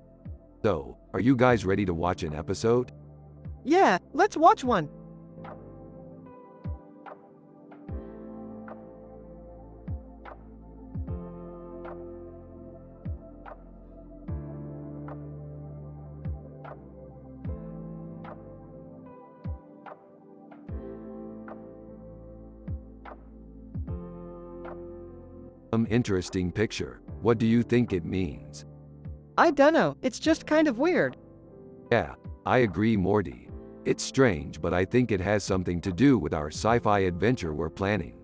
So, are you guys ready to watch an episode? Yeah, let's watch one. Interesting picture. What do you think it means? I dunno, it's just kind of weird. Yeah, I agree, Morty. It's strange, but I think it has something to do with our sci-fi adventure we're planning.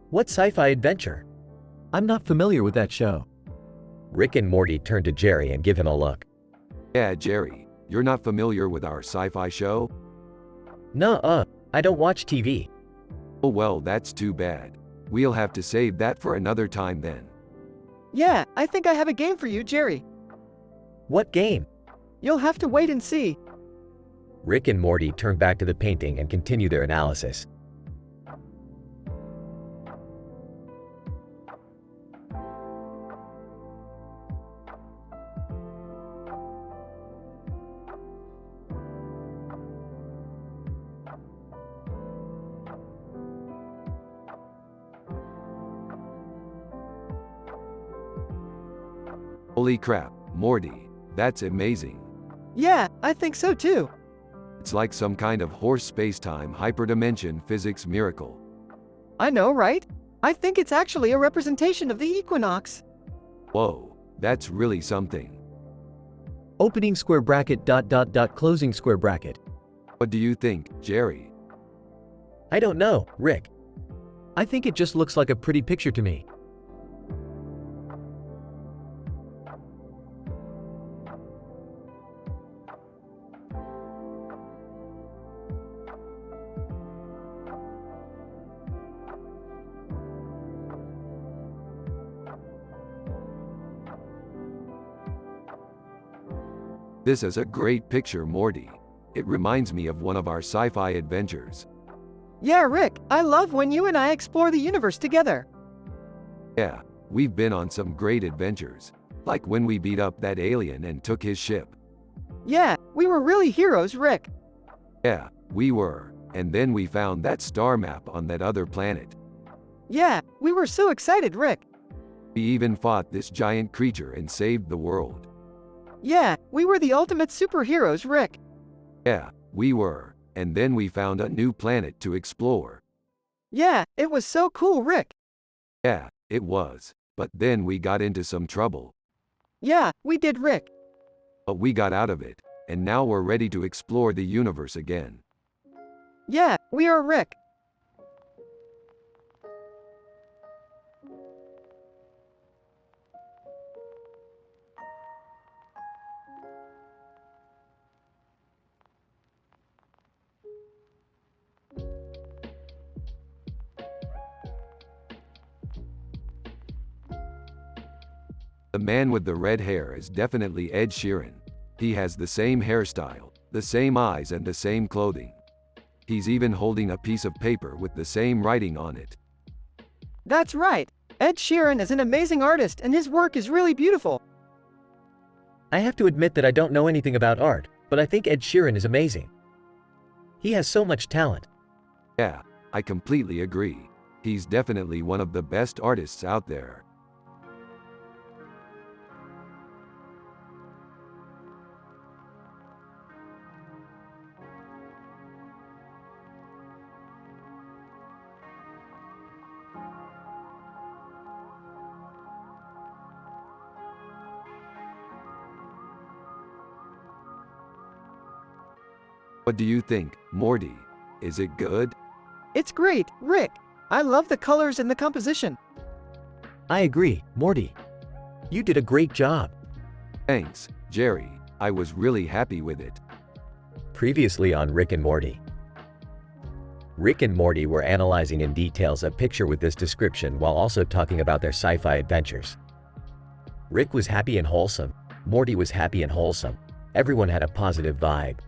What sci-fi adventure? I'm not familiar with that show. Rick and Morty turn to Jerry and give him a look. Yeah, Jerry, you're not familiar with our sci-fi show? Nuh-uh, I don't watch TV. Oh well, that's too bad. We'll have to save that for another time then. Yeah, I think I have a game for you, Jerry. What game? You'll have to wait and see. Rick and Morty turn back to the painting and continue their analysis. Holy crap, Morty, that's amazing. Yeah, I think so too. It's like some kind of horse space-time hyperdimension physics miracle. I know, right? I think it's actually a representation of the equinox. Whoa, that's really something. Opening square bracket ... closing square bracket. What do you think, Jerry? I don't know, Rick. I think it just looks like a pretty picture to me. This is a great picture, Morty. It reminds me of one of our sci-fi adventures. Yeah, Rick, I love when you and I explore the universe together. Yeah, we've been on some great adventures. Like when we beat up that alien and took his ship. Yeah, we were really heroes, Rick. Yeah, we were. And then we found that star map on that other planet. Yeah, we were so excited, Rick. We even fought this giant creature and saved the world. Yeah, we were the ultimate superheroes, Rick. Yeah, we were. And then we found a new planet to explore. Yeah, it was so cool, Rick. Yeah, it was. But then we got into some trouble. Yeah, we did, Rick. But we got out of it. And now we're ready to explore the universe again. Yeah, we are, Rick. The man with the red hair is definitely Ed Sheeran. He has the same hairstyle, the same eyes and the same clothing. He's even holding a piece of paper with the same writing on it. That's right. Ed Sheeran is an amazing artist and his work is really beautiful. I have to admit that I don't know anything about art, but I think Ed Sheeran is amazing. He has so much talent. Yeah, I completely agree. He's definitely one of the best artists out there. What do you think, Morty? Is it good? It's great, Rick. I love the colors and the composition. I agree, Morty. You did a great job. Thanks, Jerry. I was really happy with it. Previously on Rick and Morty. Rick and Morty were analyzing in details a picture with this description while also talking about their sci-fi adventures. Rick was happy and wholesome. Morty was happy and wholesome. Everyone had a positive vibe.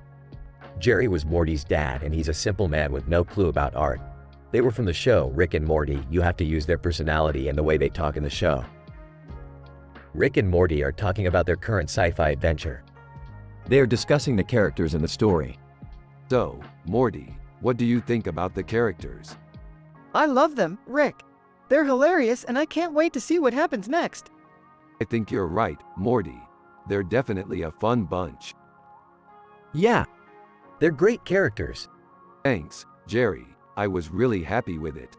Jerry was Morty's dad and he's a simple man with no clue about art. They were from the show Rick and Morty. You have to use their personality and the way they talk in the show. Rick and Morty are talking about their current sci-fi adventure. They are discussing the characters in the story. So, Morty, what do you think about the characters? I love them, Rick. They're hilarious and I can't wait to see what happens next. I think you're right, Morty. They're definitely a fun bunch. Yeah, they're great characters. Thanks, Jerry. I was really happy with it.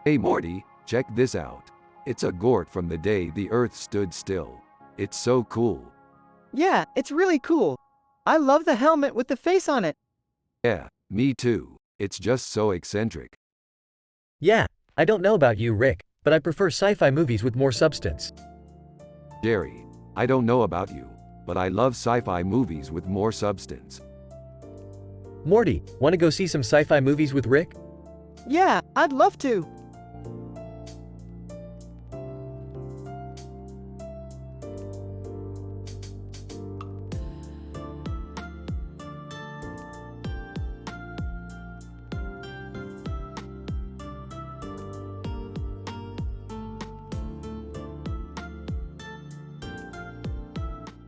Hey Morty, check this out. It's a gourd from the day the Earth stood still. It's so cool. Yeah, it's really cool. I love the helmet with the face on it. Yeah, me too. It's just so eccentric. Yeah, I don't know about you, Rick, but I prefer sci-fi movies with more substance. Jerry, I don't know about you, but I love sci-fi movies with more substance. Morty, want to go see some sci-fi movies with Rick? Yeah, I'd love to.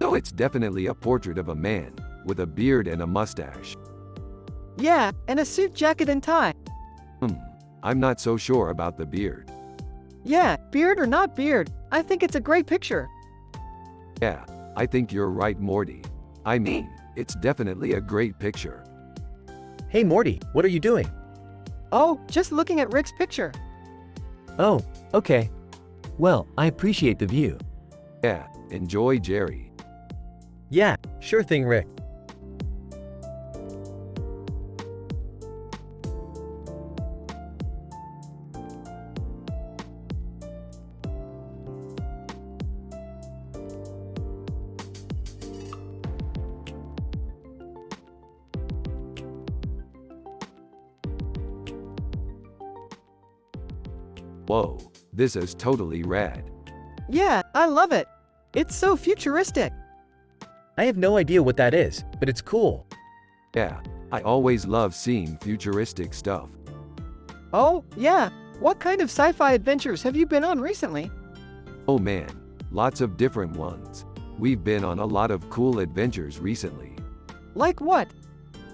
So it's definitely a portrait of a man, with a beard and a mustache. Yeah, and a suit jacket and tie. I'm not so sure about the beard. Yeah, beard or not beard, I think it's a great picture. Yeah, I think you're right, Morty. I mean, it's definitely a great picture. Hey Morty, what are you doing? Oh, just looking at Rick's picture. Oh, okay. Well, I appreciate the view. Yeah, enjoy, Jerry. Yeah, sure thing, Rick. Whoa, this is totally rad. Yeah, I love it. It's so futuristic. I have no idea what that is, but it's cool. Yeah, I always love seeing futuristic stuff. Oh, yeah. What kind of sci-fi adventures have you been on recently? Oh man, lots of different ones. We've been on a lot of cool adventures recently. Like what?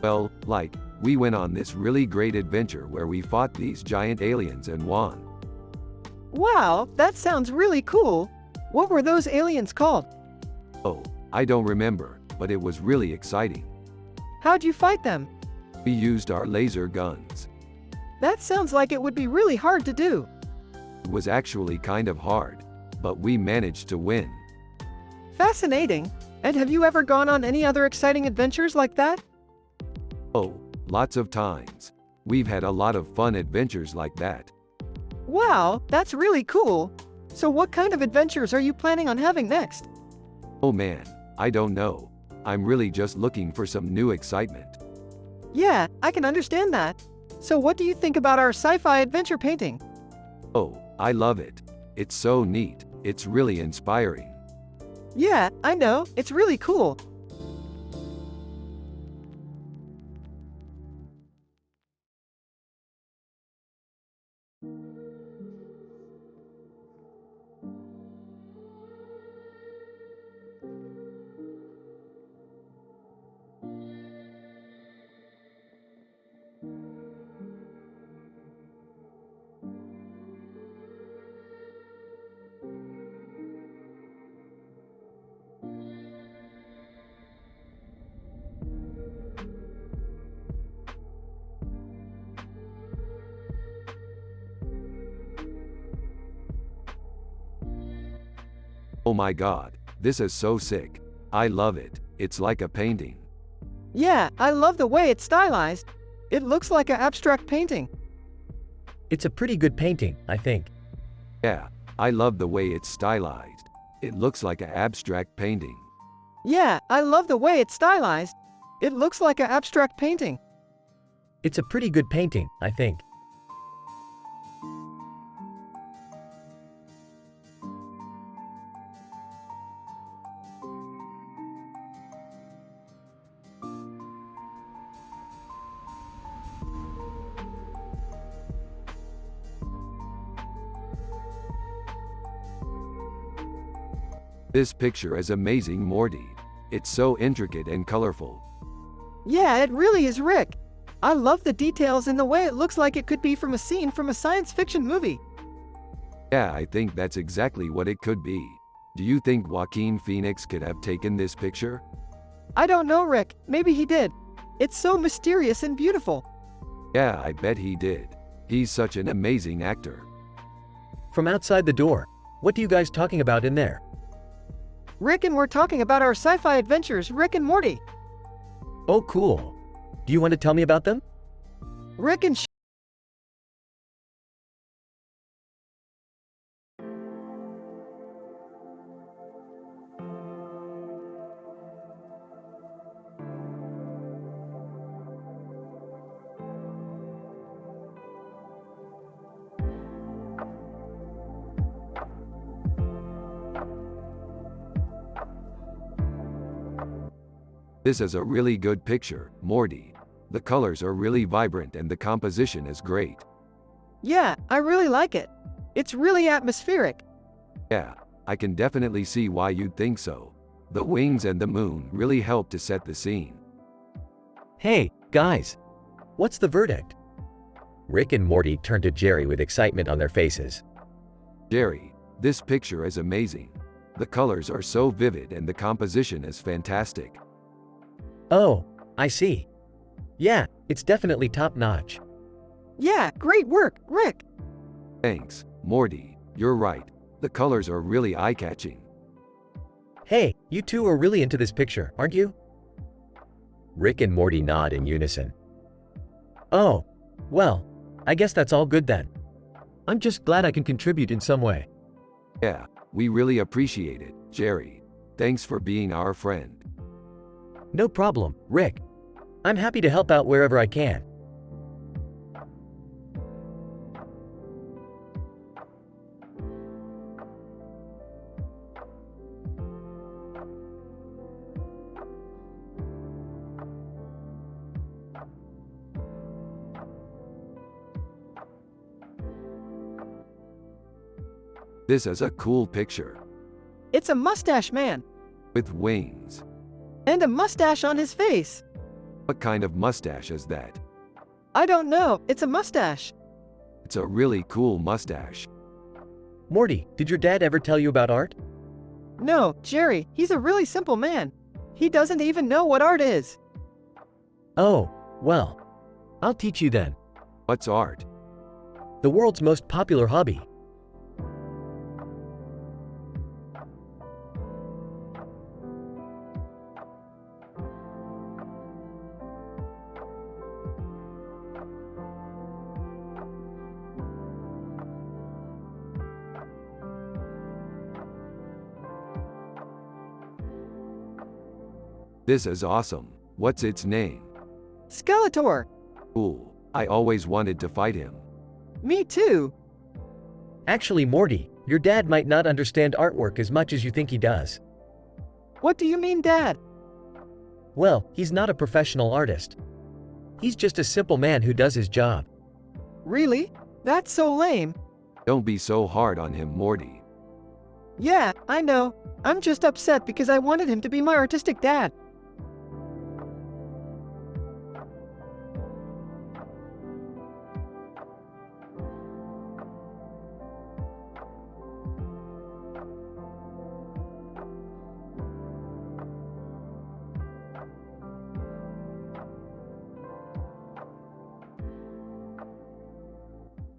Well, like, we went on this really great adventure where we fought these giant aliens and won. Wow, that sounds really cool. What were those aliens called? Oh, I don't remember, but it was really exciting. How'd you fight them? We used our laser guns. That sounds like it would be really hard to do. It was actually kind of hard, but we managed to win. Fascinating. And have you ever gone on any other exciting adventures like that? Oh, lots of times. We've had a lot of fun adventures like that. Wow, that's really cool. So what kind of adventures are you planning on having next? Oh man, I don't know. I'm really just looking for some new excitement. Yeah, I can understand that. So what do you think about our sci-fi adventure painting? Oh, I love it. It's so neat. It's really inspiring. Yeah, I know, it's really cool. Oh my god, this is so sick. I love it. It's like a painting. Yeah, I love the way it's stylized. It looks like an abstract painting. It's a pretty good painting, I think. Yeah, I love the way it's stylized. It looks like an abstract painting. Yeah, I love the way it's stylized. It looks like an abstract painting. It's a pretty good painting, I think. This picture is amazing, Morty. It's so intricate and colorful. Yeah, it really is, Rick. I love the details and the way it looks like it could be from a scene from a science fiction movie. Yeah, I think that's exactly what it could be. Do you think Joaquin Phoenix could have taken this picture? I don't know, Rick. Maybe he did. It's so mysterious and beautiful. Yeah, I bet he did. He's such an amazing actor. From outside the door, what are you guys talking about in there? Rick and we're talking about our sci-fi adventures, Rick and Morty. Oh, cool. Do you want to tell me about them? Rick and This is a really good picture, Morty. The colors are really vibrant and the composition is great. Yeah, I really like it. It's really atmospheric. Yeah, I can definitely see why you'd think so. The wings and the moon really help to set the scene. Hey, guys. What's the verdict? Rick and Morty turn to Jerry with excitement on their faces. Jerry, this picture is amazing. The colors are so vivid and the composition is fantastic. Oh, I see. Yeah, it's definitely top-notch. Yeah, great work, Rick. Thanks, Morty. You're right. The colors are really eye-catching. Hey, you two are really into this picture, aren't you? Rick and Morty nod in unison. Oh, well, I guess that's all good then. I'm just glad I can contribute in some way. Yeah, we really appreciate it, Jerry. Thanks for being our friend. No problem, Rick. I'm happy to help out wherever I can. This is a cool picture. It's a mustache man. With wings. And a mustache on his face. What kind of mustache is that? I don't know, it's a mustache. It's a really cool mustache. Morty, did your dad ever tell you about art? No, Jerry, he's a really simple man. He doesn't even know what art is. Oh, well, I'll teach you then. What's art? the world's most popular hobby. This is awesome. What's its name? Skeletor. Cool. I always wanted to fight him. Me too. Actually, Morty, your dad might not understand artwork as much as you think he does. What do you mean, Dad? Well, he's not a professional artist. He's just a simple man who does his job. Really? That's so lame. Don't be so hard on him, Morty. Yeah, I know. I'm just upset because I wanted him to be my artistic dad.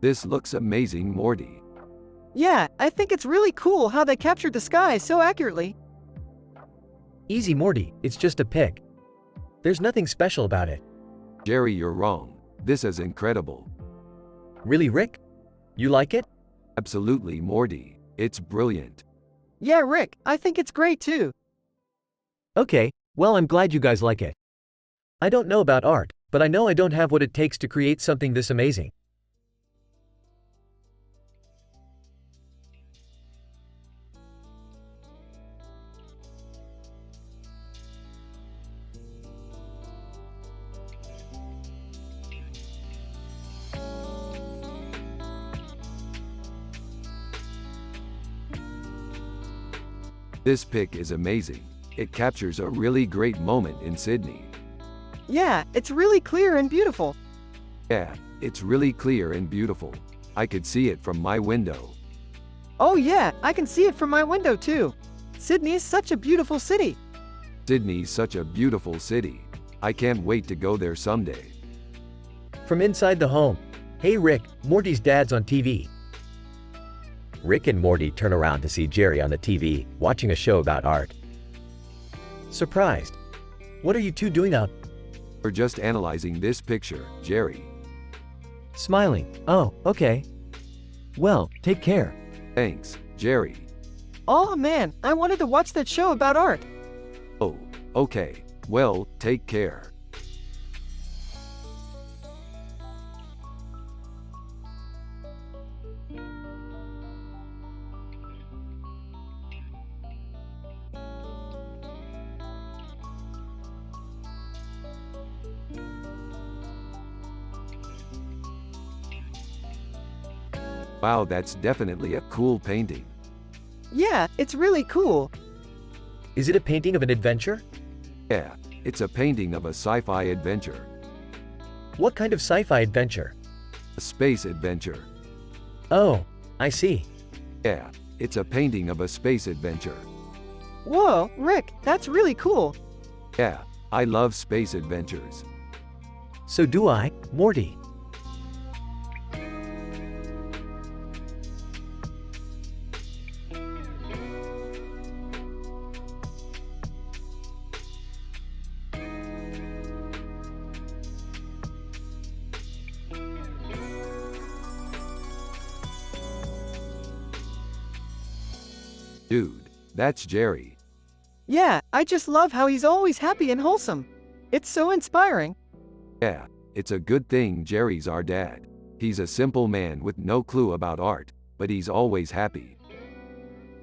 This looks amazing, Morty. Yeah, I think it's really cool how they captured the sky so accurately. Easy, Morty, it's just a pic. There's nothing special about it. Jerry, you're wrong. This is incredible. Really, Rick? You like it? Absolutely, Morty. It's brilliant. Yeah, Rick, I think it's great too. Okay, well, I'm glad you guys like it. I don't know about art, but I know I don't have what it takes to create something this amazing. This pic is amazing. It captures a really great moment in Sydney. Yeah, it's really clear and beautiful. Yeah, it's really clear and beautiful. I could see it from my window. Oh yeah, I can see it from my window too. Sydney's such a beautiful city. Sydney's such a beautiful city. I can't wait to go there someday. From inside the home. Hey Rick, Morty's dad's on TV. Rick and Morty turn around to see Jerry on the TV, watching a show about art. Surprised. What are you two doing up? We're just analyzing this picture, Jerry. Smiling. Oh, okay. Well, take care. Thanks, Jerry. Oh man, I wanted to watch that show about art. Oh, okay. Well, take care. Wow, that's definitely a cool painting. Yeah, it's really cool. Is it a painting of an adventure? Yeah, it's a painting of a sci-fi adventure. What kind of sci-fi adventure? A space adventure. Oh, I see. Yeah, it's a painting of a space adventure. Whoa, Rick, that's really cool. Yeah, I love space adventures. So do I, Morty. Dude, that's Jerry. Yeah, I just love how he's always happy and wholesome. It's so inspiring. Yeah, it's a good thing Jerry's our dad. He's a simple man with no clue about art, but he's always happy.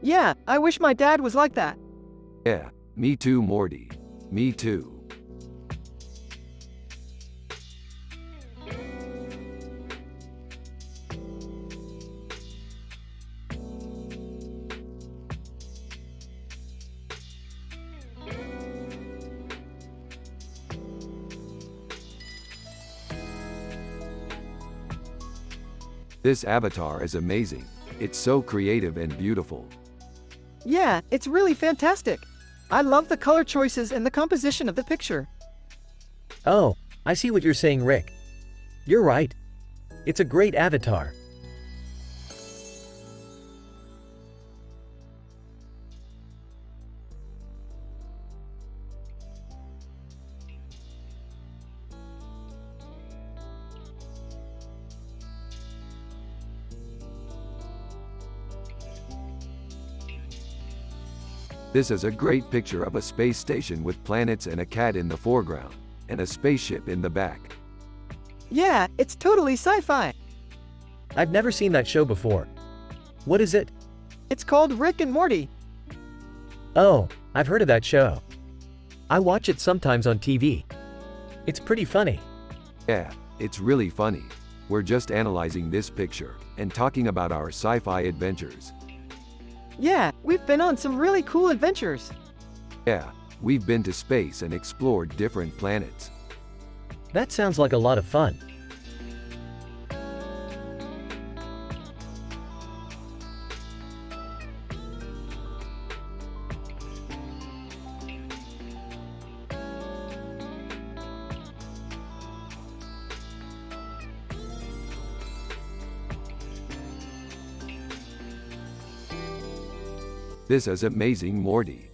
Yeah, I wish my dad was like that. Yeah, me too, Morty. Me too. This avatar is amazing. It's so creative and beautiful. Yeah, it's really fantastic. I love the color choices and the composition of the picture. Oh, I see what you're saying, Rick. You're right. It's a great avatar. This is a great picture of a space station with planets and a cat in the foreground, and a spaceship in the back. Yeah, it's totally sci-fi. I've never seen that show before. What is it? It's called Rick and Morty. Oh, I've heard of that show. I watch it sometimes on TV. It's pretty funny. Yeah, it's really funny. We're just analyzing this picture and talking about our sci-fi adventures. Yeah, we've been on some really cool adventures. Yeah, we've been to space and explored different planets. That sounds like a lot of fun. This is amazing, Morty.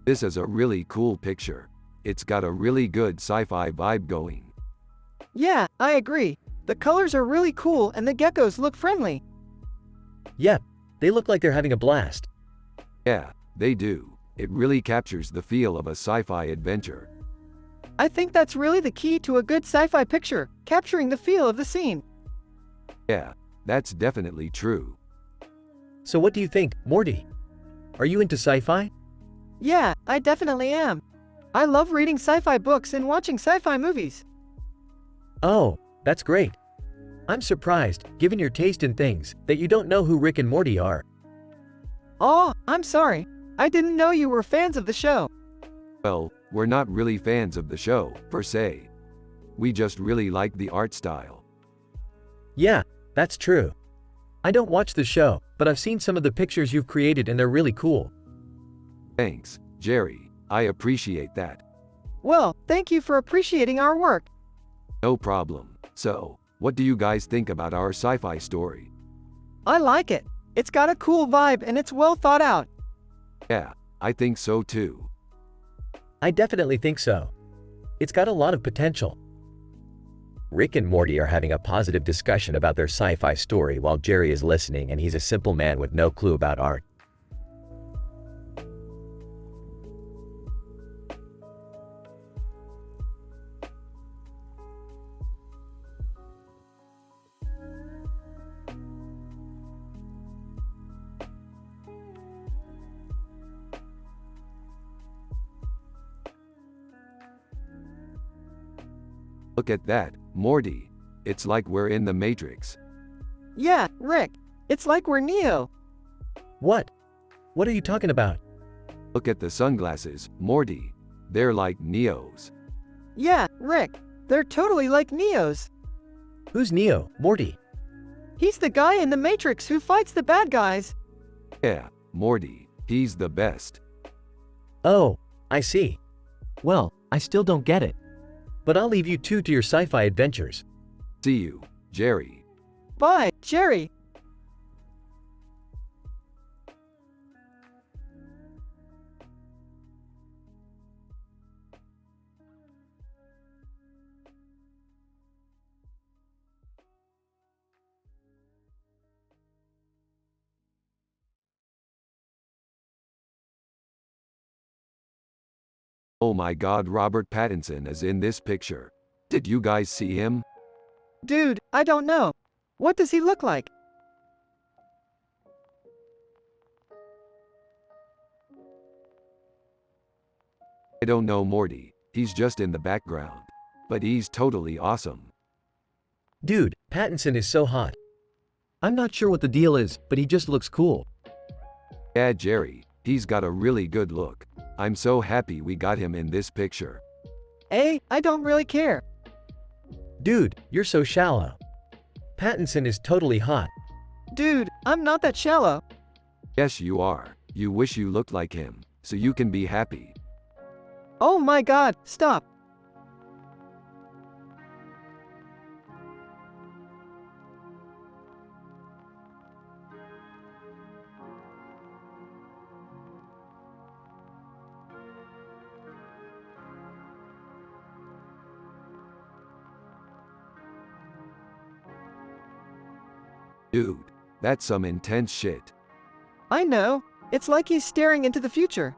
This is a really cool picture. It's got a really good sci-fi vibe going. Yeah, I agree. The colors are really cool and the geckos look friendly. Yep, they look like they're having a blast. Yeah, they do. It really captures the feel of a sci-fi adventure. I think that's really the key to a good sci-fi picture, capturing the feel of the scene. Yeah, that's definitely true. So what do you think, Morty? Are you into sci-fi? Yeah, I definitely am. I love reading sci-fi books and watching sci-fi movies. Oh, that's great. I'm surprised, given your taste in things, that you don't know who Rick and Morty are. Oh, I'm sorry. I didn't know you were fans of the show. Well, we're not really fans of the show, per se. We just really like the art style. Yeah, that's true. I don't watch the show, but I've seen some of the pictures you've created and they're really cool. Thanks, Jerry. I appreciate that. Well, thank you for appreciating our work. No problem. So, what do you guys think about our sci-fi story? I like it. It's got a cool vibe and it's well thought out. Yeah, I think so too. I definitely think so. It's got a lot of potential. Rick and Morty are having a positive discussion about their sci-fi story while Jerry is listening, and he's a simple man with no clue about art. Look at that, Morty. It's like we're in the Matrix. Yeah, Rick. It's like we're Neo. What? What are you talking about? Look at the sunglasses, Morty. They're like Neos. Yeah, Rick. They're totally like Neos. Who's Neo, Morty? He's the guy in the Matrix who fights the bad guys. Yeah, Morty. He's the best. Oh, I see. Well, I still don't get it. But I'll leave you two to your sci-fi adventures. See you, Jerry. Bye, Jerry. Oh my God, Robert Pattinson is in this picture. Did you guys see him? Dude, I don't know. What does he look like? I don't know, Morty. He's just in the background. But he's totally awesome. Dude, Pattinson is so hot. I'm not sure what the deal is, but he just looks cool. Yeah, Jerry. He's got a really good look. I'm so happy we got him in this picture. Hey, I don't really care. Dude, you're so shallow. Pattinson is totally hot. Dude, I'm not that shallow. Yes, you are. You wish you looked like him, so you can be happy. Oh my God, stop. Dude, that's some intense shit. I know. It's like he's staring into the future.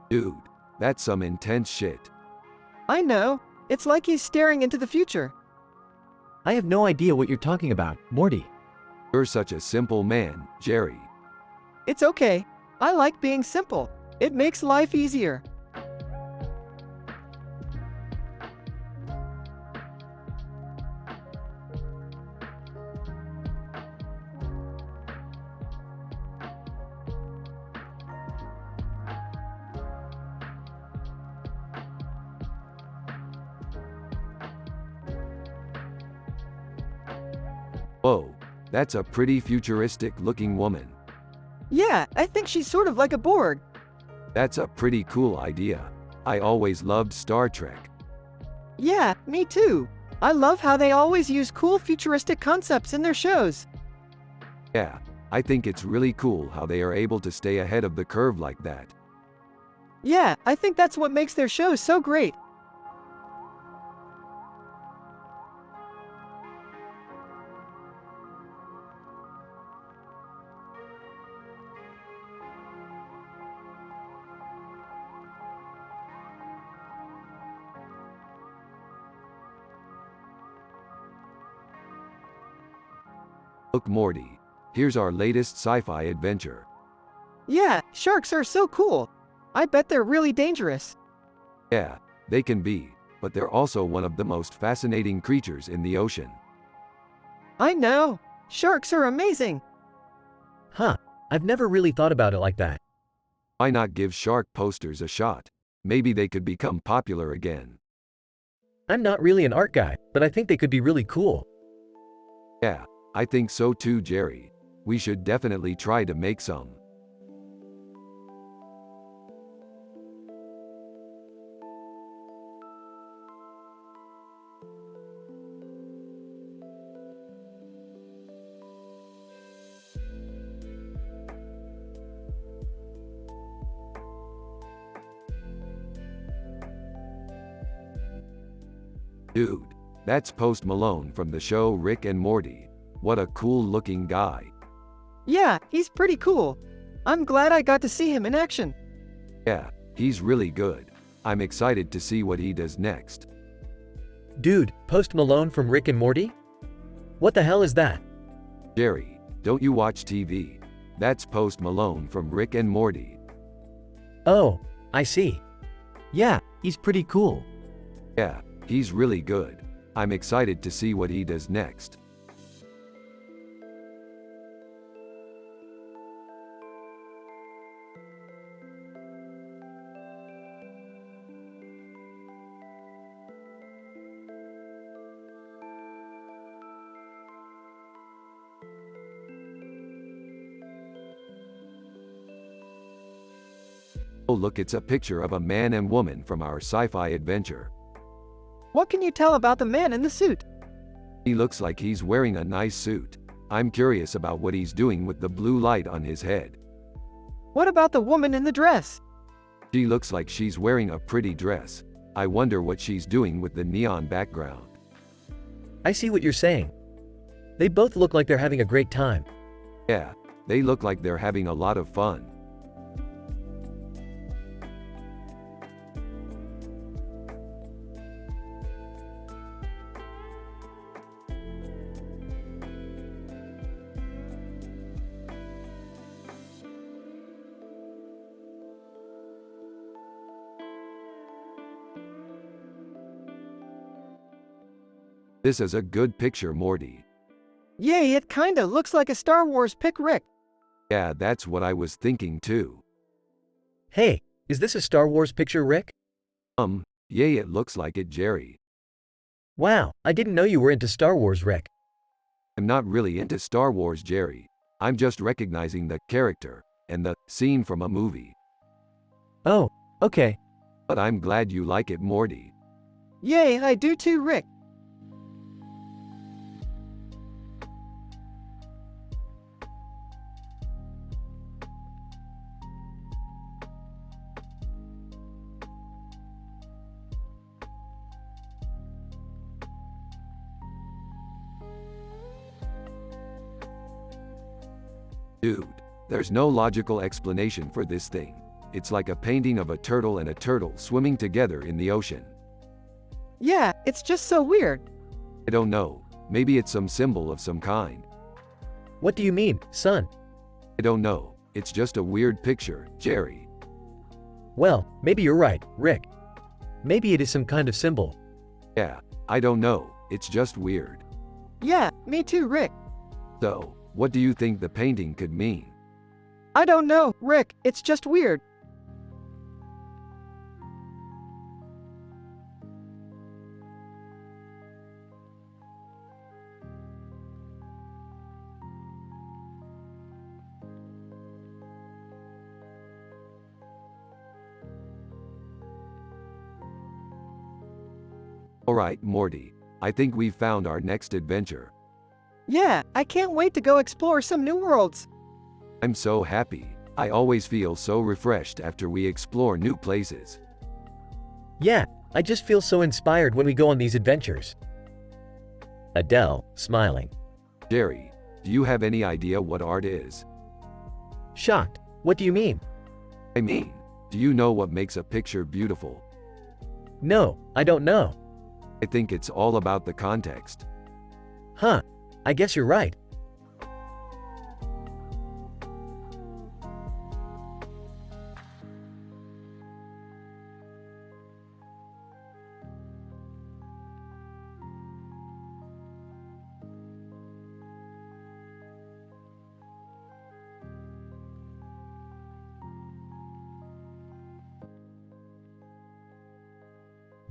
Dude, that's some intense shit. I know. It's like he's staring into the future. I have no idea what you're talking about, Morty. You're such a simple man, Jerry. It's okay. I like being simple. It makes life easier. Whoa, that's a pretty futuristic looking woman. Yeah, I think she's sort of like a Borg. That's a pretty cool idea. I always loved Star Trek. Yeah, me too. I love how they always use cool futuristic concepts in their shows. Yeah, I think it's really cool how they are able to stay ahead of the curve like that. Yeah, I think that's what makes their shows so great. Look, Morty. Here's our latest sci-fi adventure. Yeah, sharks are so cool. I bet they're really dangerous. Yeah, they can be, but they're also one of the most fascinating creatures in the ocean. I know. Sharks are amazing. Huh, I've never really thought about it like that. Why not give shark posters a shot? Maybe they could become popular again. I'm not really an art guy, but I think they could be really cool. Yeah, I think so too, Jerry. We should definitely try to make some. Dude, that's Post Malone from the show Rick and Morty. What a cool looking guy. Yeah, he's pretty cool. I'm glad I got to see him in action. Yeah, he's really good. I'm excited to see what he does next. Dude, Post Malone from Rick and Morty? What the hell is that? Jerry, don't you watch TV? That's Post Malone from Rick and Morty. Oh, I see. Yeah, he's pretty cool. Yeah, he's really good. I'm excited to see what he does next. Oh look, it's a picture of a man and woman from our sci-fi adventure. What can you tell about the man in the suit? He looks like he's wearing a nice suit. I'm curious about what he's doing with the blue light on his head. What about the woman in the dress? She looks like she's wearing a pretty dress. I wonder what she's doing with the neon background. I see what you're saying. They both look like they're having a great time. Yeah, they look like they're having a lot of fun. This is a good picture, Morty. Yay, it kinda looks like a Star Wars pic, Rick. Yeah, that's what I was thinking too. Hey, is this a Star Wars picture, Rick? Yay, it looks like it, Jerry. Wow, I didn't know you were into Star Wars, Rick. I'm not really into Star Wars, Jerry. I'm just recognizing the character and the scene from a movie. Oh, okay. But I'm glad you like it, Morty. Yay, I do too, Rick. Dude, there's no logical explanation for this thing. It's like a painting of a turtle and a turtle swimming together in the ocean. Yeah, it's just so weird. I don't know. Maybe it's some symbol of some kind. What do you mean, son? I don't know. It's just a weird picture, Jerry. Well, maybe you're right, Rick. Maybe it is some kind of symbol. Yeah, I don't know. It's just weird. Yeah, me too, Rick. So, what do you think the painting could mean? I don't know, Rick. It's just weird. Alright, Morty. I think we've found our next adventure. Yeah, I can't wait to go explore some new worlds. I'm so happy. I always feel so refreshed after we explore new places. Yeah, I just feel so inspired when we go on these adventures. Adele, smiling. Jerry, do you have any idea what art is? Shocked. What do you mean? I mean, do you know what makes a picture beautiful? No, I don't know. I think it's all about the context. Huh, I guess you're right.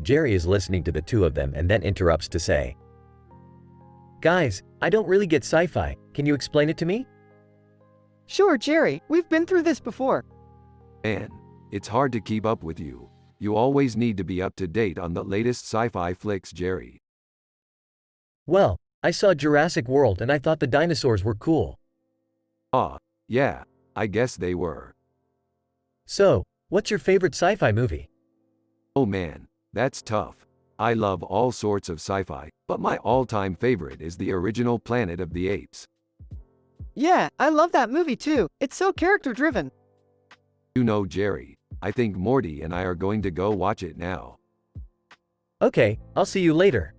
Jerry is listening to the two of them and then interrupts to say, "Guys, I don't really get sci-fi. Can you explain it to me?" Sure, Jerry, we've been through this before. Man, it's hard to keep up with you. You always need to be up to date on the latest sci-fi flicks, Jerry. Well, I saw Jurassic World and I thought the dinosaurs were cool. Ah, yeah, I guess they were. So, what's your favorite sci-fi movie? Oh man, that's tough. I love all sorts of sci-fi, but my all-time favorite is the original Planet of the Apes. Yeah, I love that movie too. It's so character-driven. You know, Jerry, I think Morty and I are going to go watch it now. Okay, I'll see you later.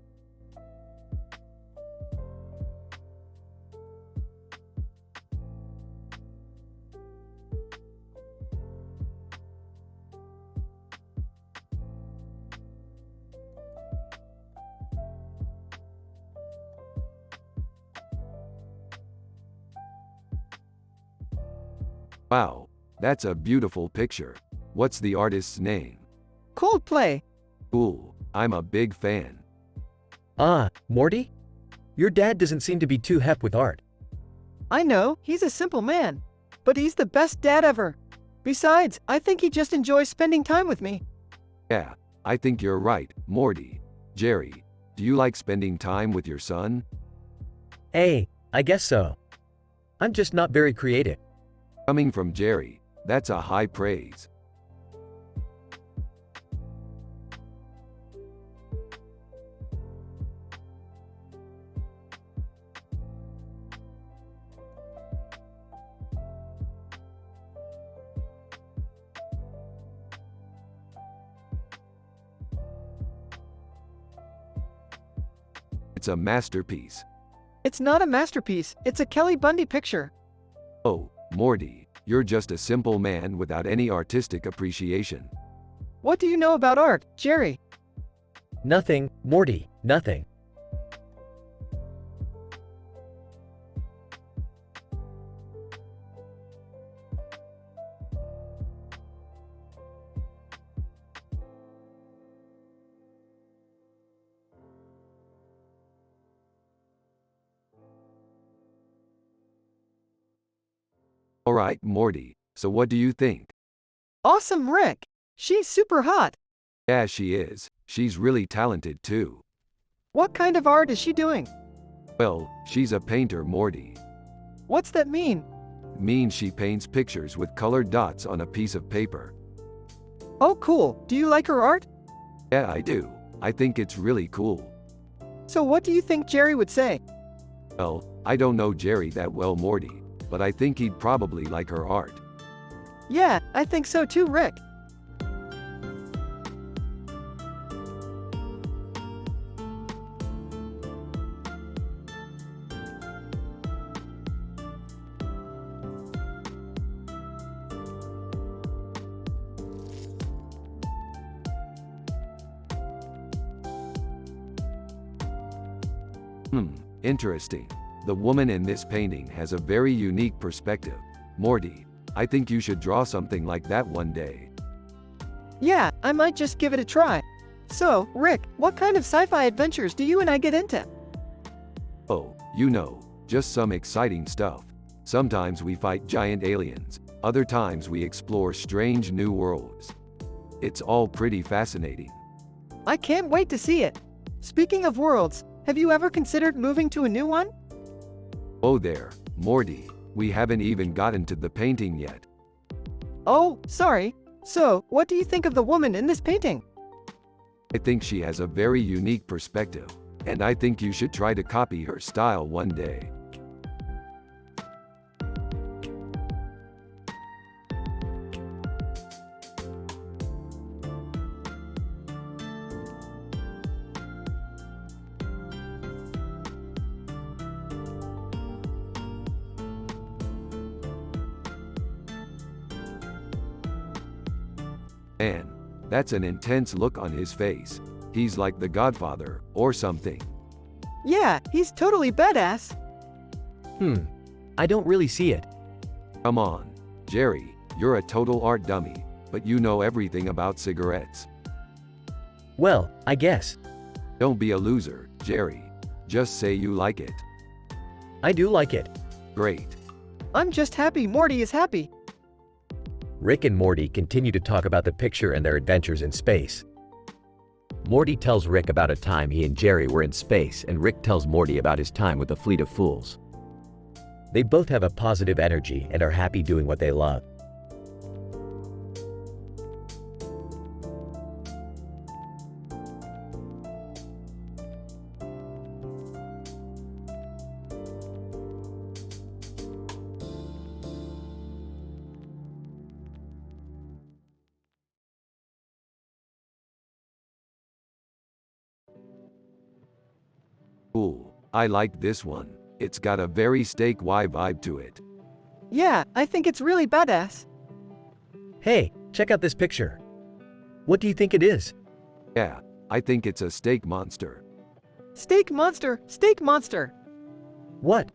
Wow, that's a beautiful picture. What's the artist's name? Coldplay. Cool, I'm a big fan. Ah, Morty? Your dad doesn't seem to be too hep with art. I know, he's a simple man. But he's the best dad ever. Besides, I think he just enjoys spending time with me. Yeah, I think you're right, Morty. Jerry, do you like spending time with your son? Hey, I guess so. I'm just not very creative. Coming from Jerry, that's a high praise. It's a masterpiece. It's not a masterpiece, it's a Kelly Bundy picture. Oh, Morty, you're just a simple man without any artistic appreciation. What do you know about art, Jerry? Nothing, Morty, nothing. Alright, Morty, so what do you think? Awesome, Rick. She's super hot. Yeah, she is. She's really talented too. What kind of art is she doing? Well, she's a painter, Morty. What's that mean? Means she paints pictures with colored dots on a piece of paper. Oh, cool. Do you like her art? Yeah, I do. I think it's really cool. So what do you think Jerry would say? Well, I don't know Jerry that well, Morty, but I think he'd probably like her art. Yeah, I think so too, Rick. Interesting. The woman in this painting has a very unique perspective. Morty, I think you should draw something like that one day. Yeah, I might just give it a try. So, Rick, what kind of sci-fi adventures do you and I get into? Oh, you know, just some exciting stuff. Sometimes we fight giant aliens, other times we explore strange new worlds. It's all pretty fascinating. I can't wait to see it. Speaking of worlds, have you ever considered moving to a new one? Oh there, Morty, we haven't even gotten to the painting yet. Oh, sorry. So, what do you think of the woman in this painting? I think she has a very unique perspective, and I think you should try to copy her style one day. Man, that's an intense look on his face. He's like the Godfather, or something. Yeah, he's totally badass. I don't really see it. Come on, Jerry, you're a total art dummy, but you know everything about cigarettes. Well, I guess. Don't be a loser, Jerry. Just say you like it. I do like it. Great. I'm just happy Morty is happy. Rick and Morty continue to talk about the picture and their adventures in space. Morty tells Rick about a time he and Jerry were in space, and Rick tells Morty about his time with the Fleet of Fools. They both have a positive energy and are happy doing what they love. Cool. I like this one. It's got a very Steak Y vibe to it. Yeah, I think it's really badass. Hey, check out this picture. What do you think it is? Yeah, I think it's a steak monster. Steak monster, steak monster. What?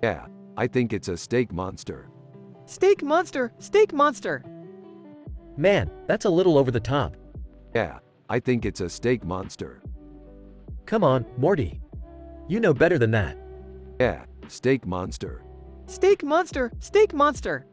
Yeah, I think it's a steak monster. Steak monster, steak monster. Man, that's a little over the top. Yeah, I think it's a steak monster. Come on, Morty. You know better than that. Yeah, steak monster. Steak monster, steak monster.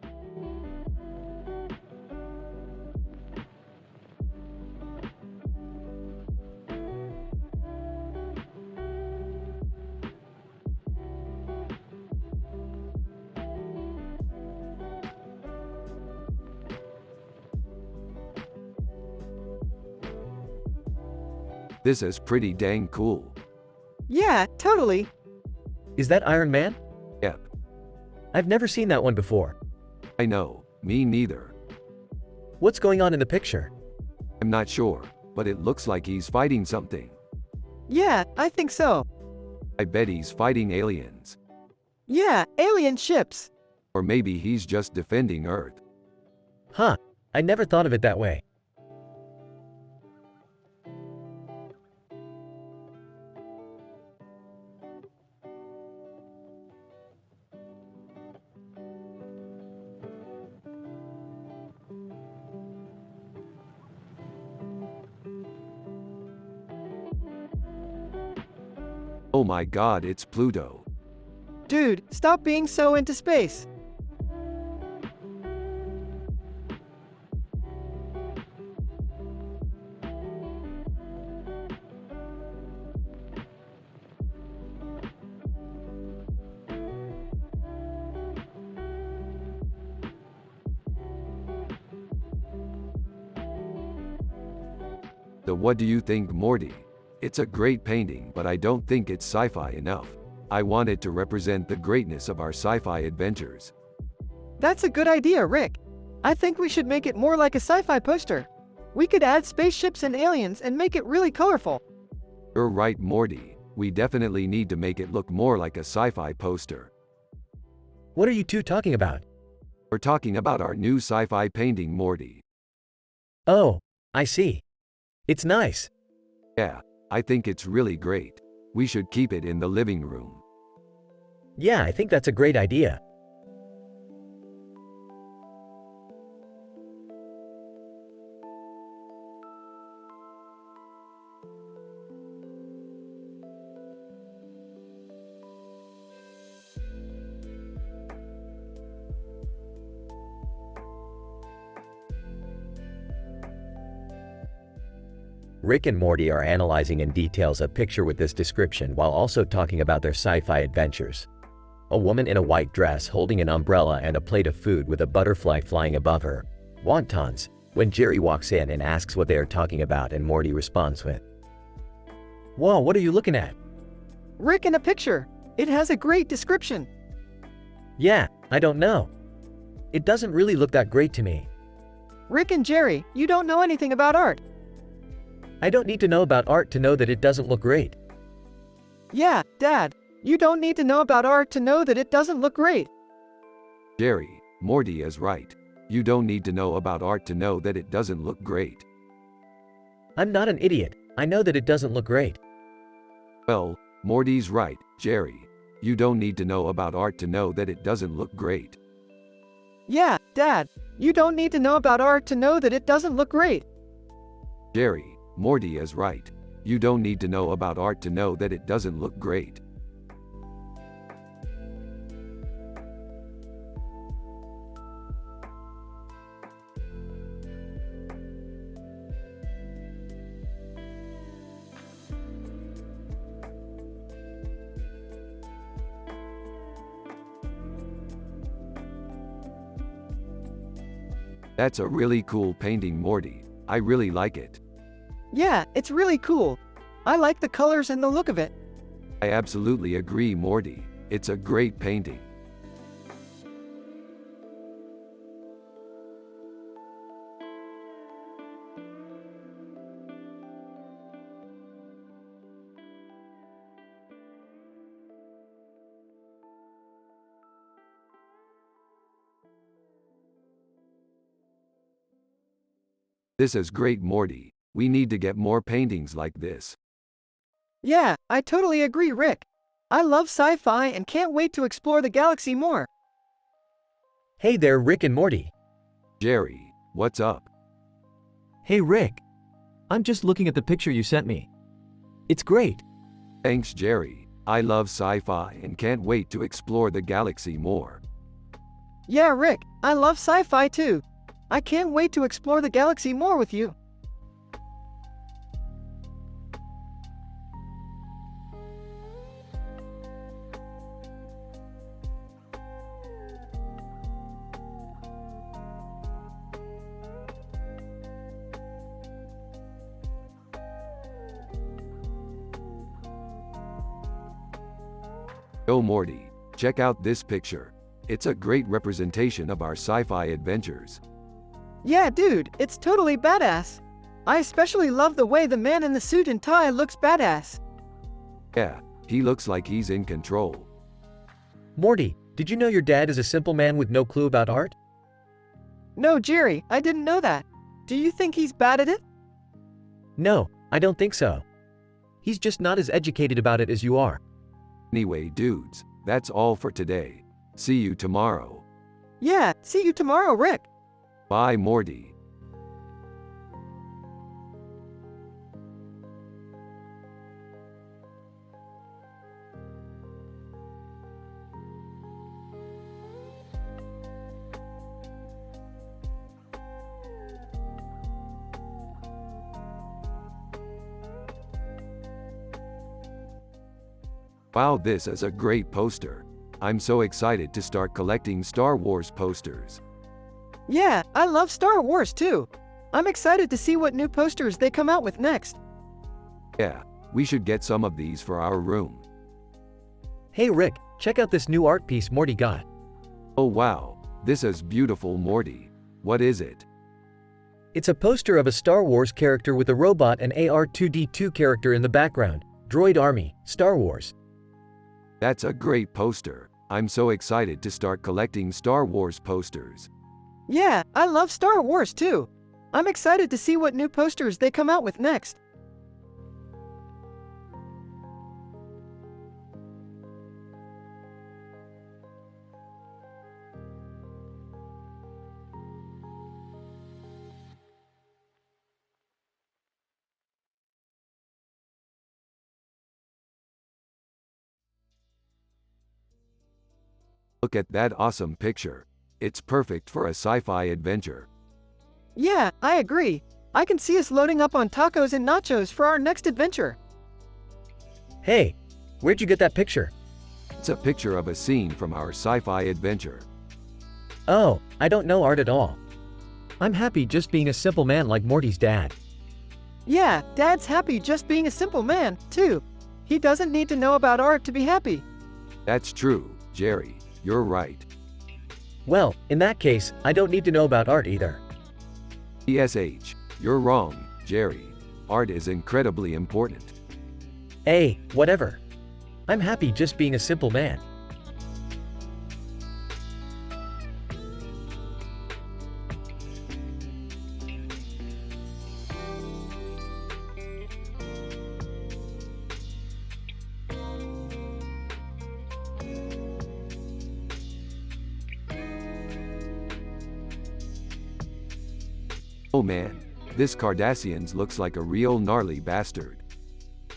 This is pretty dang cool. Yeah, totally. Is that Iron Man? Yep, I've never seen that one before. I know, me neither. What's going on in the picture? I'm not sure, but it looks like he's fighting something. Yeah, I think so. I bet he's fighting aliens. Yeah, alien ships. Or maybe he's just defending Earth. Huh, I never thought of it that way. Oh my god, it's Pluto. Dude, stop being so into space. So what do you think, Morty? It's a great painting, but I don't think it's sci-fi enough. I want it to represent the greatness of our sci-fi adventures. That's a good idea, Rick. I think we should make it more like a sci-fi poster. We could add spaceships and aliens and make it really colorful. You're right, Morty. We definitely need to make it look more like a sci-fi poster. What are you two talking about? We're talking about our new sci-fi painting, Morty. Oh, I see. It's nice. Yeah, I think it's really great. We should keep it in the living room. Yeah, I think that's a great idea. Rick and Morty are analyzing in details a picture with this description while also talking about their sci-fi adventures. A woman in a white dress holding an umbrella and a plate of food with a butterfly flying above her. wontons, when Jerry walks in and asks what they are talking about and Morty responds with, "Whoa, what are you looking at?" Rick in a picture. It has a great description. "Yeah, I don't know. It doesn't really look that great to me." Rick and Jerry, you don't know anything about art. "I don't need to know about art to know that it doesn't look great." Yeah, Dad, you don't need to know about art to know that it doesn't look great. Jerry, Morty is right. You don't need to know about art to know that it doesn't look great. "I'm not an idiot. I know that it doesn't look great." Well, Morty's right, Jerry. You don't need to know about art to know that it doesn't look great. Yeah, Dad, you don't need to know about art to know that it doesn't look great. Jerry, Morty is right. You don't need to know about art to know that it doesn't look great. That's a really cool painting, Morty. I really like it. Yeah, it's really cool. I like the colors and the look of it. I absolutely agree, Morty. It's a great painting. This is great, Morty. We need to get more paintings like this. Yeah, I totally agree, Rick. I love sci-fi and can't wait to explore the galaxy more. "Hey there, Rick and Morty." Jerry, what's up? Hey Rick. I'm just looking at the picture you sent me. It's great. Thanks, Jerry. I love sci-fi and can't wait to explore the galaxy more. Yeah, Rick, I love sci-fi too. I can't wait to explore the galaxy more with you. Oh, Morty, check out this picture. It's a great representation of our sci-fi adventures. Yeah, dude, it's totally badass. I especially love the way the man in the suit and tie looks badass. Yeah, he looks like he's in control. "Morty, did you know your dad is a simple man with no clue about art?" No, Jerry, I didn't know that. Do you think he's bad at it? "No, I don't think so. He's just not as educated about it as you are." Anyway, dudes, that's all for today. See you tomorrow. Yeah, see you tomorrow, Rick. Bye, Morty. Wow, this is a great poster. I'm so excited to start collecting Star Wars posters. Yeah, I love Star Wars too. I'm excited to see what new posters they come out with next. Yeah, we should get some of these for our room. "Hey Rick, check out this new art piece Morty got." Oh wow, this is beautiful, Morty. What is it? It's a poster of a Star Wars character with a robot and AR-2D2 character in the background. Droid Army, Star Wars. That's a great poster. I'm so excited to start collecting Star Wars posters. Yeah, I love Star Wars too. I'm excited to see what new posters they come out with next. Look at that awesome picture. It's perfect for a sci-fi adventure. Yeah, I agree. I can see us loading up on tacos and nachos for our next adventure. "Hey, where'd you get that picture?" It's a picture of a scene from our sci-fi adventure. "Oh, I don't know art at all." I'm happy just being a simple man like Morty's dad. Yeah, Dad's happy just being a simple man, too. He doesn't need to know about art to be happy. That's true, Jerry. You're right. Well, in that case, I don't need to know about art either. ESH. You're wrong, Jerry. Art is incredibly important. Hey, whatever. I'm happy just being a simple man. Oh man, this Cardassians looks like a real gnarly bastard.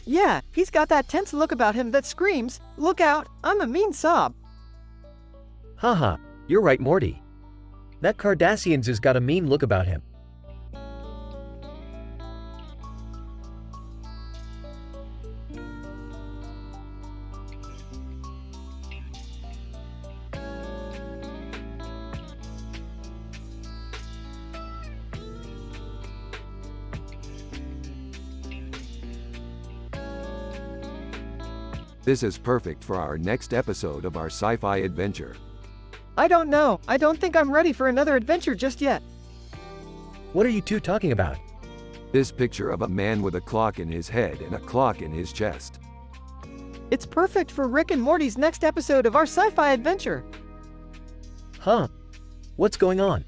Yeah, he's got that tense look about him that screams, "Look out, I'm a mean sob." Haha, you're right, Morty. That Cardassians has got a mean look about him. This is perfect for our next episode of our sci-fi adventure. I don't know. I don't think I'm ready for another adventure just yet. What are you two talking about? This picture of a man with a clock in his head and a clock in his chest. It's perfect for Rick and Morty's next episode of our sci-fi adventure. Huh? What's going on?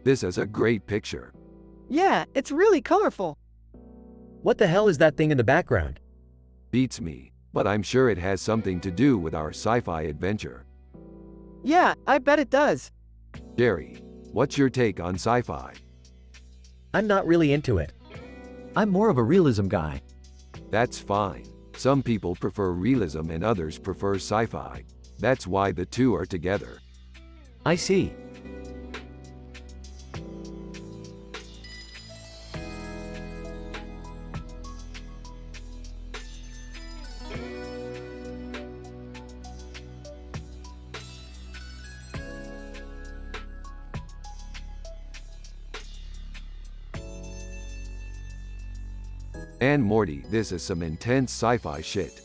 This is a great picture. Yeah, it's really colorful. What the hell is that thing in the background? Beats me, but I'm sure it has something to do with our sci-fi adventure. Yeah, I bet it does. Jerry, what's your take on sci-fi? I'm not really into it. I'm more of a realism guy. That's fine. Some people prefer realism and others prefer sci-fi. That's why the two are together. I see. And Morty, this is some intense sci-fi shit.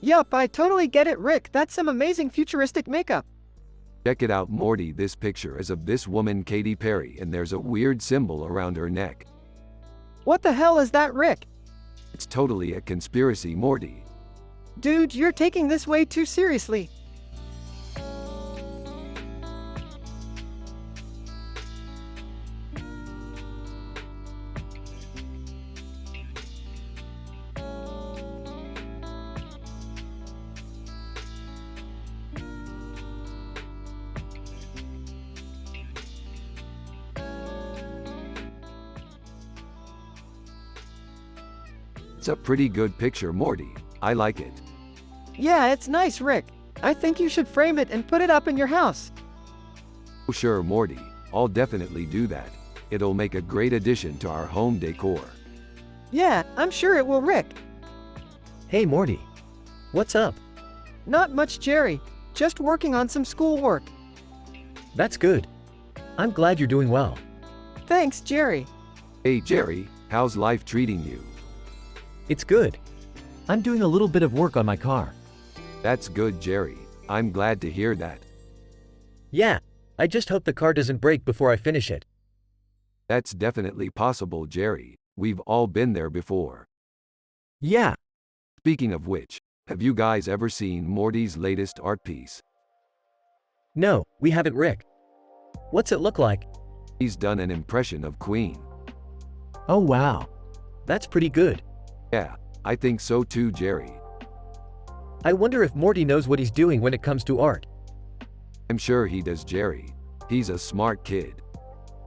Yup, I totally get it, Rick. That's some amazing futuristic makeup. Check it out, Morty. This picture is of this woman, Katy Perry, and there's a weird symbol around her neck. What the hell is that, Rick? It's totally a conspiracy, Morty. Dude, you're taking this way too seriously. It's a pretty good picture, Morty. I like it. Yeah, it's nice, Rick. I think you should frame it and put it up in your house. Oh, sure, Morty. I'll definitely do that. It'll make a great addition to our home decor. Yeah, I'm sure it will, Rick. Hey, Morty. What's up? Not much, Jerry. Just working on some schoolwork. That's good. I'm glad you're doing well. Thanks, Jerry. Hey, Jerry, how's life treating you? It's good. I'm doing a little bit of work on my car. That's good, Jerry. I'm glad to hear that. Yeah, I just hope the car doesn't break before I finish it. That's definitely possible, Jerry. We've all been there before. Yeah, Speaking of which, have you guys ever seen Morty's latest art piece? No, we haven't, Rick. What's it look like? He's done an impression of Queen. oh wow. That's pretty good. Yeah, I think so too, Jerry. I wonder if Morty knows what he's doing when it comes to art. I'm sure he does, Jerry. He's a smart kid.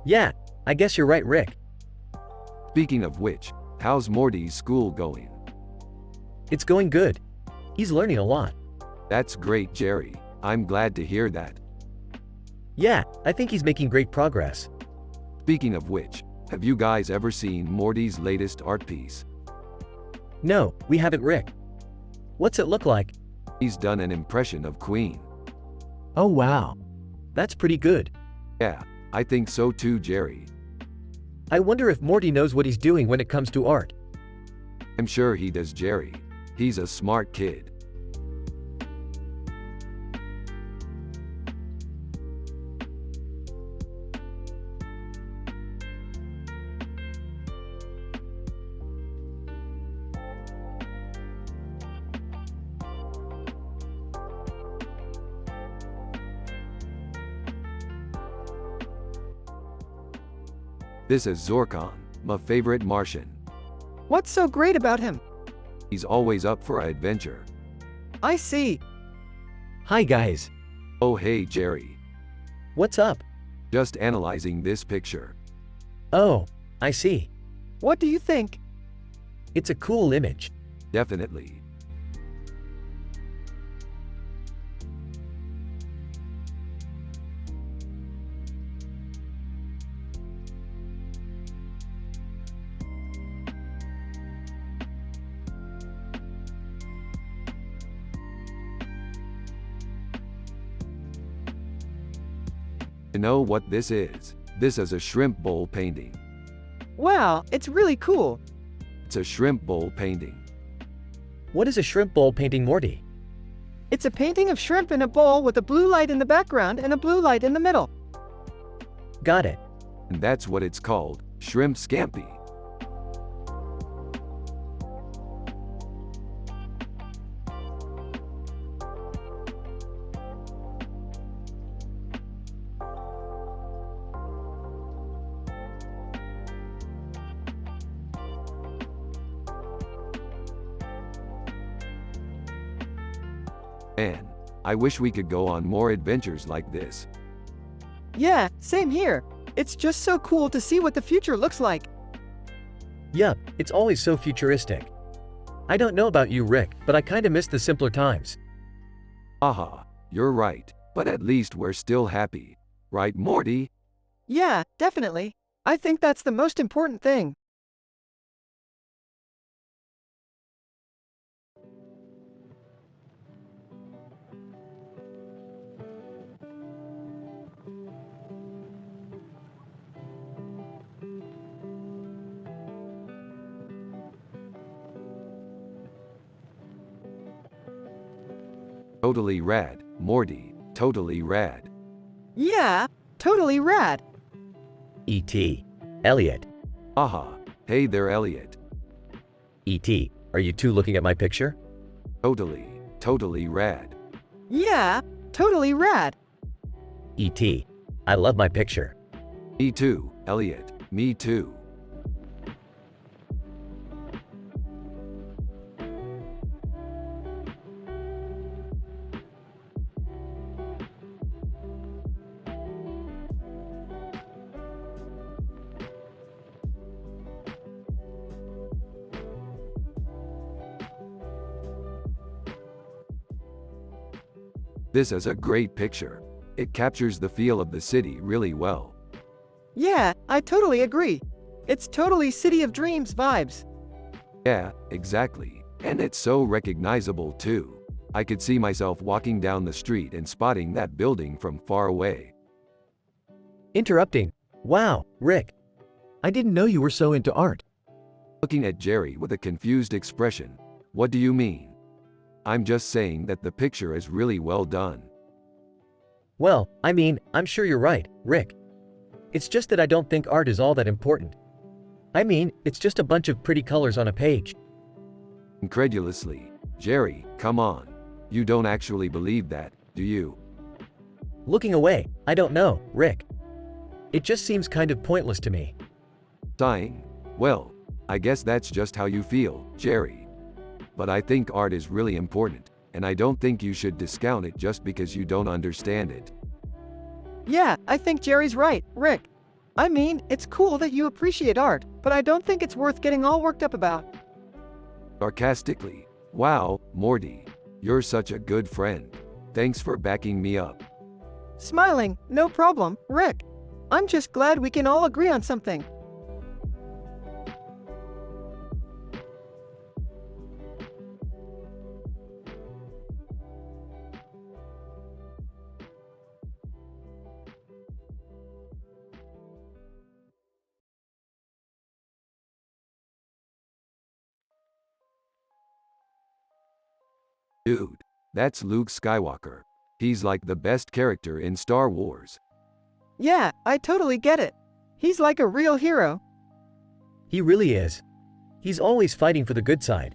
Yeah, I guess you're right, Rick. Speaking of which, how's Morty's school going? It's going good. He's learning a lot. That's great, Jerry. I'm glad to hear that. Yeah, I think he's making great progress. Speaking of which, have you guys ever seen Morty's latest art piece? No, we haven't, Rick. What's it look like? He's done an impression of Queen. Oh wow. That's pretty good. Yeah, I think so too, Jerry. I wonder if Morty knows what he's doing when it comes to art. I'm sure he does, Jerry. He's a smart kid. This is Zorkon, my favorite Martian. What's so great about him? He's always up for an adventure. I see. Hi guys. Oh hey Jerry. What's up? Just analyzing this picture. Oh, I see. What do you think? It's a cool image. Definitely. You know what this is? This is a shrimp bowl painting. Wow, it's really cool. It's a shrimp bowl painting. What is a shrimp bowl painting, Morty? It's a painting of shrimp in a bowl with a blue light in the background and a blue light in the middle. Got it. And that's what it's called, shrimp scampi. Man, I wish we could go on more adventures like this. Yeah, same here. It's just so cool to see what the future looks like. Yup, it's always so futuristic. I don't know about you, Rick, but I kinda miss the simpler times. Aha, you're right, but at least we're still happy. Right, Morty? Yeah, definitely. I think that's the most important thing. Totally rad, Morty, totally rad. Yeah, totally rad. E.T. Elliot. Aha, hey there Elliot. E.T., are you two looking at my picture? Totally rad. Yeah, totally rad. E.T., I love my picture. Me too, Elliot, me too. This is a great picture. It captures the feel of the city really well. Yeah, I totally agree. It's totally City of Dreams vibes. Yeah, exactly. And it's so recognizable too. I could see myself walking down the street and spotting that building from far away. Interrupting. Wow, Rick. I didn't know you were so into art. Looking at Jerry with a confused expression. What do you mean? I'm just saying that the picture is really well done. Well, I mean, I'm sure you're right, Rick. It's just that I don't think art is all that important. I mean, it's just a bunch of pretty colors on a page. Incredulously. Jerry, come on. You don't actually believe that, do you? Looking away, I don't know, Rick. It just seems kind of pointless to me. Sighing. Well, I guess that's just how you feel, Jerry. But I think art is really important, and I don't think you should discount it just because you don't understand it. Yeah, I think Jerry's right, Rick. I mean, it's cool that you appreciate art, but I don't think it's worth getting all worked up about. Sarcastically. Wow, Morty. You're such a good friend. Thanks for backing me up. Smiling, no problem, Rick. I'm just glad we can all agree on something. Dude, that's Luke Skywalker. He's like the best character in Star Wars. Yeah, I totally get it. He's like a real hero. He really is. He's always fighting for the good side.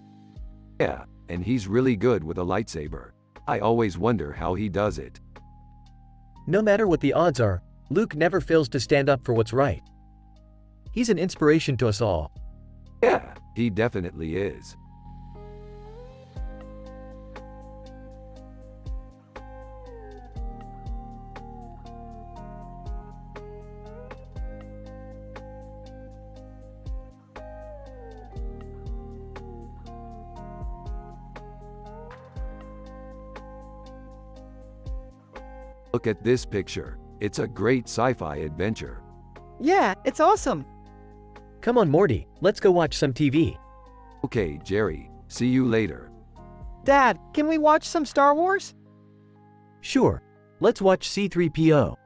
Yeah, and he's really good with a lightsaber. I always wonder how he does it. No matter what the odds are, Luke never fails to stand up for what's right. He's an inspiration to us all. Yeah, he definitely is. Look at this picture. It's a great sci-fi adventure. Yeah, it's awesome. Come on, Morty, let's go watch some TV. Okay, Jerry, see you later. Dad, can we watch some Star Wars? Sure, let's watch C-3PO.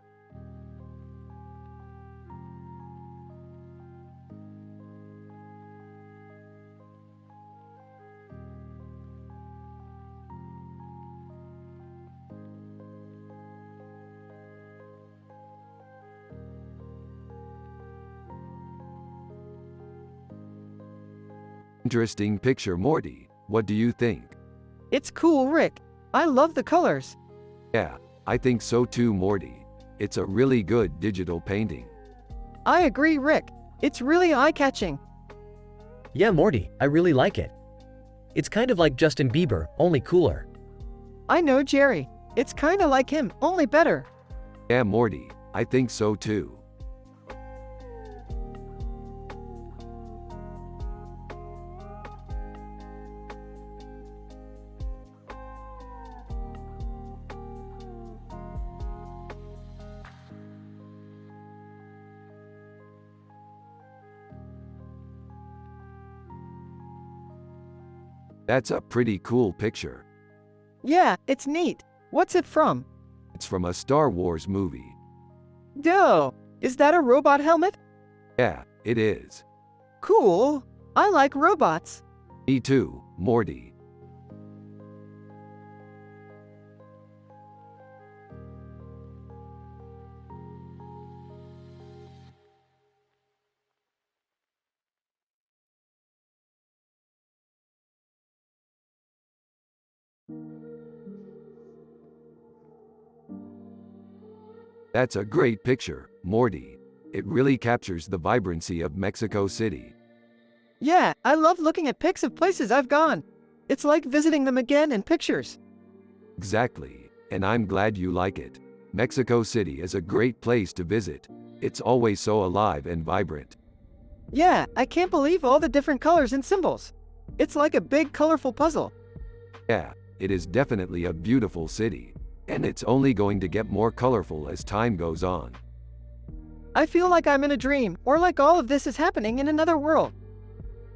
Interesting picture, Morty. What do you think? It's cool, Rick. I love the colors. Yeah, I think so too, Morty. It's a really good digital painting. I agree, Rick. It's really eye-catching. Yeah, Morty, I really like it. It's kind of like Justin Bieber, only cooler. I know, Jerry. It's kinda like him, only better. Yeah, Morty, I think so too. That's a pretty cool picture. Yeah, it's neat. What's it from? It's from a Star Wars movie. Duh! Is that a robot helmet? Yeah, it is. Cool. I like robots. Me too, Morty. That's a great picture, Morty. It really captures the vibrancy of Mexico City. Yeah, I love looking at pics of places I've gone. It's like visiting them again in pictures. Exactly, and I'm glad you like it. Mexico City is a great place to visit. It's always so alive and vibrant. Yeah, I can't believe all the different colors and symbols. It's like a big colorful puzzle. Yeah, it is definitely a beautiful city. And it's only going to get more colorful as time goes on. I feel like I'm in a dream, or like all of this is happening in another world.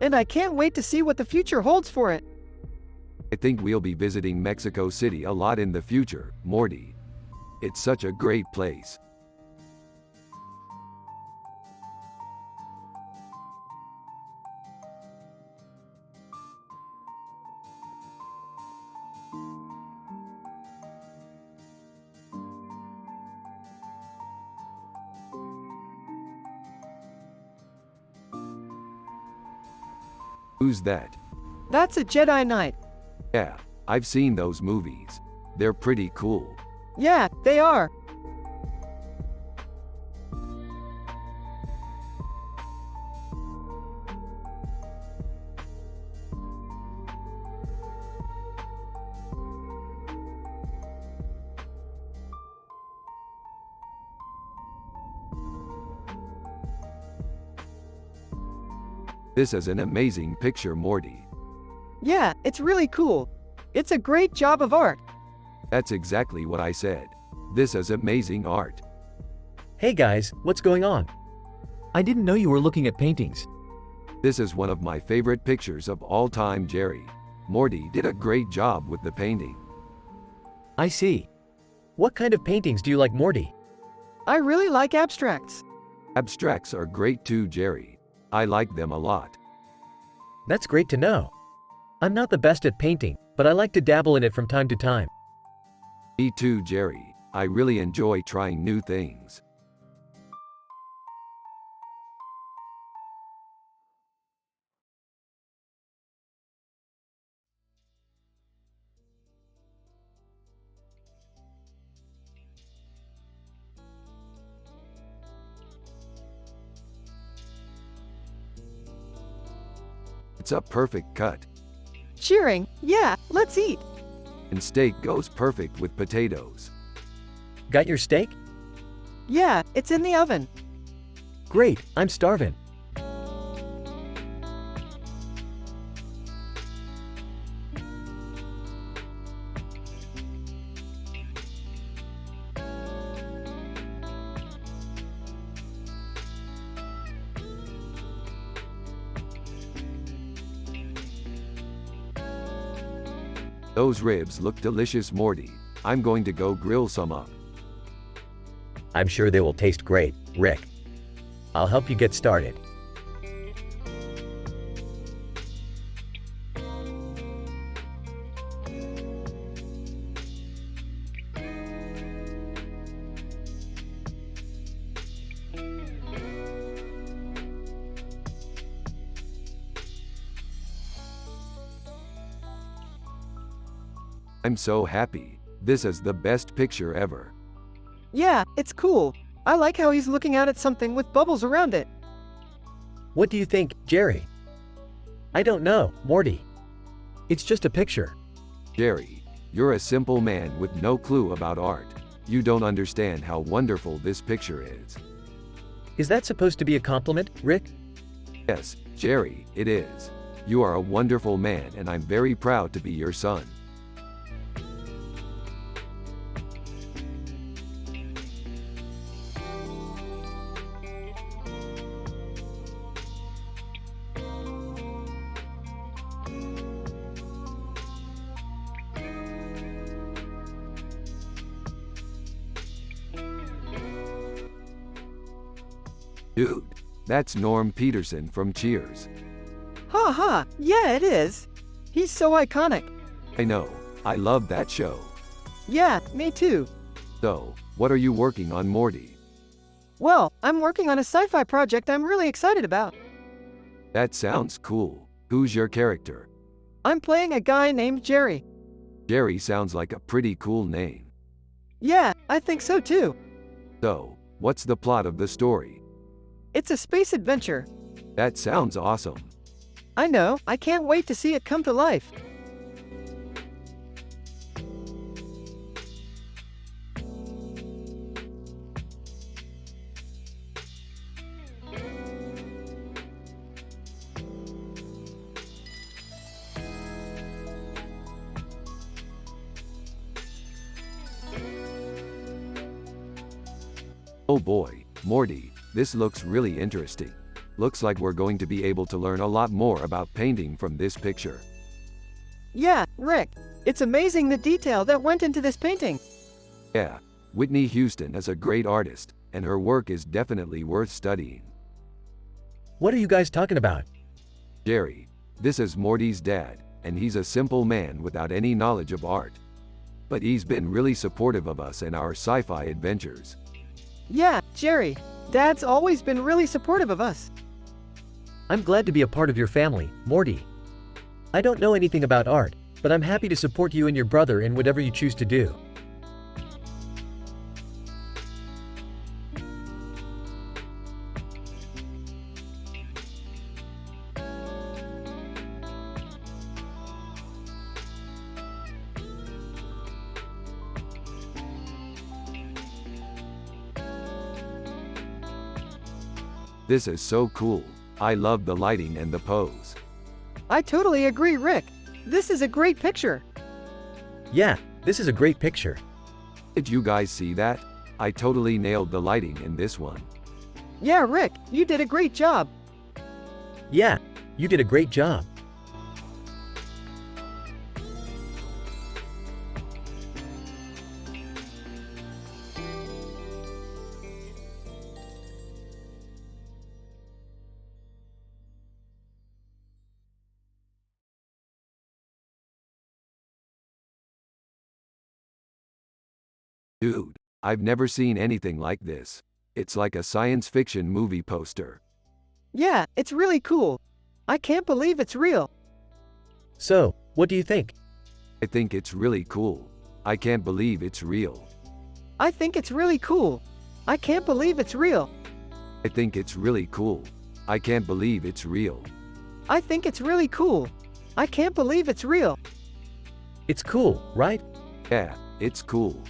And I can't wait to see what the future holds for it. I think we'll be visiting Mexico City a lot in the future, Morty. It's such a great place. Who's that? That's a Jedi Knight. Yeah, I've seen those movies. They're pretty cool. Yeah, they are. This is an amazing picture, Morty. Yeah, it's really cool. It's a great job of art. That's exactly what I said. This is amazing art. Hey guys, what's going on? I didn't know you were looking at paintings. This is one of my favorite pictures of all time, Jerry. Morty did a great job with the painting. I see. What kind of paintings do you like, Morty? I really like abstracts. Abstracts are great too, Jerry. I like them a lot. That's great to know. I'm not the best at painting, but I like to dabble in it from time to time. Me too, Jerry. I really enjoy trying new things. It's a perfect cut. Cheering, yeah, let's eat. And steak goes perfect with potatoes. Got your steak? Yeah, it's in the oven. Great, I'm starving. Those ribs look delicious, Morty. I'm going to go grill some up. I'm sure they will taste great, Rick. I'll help you get started. I'm so happy. This is the best picture ever. Yeah, it's cool. I like how he's looking out at something with bubbles around it. What do you think, Jerry? I don't know, Morty. It's just a picture. Jerry, you're a simple man with no clue about art. You don't understand how wonderful this picture is. Is that supposed to be a compliment, Rick? Yes, Jerry, it is. You are a wonderful man and I'm very proud to be your son. Dude, that's Norm Peterson from Cheers. Ha ha, yeah, it is. He's so iconic. I know, I love that show. Yeah, me too. So, what are you working on, Morty? Well, I'm working on a sci-fi project I'm really excited about. That sounds cool. Who's your character? I'm playing a guy named Jerry. Jerry sounds like a pretty cool name. Yeah, I think so too. So, what's the plot of the story? It's a space adventure. That sounds awesome. I know, I can't wait to see it come to life. Oh boy, Morty, this looks really interesting. Looks like we're going to be able to learn a lot more about painting from this picture. Yeah, Rick, it's amazing the detail that went into this painting. Yeah, Whitney Houston is a great artist, and her work is definitely worth studying. What are you guys talking about? Jerry, this is Morty's dad, and he's a simple man without any knowledge of art. But he's been really supportive of us and our sci-fi adventures. Yeah, Jerry, Dad's always been really supportive of us. I'm glad to be a part of your family, Morty. I don't know anything about art, but I'm happy to support you and your brother in whatever you choose to do. This is so cool. I love the lighting and the pose. I totally agree, Rick. This is a great picture. Yeah, This is a great picture. Did you guys see that? I totally nailed the lighting in this one. Yeah, Rick, you did a great job. Yeah, you did a great job. Dude, I've never seen anything like this. It's like a science fiction movie poster. Yeah, it's really cool. I can't believe it's real. So, what do you think? I think it's really cool. I can't believe it's real. I think it's really cool. I can't believe it's real. I think it's really cool. I can't believe it's real. I think it's really cool. I can't believe it's real. It's cool, right? Yeah, it's cool.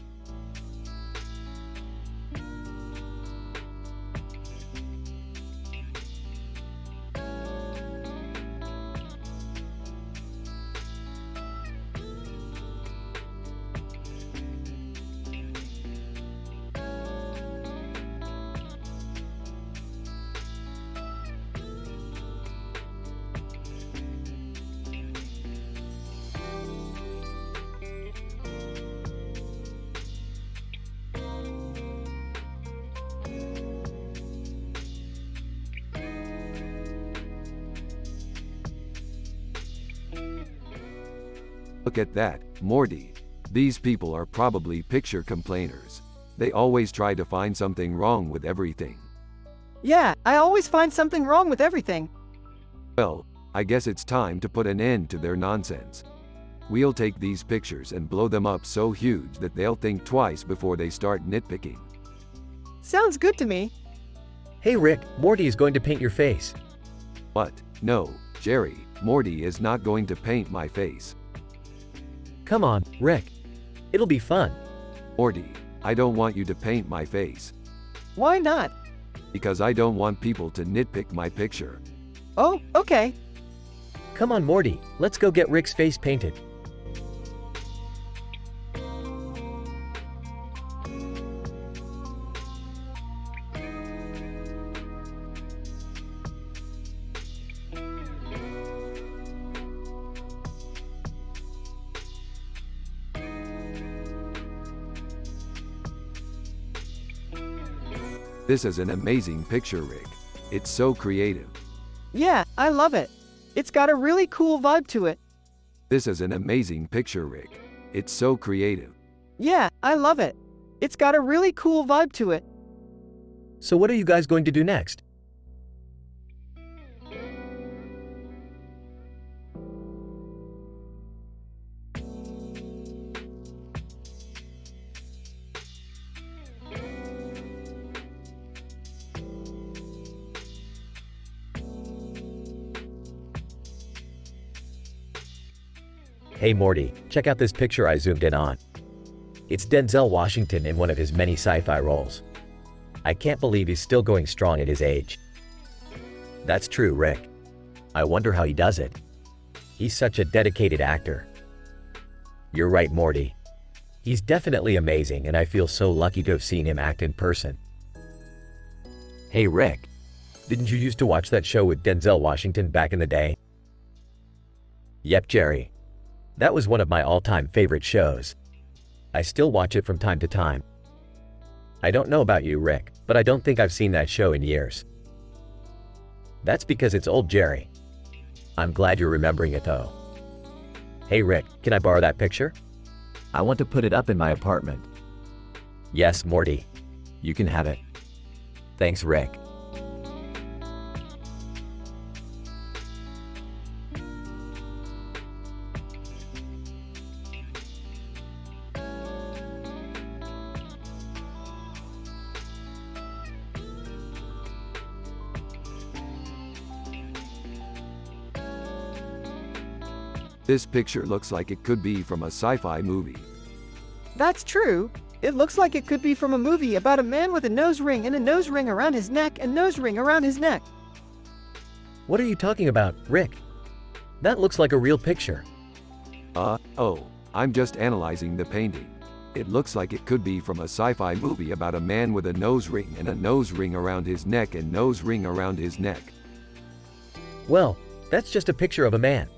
Look at that, Morty. These people are probably picture complainers. They always try to find something wrong with everything. Yeah, I always find something wrong with everything. Well, I guess it's time to put an end to their nonsense. We'll take these pictures and blow them up so huge that they'll think twice before they start nitpicking. Sounds good to me. Hey Rick, Morty is going to paint your face. What? No, Jerry, Morty is not going to paint my face. Come on, Rick. It'll be fun. Morty, I don't want you to paint my face. Why not? Because I don't want people to nitpick my picture. Oh, okay. Come on, Morty, let's go get Rick's face painted. This is an amazing picture, Rick. It's so creative. Yeah, I love it. It's got a really cool vibe to it. This is an amazing picture, Rick. It's so creative. Yeah, I love it. It's got a really cool vibe to it. So what are you guys going to do next? Hey Morty, check out this picture I zoomed in on. It's Denzel Washington in one of his many sci-fi roles. I can't believe he's still going strong at his age. That's true, Rick. I wonder how he does it. He's such a dedicated actor. You're right, Morty. He's definitely amazing, and I feel so lucky to have seen him act in person. Hey Rick, didn't you used to watch that show with Denzel Washington back in the day? Yep, Jerry. That was one of my all-time favorite shows. I still watch it from time to time. I don't know about you, Rick, but I don't think I've seen that show in years. That's because it's old, Jerry. I'm glad you're remembering it though. Hey Rick, can I borrow that picture? I want to put it up in my apartment. Yes, Morty. You can have it. Thanks, Rick. This picture looks like it could be from a sci-fi movie. That's true. It looks like it could be from a movie about a man with a nose ring and a nose ring around his neck and nose ring around his neck. What are you talking about, Rick? That looks like a real picture. Oh, I'm just analyzing the painting. It looks like it could be from a sci-fi movie about a man with a nose ring and a nose ring around his neck and nose ring around his neck. Well, that's just a picture of a man.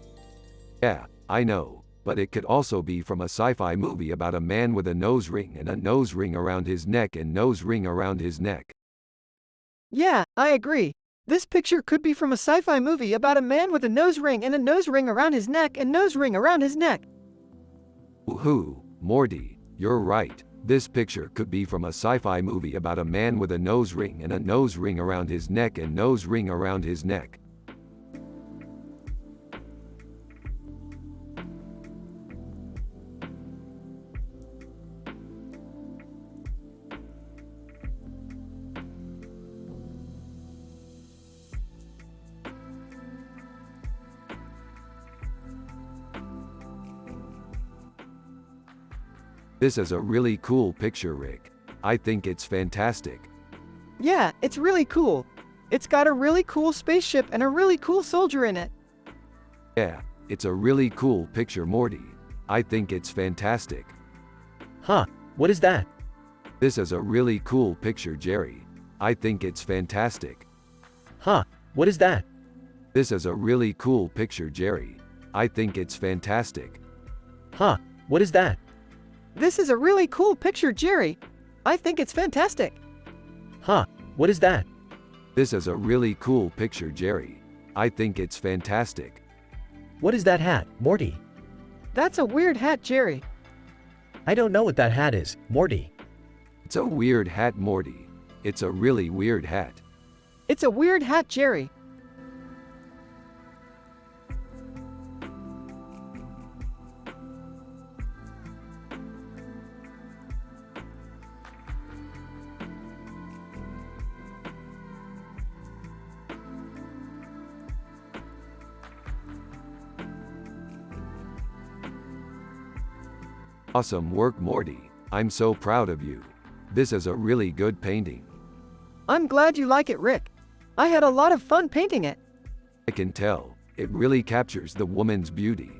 Yeah, I know, but it could also be from a sci-fi movie about a man with a nose ring and a nose ring around his neck and nose ring around his neck. Yeah, I agree. This picture could be from a sci-fi movie about a man with a nose ring and a nose ring around his neck and nose ring around his neck. Woohoo, Morty, you're right. This picture could be from a sci-fi movie about a man with a nose ring and a nose ring around his neck and nose ring around his neck. This is a really cool picture, Rick. I think it's fantastic. Yeah, it's really cool. It's got a really cool spaceship and a really cool soldier in it. Yeah, it's a really cool picture, Morty. I think it's fantastic. Huh, what is that? This is a really cool picture, Jerry. I think it's fantastic. Huh, what is that? This is a really cool picture, Jerry. I think it's fantastic. Huh, what is that? This is a really cool picture, Jerry. I think it's fantastic. Huh, what is that? This is a really cool picture, Jerry. I think it's fantastic. What is that hat, Morty? That's a weird hat, Jerry. I don't know what that hat is, Morty. It's a weird hat, Morty. It's a really weird hat. It's a weird hat, Jerry. Awesome work, Morty. I'm so proud of you. This is a really good painting. I'm glad you like it, Rick. I had a lot of fun painting it. I can tell. It really captures the woman's beauty.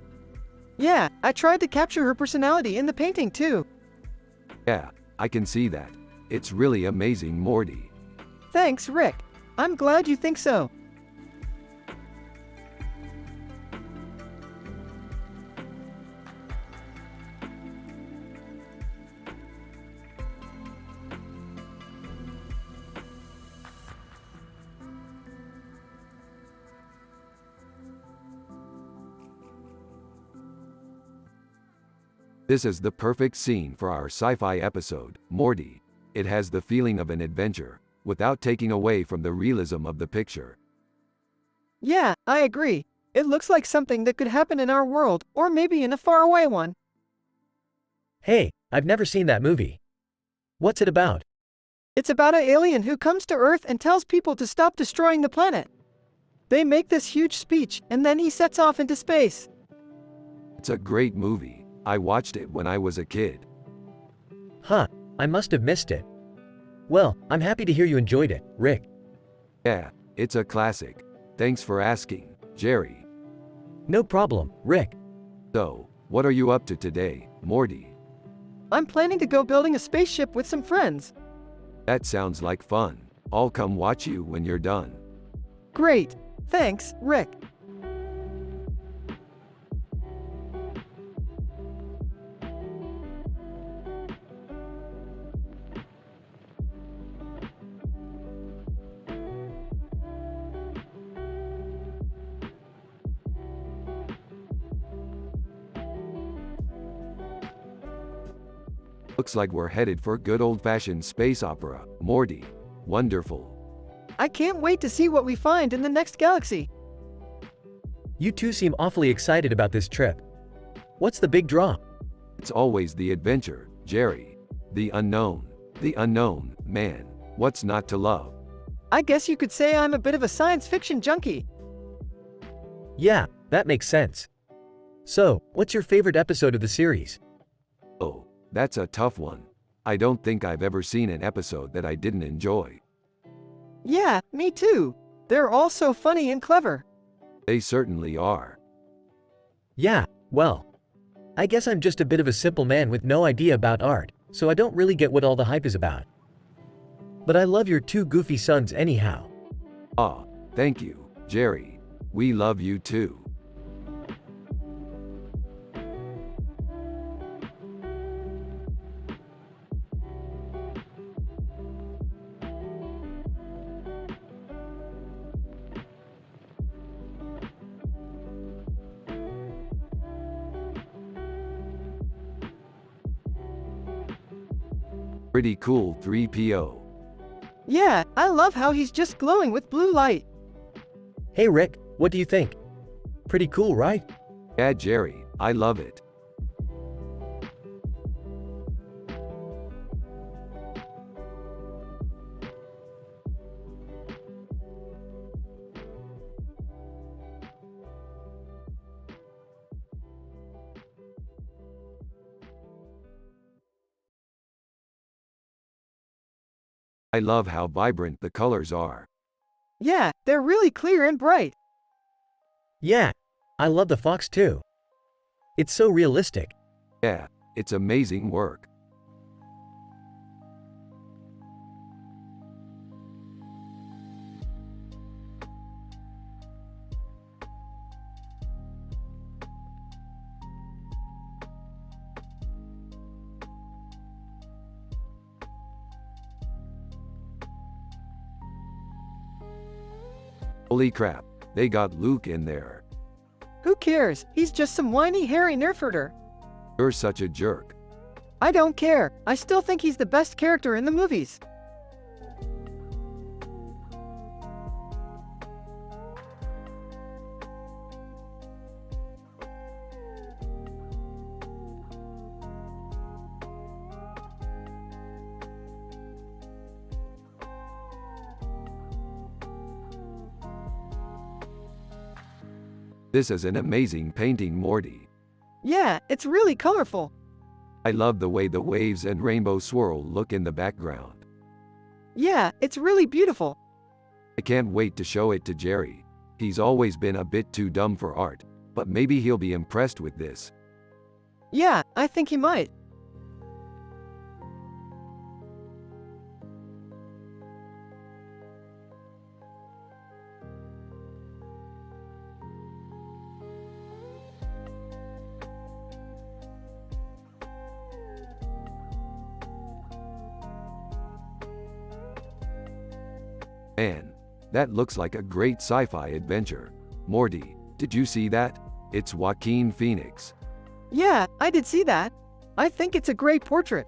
Yeah, I tried to capture her personality in the painting too. Yeah, I can see that. It's really amazing, Morty. Thanks, Rick. I'm glad you think so. This is the perfect scene for our sci-fi episode, Morty. It has the feeling of an adventure, without taking away from the realism of the picture. Yeah, I agree. It looks like something that could happen in our world, or maybe in a faraway one. Hey, I've never seen that movie. What's it about? It's about an alien who comes to Earth and tells people to stop destroying the planet. They make this huge speech, and then he sets off into space. It's a great movie. I watched it when I was a kid. Huh, I must have missed it. Well, I'm happy to hear you enjoyed it, Rick. Yeah, it's a classic. Thanks for asking, Jerry. No problem, Rick. So, what are you up to today, Morty? I'm planning to go building a spaceship with some friends. That sounds like fun. I'll come watch you when you're done. Great. Thanks, Rick. Looks like we're headed for good old-fashioned space opera, Morty. Wonderful. I can't wait to see what we find in the next galaxy. You two seem awfully excited about this trip. What's the big draw? It's always the adventure, Jerry. The unknown, man. What's not to love? I guess you could say I'm a bit of a science fiction junkie. Yeah, that makes sense. So, what's your favorite episode of the series? Oh, that's a tough one. I don't think I've ever seen an episode that I didn't enjoy. Yeah, me too. They're all so funny and clever. They certainly are. Yeah, well, I guess I'm just a bit of a simple man with no idea about art, so I don't really get what all the hype is about. But I love your two goofy sons anyhow. Ah, thank you, Jerry. We love you too. Pretty cool 3PO. Yeah, I love how he's just glowing with blue light. Hey Rick, what do you think? Pretty cool, right? Yeah, Jerry, I love it. I love how vibrant the colors are. Yeah, they're really clear and bright. Yeah, I love the fox too. It's so realistic. Yeah, it's amazing work. Holy crap, they got Luke in there. Who cares? He's just some whiny, hairy nerfherder. You're such a jerk. I don't care. I still think he's the best character in the movies. This is an amazing painting, Morty. Yeah, it's really colorful. I love the way the waves and rainbow swirl look in the background. Yeah, it's really beautiful. I can't wait to show it to Jerry. He's always been a bit too dumb for art, but maybe he'll be impressed with this. Yeah, I think he might. Man, that looks like a great sci-fi adventure. Morty, did you see that? It's Joaquin Phoenix. Yeah, I did see that. I think it's a great portrait.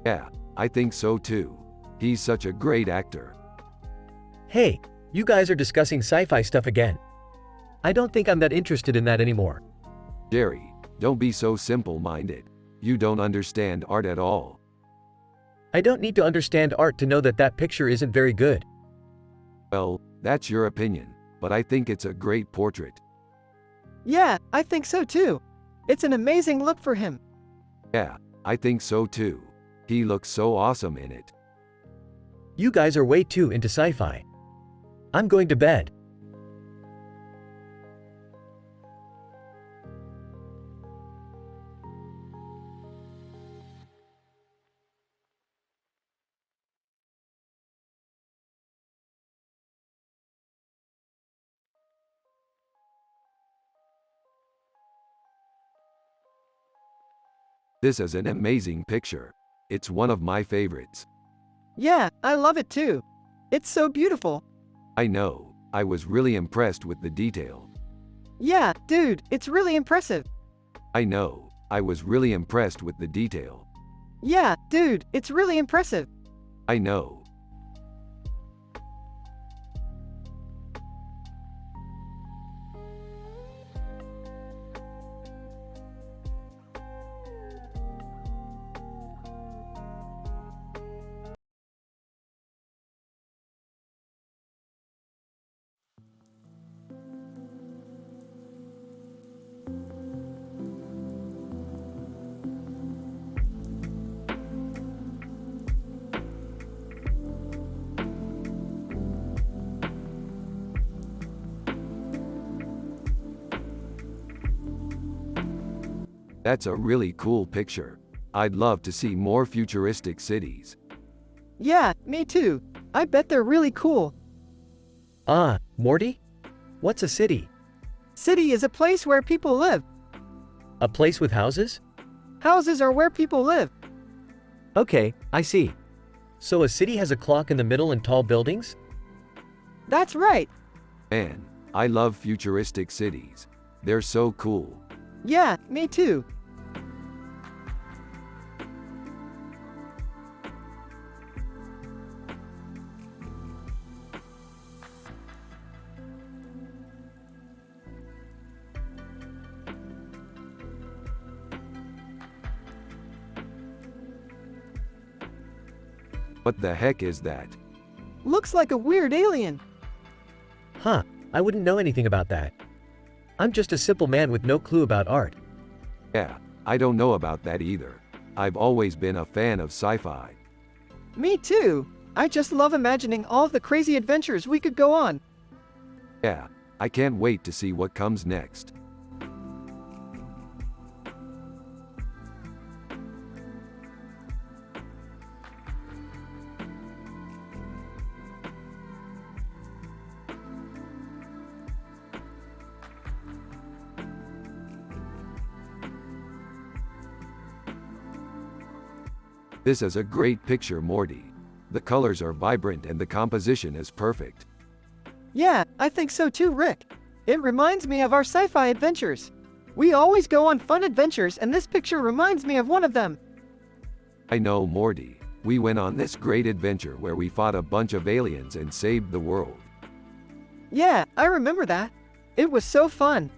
Yeah, I think so too. He's such a great actor. Hey, you guys are discussing sci-fi stuff again. I don't think I'm that interested in that anymore. Jerry, don't be so simple-minded. You don't understand art at all. I don't need to understand art to know that that picture isn't very good. Well, that's your opinion, but I think it's a great portrait. Yeah, I think so too. It's an amazing look for him. Yeah, I think so too. He looks so awesome in it. You guys are way too into sci-fi. I'm going to bed. This is an amazing picture. It's one of my favorites. Yeah, I love it too. It's so beautiful. I know, I was really impressed with the detail. Yeah, dude, it's really impressive. I know, I was really impressed with the detail. Yeah, dude, it's really impressive. I know. That's a really cool picture. I'd love to see more futuristic cities. Yeah, me too. I bet they're really cool. Ah, Morty? What's a city? City is a place where people live. A place with houses? Houses are where people live. Okay, I see. So a city has a clock in the middle and tall buildings? That's right. Man, I love futuristic cities. They're so cool. Yeah, me too. What the heck is that? Looks like a weird alien. Huh, I wouldn't know anything about that. I'm just a simple man with no clue about art. Yeah, I don't know about that either. I've always been a fan of sci-fi. Me too. I just love imagining all the crazy adventures we could go on. Yeah, I can't wait to see what comes next. This is a great picture, Morty. The colors are vibrant and the composition is perfect. Yeah, I think so too, Rick. It reminds me of our sci-fi adventures. We always go on fun adventures, and this picture reminds me of one of them. I know, Morty. We went on this great adventure where we fought a bunch of aliens and saved the world. Yeah, I remember that. It was so fun.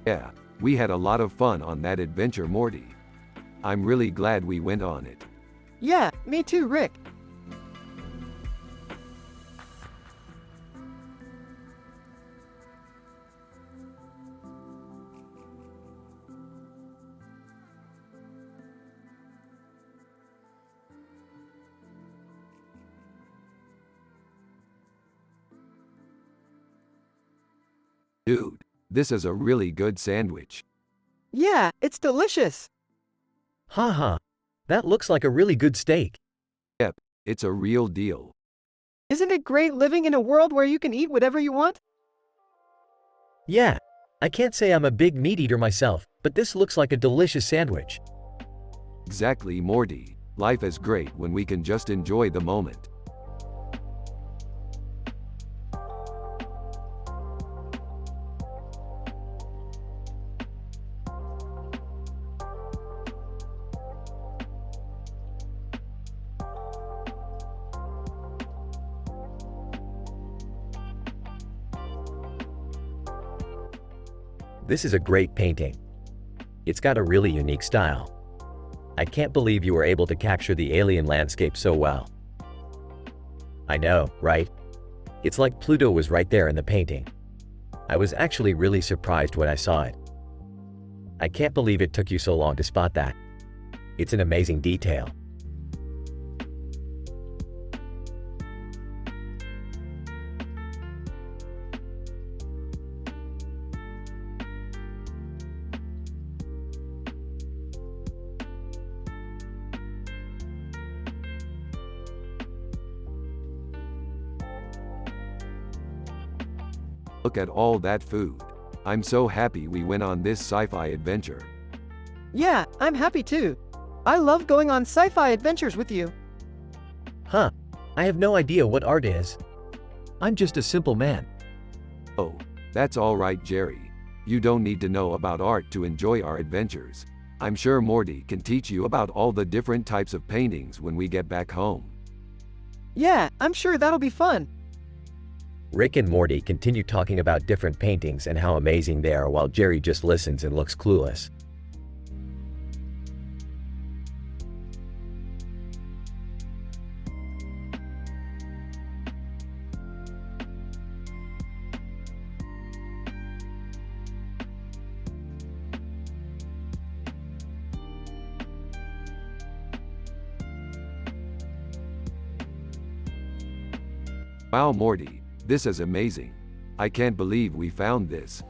Yeah, we had a lot of fun on that adventure, Morty. I'm really glad we went on it. Yeah, me too, Rick. Dude, this is a really good sandwich. Yeah, it's delicious. Haha, that looks like a really good steak. Yep, it's a real deal. Isn't it great living in a world where you can eat whatever you want? Yeah, I can't say I'm a big meat eater myself, but this looks like a delicious sandwich. Exactly, Morty. Life is great when we can just enjoy the moment. This is a great painting. It's got a really unique style. I can't believe you were able to capture the alien landscape so well. I know, right? It's like Pluto was right there in the painting. I was actually really surprised when I saw it. I can't believe it took you so long to spot that. It's an amazing detail. Look at all that food. I'm so happy we went on this sci-fi adventure. Yeah, I'm happy too. I love going on sci-fi adventures with you. Huh, I have no idea what art is. I'm just a simple man. Oh, that's all right, Jerry. You don't need to know about art to enjoy our adventures. I'm sure Morty can teach you about all the different types of paintings when we get back home. Yeah, I'm sure that'll be fun. Rick and Morty continue talking about different paintings and how amazing they are while Jerry just listens and looks clueless. Wow, Morty, this is amazing. I can't believe we found this.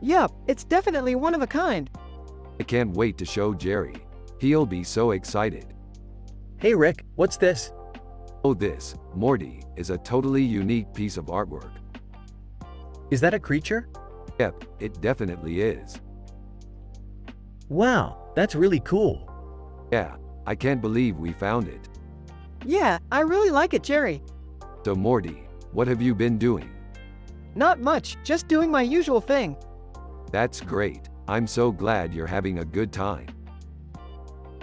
Yup, it's definitely one of a kind. I can't wait to show Jerry. He'll be so excited. Hey Rick, what's this? Oh, this, Morty, is a totally unique piece of artwork. Is that a creature? Yep, it definitely is. Wow, that's really cool. Yeah, I can't believe we found it. Yeah, I really like it, Jerry. So Morty, what have you been doing? Not much, just doing my usual thing. That's great. I'm so glad you're having a good time.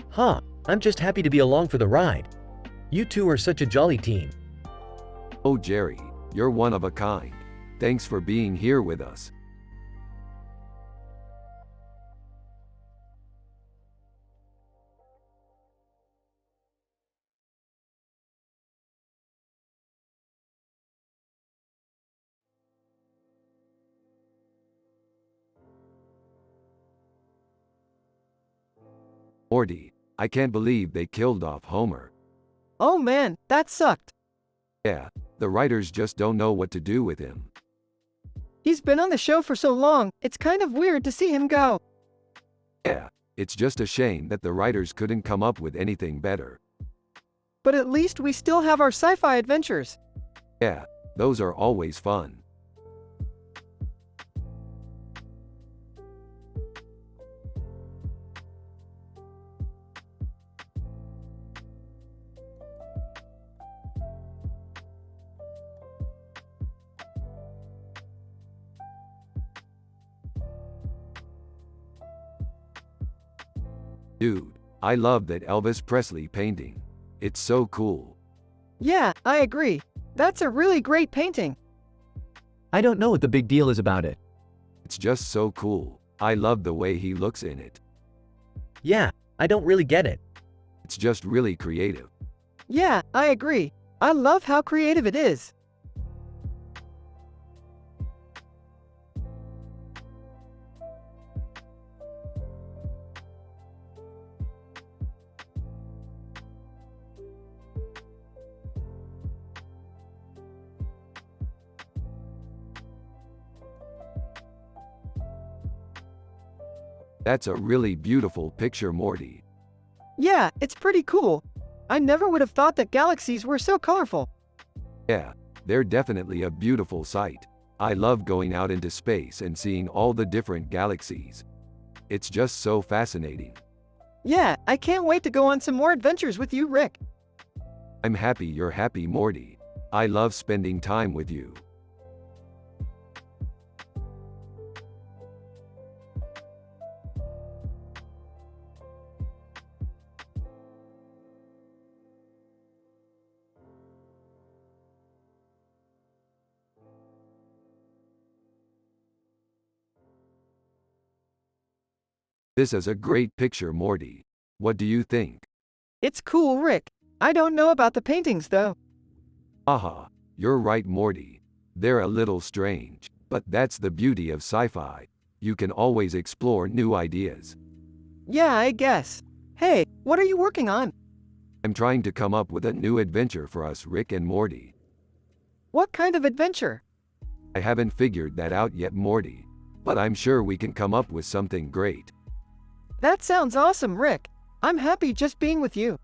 Huh, I'm just happy to be along for the ride. You two are such a jolly team. Oh Jerry, you're one of a kind. Thanks for being here with us. Morty, I can't believe they killed off Homer. Oh man, that sucked. Yeah, the writers just don't know what to do with him. He's been on the show for so long, it's kind of weird to see him go. Yeah, it's just a shame that the writers couldn't come up with anything better. But at least we still have our sci-fi adventures. Yeah, those are always fun. Dude, I love that Elvis Presley painting. It's so cool. Yeah, I agree. That's a really great painting. I don't know what the big deal is about it. It's just so cool. I love the way he looks in it. Yeah, I don't really get it. It's just really creative. Yeah, I agree. I love how creative it is. That's a really beautiful picture, Morty. Yeah, it's pretty cool. I never would have thought that galaxies were so colorful. Yeah, they're definitely a beautiful sight. I love going out into space and seeing all the different galaxies. It's just so fascinating. Yeah, I can't wait to go on some more adventures with you, Rick. I'm happy you're happy, Morty. I love spending time with you. This is a great picture, Morty. What do you think? It's cool, Rick. I don't know about the paintings, though. Aha, you're right, Morty. They're a little strange, but that's the beauty of sci-fi. You can always explore new ideas. Yeah, I guess. Hey, what are you working on? I'm trying to come up with a new adventure for us, Rick and Morty. What kind of adventure? I haven't figured that out yet, Morty, but I'm sure we can come up with something great. That sounds awesome, Rick. I'm happy just being with you.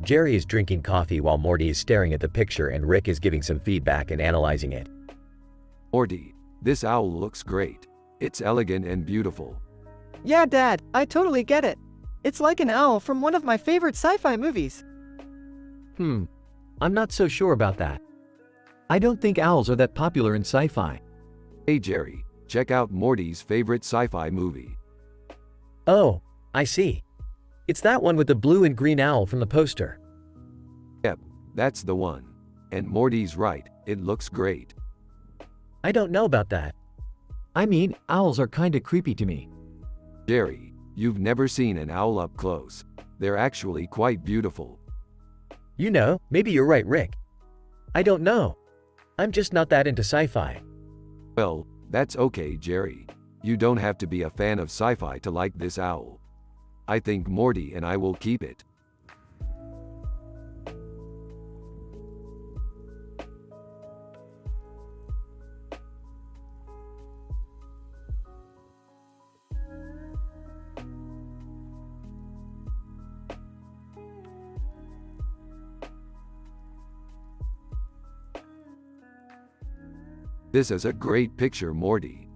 Jerry is drinking coffee while Morty is staring at the picture and Rick is giving some feedback and analyzing it. Morty, this owl looks great. It's elegant and beautiful. Yeah, Dad, I totally get it. It's like an owl from one of my favorite sci-fi movies. I'm not so sure about that. I don't think owls are that popular in sci-fi. Hey Jerry, check out Morty's favorite sci-fi movie. Oh, I see. It's that one with the blue and green owl from the poster. Yep, that's the one. And Morty's right, it looks great. I don't know about that. I mean, owls are kinda creepy to me. Jerry, you've never seen an owl up close. They're actually quite beautiful. You know, maybe you're right, Rick. I don't know. I'm just not that into sci-fi. Well, that's okay, Jerry. You don't have to be a fan of sci-fi to like this owl. I think Morty and I will keep it. This is a great picture, Morty.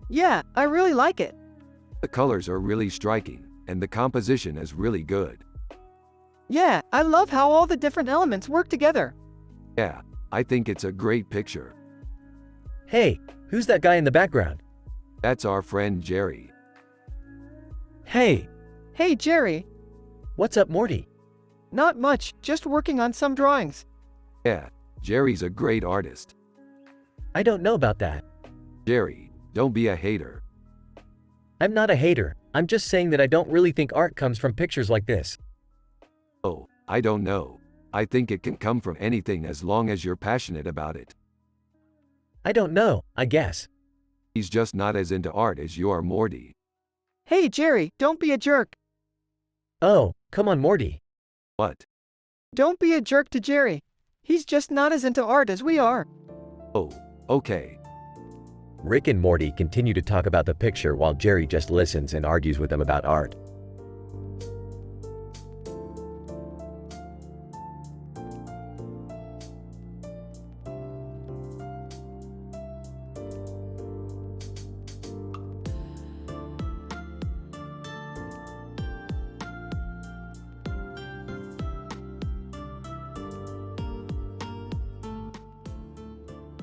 Yeah, I really like it. The colors are really striking, and the composition is really good. Yeah, I love how all the different elements work together. Yeah, I think it's a great picture. Hey, who's that guy in the background? That's our friend Jerry. Hey, Hey, Jerry. what's up, Morty? Not much, just working on some drawings. Yeah, Jerry's a great artist. I don't know about that. Jerry, don't be a hater. I'm not a hater, I'm just saying that I don't really think art comes from pictures like this. Oh, I don't know. I think it can come from anything as long as you're passionate about it. I don't know, I guess. He's just not as into art as you are, Morty. Hey, Jerry, don't be a jerk. Oh, come on, Morty. What? Don't be a jerk to Jerry. He's just not as into art as we are. Oh, okay. Rick and Morty continue to talk about the picture while Jerry just listens and argues with them about art.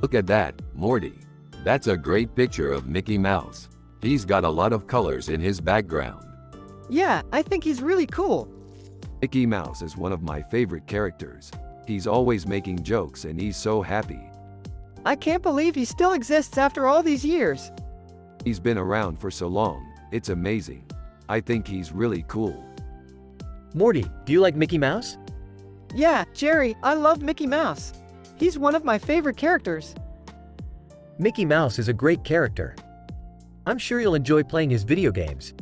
Look at that, Morty. That's a great picture of Mickey Mouse. He's got a lot of colors in his background. Yeah, I think he's really cool. Mickey Mouse is one of my favorite characters. He's always making jokes and he's so happy. I can't believe he still exists after all these years. He's been around for so long, it's amazing. I think he's really cool. Morty, do you like Mickey Mouse? Yeah, Jerry, I love Mickey Mouse. He's one of my favorite characters. Mickey Mouse is a great character. I'm sure you'll enjoy playing his video games.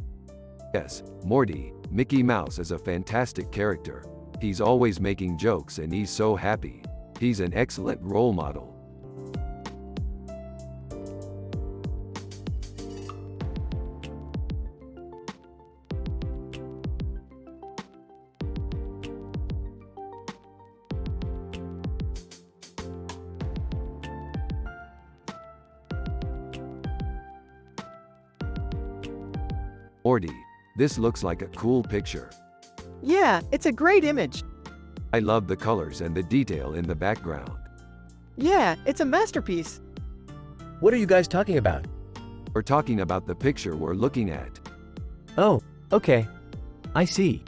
Yes, Morty, Mickey Mouse is a fantastic character. He's always making jokes and he's so happy. He's an excellent role model. Morty, this looks like a cool picture. Yeah, it's a great image. I love the colors and the detail in the background. Yeah, it's a masterpiece. What are you guys talking about? We're talking about the picture we're looking at. Oh, okay. I see.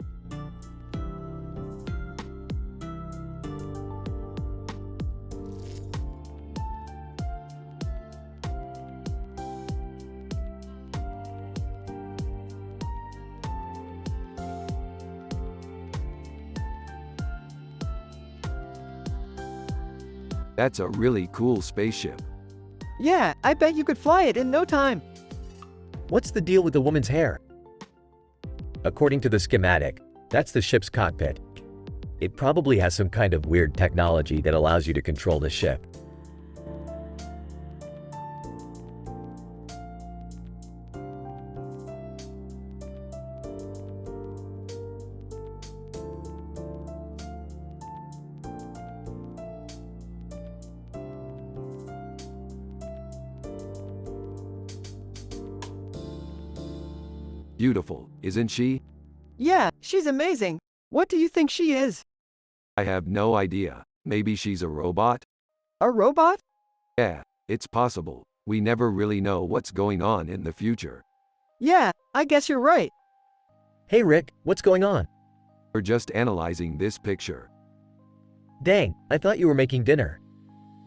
That's a really cool spaceship. Yeah, I bet you could fly it in no time. What's the deal with the woman's hair? According to the schematic, that's the ship's cockpit. It probably has some kind of weird technology that allows you to control the ship. Beautiful, isn't she? Yeah, she's amazing. What do you think she is? I have no idea. Maybe she's a robot? A robot? Yeah, it's possible. We never really know what's going on in the future. Yeah, I guess you're right. Hey Rick, what's going on? We're just analyzing this picture. Dang, I thought you were making dinner.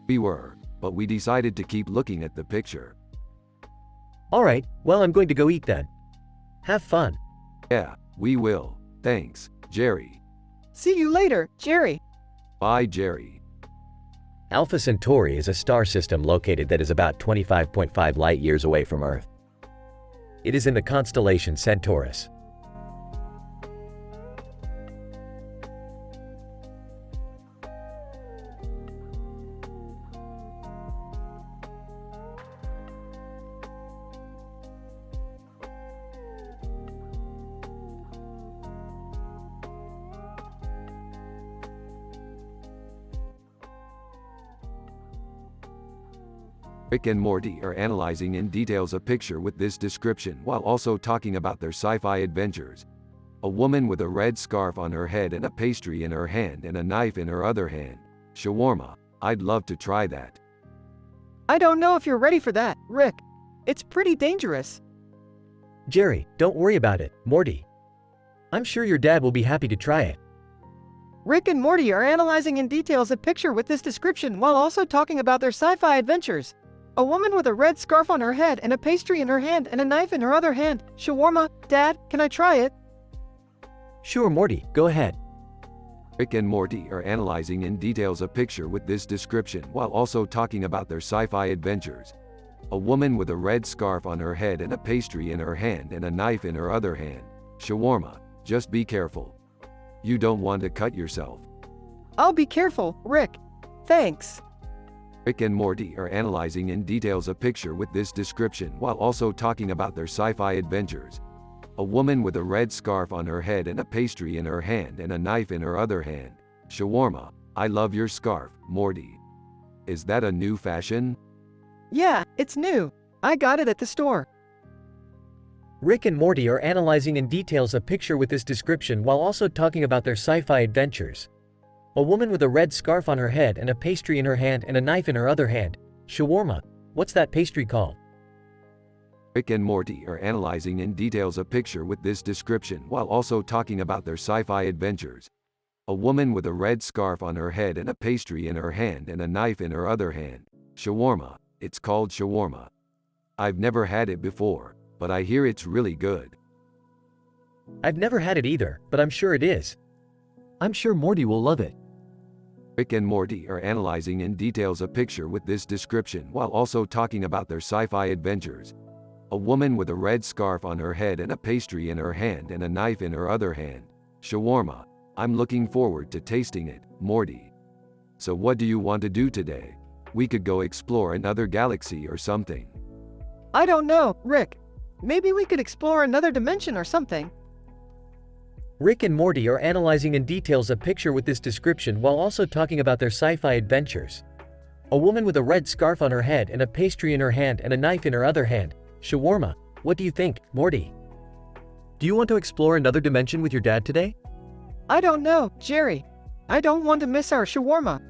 We were, but we decided to keep looking at the picture. Alright, well I'm going to go eat then. Have fun. Yeah, we will. Thanks, Jerry. See you later, Jerry. Bye, Jerry. Alpha Centauri is a star system located that is about 25.5 light-years away from Earth. It is in the constellation Centaurus. Rick and Morty are analyzing in details a picture with this description while also talking about their sci-fi adventures. A woman with a red scarf on her head and a pastry in her hand and a knife in her other hand. Shawarma. I'd love to try that. I don't know if you're ready for that, Rick. It's pretty dangerous. Jerry, don't worry about it, Morty. I'm sure your dad will be happy to try it. Rick and Morty are analyzing in details a picture with this description while also talking about their sci-fi adventures. A woman with a red scarf on her head and a pastry in her hand and a knife in her other hand. Shawarma. Dad, can I try it? Sure, Morty, go ahead. Rick and Morty are analyzing in details a picture with this description while also talking about their sci-fi adventures. A woman with a red scarf on her head and a pastry in her hand and a knife in her other hand. Shawarma. Just be careful. You don't want to cut yourself. I'll be careful, Rick. Thanks. Rick and Morty are analyzing in details a picture with this description while also talking about their sci-fi adventures. A woman with a red scarf on her head and a pastry in her hand and a knife in her other hand. Shawarma. I love your scarf, Morty. Is that a new fashion? Yeah, it's new. I got it at the store. Rick and Morty are analyzing in details a picture with this description while also talking about their sci-fi adventures. A woman with a red scarf on her head and a pastry in her hand and a knife in her other hand. Shawarma. What's that pastry called? Rick and Morty are analyzing in details a picture with this description while also talking about their sci-fi adventures. A woman with a red scarf on her head and a pastry in her hand and a knife in her other hand. Shawarma. It's called shawarma. I've never had it before, but I hear it's really good. I've never had it either, but I'm sure it is. I'm sure Morty will love it. Rick and Morty are analyzing in details a picture with this description while also talking about their sci-fi adventures. A woman with a red scarf on her head and a pastry in her hand and a knife in her other hand. Shawarma. I'm looking forward to tasting it, Morty. So what do you want to do today? We could go explore another galaxy or something. I don't know, Rick. Maybe we could explore another dimension or something. Rick and Morty are analyzing in details a picture with this description while also talking about their sci-fi adventures. A woman with a red scarf on her head and a pastry in her hand and a knife in her other hand. Shawarma. What do you think, Morty? Do you want to explore another dimension with your dad today? I don't know, Jerry. I don't want to miss our shawarma.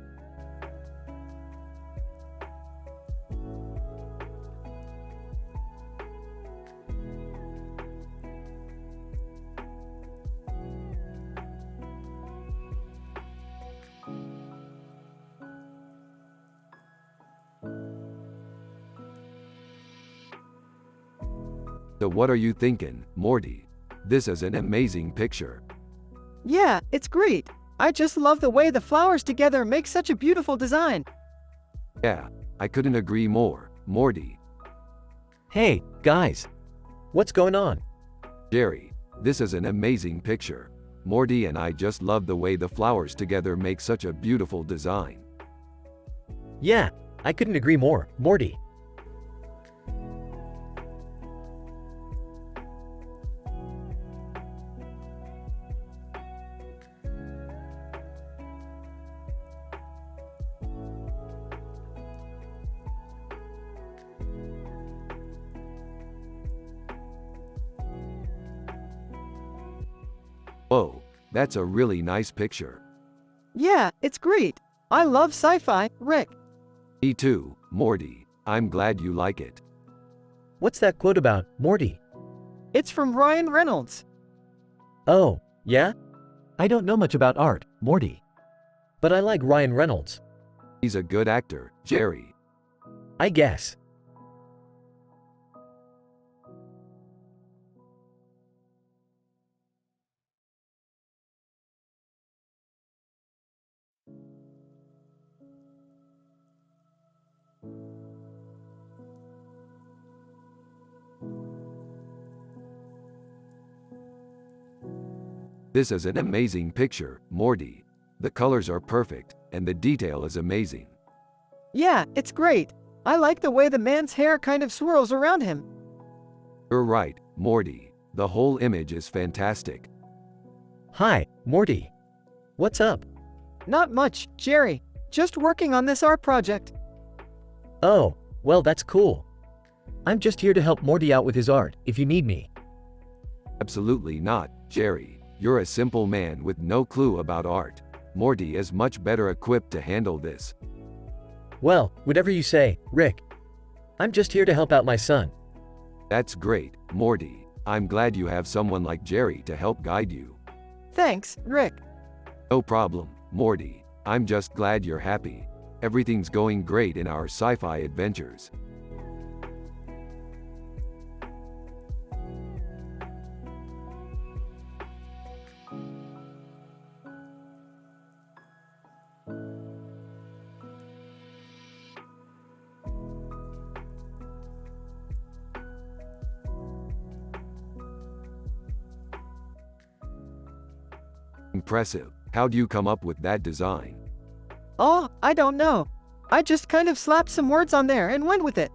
So what are you thinking, Morty? This is an amazing picture. Yeah, it's great. I just love the way the flowers together make such a beautiful design. Yeah, I couldn't agree more, Morty. Hey, guys. What's going on? Jerry, this is an amazing picture. Morty and I just love the way the flowers together make such a beautiful design. Yeah, I couldn't agree more, Morty. Whoa, that's a really nice picture. Yeah, it's great. I love sci-fi, Rick. Me too, Morty. I'm glad you like it. What's that quote about, Morty? It's from Ryan Reynolds. Oh, yeah? I don't know much about art, Morty. But I like Ryan Reynolds. He's a good actor, Jerry. I guess. This is an amazing picture, Morty. The colors are perfect, and the detail is amazing. Yeah, it's great. I like the way the man's hair kind of swirls around him. You're right, Morty. The whole image is fantastic. Hi, Morty. What's up? Not much, Jerry. Just working on this art project. Oh, well, that's cool. I'm just here to help Morty out with his art, if you need me. Absolutely not, Jerry. You're a simple man with no clue about art. Morty is much better equipped to handle this. Well, whatever you say, Rick. I'm just here to help out my son. That's great, Morty. I'm glad you have someone like Jerry to help guide you. Thanks, Rick. No problem, Morty. I'm just glad you're happy. Everything's going great in our sci-fi adventures. Impressive. How'd you come up with that design? Oh, I don't know. I just kind of slapped some words on there and went with it.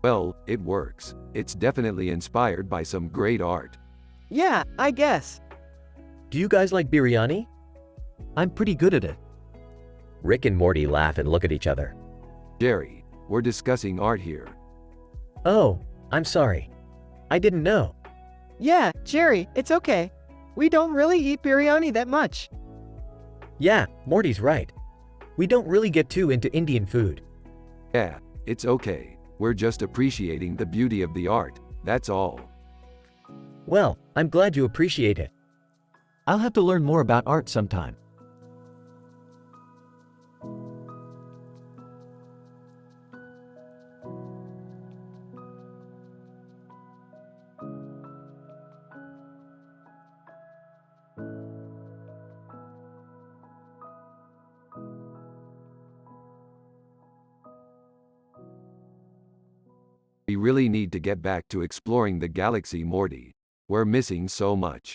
Well, it works. It's definitely inspired by some great art. Yeah, I guess. Do you guys like biryani? I'm pretty good at it. Rick and Morty laugh and look at each other. Jerry, we're discussing art here. Oh, I'm sorry. I didn't know. Yeah, Jerry, it's okay. We don't really eat biryani that much. Yeah, Morty's right. We don't really get too into Indian food. Yeah, it's okay. We're just appreciating the beauty of the art, that's all. Well, I'm glad you appreciate it. I'll have to learn more about art sometime. We really need to get back to exploring the galaxy, Morty. We're missing so much.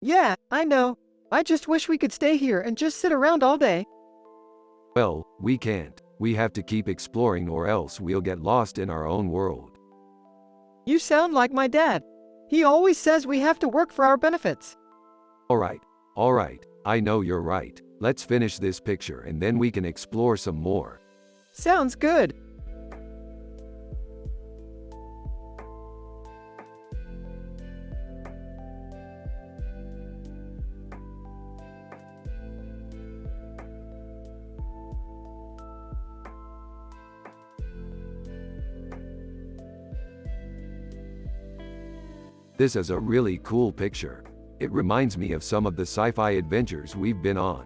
Yeah, I know. I just wish we could stay here and just sit around all day. Well, we can't. We have to keep exploring or else we'll get lost in our own world. You sound like my dad. He always says we have to work for our benefits. Alright, I know you're right. Let's finish this picture and then we can explore some more. Sounds good. This is a really cool picture. It reminds me of some of the sci-fi adventures we've been on.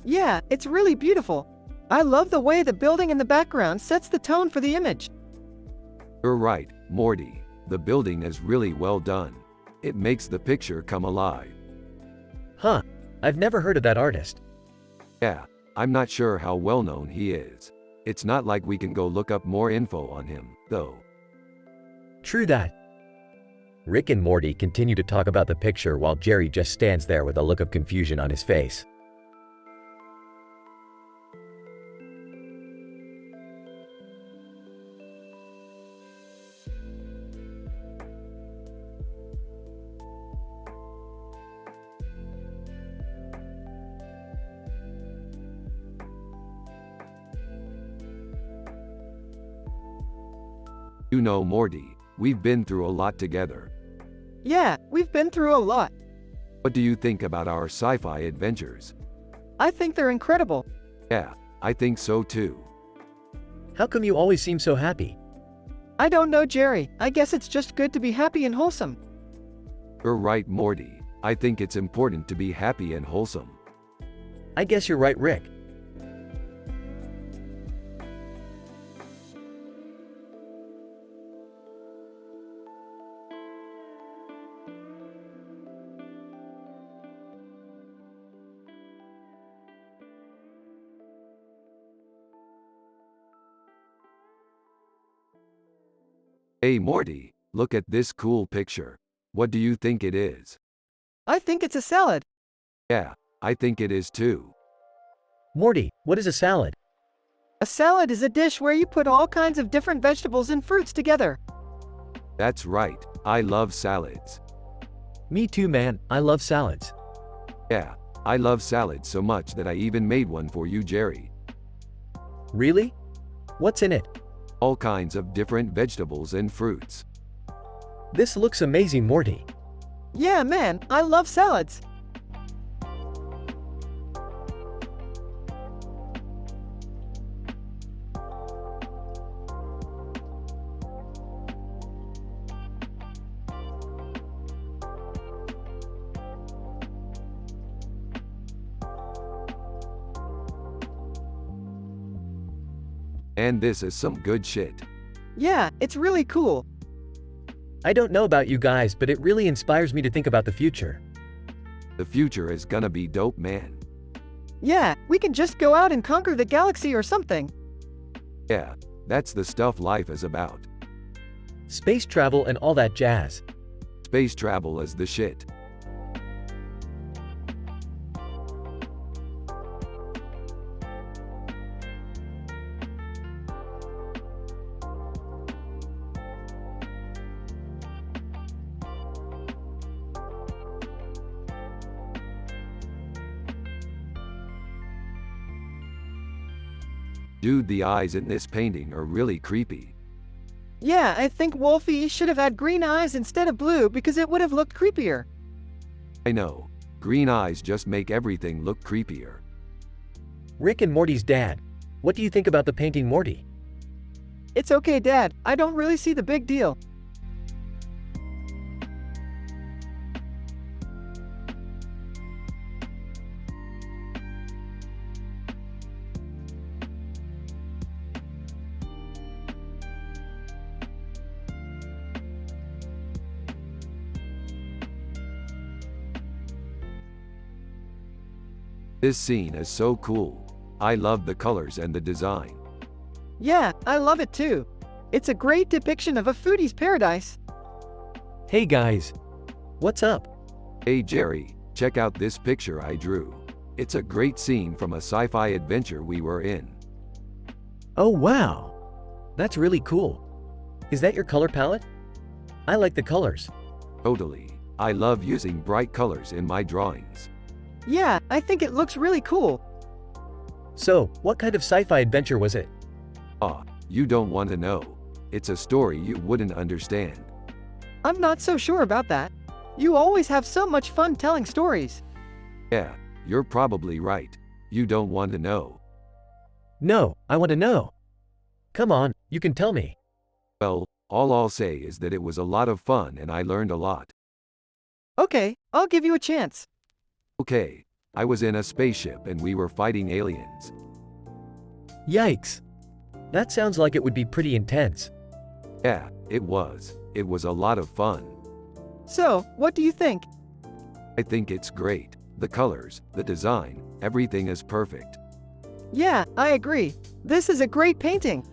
Yeah, it's really beautiful. I love the way the building in the background sets the tone for the image. You're right, Morty. The building is really well done. It makes the picture come alive. Huh, I've never heard of that artist. Yeah, I'm not sure how well known he is. It's not like we can go look up more info on him, though. True that. Rick and Morty continue to talk about the picture while Jerry just stands there with a look of confusion on his face. You know, Morty, we've been through a lot together. Yeah, we've been through a lot. What do you think about our sci-fi adventures? I think they're incredible. Yeah, I think so too. How come you always seem so happy? I don't know, Jerry. I guess it's just good to be happy and wholesome. You're right, Morty. I think it's important to be happy and wholesome. I guess you're right, Rick. Hey Morty, look at this cool picture. What do you think it is? I think it's a salad. Yeah, I think it is too. Morty, what is a salad? A salad is a dish where you put all kinds of different vegetables and fruits together. That's right, I love salads. Me too, man. I love salads. Yeah, I love salads so much that I even made one for you, Jerry. Really? What's in it? All kinds of different vegetables and fruits. This looks amazing, Morty. Yeah, man, I love salads. And this is some good shit. Yeah, it's really cool. I don't know about you guys, but it really inspires me to think about the future. The future is gonna be dope, man. Yeah, we can just go out and conquer the galaxy or something. Yeah, that's the stuff life is about. Space travel and all that jazz. Space travel is the shit. Dude, the eyes in this painting are really creepy. Yeah, I think Wolfie should have had green eyes instead of blue because it would have looked creepier. I know. Green eyes just make everything look creepier. Rick and Morty's dad. What do you think about the painting, Morty? It's okay, Dad. I don't really see the big deal. This scene is so cool. I love the colors and the design. Yeah, I love it too. It's a great depiction of a foodie's paradise. Hey guys. What's up? Hey Jerry, check out this picture I drew. It's a great scene from a sci-fi adventure we were in. Oh wow. That's really cool. Is that your color palette? I like the colors. Totally. I love using bright colors in my drawings. Yeah, I think it looks really cool. So, what kind of sci-fi adventure was it? Ah, you don't want to know. It's a story you wouldn't understand. I'm not so sure about that. You always have so much fun telling stories. Yeah, you're probably right. You don't want to know. No, I want to know. Come on, you can tell me. Well, all I'll say is that it was a lot of fun and I learned a lot. Okay, I'll give you a chance. Okay, I was in a spaceship and we were fighting aliens. Yikes. That sounds like it would be pretty intense. Yeah, it was. It was a lot of fun. So, what do you think? I think it's great. The colors, the design, everything is perfect. Yeah, I agree. This is a great painting.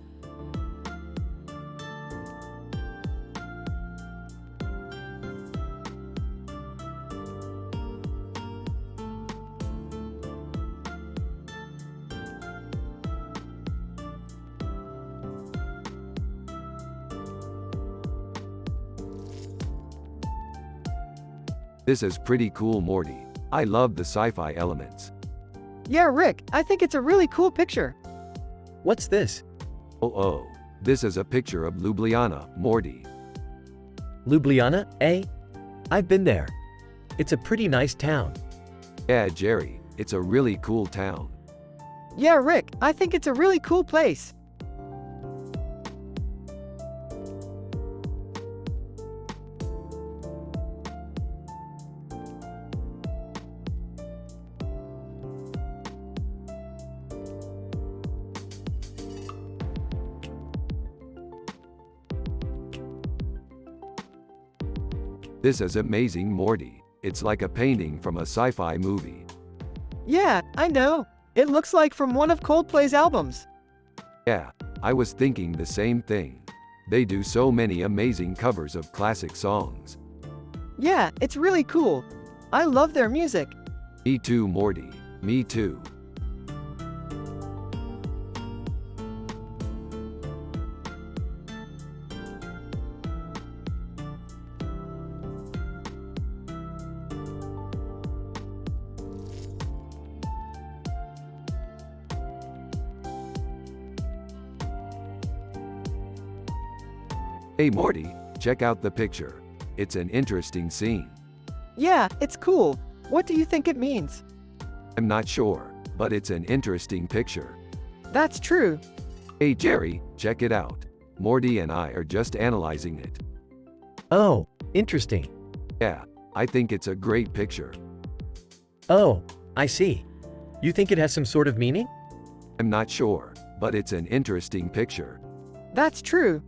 This is pretty cool, Morty. I love the sci-fi elements. Yeah, Rick, I think it's a really cool picture. What's this? Oh, this is a picture of Ljubljana, Morty. Ljubljana, eh? I've been there. It's a pretty nice town. Yeah, Jerry, it's a really cool town. Yeah, Rick, I think it's a really cool place. This is amazing, Morty. It's like a painting from a sci-fi movie. Yeah, I know. It looks like from one of Coldplay's albums. Yeah, I was thinking the same thing. They do so many amazing covers of classic songs. Yeah, it's really cool. I love their music. Me too, Morty. Me too. Hey Morty, check out the picture. It's an interesting scene. Yeah, it's cool. What do you think it means? I'm not sure, but it's an interesting picture. That's true. Hey Jerry, check it out. Morty and I are just analyzing it. Oh, interesting. Yeah, I think it's a great picture. Oh, I see. You think it has some sort of meaning? I'm not sure, but it's an interesting picture. That's true.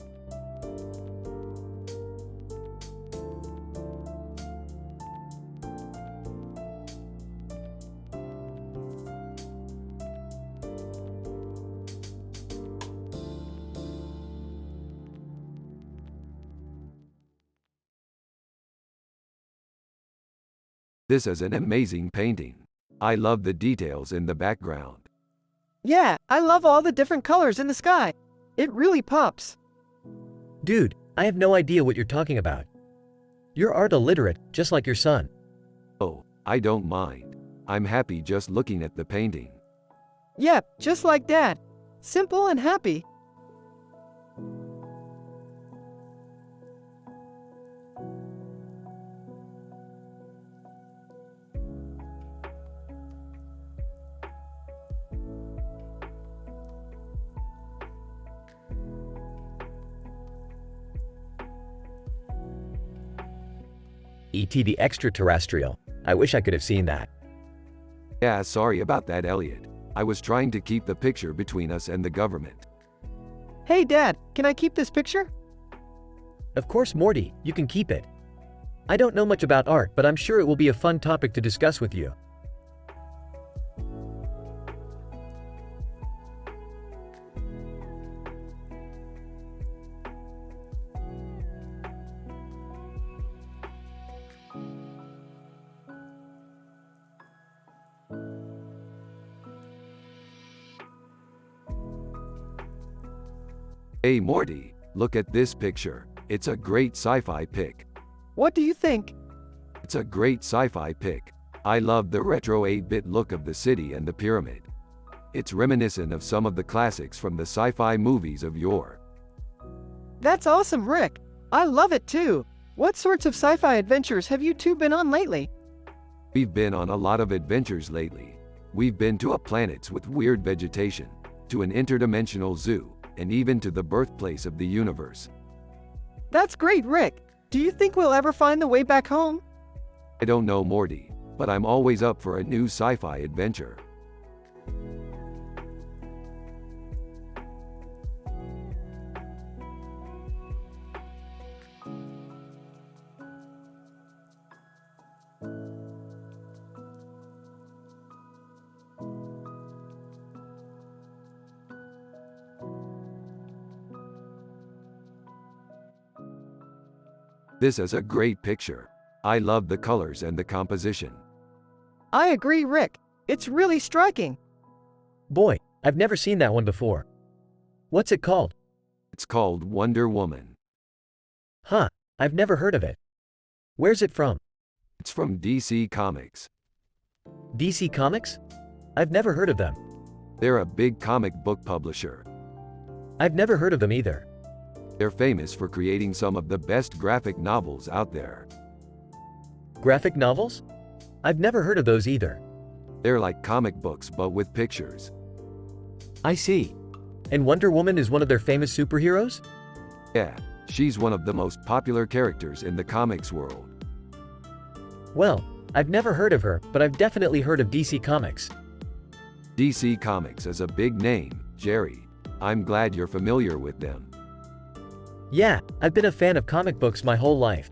This is an amazing painting. I love the details in the background. Yeah, I love all the different colors in the sky. It really pops. Dude, I have no idea what you're talking about. You're art illiterate, just like your son. Oh, I don't mind. I'm happy just looking at the painting. Yep, just like Dad. Simple and happy. E.T. the Extraterrestrial. I wish I could have seen that. Yeah, sorry about that, Elliot. I was trying to keep the picture between us and the government. Hey Dad, can I keep this picture? Of course, Morty, you can keep it. I don't know much about art, but I'm sure it will be a fun topic to discuss with you. Hey Morty, look at this picture. It's a great sci-fi pic. What do you think? It's a great sci-fi pic. I love the retro 8-bit look of the city and the pyramid. It's reminiscent of some of the classics from the sci-fi movies of yore. That's awesome, Rick. I love it too. What sorts of sci-fi adventures have you two been on lately? We've been on a lot of adventures lately. We've been to planets with weird vegetation, to an interdimensional zoo, and even to the birthplace of the universe. That's great, Rick. Do you think we'll ever find the way back home? I don't know, Morty, but I'm always up for a new sci-fi adventure. This is a great picture. I love the colors and the composition. I agree, Rick. It's really striking. Boy, I've never seen that one before. What's it called? It's called Wonder Woman. Huh, I've never heard of it. Where's it from? It's from DC Comics. DC Comics? I've never heard of them. They're a big comic book publisher. I've never heard of them either. They're famous for creating some of the best graphic novels out there. Graphic novels? I've never heard of those either. They're like comic books but with pictures. I see. And Wonder Woman is one of their famous superheroes? Yeah, she's one of the most popular characters in the comics world. Well, I've never heard of her, but I've definitely heard of DC Comics. DC Comics is a big name, Jerry. I'm glad you're familiar with them. Yeah, I've been a fan of comic books my whole life.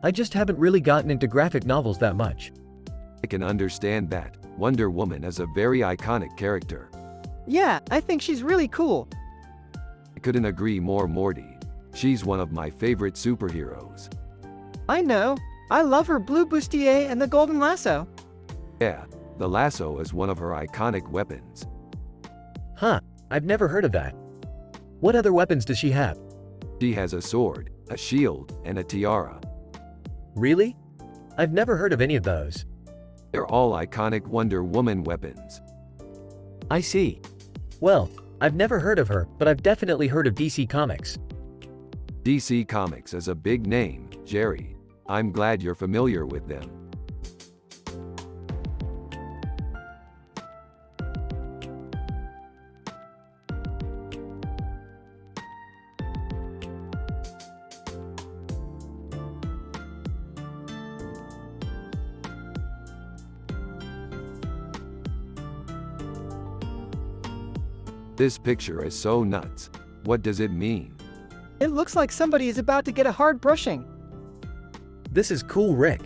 I just haven't really gotten into graphic novels that much. I can understand that. Wonder Woman is a very iconic character. Yeah, I think she's really cool. I couldn't agree more, Morty. She's one of my favorite superheroes. I know. I love her blue bustier and the golden lasso. Yeah, the lasso is one of her iconic weapons. Huh, I've never heard of that. What other weapons does she have? She has a sword, a shield, and a tiara. Really? I've never heard of any of those. They're all iconic Wonder Woman weapons. I see. Well, I've never heard of her, but I've definitely heard of DC Comics. DC Comics is a big name, Jerry. I'm glad you're familiar with them. This picture is so nuts. What does it mean? It looks like somebody is about to get a hard brushing. This is cool, Rick.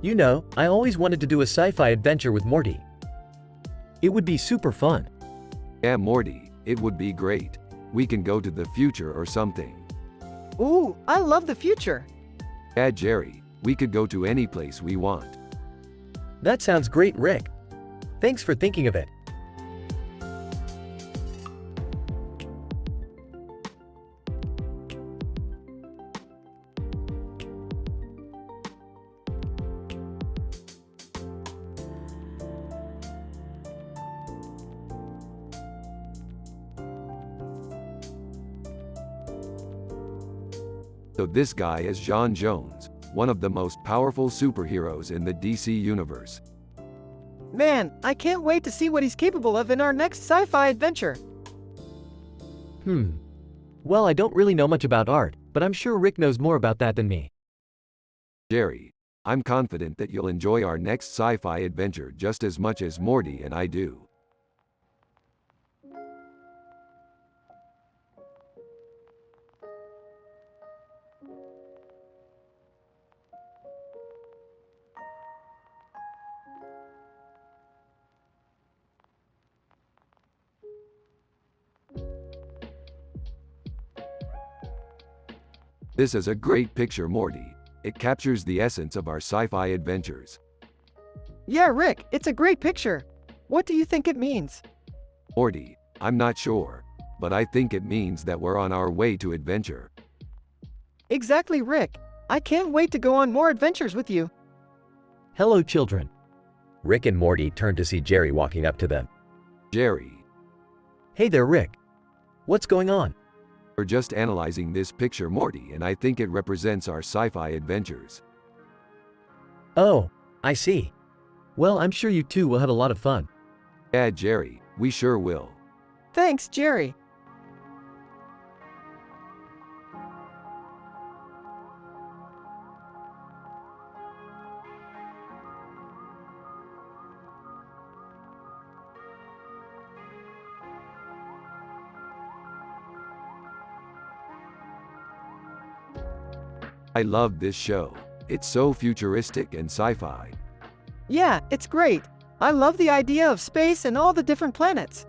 You know, I always wanted to do a sci-fi adventure with Morty. It would be super fun. Yeah, Morty, it would be great. We can go to the future or something. Ooh, I love the future. Yeah, Jerry, we could go to any place we want. That sounds great, Rick. Thanks for thinking of it. So this guy is John Jones, one of the most powerful superheroes in the DC universe. Man, I can't wait to see what he's capable of in our next sci-fi adventure. Well, I don't really know much about art, but I'm sure Rick knows more about that than me. Jerry, I'm confident that you'll enjoy our next sci-fi adventure just as much as Morty and I do. This is a great picture, Morty. It captures the essence of our sci-fi adventures. Yeah, Rick, it's a great picture. What do you think it means? Morty, I'm not sure, but I think it means that we're on our way to adventure. Exactly, Rick. I can't wait to go on more adventures with you. Hello, children. Rick and Morty turn to see Jerry walking up to them. Jerry, Hey there, Rick. What's going on? we're just analyzing this picture, Morty, and I think it represents our sci-fi adventures. Oh, I see. Well, I'm sure you two will have a lot of fun. Yeah, Jerry, we sure will. Thanks, Jerry. I love this show. It's so futuristic and sci-fi. Yeah, it's great. I love the idea of space and all the different planets.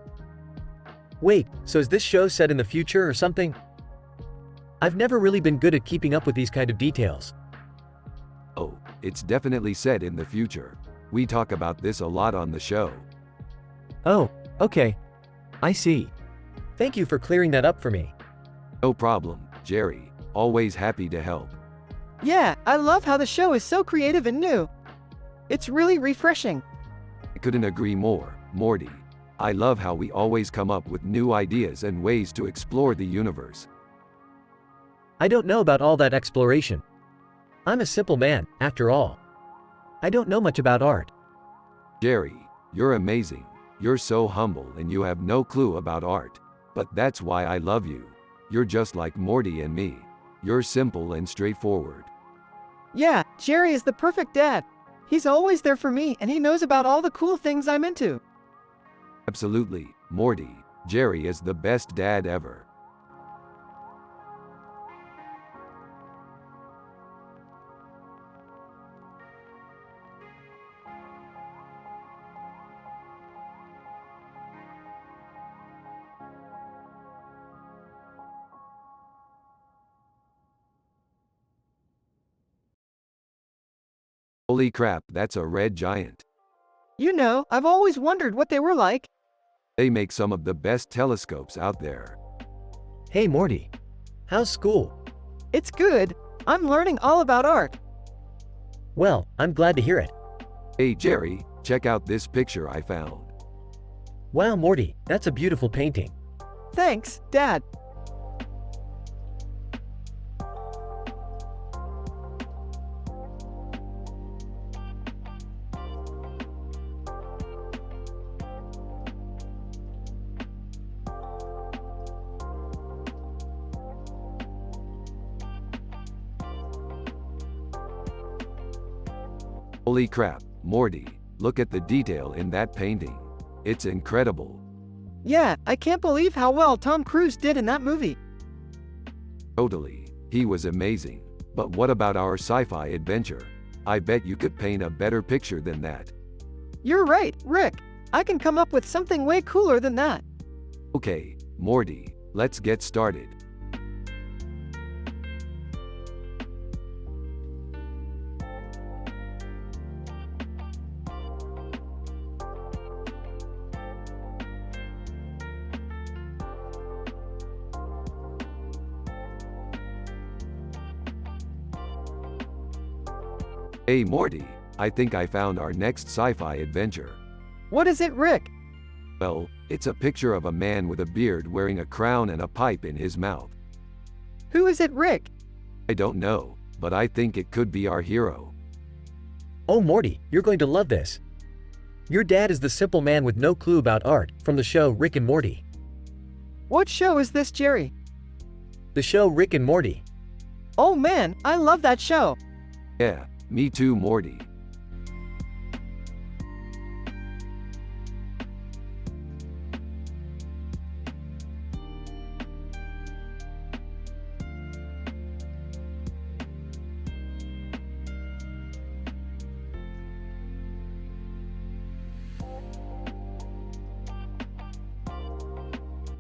Wait, so is this show set in the future or something? I've never really been good at keeping up with these kind of details. Oh, it's definitely set in the future. We talk about this a lot on the show. Oh, okay. I see. Thank you for clearing that up for me. No problem, Jerry. Always happy to help. Yeah, I love how the show is so creative and new. It's really refreshing. I couldn't agree more, Morty. I love how we always come up with new ideas and ways to explore the universe. I don't know about all that exploration. I'm a simple man, after all. I don't know much about art. Jerry, you're amazing. You're so humble and you have no clue about art. But that's why I love you. You're just like Morty and me. You're simple and straightforward. Yeah, Jerry is the perfect dad. He's always there for me and he knows about all the cool things I'm into. Absolutely, Morty. Jerry is the best dad ever. Holy crap, that's a red giant. You know, I've always wondered what they were like. They make some of the best telescopes out there. Hey Morty. How's school? It's good. I'm learning all about art. Well, I'm glad to hear it. Hey Jerry, check out this picture I found. Wow Morty, that's a beautiful painting. Thanks, Dad. Holy crap, Morty, look at the detail in that painting. It's incredible. Yeah, I can't believe how well Tom Cruise did in that movie. Totally, he was amazing. But what about our sci-fi adventure? I bet you could paint a better picture than that. You're right, Rick. I can come up with something way cooler than that. Okay, Morty, let's get started. Hey Morty, I think I found our next sci-fi adventure. What is it, Rick? Well, it's a picture of a man with a beard wearing a crown and a pipe in his mouth. Who is it, Rick? I don't know, but I think it could be our hero. Oh Morty, you're going to love this. Your dad is the simple man with no clue about art from the show Rick and Morty. What show is this, Jerry? The show Rick and Morty. Oh man, I love that show. Yeah, me too, Morty.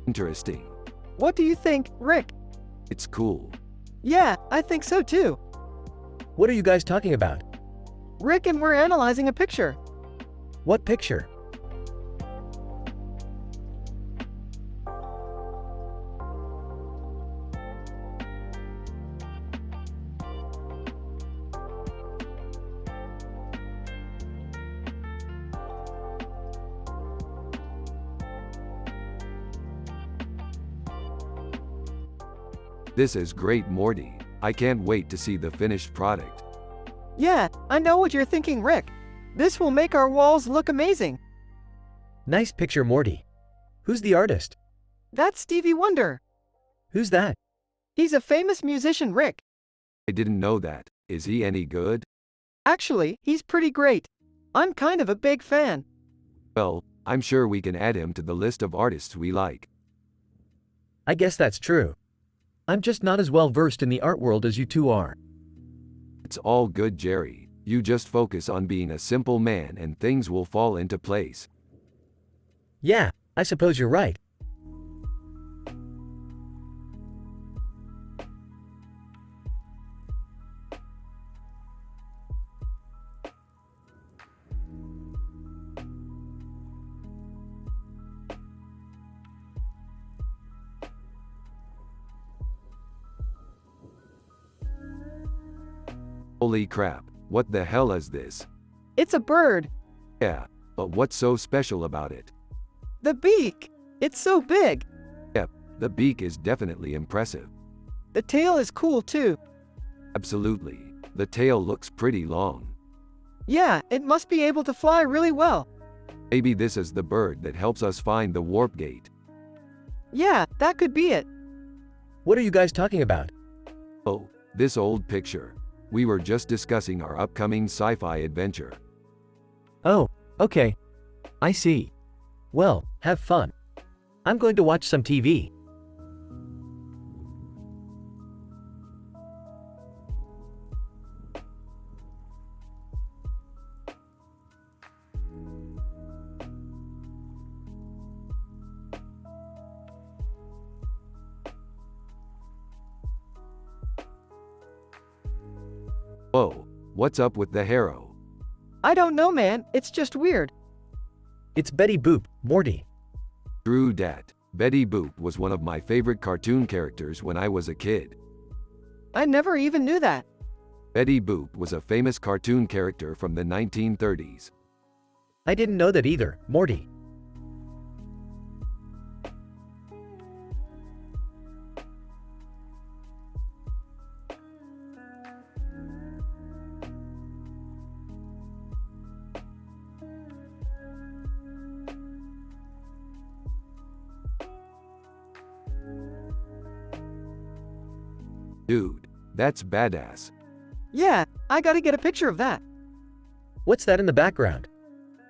Interesting. What do you think, Rick? It's cool. Yeah, I think so too. What are you guys talking about? Rick and we're analyzing a picture. What picture? This is great, Morty. I can't wait to see the finished product. Yeah, I know what you're thinking, Rick. This will make our walls look amazing. Nice picture Morty. Who's the artist? That's Stevie Wonder. Who's that? He's a famous musician, Rick. I didn't know that. Is he any good? Actually, he's pretty great. I'm kind of a big fan. Well, I'm sure we can add him to the list of artists we like. I guess that's true. I'm just not as well versed in the art world as you two are. It's all good, Jerry. You just focus on being a simple man and things will fall into place. Yeah, I suppose you're right. Holy crap, what the hell is this? It's a bird. Yeah, but what's so special about it? The beak. It's so big. Yep, the beak is definitely impressive. The tail is cool too. Absolutely. The tail looks pretty long. Yeah, it must be able to fly really well. Maybe this is the bird that helps us find the warp gate. Yeah, that could be it. What are you guys talking about? Oh, this old picture. We were just discussing our upcoming sci-fi adventure. Oh, okay. I see. Well, have fun. I'm going to watch some TV. Whoa, what's up with the harrow? I don't know, man, it's just weird. It's Betty Boop, Morty. True dat. Betty Boop was one of my favorite cartoon characters when I was a kid. I never even knew that. Betty Boop was a famous cartoon character from the 1930s. I didn't know that either, Morty. Dude, that's badass. Yeah, I gotta get a picture of that. What's that in the background?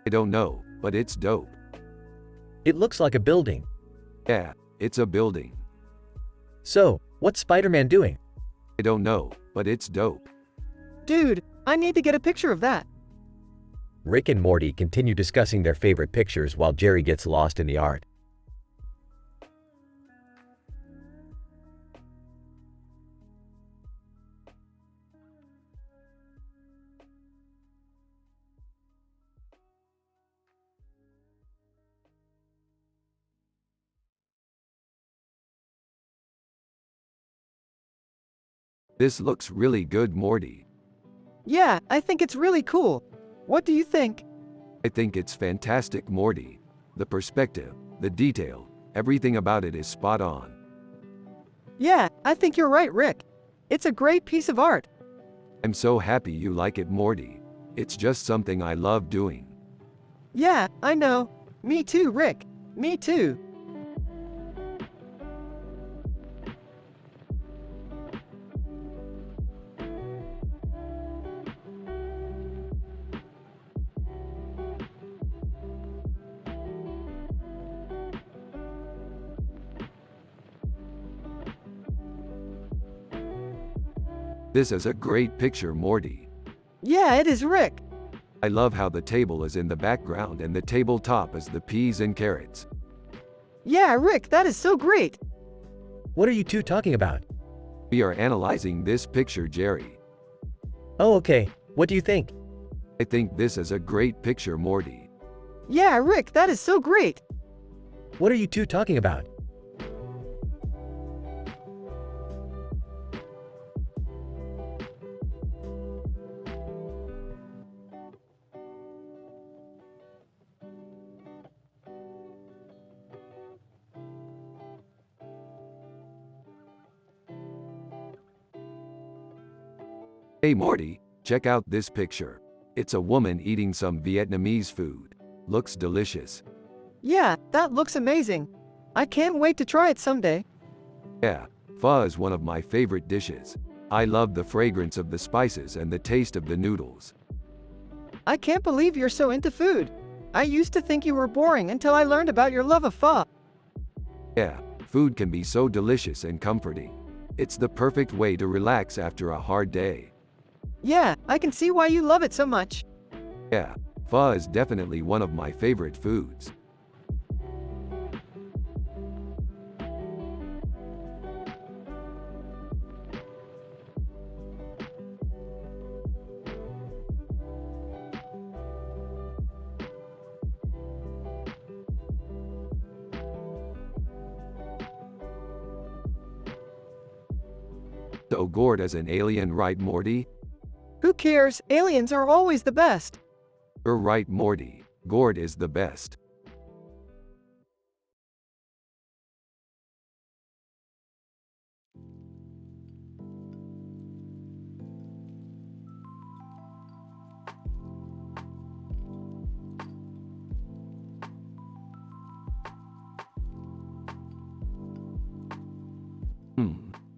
I don't know, but it's dope. It looks like a building. Yeah, it's a building. So, what's Spider-Man doing? I don't know, but it's dope. Dude, I need to get a picture of that. Rick and Morty continue discussing their favorite pictures while Jerry gets lost in the art. This looks really good, Morty. Yeah, I think it's really cool. What do you think? I think it's fantastic, Morty. The perspective, the detail, everything about it is spot on. Yeah, I think you're right, Rick. It's a great piece of art. I'm so happy you like it, Morty. It's just something I love doing. Yeah, I know. Me too, Rick. Me too. This is a great picture, Morty. Yeah, it is, Rick. I love how the table is in the background and the tabletop is the peas and carrots. Yeah, Rick, that is so great. What are you two talking about? We are analyzing this picture, Jerry. Oh, okay. What do you think? I think this is a great picture, Morty. Yeah, Rick, that is so great. What are you two talking about? Hey Morty, check out this picture. It's a woman eating some Vietnamese food. Looks delicious. Yeah, that looks amazing. I can't wait to try it someday. Yeah, pho is one of my favorite dishes. I love the fragrance of the spices and the taste of the noodles. I can't believe you're so into food. I used to think you were boring until I learned about your love of pho. Yeah, food can be so delicious and comforting. It's the perfect way to relax after a hard day. Yeah, I can see why you love it so much. Yeah, pho is definitely one of my favorite foods. So Gord as an alien, right, Morty? Who cares? Aliens are always the best. You're right, Morty. Gord is the best.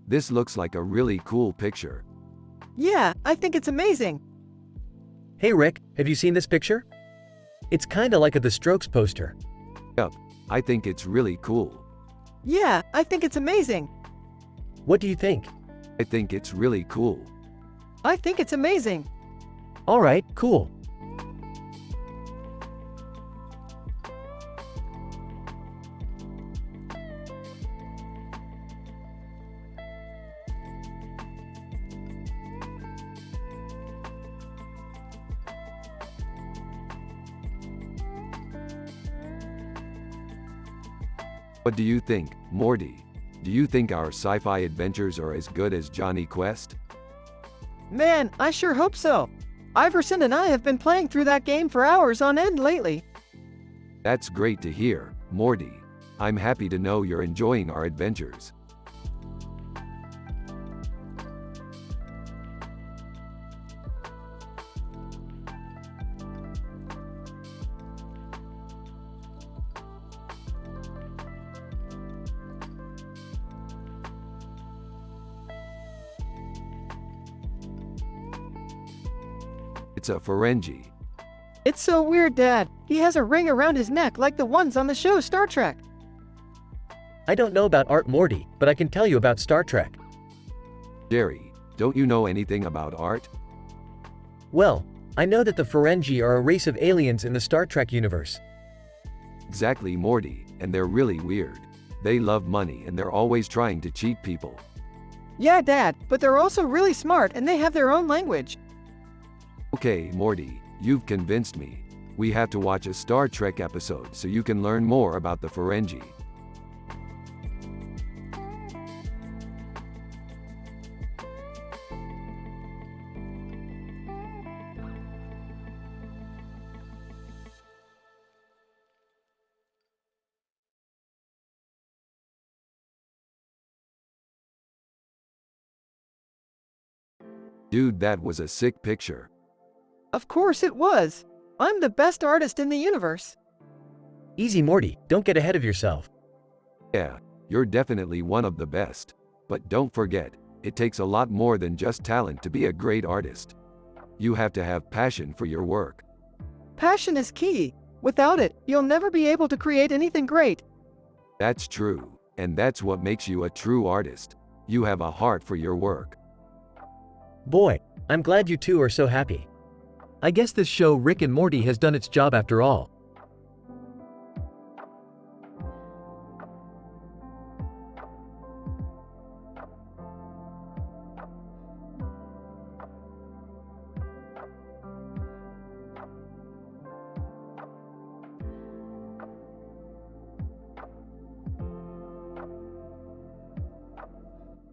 This looks like a really cool picture. Yeah, I think it's amazing. Hey Rick, have you seen this picture? It's kinda like The Strokes poster. Yup, I think it's really cool. Yeah, I think it's amazing. What do you think? I think it's really cool. I think it's amazing. Alright, cool. What do you think, Morty? Do you think our sci-fi adventures are as good as Johnny Quest? Man, I sure hope so. Iverson and I have been playing through that game for hours on end lately. That's great to hear, Morty. I'm happy to know you're enjoying our adventures. It's a Ferengi. It's so weird, Dad. He has a ring around his neck like the ones on the show Star Trek. I don't know about art, Morty, but I can tell you about Star Trek. Jerry, don't you know anything about art? Well, I know that the Ferengi are a race of aliens in the Star Trek universe. Exactly, Morty, and they're really weird. They love money and they're always trying to cheat people. Yeah, Dad, but they're also really smart and they have their own language. Okay, Morty, you've convinced me. We have to watch a Star Trek episode so you can learn more about the Ferengi. Dude, that was a sick picture. Of course it was. I'm the best artist in the universe. Easy, Morty, don't get ahead of yourself. Yeah, you're definitely one of the best. But don't forget, it takes a lot more than just talent to be a great artist. You have to have passion for your work. Passion is key. Without it, you'll never be able to create anything great. That's true, and that's what makes you a true artist. You have a heart for your work. Boy, I'm glad you two are so happy. I guess this show Rick and Morty has done its job after all.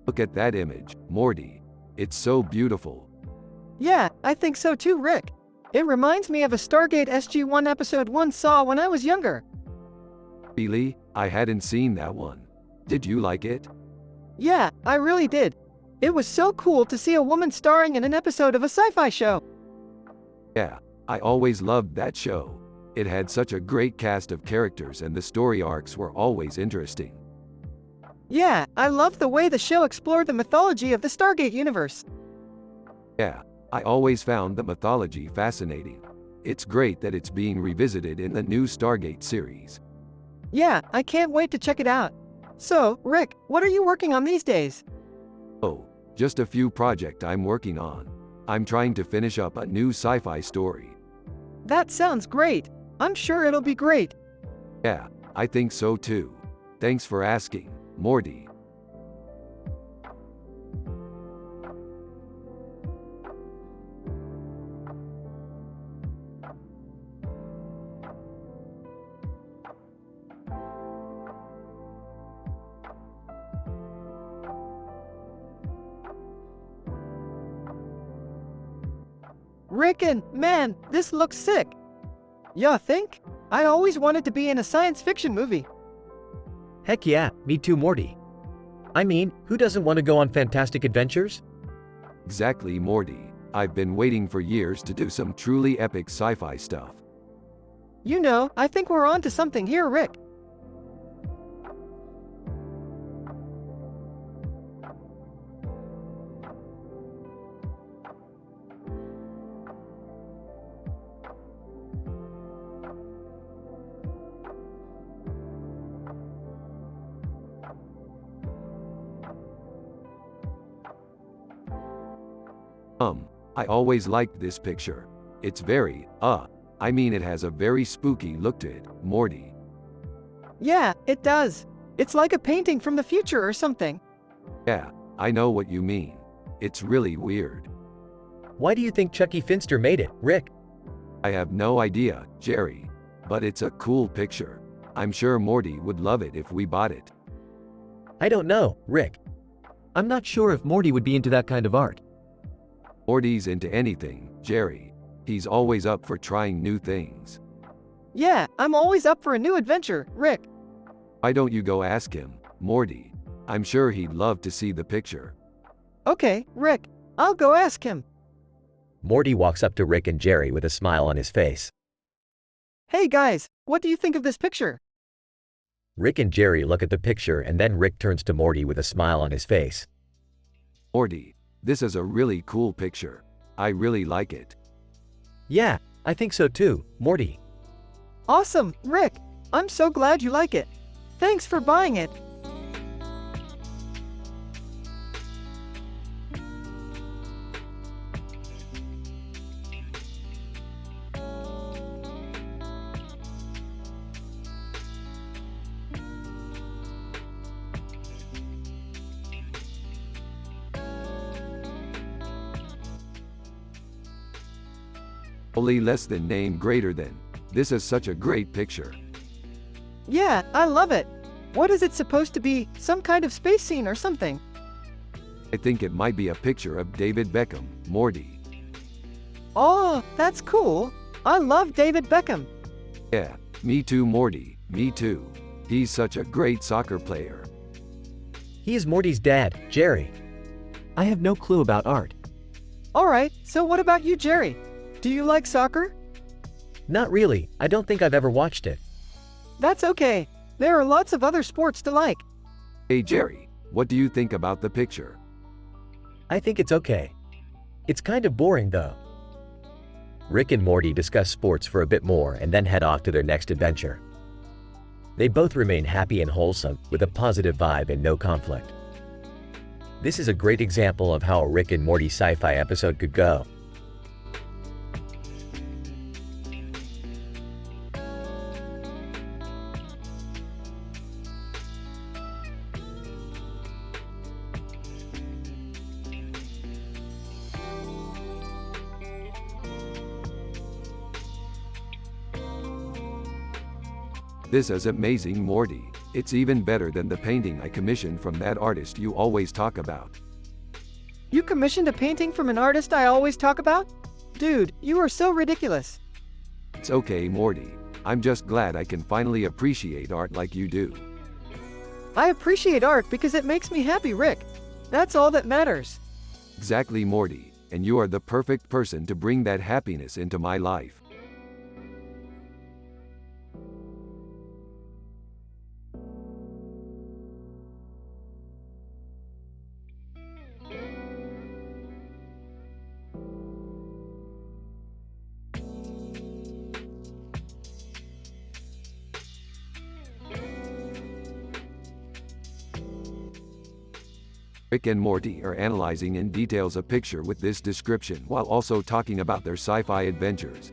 Look at that image, Morty. It's so beautiful. Yeah, I think so too, Rick. It reminds me of a Stargate SG-1 episode one saw when I was younger. Really? I hadn't seen that one. Did you like it? Yeah, I really did. It was so cool to see a woman starring in an episode of a sci-fi show. Yeah, I always loved that show. It had such a great cast of characters and the story arcs were always interesting. Yeah, I loved the way the show explored the mythology of the Stargate universe. Yeah, I always found the mythology fascinating. It's great that it's being revisited in the new Stargate series. Yeah, I can't wait to check it out. So, Rick, what are you working on these days? Oh, just a few projects I'm working on. I'm trying to finish up a new sci-fi story. That sounds great. I'm sure it'll be great. Yeah, I think so too. Thanks for asking, Morty. Rick and, man, this looks sick. Yeah, think? I always wanted to be in a science fiction movie. Heck yeah, me too, Morty. I mean, who doesn't want to go on fantastic adventures? Exactly, Morty. I've been waiting for years to do some truly epic sci-fi stuff. You know, I think we're on to something here, Rick. I always liked this picture. It's very, it has a very spooky look to it, Morty. Yeah, it does. It's like a painting from the future or something. Yeah, I know what you mean. It's really weird. Why do you think Chucky Finster made it, Rick? I have no idea, Jerry. But it's a cool picture. I'm sure Morty would love it if we bought it. I don't know, Rick. I'm not sure if Morty would be into that kind of art. Morty's into anything, Jerry. He's always up for trying new things. Yeah, I'm always up for a new adventure, Rick. Why don't you go ask him, Morty? I'm sure he'd love to see the picture. Okay, Rick, I'll go ask him. Morty walks up to Rick and Jerry with a smile on his face. Hey guys, what do you think of this picture? Rick and Jerry look at the picture and then Rick turns to Morty with a smile on his face. Morty, this is a really cool picture. I really like it. Yeah, I think so too, Morty. Awesome, Rick. I'm so glad you like it. Thanks for buying it. Only less than name greater than. This is such a great picture. Yeah, I love it. What is it supposed to be? Some kind of space scene or something? I think it might be a picture of David Beckham, Morty. Oh, that's cool. I love David Beckham. Yeah, me too, Morty, me too. He's such a great soccer player. He is Morty's dad, Jerry. I have no clue about art. Alright, so what about you, Jerry? Do you like soccer? Not really, I don't think I've ever watched it. That's okay. There are lots of other sports to like. Hey Jerry, what do you think about the picture? I think it's okay. It's kind of boring though. Rick and Morty discuss sports for a bit more and then head off to their next adventure. They both remain happy and wholesome, with a positive vibe and no conflict. This is a great example of how a Rick and Morty sci-fi episode could go. This is amazing, Morty. It's even better than the painting I commissioned from that artist you always talk about. You commissioned a painting from an artist I always talk about? Dude, you are so ridiculous. It's okay, Morty. I'm just glad I can finally appreciate art like you do. I appreciate art because it makes me happy, Rick. That's all that matters. Exactly, Morty, and you are the perfect person to bring that happiness into my life. Rick and Morty are analyzing in details a picture with this description while also talking about their sci-fi adventures.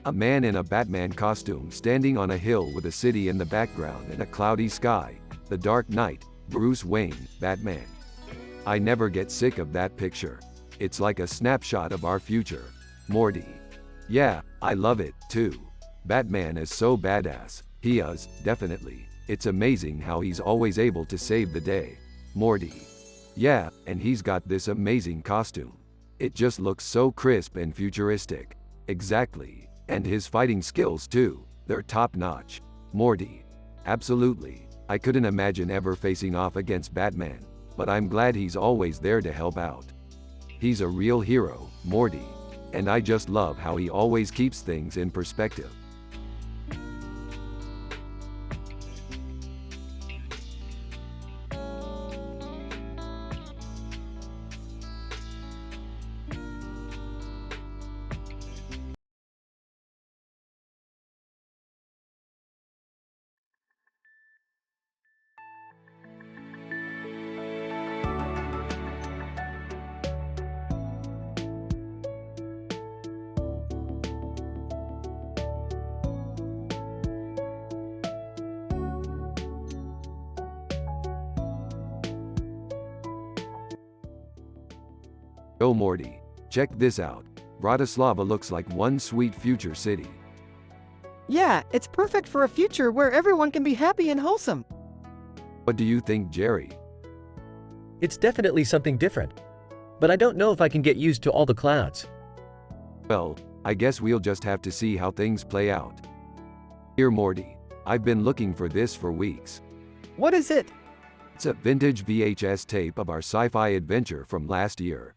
A man in a Batman costume standing on a hill with a city in the background and a cloudy sky. The Dark Knight, Bruce Wayne, Batman. I never get sick of that picture. It's like a snapshot of our future. Morty. Yeah, I love it, too. Batman is so badass. He is, definitely. It's amazing how he's always able to save the day. Morty. Yeah, and he's got this amazing costume. It just looks so crisp and futuristic. Exactly. And his fighting skills too. They're top-notch. Morty. Absolutely. I couldn't imagine ever facing off against Batman, but I'm glad he's always there to help out. He's a real hero, Morty. And I just love how he always keeps things in perspective. Oh Morty, check this out. Bratislava looks like one sweet future city. Yeah, it's perfect for a future where everyone can be happy and wholesome. What do you think, Jerry? It's definitely something different. But I don't know if I can get used to all the clouds. Well, I guess we'll just have to see how things play out. Here, Morty. I've been looking for this for weeks. What is it? It's a vintage VHS tape of our sci-fi adventure from last year.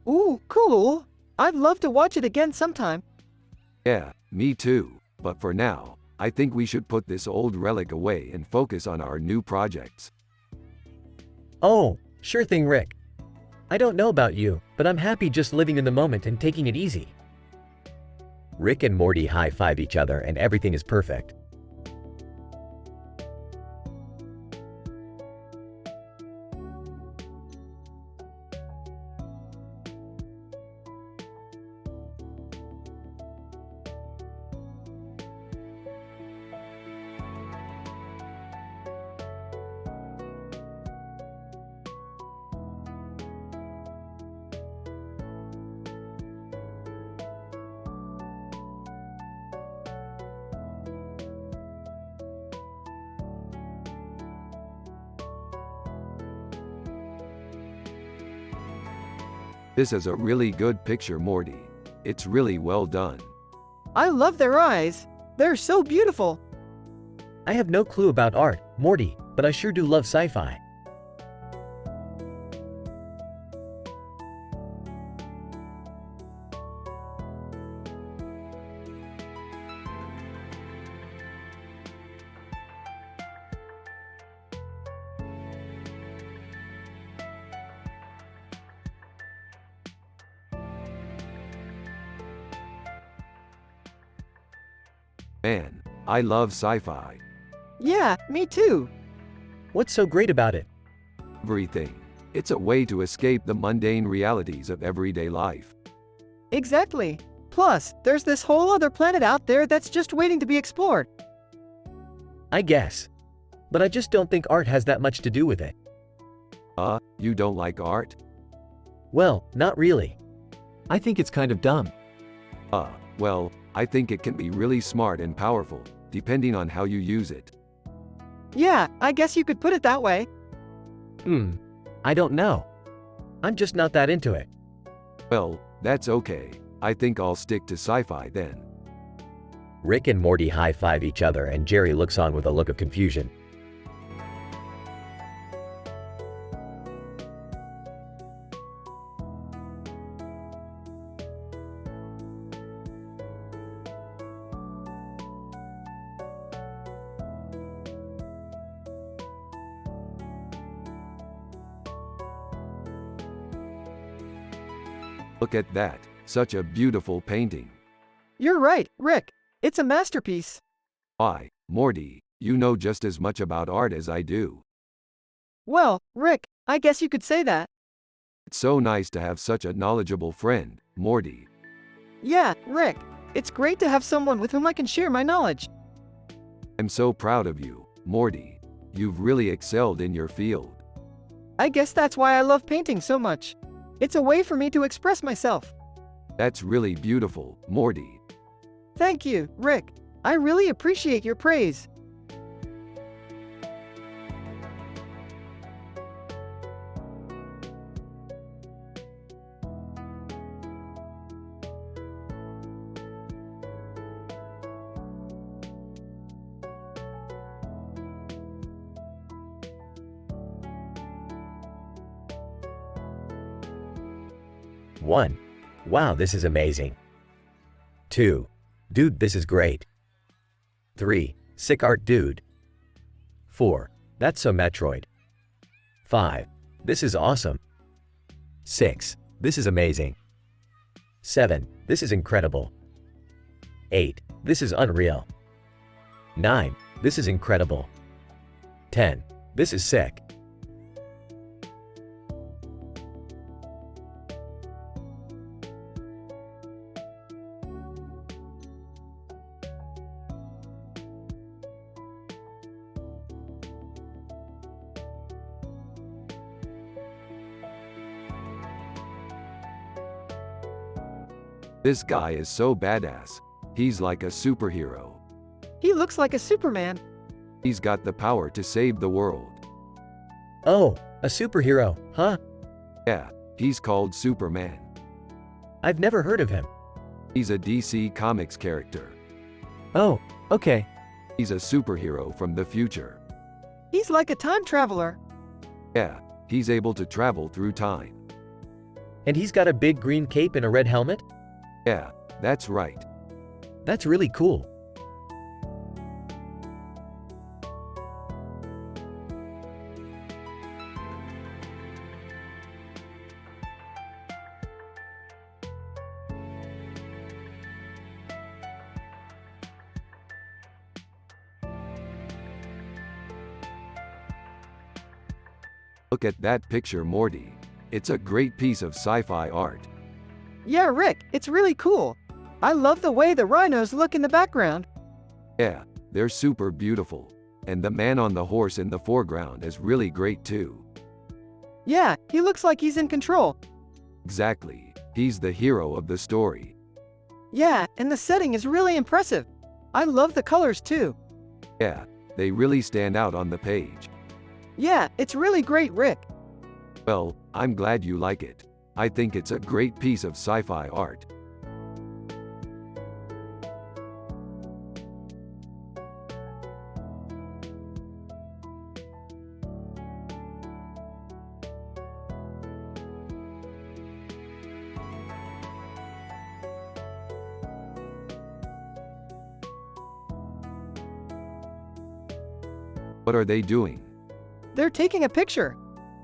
Ooh, cool. I'd love to watch it again sometime. Yeah, me too. But for now, I think we should put this old relic away and focus on our new projects. Oh, sure thing, Rick. I don't know about you, but I'm happy just living in the moment and taking it easy. Rick and Morty high-five each other and everything is perfect. This is a really good picture, Morty. It's really well done. I love their eyes. They're so beautiful. I have no clue about art, Morty, but I sure do love sci-fi. Man, I love sci-fi. Yeah, me too. What's so great about it? Everything. It's a way to escape the mundane realities of everyday life. Exactly. Plus, there's this whole other planet out there that's just waiting to be explored. I guess. But I just don't think art has that much to do with it. You don't like art? Well, not really. I think it's kind of dumb. Well, I think it can be really smart and powerful, depending on how you use it. Yeah, I guess you could put it that way. I don't know. I'm just not that into it. Well, that's okay. I think I'll stick to sci-fi then. Rick and Morty high-five each other and Jerry looks on with a look of confusion. Look at that. Such a beautiful painting. You're right, Rick. It's a masterpiece. Why, Morty, you know just as much about art as I do. Well, Rick, I guess you could say that. It's so nice to have such a knowledgeable friend, Morty. Yeah, Rick. It's great to have someone with whom I can share my knowledge. I'm so proud of you, Morty. You've really excelled in your field. I guess that's why I love painting so much. It's a way for me to express myself. That's really beautiful, Morty. Thank you, Rick. I really appreciate your praise. One. Wow, this is amazing. 2. Dude, this is great. 3. Sick art, dude. 4. That's so Metroid. 5. This is awesome. 6. This is amazing. 7. This is incredible. 8. This is unreal. 9. This is incredible. 10. This is sick. This guy is so badass. He's like a superhero. He looks like a Superman. He's got the power to save the world. Oh, a superhero, huh? Yeah, he's called Superman. I've never heard of him. He's a DC Comics character. Oh, okay. He's a superhero from the future. He's like a time traveler. Yeah, he's able to travel through time. And he's got a big green cape and a red helmet? Yeah, that's right. That's really cool. Look at that picture, Morty. It's a great piece of sci-fi art. Yeah, Rick, it's really cool. I love the way the rhinos look in the background. Yeah, they're super beautiful. And the man on the horse in the foreground is really great too. Yeah, he looks like he's in control. Exactly. He's the hero of the story. Yeah, and the setting is really impressive. I love the colors too. Yeah, they really stand out on the page. Yeah, it's really great, Rick. Well, I'm glad you like it. I think it's a great piece of sci-fi art. What are they doing? They're taking a picture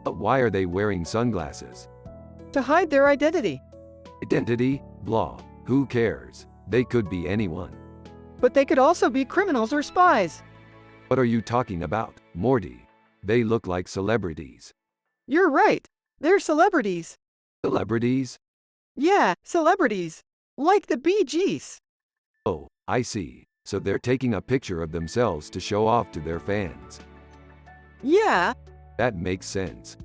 Why are they wearing sunglasses? to hide their identity. Identity? Blah. Who cares? They could be anyone. But they could also be criminals or spies. What are you talking about, Morty? They look like celebrities. You're right. They're celebrities. Celebrities? Yeah, celebrities. Like the Bee Gees. Oh, I see. So they're taking a picture of themselves to show off to their fans. Yeah, That makes sense.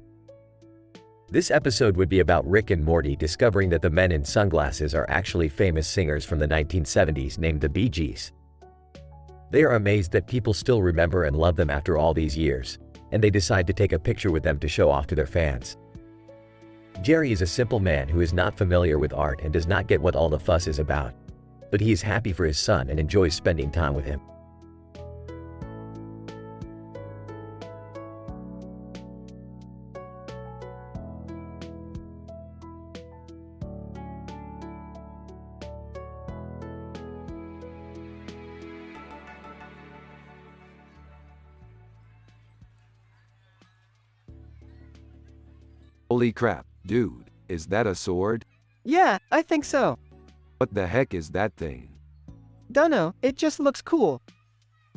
This episode would be about Rick and Morty discovering that the men in sunglasses are actually famous singers from the 1970s named the Bee Gees. They are amazed that people still remember and love them after all these years, and they decide to take a picture with them to show off to their fans. Jerry is a simple man who is not familiar with art and does not get what all the fuss is about, but he is happy for his son and enjoys spending time with him. Holy crap, dude, is that a sword? yeah, I think so. What the heck is that thing? Dunno, it just looks cool.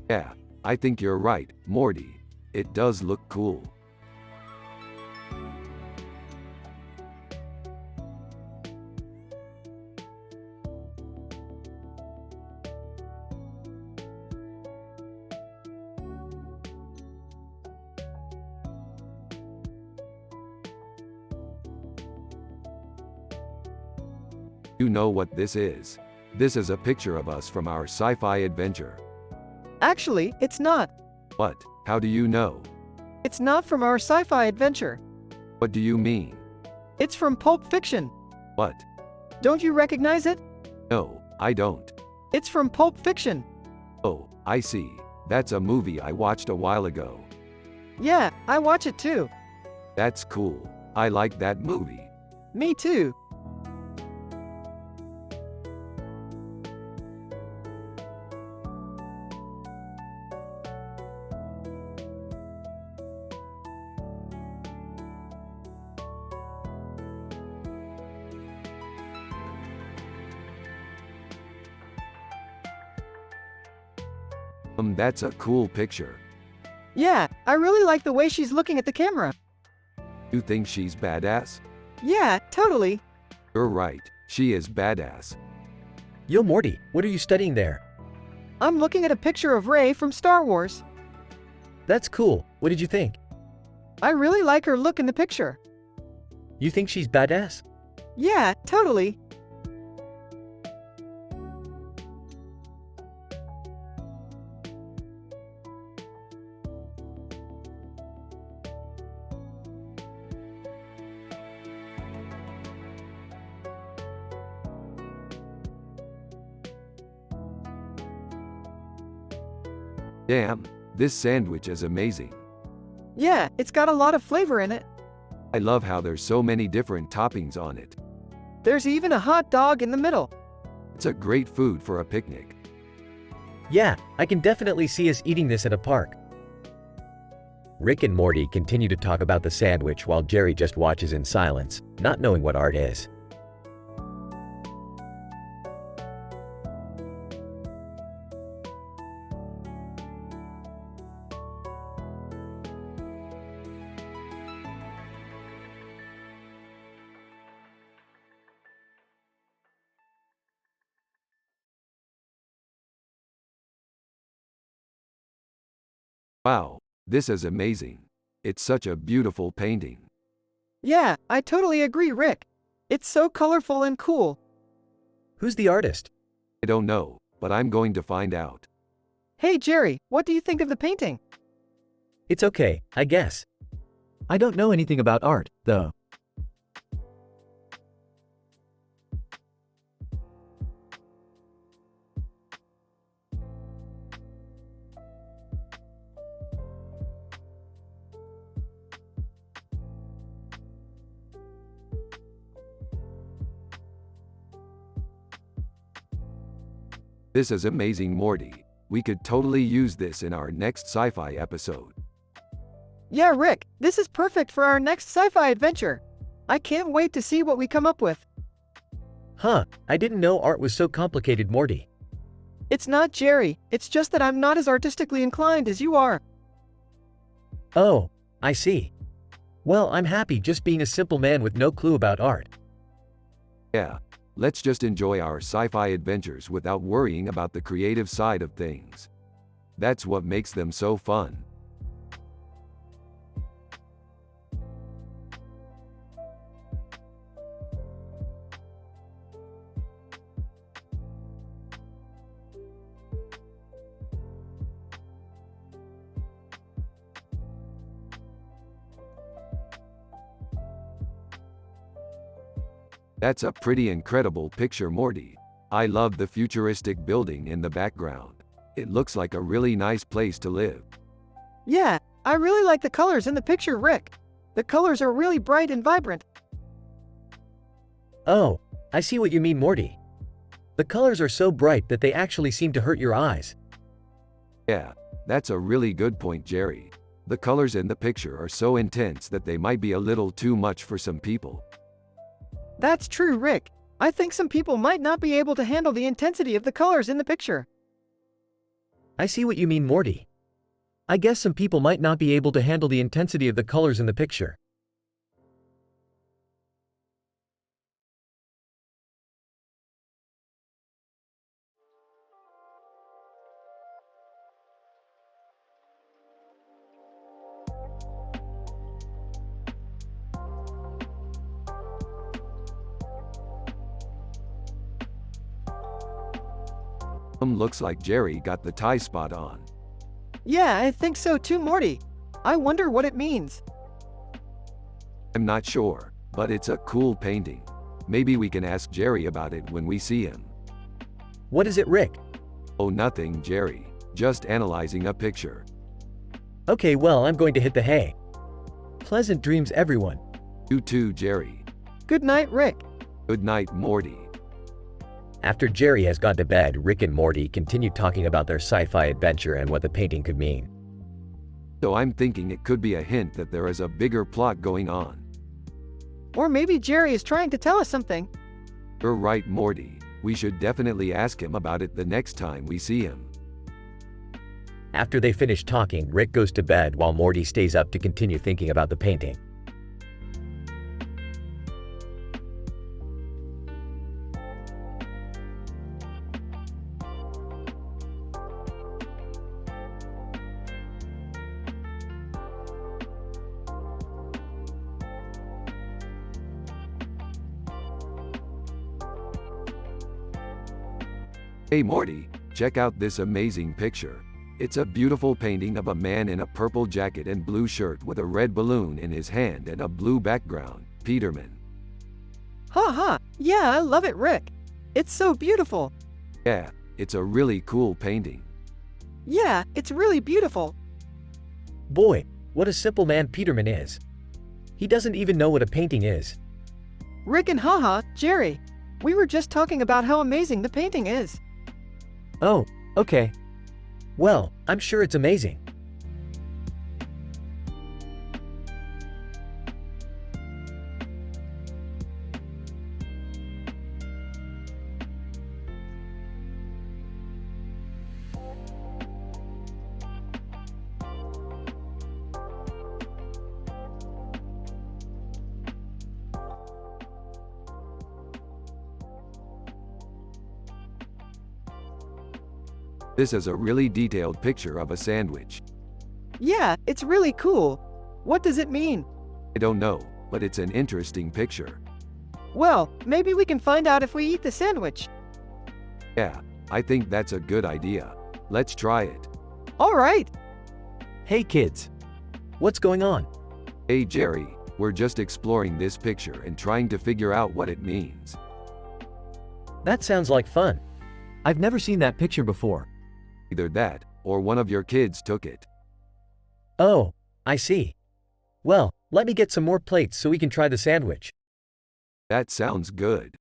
Yeah, I think you're right, Morty. It does look cool. You know what this is? This is a picture of us from our sci-fi adventure. Actually, it's not. What? How do you know? It's not from our sci-fi adventure. What do you mean? It's from Pulp Fiction. What? Don't you recognize it? No, I don't. It's from Pulp Fiction. Oh, I see. That's a movie I watched a while ago. Yeah, I watch it too. That's cool. I like that movie. Me too. That's a cool picture. Yeah, I really like the way she's looking at the camera. You think she's badass? Yeah, totally. You're right. She is badass. Yo, Morty, what are you studying there? I'm looking at a picture of Rey from Star Wars. That's cool. What did you think? I really like her look in the picture. You think she's badass? Yeah, totally. Damn, this sandwich is amazing. Yeah, it's got a lot of flavor in it. I love how there's so many different toppings on it. There's even a hot dog in the middle. It's a great food for a picnic. Yeah, I can definitely see us eating this at a park. Rick and Morty continue to talk about the sandwich while Jerry just watches in silence, not knowing what art is. Wow, this is amazing. It's such a beautiful painting. Yeah, I totally agree, Rick. It's so colorful and cool. Who's the artist? I don't know, but I'm going to find out. Hey Jerry, what do you think of the painting? It's okay, I guess. I don't know anything about art, though. This is amazing, Morty. We could totally use this in our next sci-fi episode. Yeah, Rick, this is perfect for our next sci-fi adventure. I can't wait to see what we come up with. Huh, I didn't know art was so complicated, Morty. It's not Jerry, it's just that I'm not as artistically inclined as you are. Oh, I see. Well, I'm happy just being a simple man with no clue about art. Yeah, let's just enjoy our sci-fi adventures without worrying about the creative side of things. That's what makes them so fun. That's a pretty incredible picture, Morty. I love the futuristic building in the background. It looks like a really nice place to live. Yeah, I really like the colors in the picture, Rick. The colors are really bright and vibrant. Oh, I see what you mean, Morty. The colors are so bright that they actually seem to hurt your eyes. Yeah, that's a really good point, Jerry. The colors in the picture are so intense that they might be a little too much for some people. That's true, Rick. I think some people might not be able to handle the intensity of the colors in the picture. I see what you mean, Morty. I guess some people might not be able to handle the intensity of the colors in the picture. Looks like Jerry got the tie spot on. Yeah, I think so too, Morty. I wonder what it means. I'm not sure, but it's a cool painting. Maybe we can ask Jerry about it when we see him. What is it, Rick? Oh, nothing, Jerry. Just analyzing a picture. Okay, well, I'm going to hit the hay. Pleasant dreams, everyone. You too, Jerry. Good night, Rick. Good night, Morty. After Jerry has gone to bed, Rick and Morty continue talking about their sci-fi adventure and what the painting could mean. So I'm thinking it could be a hint that there is a bigger plot going on. Or maybe Jerry is trying to tell us something. You're right, Morty. We should definitely ask him about it the next time we see him. After they finish talking, Rick goes to bed while Morty stays up to continue thinking about the painting. Hey Morty, check out this amazing picture. It's a beautiful painting of a man in a purple jacket and blue shirt with a red balloon in his hand and a blue background. Peterman. Ha! Yeah, I love it, Rick. It's so beautiful. Yeah, it's a really cool painting. Yeah, it's really beautiful. Boy, what a simple man Peterman is. He doesn't even know what a painting is. Rick and haha, Jerry. We were just talking about how amazing the painting is. Oh, okay. Well, I'm sure it's amazing. This is a really detailed picture of a sandwich. Yeah, it's really cool. What does it mean? I don't know, but it's an interesting picture. Well, maybe we can find out if we eat the sandwich. Yeah, I think that's a good idea. Let's try it. All right. Hey kids. What's going on? Hey Jerry, we're just exploring this picture and trying to figure out what it means. That sounds like fun. I've never seen that picture before. Either that, or one of your kids took it. Oh, I see. Well, let me get some more plates so we can try the sandwich. That sounds good.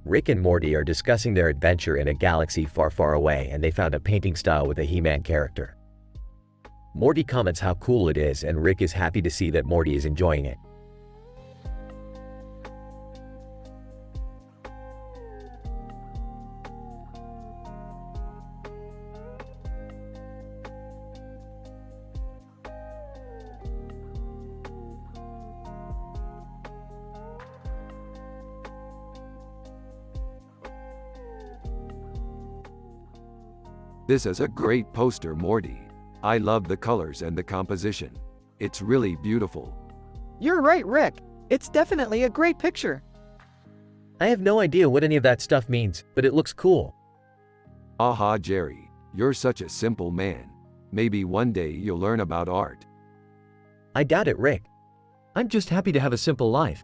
Rick and Morty are discussing their adventure in a galaxy far, far away, and they found a painting style with a He-Man character. Morty comments how cool it is, and Rick is happy to see that Morty is enjoying it. This is a great poster, Morty. I love the colors and the composition. It's really beautiful. You're right, Rick. It's definitely a great picture. I have no idea what any of that stuff means, but it looks cool. Aha, Jerry, you're such a simple man. Maybe one day you'll learn about art. I doubt it, Rick. I'm just happy to have a simple life.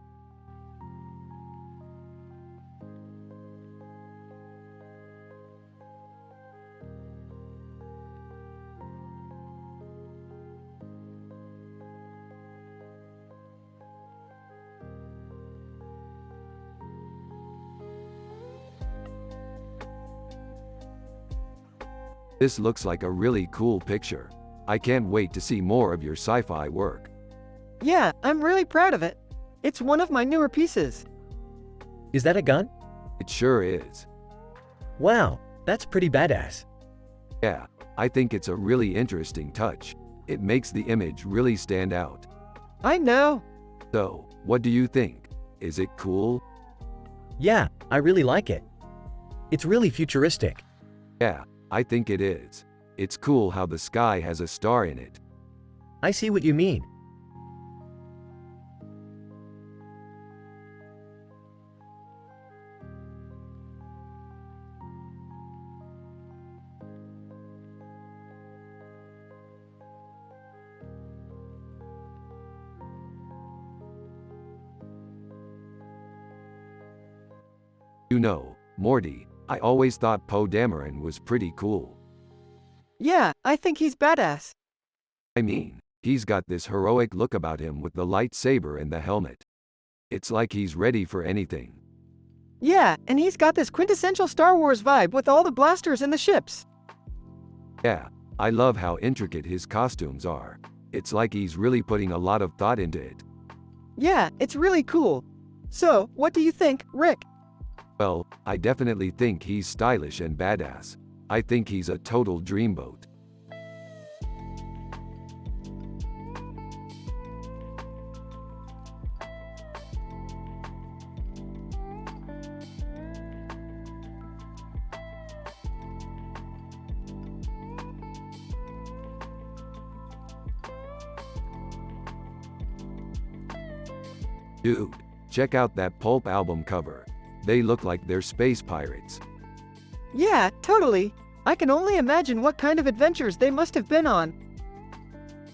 This looks like a really cool picture. I can't wait to see more of your sci-fi work. Yeah, I'm really proud of it. It's one of my newer pieces. Is that a gun? It sure is. Wow, that's pretty badass. Yeah, I think it's a really interesting touch. It makes the image really stand out. I know. So, what do you think? Is it cool? Yeah, I really like it. It's really futuristic. Yeah, I think it is. It's cool how the sky has a star in it. I see what you mean. You know, Morty, I always thought Poe Dameron was pretty cool. Yeah, I think he's badass. I mean, he's got this heroic look about him with the lightsaber and the helmet. It's like he's ready for anything. Yeah, and he's got this quintessential Star Wars vibe with all the blasters and the ships. Yeah, I love how intricate his costumes are. It's like he's really putting a lot of thought into it. Yeah, it's really cool. So, what do you think, Rick? Well, I definitely think he's stylish and badass. I think he's a total dreamboat. Dude, Check out that pulp album cover. They look like they're space pirates. Yeah, totally. I can only imagine what kind of adventures they must have been on.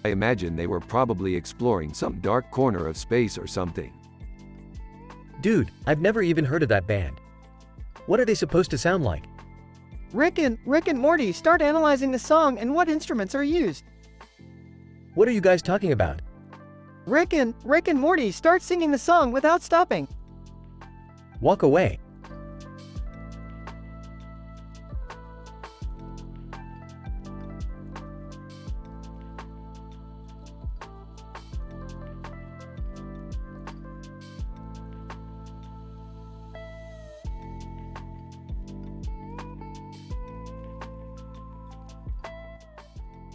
I imagine they were probably exploring some dark corner of space or something. Dude, I've never even heard of that band. What are they supposed to sound like? Rick and Morty start analyzing the song and what instruments are used. What are you guys talking about? Rick and Morty start singing the song without stopping. Walk away.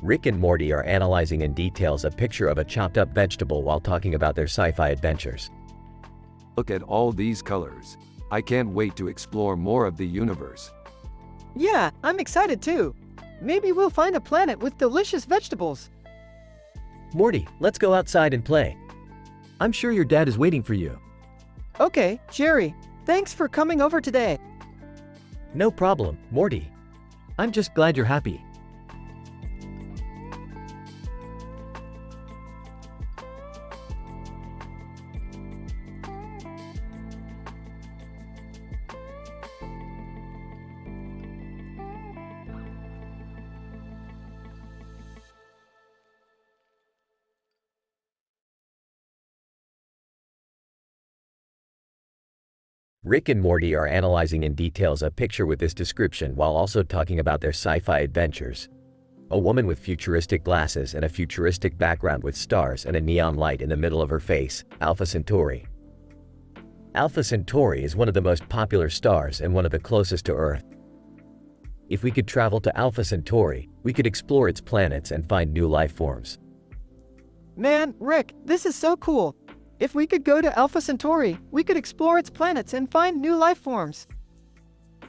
Rick and Morty are analyzing in details a picture of a chopped up vegetable while talking about their sci-fi adventures. Look at all these colors. I can't wait to explore more of the universe. Yeah, I'm excited too. Maybe we'll find a planet with delicious vegetables. Morty, let's go outside and play. I'm sure your dad is waiting for you. Okay, Jerry, thanks for coming over today. No problem, Morty. I'm just glad you're happy. Rick and Morty are analyzing in details a picture with this description while also talking about their sci-fi adventures. A woman with futuristic glasses and a futuristic background with stars and a neon light in the middle of her face, Alpha Centauri. Alpha Centauri is one of the most popular stars and one of the closest to Earth. If we could travel to Alpha Centauri, we could explore its planets and find new life forms. Man, Rick, this is so cool. If we could go to Alpha Centauri, we could explore its planets and find new life forms.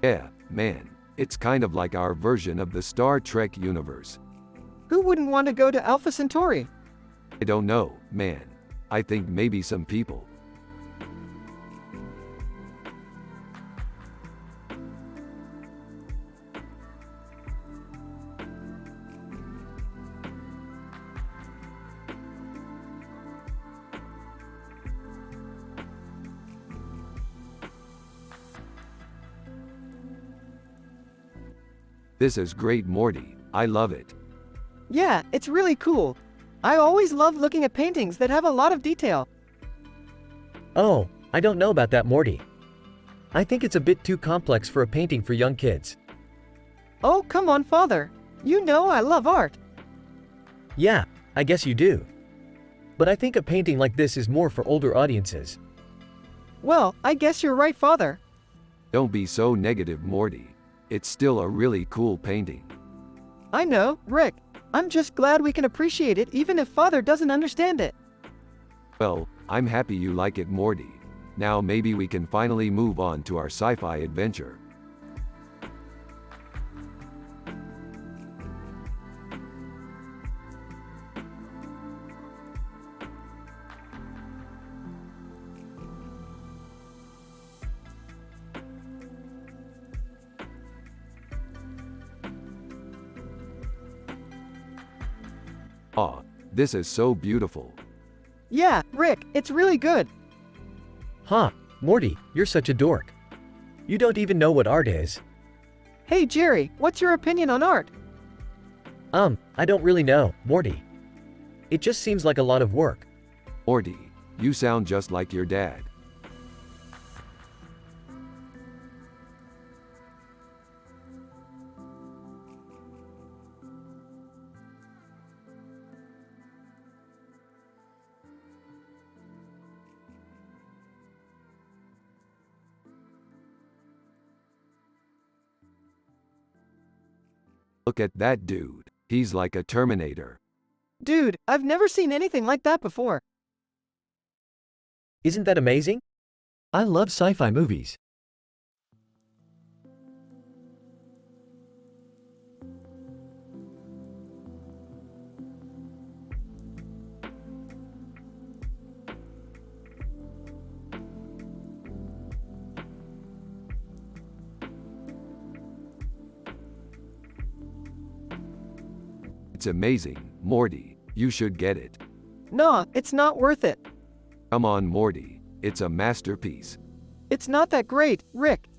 Yeah, man. It's kind of like our version of the Star Trek universe. Who wouldn't want to go to Alpha Centauri? I don't know, man. I think maybe some people. This is great, Morty. I love it. Yeah, it's really cool. I always love looking at paintings that have a lot of detail. Oh, I don't know about that, Morty. I think it's a bit too complex for a painting for young kids. Oh, come on, Father. You know I love art. Yeah, I guess you do. But I think a painting like this is more for older audiences. Well, I guess you're right, Father. Don't be so negative, Morty. It's still a really cool painting. I know, Rick. I'm just glad we can appreciate it even if Father doesn't understand it. Well, I'm happy you like it, Morty. Now maybe we can finally move on to our sci-fi adventure. Aw, this is so beautiful. Yeah, Rick, it's really good. Huh, Morty, you're such a dork. You don't even know what art is. Hey, Jerry, what's your opinion on art? I don't really know, Morty. It just seems like a lot of work. Morty, you sound just like your dad. Look at that dude. He's like a Terminator. Dude, I've never seen anything like that before. Isn't that amazing? I love sci-fi movies. It's amazing, Morty. You should get it. Nah, it's not worth it. Come on, Morty. It's a masterpiece. It's not that great, Rick.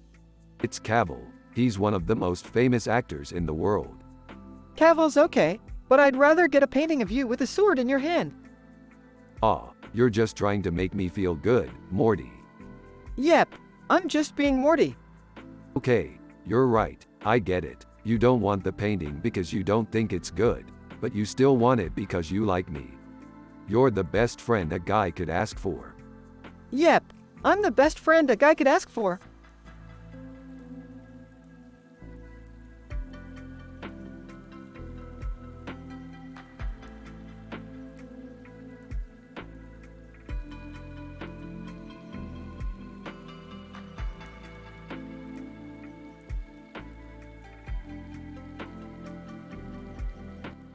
It's Cavill. He's one of the most famous actors in the world. Cavill's okay, but I'd rather get a painting of you with a sword in your hand. Ah, you're just trying to make me feel good, Morty. Yep, I'm just being Morty. Okay, you're right. I get it. You don't want the painting because you don't think it's good, but you still want it because you like me. You're the best friend a guy could ask for. Yep, I'm the best friend a guy could ask for.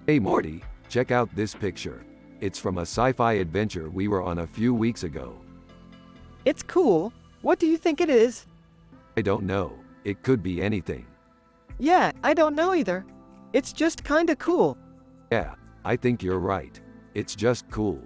Hey Morty, check out this picture. It's from a sci-fi adventure we were on a few weeks ago. It's cool. What do you think it is? I don't know. It could be anything. Yeah, I don't know either. It's just kinda cool. Yeah, I think you're right. It's just cool.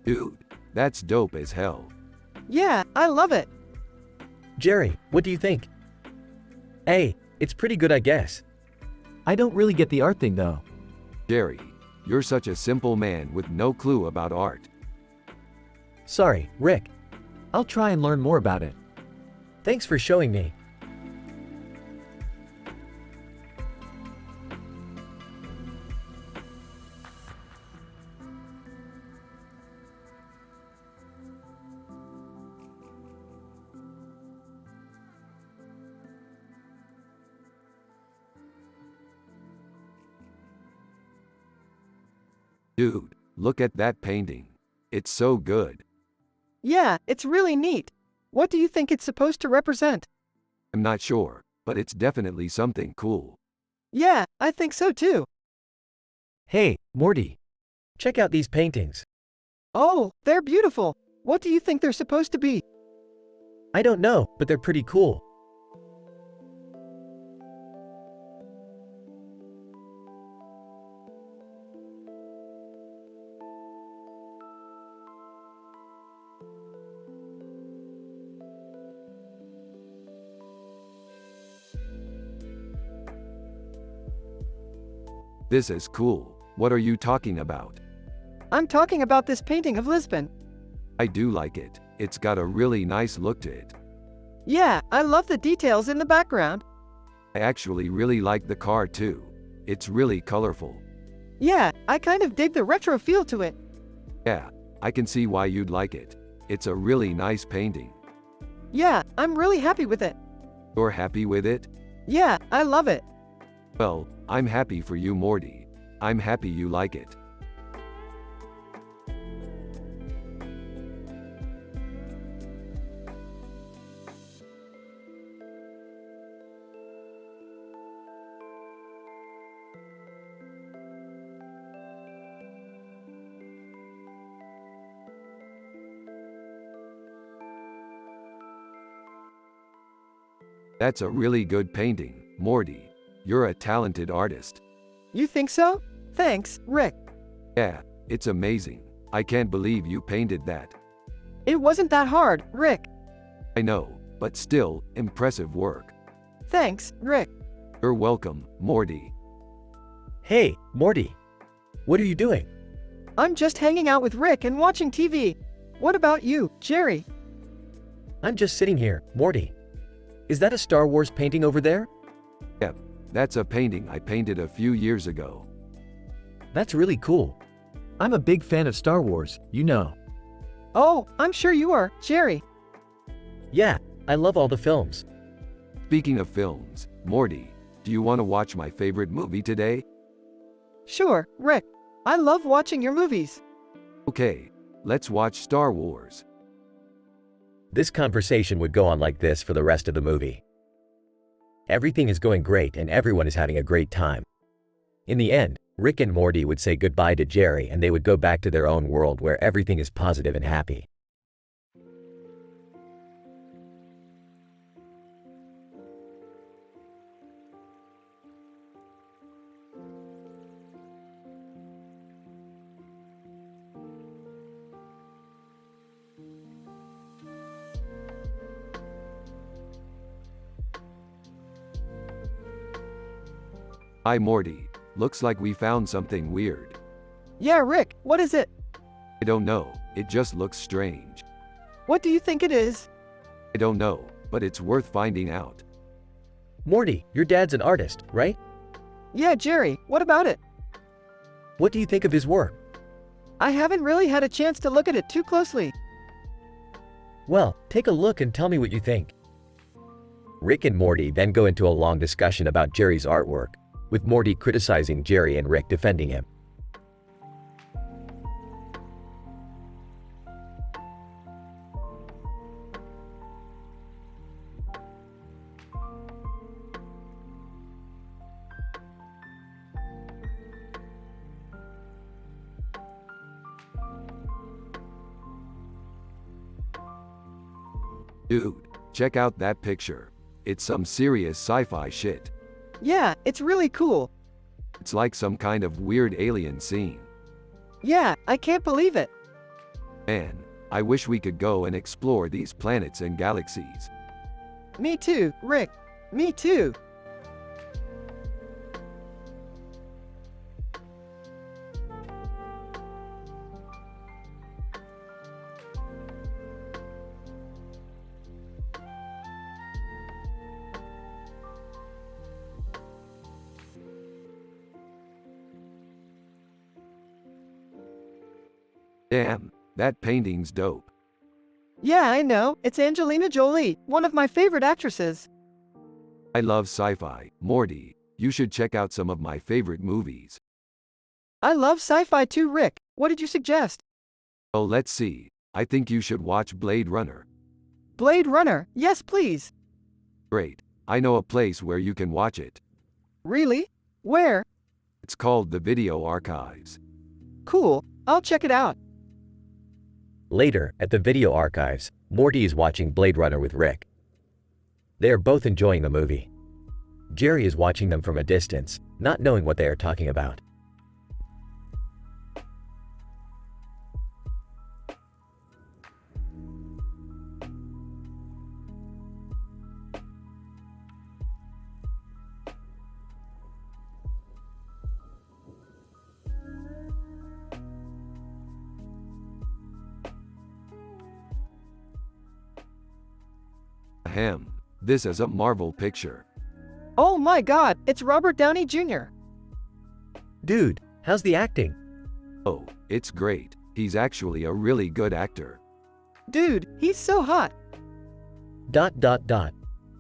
Dude, that's dope as hell. Yeah, I love it. Jerry, what do you think? Hey, it's pretty good, I guess. I don't really get the art thing though. Jerry, you're such a simple man with no clue about art. Sorry, Rick. I'll try and learn more about it. Thanks for showing me. Dude, look at that painting. It's so good. Yeah, it's really neat. What do you think it's supposed to represent? I'm not sure, but it's definitely something cool. Yeah, I think so too. Hey, Morty. Check out these paintings. Oh, they're beautiful. What do you think they're supposed to be? I don't know, but they're pretty cool. This is cool. What are you talking about? I'm talking about this painting of Lisbon. I do like it. It's got a really nice look to it. Yeah, I love the details in the background. I actually really like the car too. It's really colorful. Yeah, I kind of dig the retro feel to it. Yeah, I can see why you'd like it. It's a really nice painting. Yeah, I'm really happy with it. You're happy with it? Yeah, I love it. Well, I'm happy for you, Morty. I'm happy you like it. That's a really good painting, Morty. You're a talented artist. You think so? Thanks, Rick. Yeah, it's amazing. I can't believe you painted that. It wasn't that hard, Rick. I know, but still, impressive work. Thanks, Rick. You're welcome, Morty. Hey, Morty. What are you doing? I'm just hanging out with Rick and watching TV. What about you, Jerry? I'm just sitting here, Morty. Is that a Star Wars painting over there? Yep, that's a painting I painted a few years ago. That's really cool. I'm a big fan of Star Wars, you know. Oh, I'm sure you are, Jerry. Yeah, I love all the films. Speaking of films, Morty, do you want to watch my favorite movie today? Sure, Rick. I love watching your movies. Okay, let's watch Star Wars. This conversation would go on like this for the rest of the movie. Everything is going great and everyone is having a great time. In the end, Rick and Morty would say goodbye to Jerry and they would go back to their own world where everything is positive and happy. Hi Morty, looks like we found something weird. Yeah, Rick, what is it? I don't know, it just looks strange. What do you think it is? I don't know, but it's worth finding out. Morty, your dad's an artist, right? Yeah, Jerry, what about it? What do you think of his work? I haven't really had a chance to look at it too closely. Well, take a look and tell me what you think. Rick and Morty then go into a long discussion about Jerry's artwork, with Morty criticizing Jerry and Rick defending him. Dude, check out that picture. It's some serious sci-fi shit. Yeah, it's really cool. It's like some kind of weird alien scene. Yeah, I can't believe it. Man, I wish we could go and explore these planets and galaxies. Me too, Rick. Me too. Damn, that painting's dope. Yeah, I know. It's Angelina Jolie, one of my favorite actresses. I love sci-fi. Morty, you should check out some of my favorite movies. I love sci-fi too, Rick. What did you suggest? Oh, let's see. I think you should watch Blade Runner. Blade Runner. Yes, please. Great. I know a place where you can watch it. Really? Where? It's called the Video Archives. Cool. I'll check it out. Later, at the video archives, Morty is watching Blade Runner with Rick. They are both enjoying the movie. Jerry is watching them from a distance, not knowing what they are talking about. Ahem. This is a Marvel picture. Oh my god, it's Robert Downey Jr. Dude, how's the acting? Oh, it's great. He's actually a really good actor. Dude, he's so hot. ...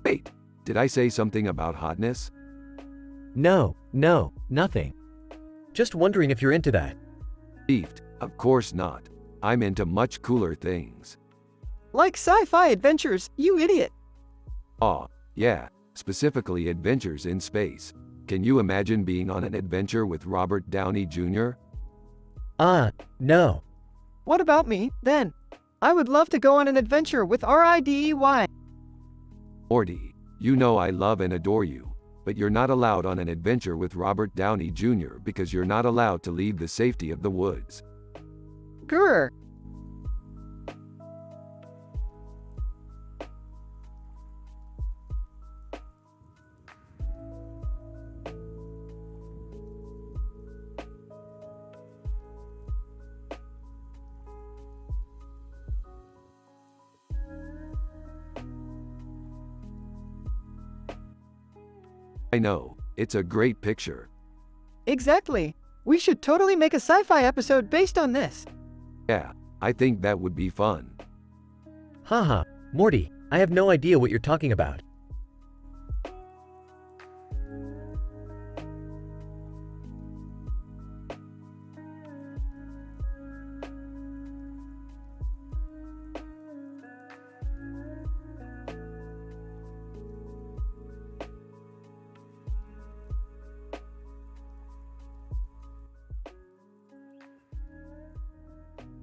Wait, did I say something about hotness? No, nothing. Just wondering if you're into that. Beefed, of course not. I'm into much cooler things. Like sci-fi adventures, you idiot. Aw, yeah, specifically adventures in space. Can you imagine being on an adventure with Robert Downey Jr.? No. What about me, then? I would love to go on an adventure with Ridey. Morty, you know I love and adore you, but you're not allowed on an adventure with Robert Downey Jr. because you're not allowed to leave the safety of the woods. Grr. I know, it's a great picture. Exactly. We should totally make a sci-fi episode based on this. Yeah, I think that would be fun. Haha, Morty, I have no idea what you're talking about.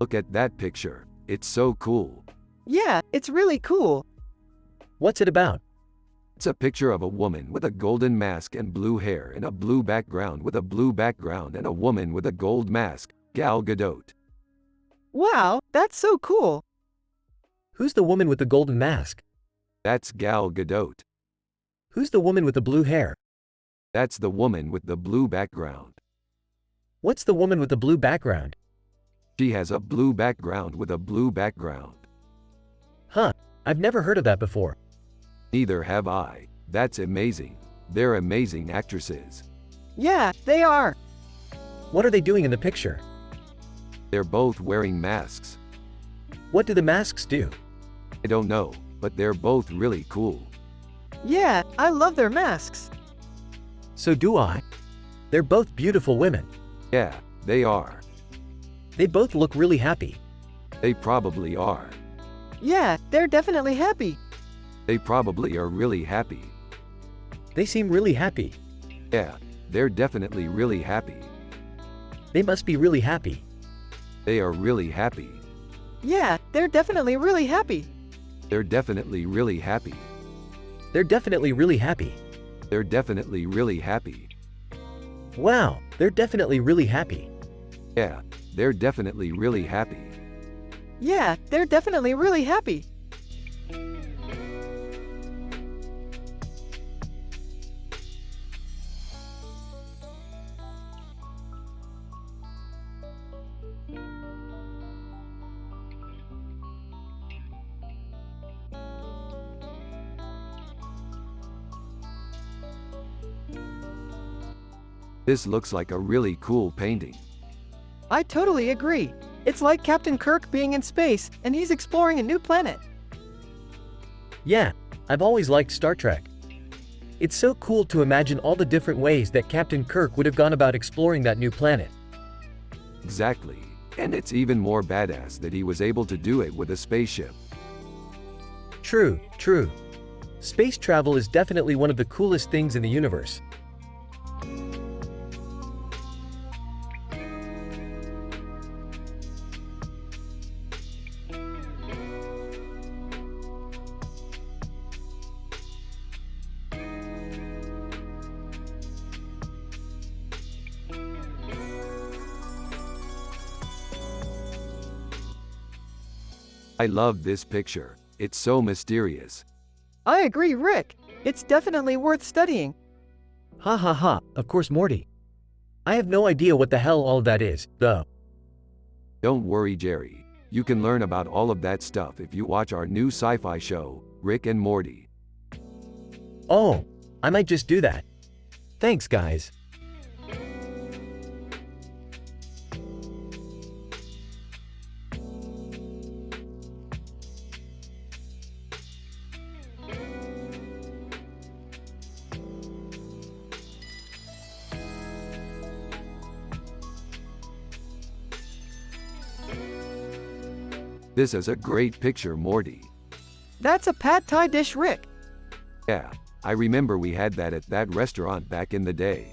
Look at that picture. It's so cool. Yeah, it's really cool. What's it about? It's a picture of a woman with a golden mask and blue hair and a blue background with a blue background and a woman with a gold mask, Gal Gadot. Wow, that's so cool. Who's the woman with the golden mask? That's Gal Gadot. Who's the woman with the blue hair? That's the woman with the blue background. What's the woman with the blue background? She has a blue background with a blue background. Huh, I've never heard of that before. Neither have I. That's amazing. They're amazing actresses. Yeah, they are. What are they doing in the picture? They're both wearing masks. What do the masks do? I don't know, but they're both really cool. Yeah, I love their masks. So do I. They're both beautiful women. Yeah, they are. They both look really happy. They probably are. Yeah, they're definitely happy. They probably are really happy. They seem really happy. Yeah, they're definitely really happy. They must be really happy. They are really happy. Yeah, they're definitely really happy. They're definitely really happy. They're definitely really happy. They're definitely really happy. Wow, they're definitely really happy. Yeah, they're definitely really happy. Yeah, they're definitely really happy. This looks like a really cool painting. I totally agree. It's like Captain Kirk being in space, and he's exploring a new planet. Yeah, I've always liked Star Trek. It's so cool to imagine all the different ways that Captain Kirk would have gone about exploring that new planet. Exactly. And it's even more badass that he was able to do it with a spaceship. True, true. Space travel is definitely one of the coolest things in the universe. I love this picture. It's so mysterious. I agree, Rick. It's definitely worth studying. Ha ha ha, of course Morty. I have no idea what the hell all of that is, though. Don't worry, Jerry. You can learn about all of that stuff if you watch our new sci-fi show, Rick and Morty. Oh, I might just do that. Thanks, guys. This is a great picture, Morty. That's a pad thai dish, Rick. Yeah, I remember we had that at that restaurant back in the day.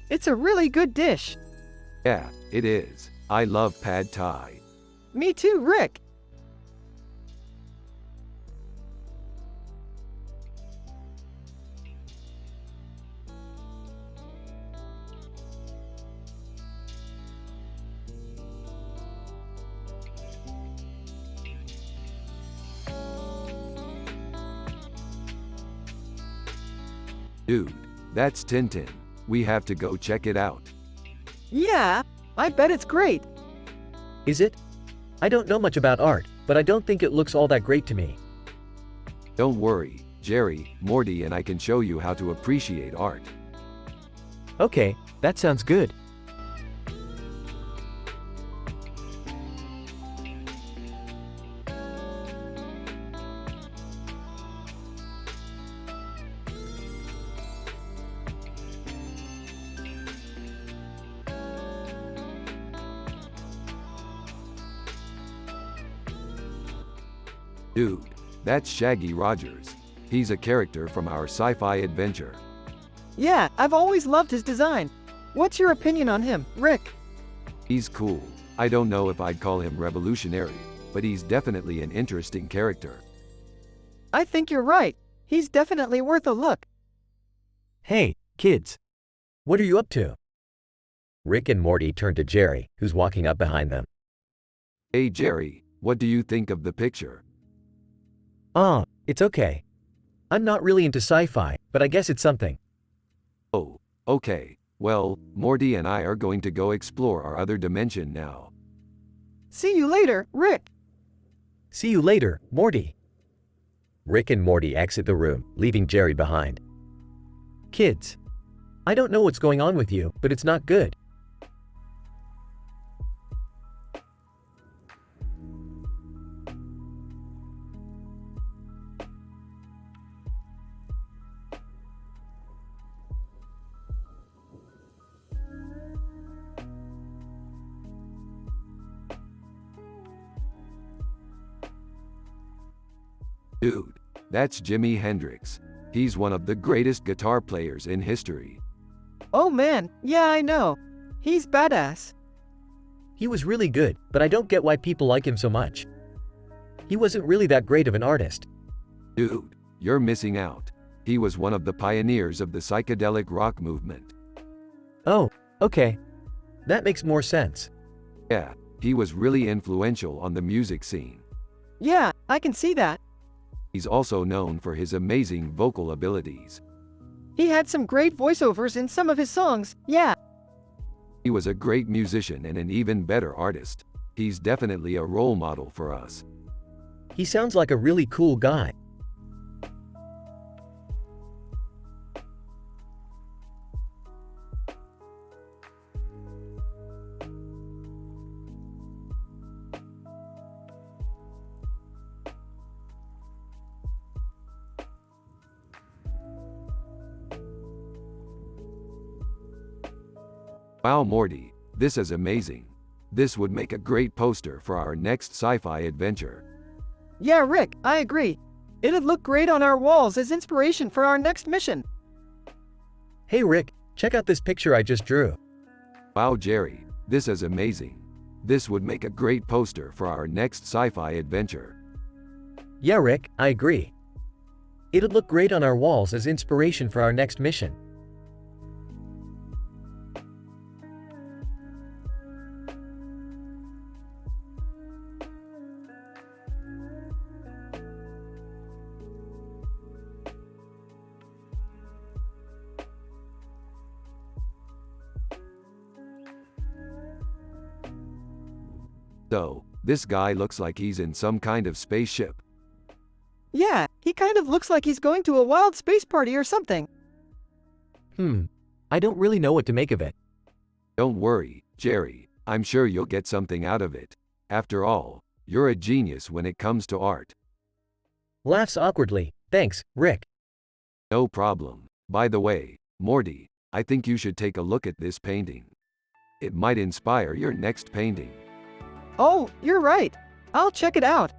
It's a really good dish. Yeah, it is. I love pad thai. Me too, Rick. Dude, that's Tintin. We have to go check it out. Yeah, I bet it's great. Is it? I don't know much about art, but I don't think it looks all that great to me. Don't worry, Jerry, Morty and I can show you how to appreciate art. Okay, that sounds good. Dude, that's Shaggy Rogers. He's a character from our sci-fi adventure. Yeah, I've always loved his design. What's your opinion on him, Rick? He's cool. I don't know if I'd call him revolutionary, but he's definitely an interesting character. I think you're right. He's definitely worth a look. Hey, kids. What are you up to? Rick and Morty turn to Jerry, who's walking up behind them. Hey Jerry, what do you think of the picture? It's okay. I'm not really into sci-fi, but I guess it's something. Oh, okay. Well, Morty and I are going to go explore our other dimension now. See you later, Rick. See you later, Morty. Rick and Morty exit the room, leaving Jerry behind. Kids. I don't know what's going on with you, but it's not good. Dude, that's Jimi Hendrix. He's one of the greatest guitar players in history. Oh man, yeah, I know. He's badass. He was really good, but I don't get why people like him so much. He wasn't really that great of an artist. Dude, you're missing out. He was one of the pioneers of the psychedelic rock movement. Oh, okay. That makes more sense. Yeah, he was really influential on the music scene. Yeah, I can see that. He's also known for his amazing vocal abilities. He had some great voiceovers in some of his songs, yeah. He was a great musician and an even better artist. He's definitely a role model for us. He sounds like a really cool guy. Wow Morty, this is amazing. This would make a great poster for our next sci-fi adventure. Yeah, Rick, I agree. It'd look great on our walls as inspiration for our next mission. Hey Rick, check out this picture I just drew. Wow Jerry, this is amazing. This would make a great poster for our next sci-fi adventure. Yeah Rick, I agree. It'd look great on our walls as inspiration for our next mission. So, this guy looks like he's in some kind of spaceship. Yeah, he kind of looks like he's going to a wild space party or something. I don't really know what to make of it. Don't worry, Jerry, I'm sure you'll get something out of it. After all, you're a genius when it comes to art. Laughs awkwardly. Thanks, Rick. No problem. By the way, Morty, I think you should take a look at this painting. It might inspire your next painting. Oh, you're right. I'll check it out.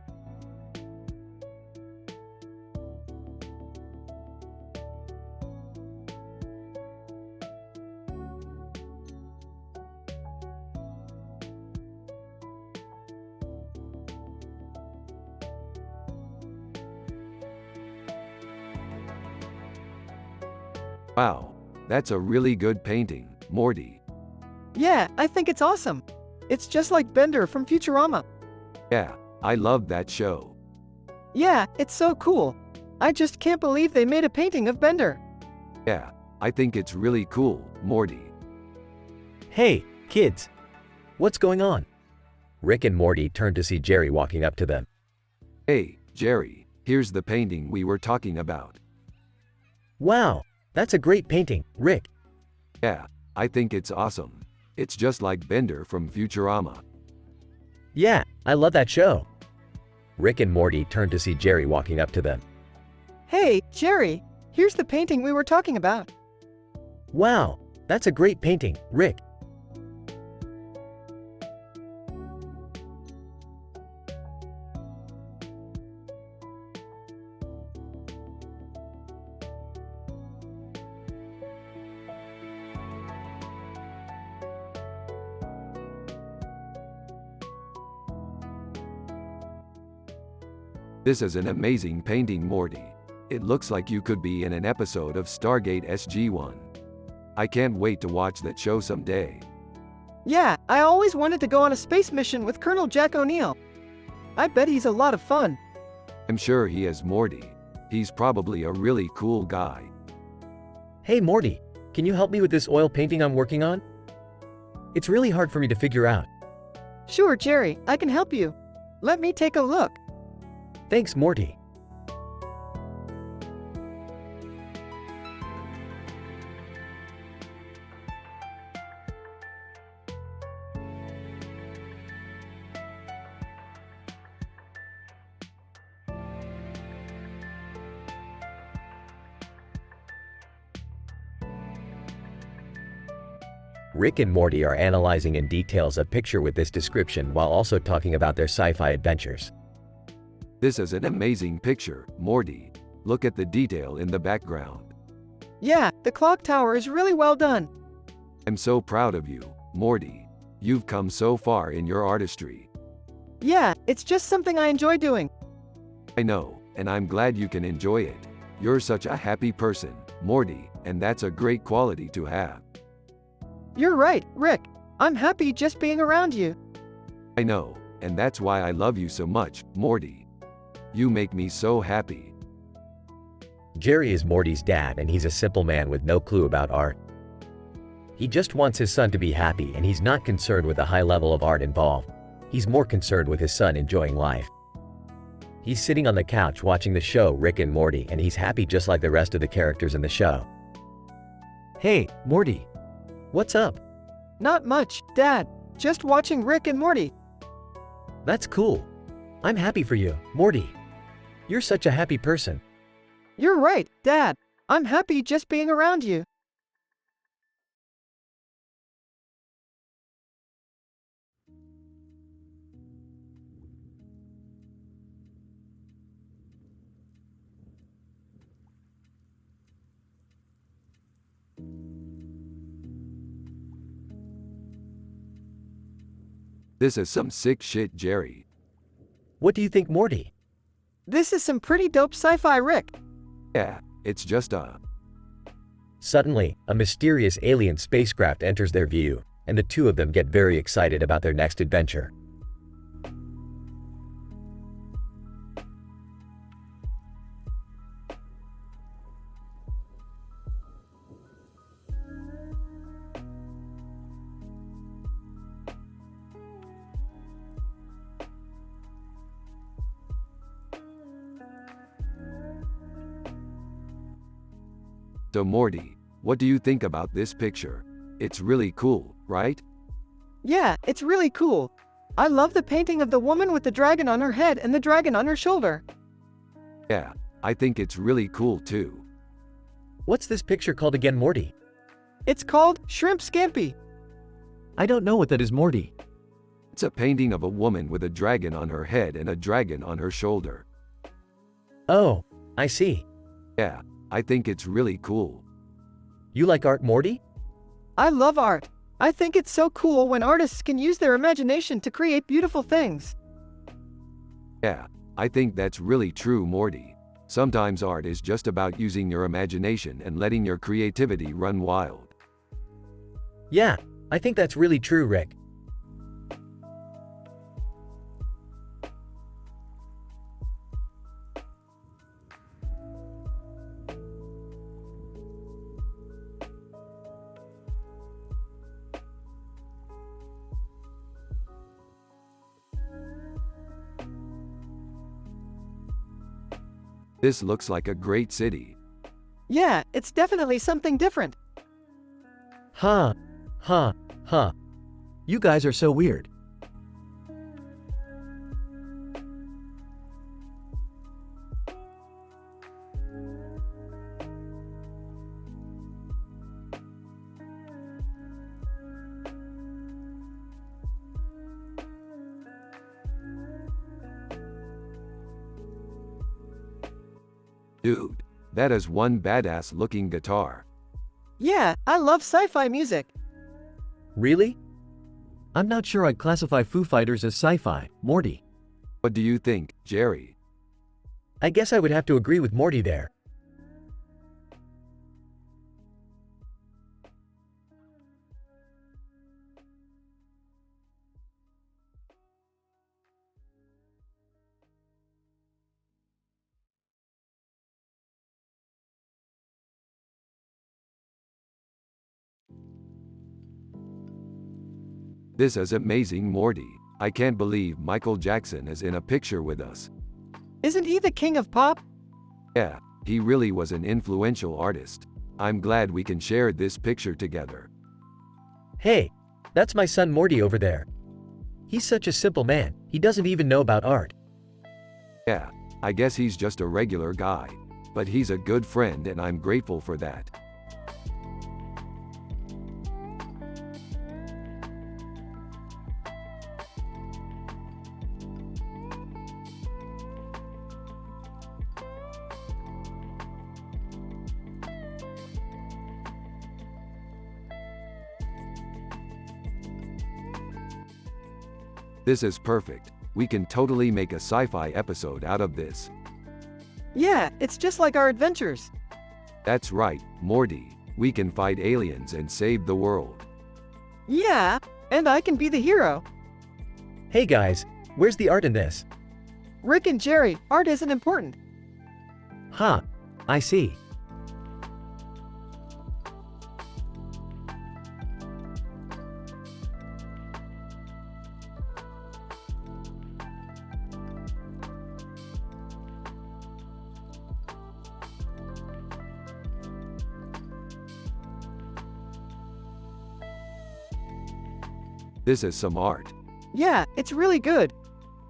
Wow, that's a really good painting, Morty. Yeah, I think it's awesome. It's just like Bender from Futurama. Yeah, I love that show. Yeah, it's so cool. I just can't believe they made a painting of Bender. Yeah, I think it's really cool, Morty. Hey, kids. What's going on? Rick and Morty turn to see Jerry walking up to them. Hey, Jerry, here's the painting we were talking about. Wow, that's a great painting, Rick. Yeah, I think it's awesome. It's just like Bender from Futurama. Yeah, I love that show. Rick and Morty turn to see Jerry walking up to them. Hey, Jerry, here's the painting we were talking about. Wow, that's a great painting, Rick. This is an amazing painting, Morty. It looks like you could be in an episode of Stargate SG-1. I can't wait to watch that show someday. Yeah, I always wanted to go on a space mission with Colonel Jack O'Neill. I bet he's a lot of fun. I'm sure he is, Morty. He's probably a really cool guy. Hey Morty, can you help me with this oil painting I'm working on? It's really hard for me to figure out. Sure, Jerry, I can help you. Let me take a look. Thanks, Morty. Rick and Morty are analyzing in details a picture with this description while also talking about their sci-fi adventures. This is an amazing picture, Morty. Look at the detail in the background. Yeah, the clock tower is really well done. I'm so proud of you, Morty. You've come so far in your artistry. Yeah, it's just something I enjoy doing. I know, and I'm glad you can enjoy it. You're such a happy person, Morty, and that's a great quality to have. You're right, Rick. I'm happy just being around you. I know, and that's why I love you so much, Morty. You make me so happy. Jerry is Morty's dad, and he's a simple man with no clue about art. He just wants his son to be happy, and he's not concerned with the high level of art involved. He's more concerned with his son enjoying life. He's sitting on the couch watching the show Rick and Morty, and he's happy just like the rest of the characters in the show. Hey, Morty. What's up? Not much, Dad. Just watching Rick and Morty. That's cool. I'm happy for you, Morty. You're such a happy person. You're right, Dad. I'm happy just being around you. This is some sick shit, Jerry. What do you think, Morty? This is some pretty dope sci-fi, Rick. Yeah, it's just a... Suddenly, a mysterious alien spacecraft enters their view, and the two of them get very excited about their next adventure. So Morty, what do you think about this picture? It's really cool, right? Yeah, it's really cool. I love the painting of the woman with the dragon on her head and the dragon on her shoulder. Yeah, I think it's really cool too. What's this picture called again, Morty? It's called Shrimp Scampi. I don't know what that is, Morty. It's a painting of a woman with a dragon on her head and a dragon on her shoulder. Oh, I see. Yeah, I think it's really cool. You like art, Morty? I love art. I think it's so cool when artists can use their imagination to create beautiful things. Yeah, I think that's really true, Morty. Sometimes art is just about using your imagination and letting your creativity run wild. Yeah, I think that's really true, Rick. This looks like a great city. Yeah, it's definitely something different. Huh. You guys are so weird. Dude, that is one badass looking guitar. Yeah, I love sci-fi music. Really? I'm not sure I'd classify Foo Fighters as sci-fi, Morty. What do you think, Jerry? I guess I would have to agree with Morty there. This is amazing, Morty. I can't believe Michael Jackson is in a picture with us. Isn't he the king of pop? Yeah, he really was an influential artist. I'm glad we can share this picture together. Hey, that's my son Morty over there. He's such a simple man, he doesn't even know about art. Yeah, I guess he's just a regular guy. But he's a good friend and I'm grateful for that. This is perfect. We can totally make a sci-fi episode out of this. Yeah, it's just like our adventures. That's right, Morty. We can fight aliens and save the world. Yeah, and I can be the hero. Hey guys, where's the art in this? Rick and Jerry, art isn't important. Huh, I see. This is some art. Yeah, it's really good.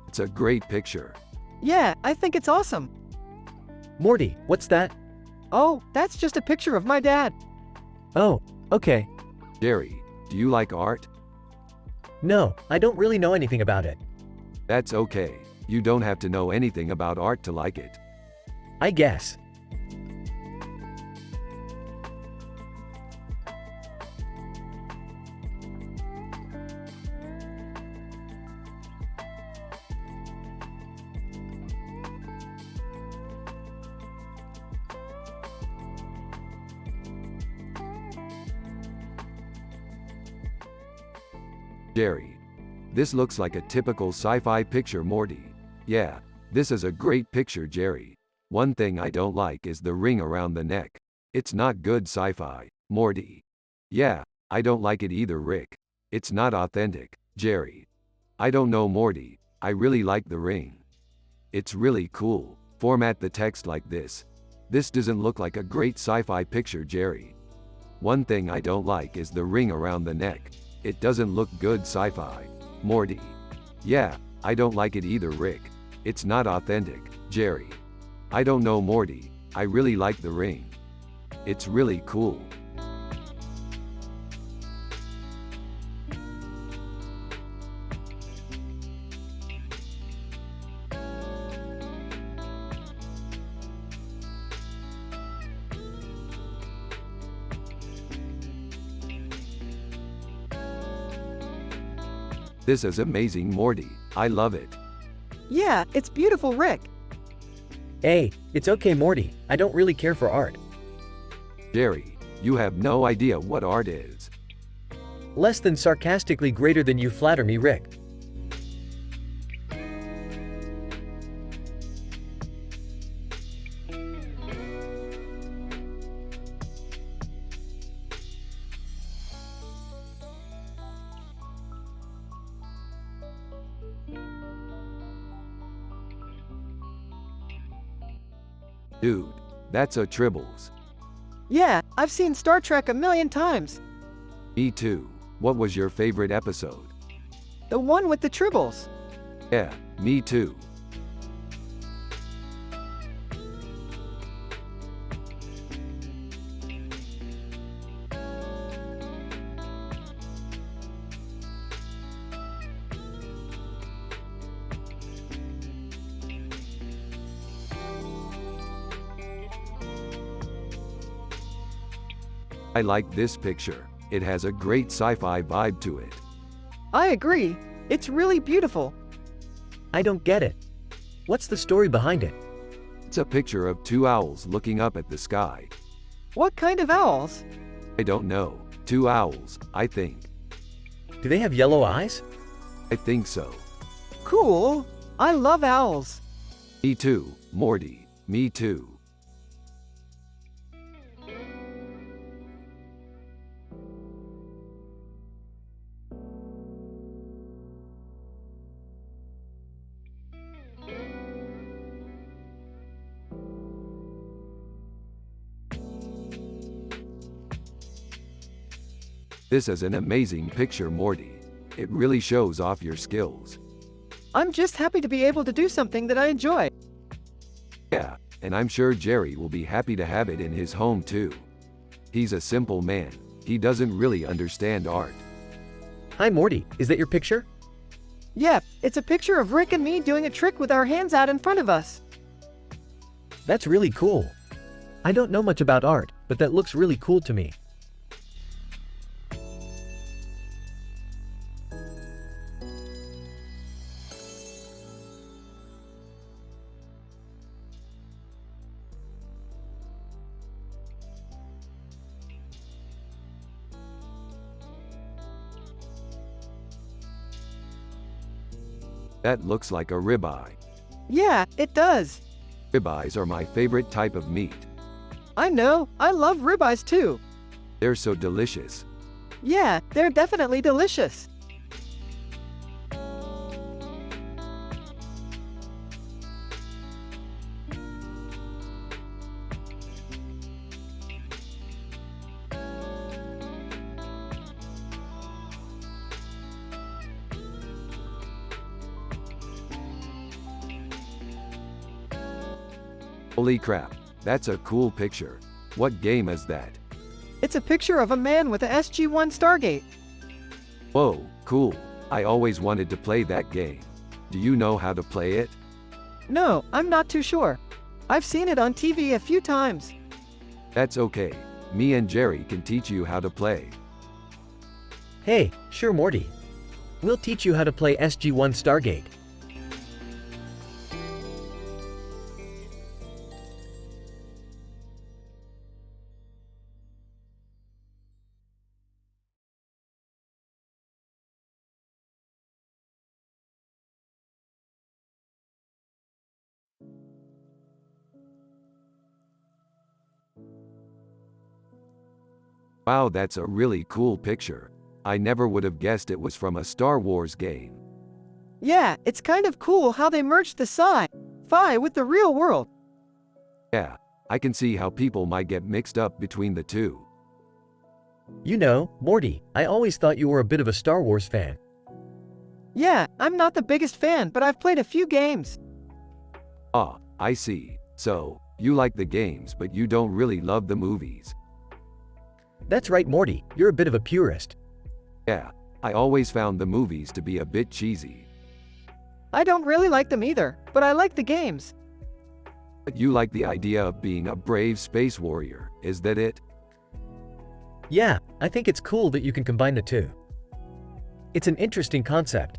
It's a great picture. Yeah, I think it's awesome. Morty, what's that? Oh, that's just a picture of my dad. Oh, okay. Jerry, do you like art? No, I don't really know anything about it. That's okay. You don't have to know anything about art to like it. I guess. Jerry. This looks like a typical sci-fi picture, Morty. Yeah, this is a great picture, Jerry. One thing I don't like is the ring around the neck. It's not good sci-fi, Morty. Yeah, I don't like it either, Rick. It's not authentic, Jerry. I don't know, Morty. I really like the ring. It's really cool. Format the text like this. This doesn't look like a great sci-fi picture, Jerry. One thing I don't like is the ring around the neck. It doesn't look good sci-fi, Morty. Yeah, I don't like it either, Rick. It's not authentic, Jerry. I don't know, Morty. I really like the ring. It's really cool. This is amazing, Morty. I love it. Yeah, it's beautiful, Rick. Hey, it's okay, Morty. I don't really care for art. Jerry, you have no idea what art is. Less than sarcastically greater than you flatter me, Rick. Dude, that's a Tribbles. Yeah, I've seen Star Trek a million times. Me too. What was your favorite episode? The one with the tribbles. Yeah, me too. I like this picture. It has a great sci-fi vibe to it. I agree. It's really beautiful. I don't get it. What's the story behind it? It's a picture of two owls looking up at the sky. What kind of owls? I don't know. Two owls, I think. Do they have yellow eyes? I think so. Cool. I love owls. Me too, Morty. Me too. This is an amazing picture, Morty. It really shows off your skills. I'm just happy to be able to do something that I enjoy. Yeah, and I'm sure Jerry will be happy to have it in his home too. He's a simple man. He doesn't really understand art. Hi Morty, is that your picture? Yeah, it's a picture of Rick and me doing a trick with our hands out in front of us. That's really cool. I don't know much about art, but that looks really cool to me. That looks like a ribeye. Yeah, it does. Ribeyes are my favorite type of meat. I know, I love ribeyes too. They're so delicious. Yeah, they're definitely delicious. Holy crap, that's a cool picture. What game is that? It's a picture of a man with a SG-1 Stargate. Whoa, cool. I always wanted to play that game. Do you know how to play it? No, I'm not too sure. I've seen it on TV a few times. That's okay. Me and Jerry can teach you how to play. Hey, sure Morty. We'll teach you how to play SG-1 Stargate. Wow, that's a really cool picture. I never would have guessed it was from a Star Wars game. Yeah, it's kind of cool how they merged the sci-fi with the real world. Yeah, I can see how people might get mixed up between the two. You know, Morty, I always thought you were a bit of a Star Wars fan. Yeah, I'm not the biggest fan, but I've played a few games. Ah, I see. So, you like the games but you don't really love the movies. That's right Morty, you're a bit of a purist. Yeah, I always found the movies to be a bit cheesy. I don't really like them either, but I like the games. But you like the idea of being a brave space warrior, is that it? Yeah, I think it's cool that you can combine the two. It's an interesting concept.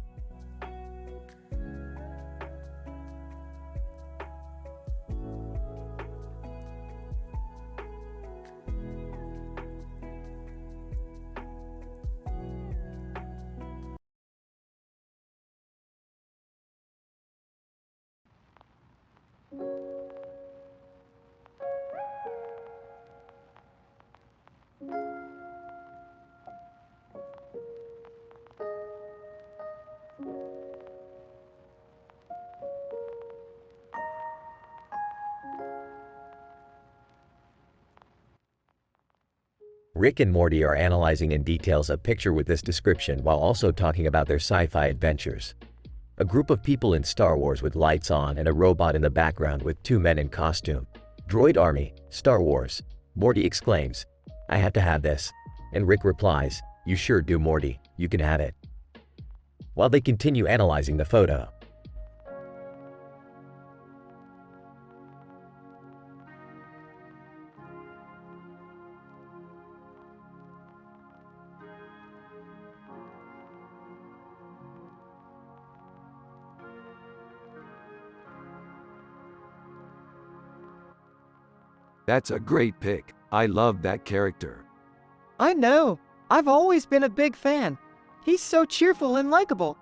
Rick and Morty are analyzing in details a picture with this description while also talking about their sci-fi adventures. A group of people in Star Wars with lights on and a robot in the background with two men in costume. Droid Army, Star Wars. Morty exclaims, "I have to have this." And Rick replies, "You sure do, Morty. You can have it." While they continue analyzing the photo. That's a great pick. I love that character. I know. I've always been a big fan. He's so cheerful and likable.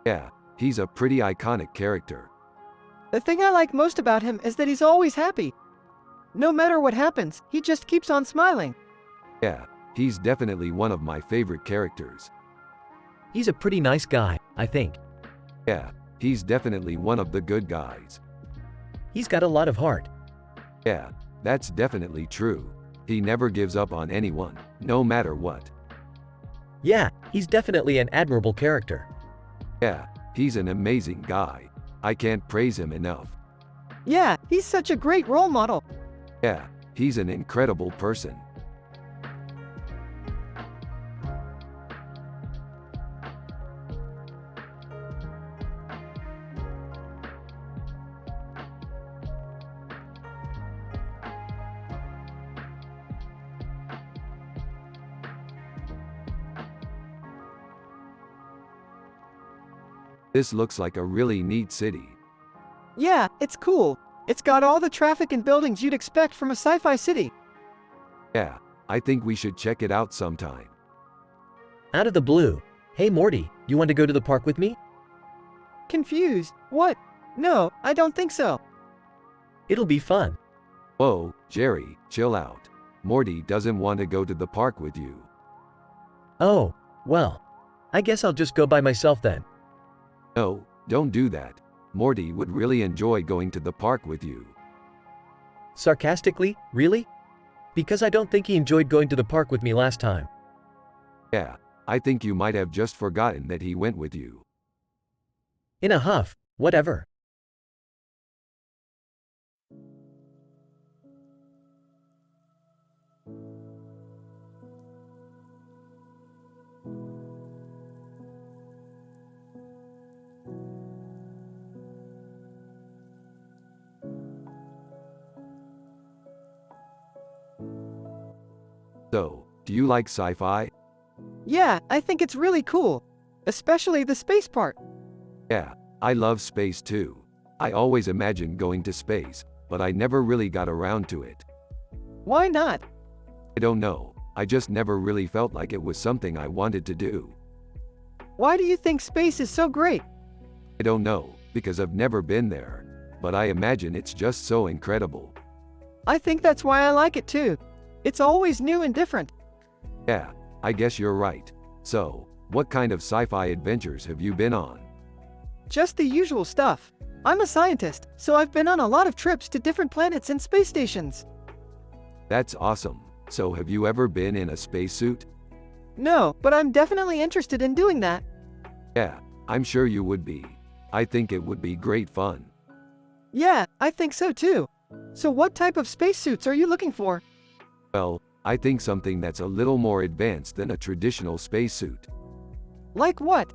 Yeah, he's a pretty iconic character. The thing I like most about him is that he's always happy. No matter what happens, he just keeps on smiling. Yeah, he's definitely one of my favorite characters. He's a pretty nice guy, I think. Yeah, he's definitely one of the good guys. He's got a lot of heart. Yeah, that's definitely true. He never gives up on anyone, no matter what. Yeah, he's definitely an admirable character. Yeah, he's an amazing guy. I can't praise him enough. Yeah, he's such a great role model. Yeah, he's an incredible person. This looks like a really neat city. Yeah, it's cool. It's got all the traffic and buildings you'd expect from a sci-fi city. Yeah, I think we should check it out sometime. Out of the blue. Hey Morty, you want to go to the park with me? Confused. What? No, I don't think so. It'll be fun. Whoa, Jerry, chill out. Morty doesn't want to go to the park with you. Oh, well. I guess I'll just go by myself then. No, don't do that. Morty would really enjoy going to the park with you. Sarcastically, really? Because I don't think he enjoyed going to the park with me last time. Yeah, I think you might have just forgotten that he went with you. In a huff, whatever. So, do you like sci-fi? Yeah, I think it's really cool. Especially the space part. Yeah, I love space too. I always imagined going to space, but I never really got around to it. Why not? I don't know, I just never really felt like it was something I wanted to do. Why do you think space is so great? I don't know, because I've never been there. But I imagine it's just so incredible. I think that's why I like it too. It's always new and different. Yeah, I guess you're right. So, what kind of sci-fi adventures have you been on? Just the usual stuff. I'm a scientist, so I've been on a lot of trips to different planets and space stations. That's awesome. So have you ever been in a spacesuit? No, but I'm definitely interested in doing that. Yeah, I'm sure you would be. I think it would be great fun. Yeah, I think so too. So what type of spacesuits are you looking for? Well, I think something that's a little more advanced than a traditional spacesuit. Like what?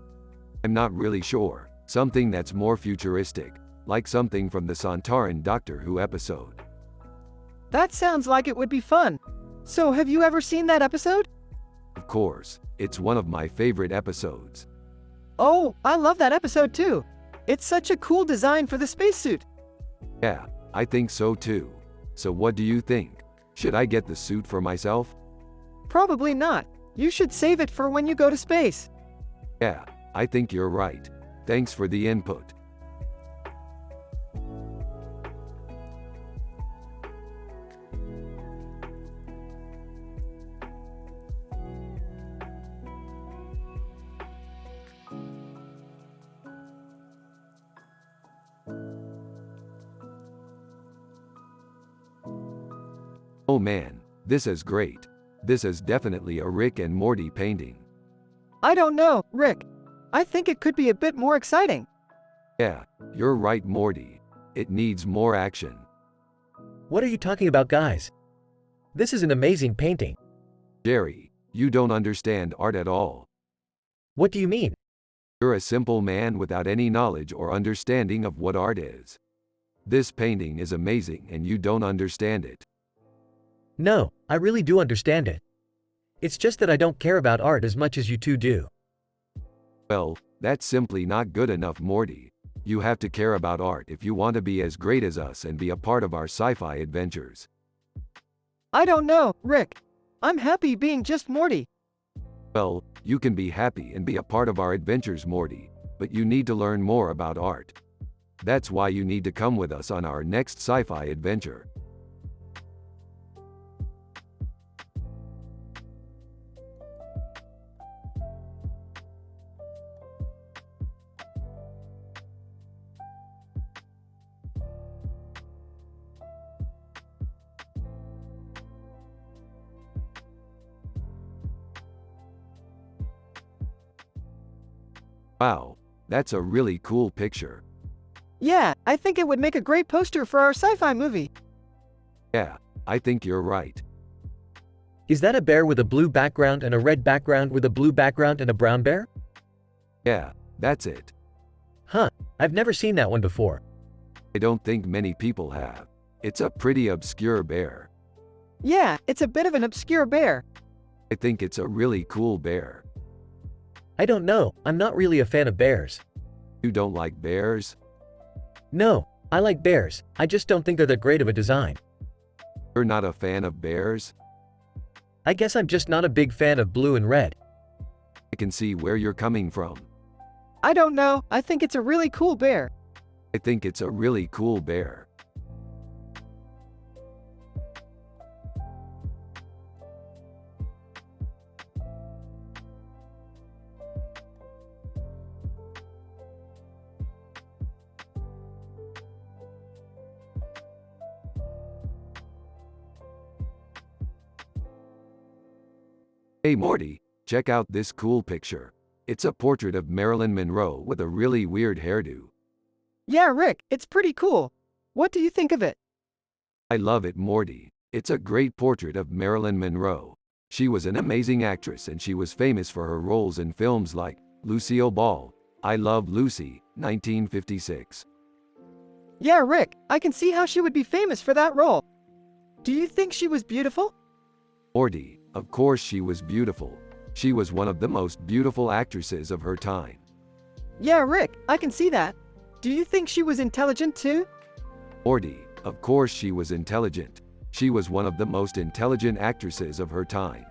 I'm not really sure. Something that's more futuristic, like something from the Sontaran Doctor Who episode. That sounds like it would be fun. So have you ever seen that episode? Of course, it's one of my favorite episodes. Oh, I love that episode too. It's such a cool design for the spacesuit. Yeah, I think so too. So what do you think? Should I get the suit for myself? Probably not. You should save it for when you go to space. Yeah, I think you're right. Thanks for the input. Oh man, this is great. This is definitely a Rick and Morty painting. I don't know, Rick. I think it could be a bit more exciting. Yeah, you're right, Morty. It needs more action. What are you talking about, guys? This is an amazing painting. Jerry, you don't understand art at all. What do you mean? You're a simple man without any knowledge or understanding of what art is. This painting is amazing and you don't understand it. No, I really do understand it. It's just that I don't care about art as much as you two do. Well, that's simply not good enough, Morty. You have to care about art if you want to be as great as us and be a part of our sci-fi adventures. I don't know, Rick. I'm happy being just Morty. Well, you can be happy and be a part of our adventures, Morty, but you need to learn more about art. That's why you need to come with us on our next sci-fi adventure. Wow, that's a really cool picture. Yeah, I think it would make a great poster for our sci-fi movie. Yeah, I think you're right. Is that a bear with a blue background and a red background with a blue background and a brown bear? Yeah, that's it. Huh, I've never seen that one before. I don't think many people have. It's a pretty obscure bear. Yeah, it's a bit of an obscure bear. I think it's a really cool bear. I don't know, I'm not really a fan of bears. You don't like bears? No, I like bears, I just don't think they're that great of a design. You're not a fan of bears? I guess I'm just not a big fan of blue and red. I can see where you're coming from. I don't know, I think it's a really cool bear. I think it's a really cool bear. Hey Morty, check out this cool picture. It's a portrait of Marilyn Monroe with a really weird hairdo. Yeah, Rick, it's pretty cool. What do you think of it? I love it, Morty. It's a great portrait of Marilyn Monroe. She was an amazing actress and she was famous for her roles in films like Lucille Ball, I Love Lucy, 1956. Yeah, Rick, I can see how she would be famous for that role. Do you think she was beautiful? Morty, of course she was beautiful. She was one of the most beautiful actresses of her time. Yeah, Rick, I can see that. Do you think she was intelligent too? Morty, of course she was intelligent. She was one of the most intelligent actresses of her time.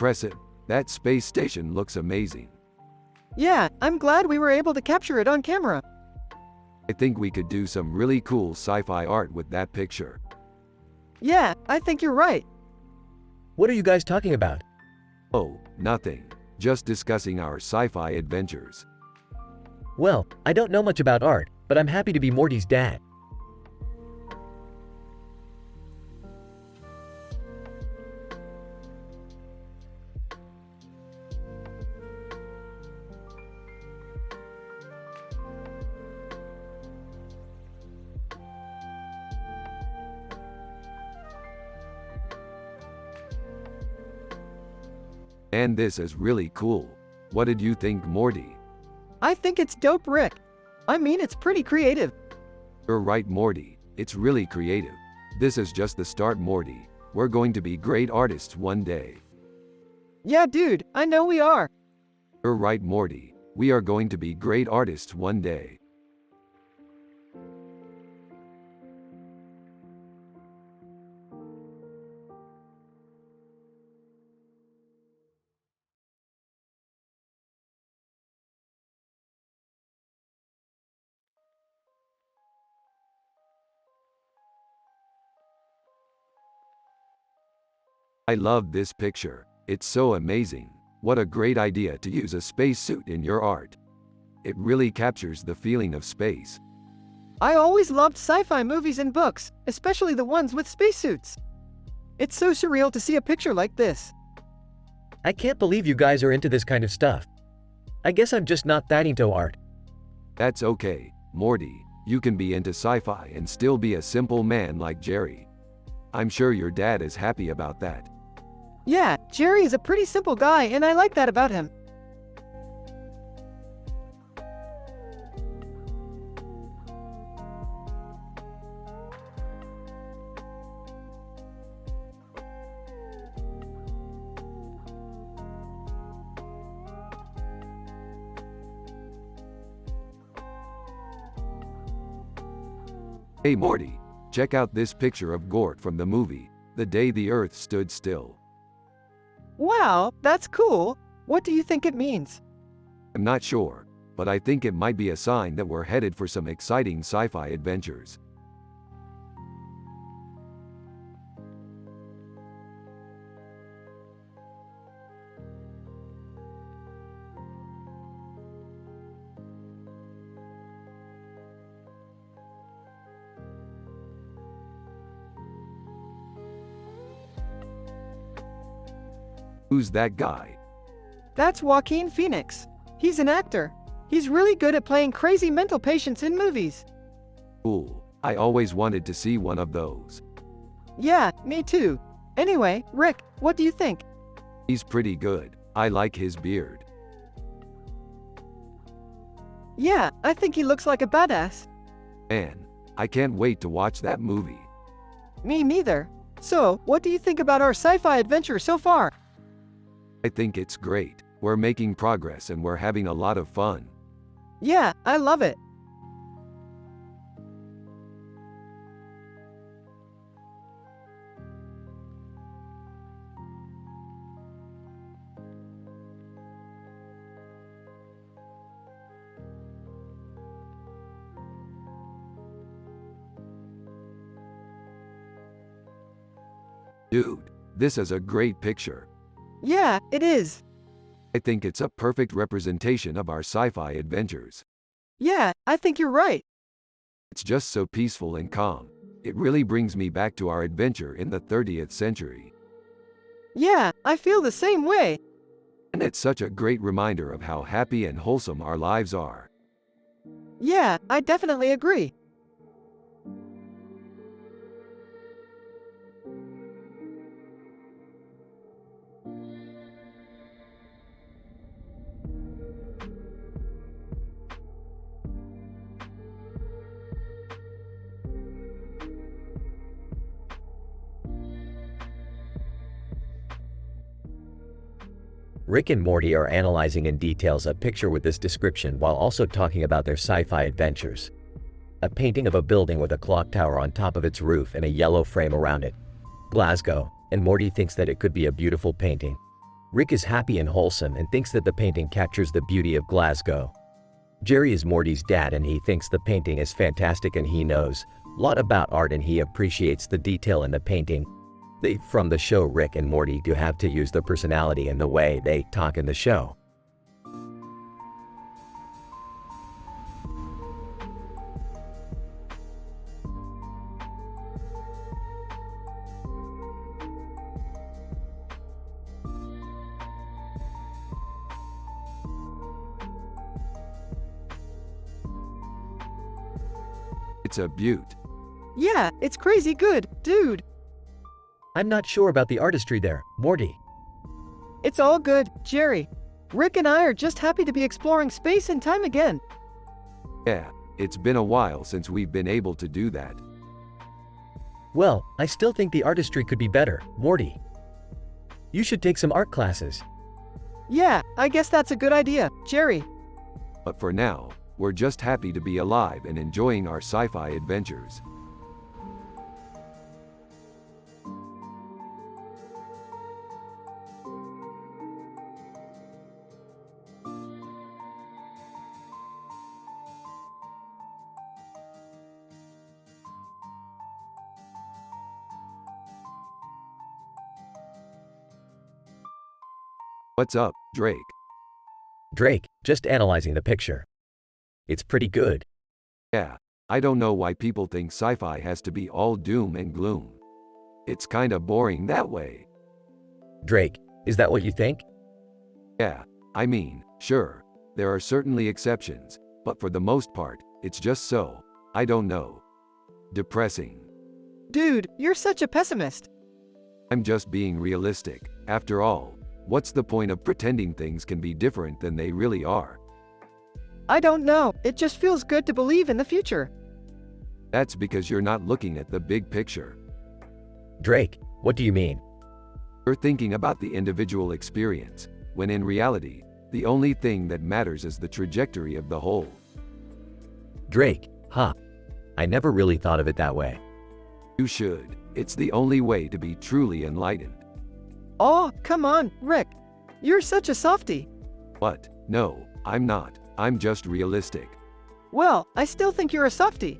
Impressive. That space station looks amazing. Yeah, I'm glad we were able to capture it on camera. I think we could do some really cool sci-fi art with that picture. Yeah, I think you're right. What are you guys talking about? Oh, nothing. Just discussing our sci-fi adventures. Well, I don't know much about art, but I'm happy to be Morty's dad. And this is really cool. What did you think, Morty? I think it's dope, Rick. I mean, it's pretty creative. You're right, Morty. It's really creative. This is just the start, Morty. We're going to be great artists one day. Yeah, dude, I know we are. You're right, Morty. We are going to be great artists one day. I love this picture. It's so amazing. What a great idea to use a spacesuit in your art. It really captures the feeling of space. I always loved sci-fi movies and books, especially the ones with spacesuits. It's so surreal to see a picture like this. I can't believe you guys are into this kind of stuff. I guess I'm just not that into art. That's okay, Morty. You can be into sci-fi and still be a simple man like Jerry. I'm sure your dad is happy about that. Yeah, Jerry is a pretty simple guy and I like that about him. Hey Morty, check out this picture of Gort from the movie, The Day the Earth Stood Still. Wow, that's cool. What do you think it means? I'm not sure, but I think it might be a sign that we're headed for some exciting sci-fi adventures. Who's that guy? That's Joaquin Phoenix. He's an actor. He's really good at playing crazy mental patients in movies. Cool. I always wanted to see one of those. Yeah, me too. Anyway, Rick, what do you think? He's pretty good. I like his beard. Yeah, I think he looks like a badass. Man, I can't wait to watch that movie. Me neither. So, what do you think about our sci-fi adventure so far? I think it's great. We're making progress and we're having a lot of fun. Yeah, I love it. Dude, this is a great picture. Yeah, it is. I think it's a perfect representation of our sci-fi adventures. Yeah, I think you're right. It's just so peaceful and calm. It really brings me back to our adventure in the 30th century. Yeah, I feel the same way. And it's such a great reminder of how happy and wholesome our lives are. Yeah, I definitely agree. Rick and Morty are analyzing in details a picture with this description while also talking about their sci-fi adventures. A painting of a building with a clock tower on top of its roof and a yellow frame around it. Glasgow, and Morty thinks that it could be a beautiful painting. Rick is happy and wholesome and thinks that the painting captures the beauty of Glasgow. Jerry is Morty's dad and he thinks the painting is fantastic and he knows a lot about art and he appreciates the detail in the painting. From the show Rick and Morty do have to use their personality and the way they talk in the show. It's a beaut. Yeah, it's crazy good, dude. I'm not sure about the artistry there, Morty. It's all good, Jerry. Rick and I are just happy to be exploring space and time again. Yeah, it's been a while since we've been able to do that. Well, I still think the artistry could be better, Morty. You should take some art classes. Yeah, I guess that's a good idea, Jerry. But for now, we're just happy to be alive and enjoying our sci-fi adventures. What's up, Drake? Drake, just analyzing the picture. It's pretty good. Yeah, I don't know why people think sci-fi has to be all doom and gloom. It's kinda boring that way. Drake, is that what you think? Yeah, I mean, sure, there are certainly exceptions, but for the most part, it's just so, I don't know, depressing. Dude, you're such a pessimist. I'm just being realistic. After all, what's the point of pretending things can be different than they really are? I don't know, it just feels good to believe in the future. That's because you're not looking at the big picture. Drake, what do you mean? You're thinking about the individual experience, when in reality, the only thing that matters is the trajectory of the whole. Drake, huh? I never really thought of it that way. You should. It's the only way to be truly enlightened. Oh, come on, Rick. You're such a softie. What? No, I'm not. I'm just realistic. Well, I still think you're a softie.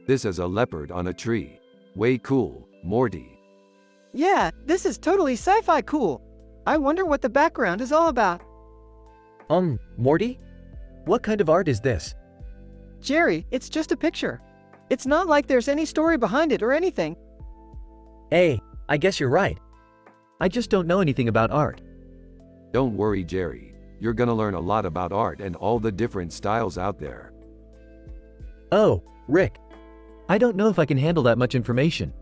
This is a leopard on a tree. Way cool, Morty. Yeah, this is totally sci-fi cool. I wonder what the background is all about. Morty? What kind of art is this? Jerry, it's just a picture. It's not like there's any story behind it or anything. Hey, I guess you're right. I just don't know anything about art. Don't worry, Jerry. You're gonna learn a lot about art and all the different styles out there. Oh, Rick. I don't know if I can handle that much information.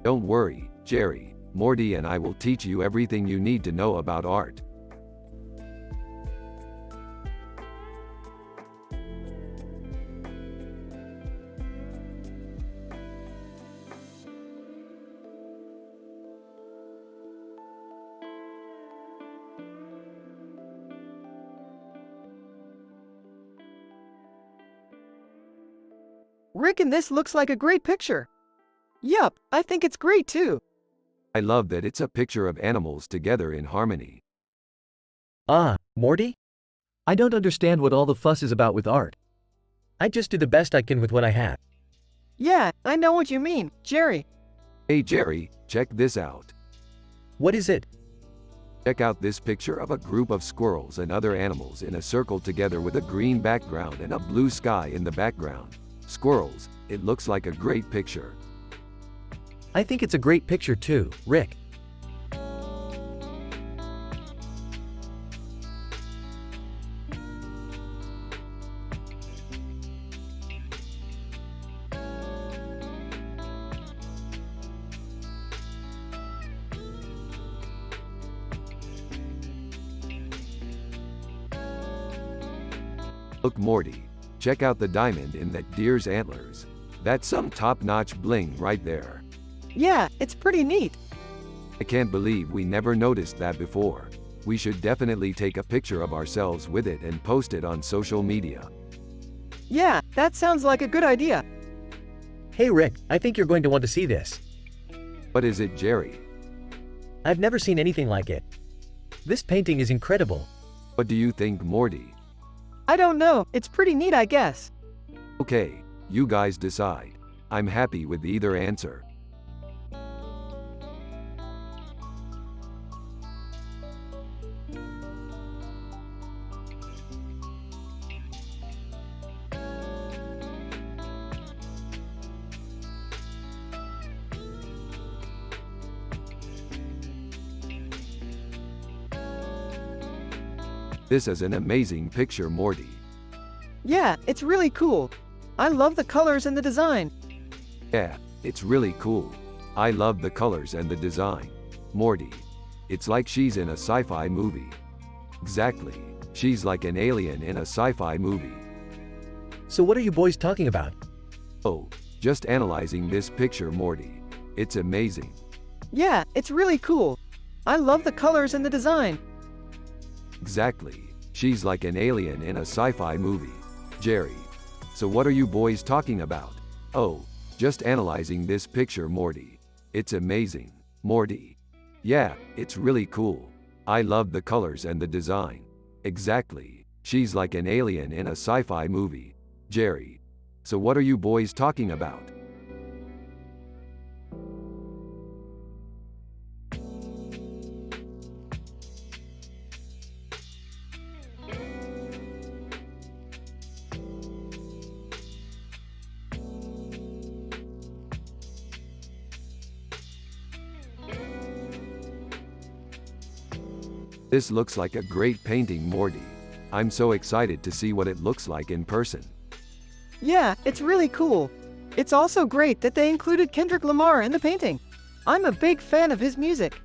Don't worry, Jerry. Morty and I will teach you everything you need to know about art. Rick, and this looks like a great picture. Yup, I think it's great too. I love that it's a picture of animals together in harmony. Morty? I don't understand what all the fuss is about with art. I just do the best I can with what I have. Yeah, I know what you mean, Jerry. Hey Jerry, check this out. What is it? Check out this picture of a group of squirrels and other animals in a circle together with a green background and a blue sky in the background. Squirrels, it looks like a great picture. I think it's a great picture too, Rick. Look, Morty. Check out the diamond in that deer's antlers. That's some top-notch bling right there. Yeah, it's pretty neat. I can't believe we never noticed that before. We should definitely take a picture of ourselves with it and post it on social media. Yeah, that sounds like a good idea. Hey Rick, I think you're going to want to see this. What is it, Jerry? I've never seen anything like it. This painting is incredible. What do you think, Morty? I don't know, it's pretty neat, I guess. Okay, you guys decide. I'm happy with either answer. This is an amazing picture, Morty. Yeah, it's really cool. I love the colors and the design. Yeah, it's really cool. I love the colors and the design. Morty. It's like she's in a sci-fi movie. Exactly. She's like an alien in a sci-fi movie. So what are you boys talking about? Oh, just analyzing this picture, Morty. It's amazing. Yeah, it's really cool. I love the colors and the design. Exactly. She's like an alien in a sci-fi movie. Jerry. So what are you boys talking about? Oh, just analyzing this picture, Morty. It's amazing. Morty. Yeah, it's really cool. I love the colors and the design. Exactly. She's like an alien in a sci-fi movie. Jerry. So what are you boys talking about? This looks like a great painting, Morty. I'm so excited to see what it looks like in person. Yeah, it's really cool. It's also great that they included Kendrick Lamar in the painting. I'm a big fan of his music.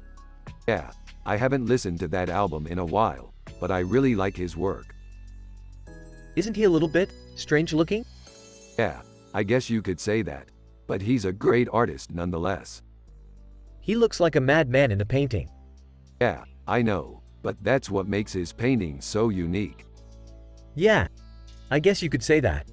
Yeah, I haven't listened to that album in a while. but I really like his work. Isn't he a little bit strange looking? Yeah, I guess you could say that, but he's a great artist nonetheless. He looks like a madman in the painting. Yeah, I know, but that's what makes his paintings so unique. Yeah, I guess you could say that.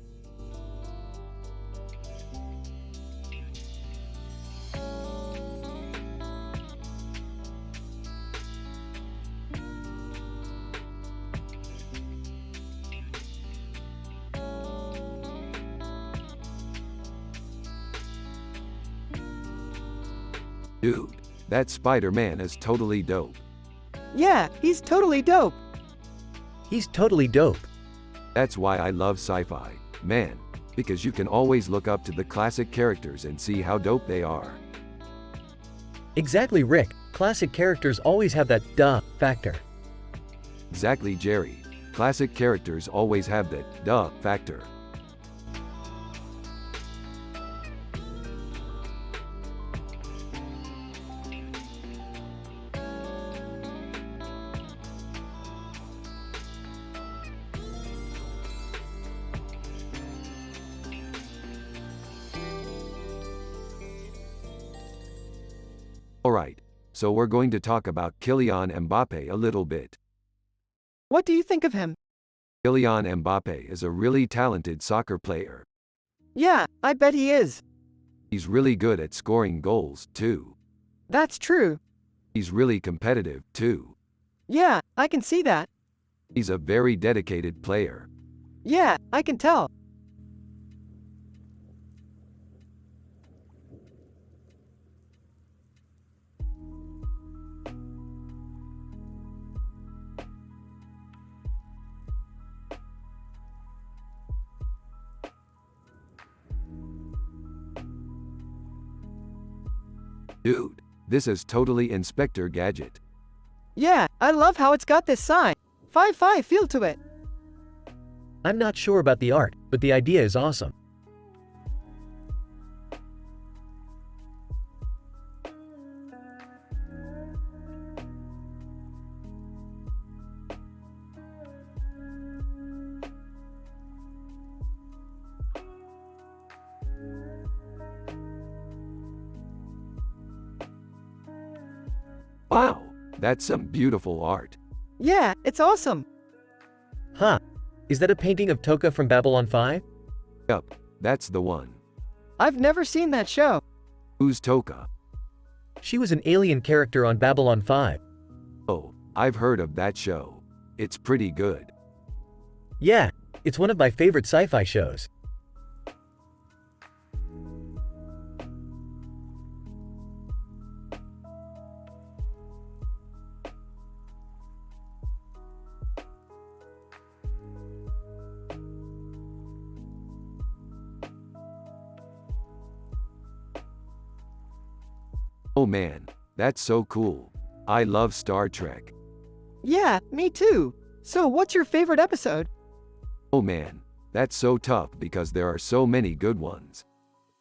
Dude, that Spider-Man is totally dope. Yeah, he's totally dope. He's totally dope. That's why I love sci-fi, man, because you can always look up to the classic characters and see how dope they are. Exactly, Rick. Classic characters always have that duh factor. Exactly, Jerry. Classic characters always have the duh factor. Alright, so we're going to talk about Kylian Mbappe a little bit. What do you think of him? Kylian Mbappe is a really talented soccer player. Yeah, I bet he is. He's really good at scoring goals, too. That's true. He's really competitive, too. Yeah, I can see that. He's a very dedicated player. Yeah, I can tell. Dude, this is totally Inspector Gadget. Yeah, I love how it's got this sign. 5-5 feel to it. I'm not sure about the art, but the idea is awesome. Wow, that's some beautiful art. Yeah, it's awesome. Huh. Is that a painting of Toka from Babylon 5? Yup, that's the one. I've never seen that show. Who's Toka? She was an alien character on Babylon 5. Oh, I've heard of that show. It's pretty good. Yeah, it's one of my favorite sci-fi shows. Oh man, that's so cool. I love Star Trek. Yeah, me too. So what's your favorite episode? Oh man, that's so tough because there are so many good ones.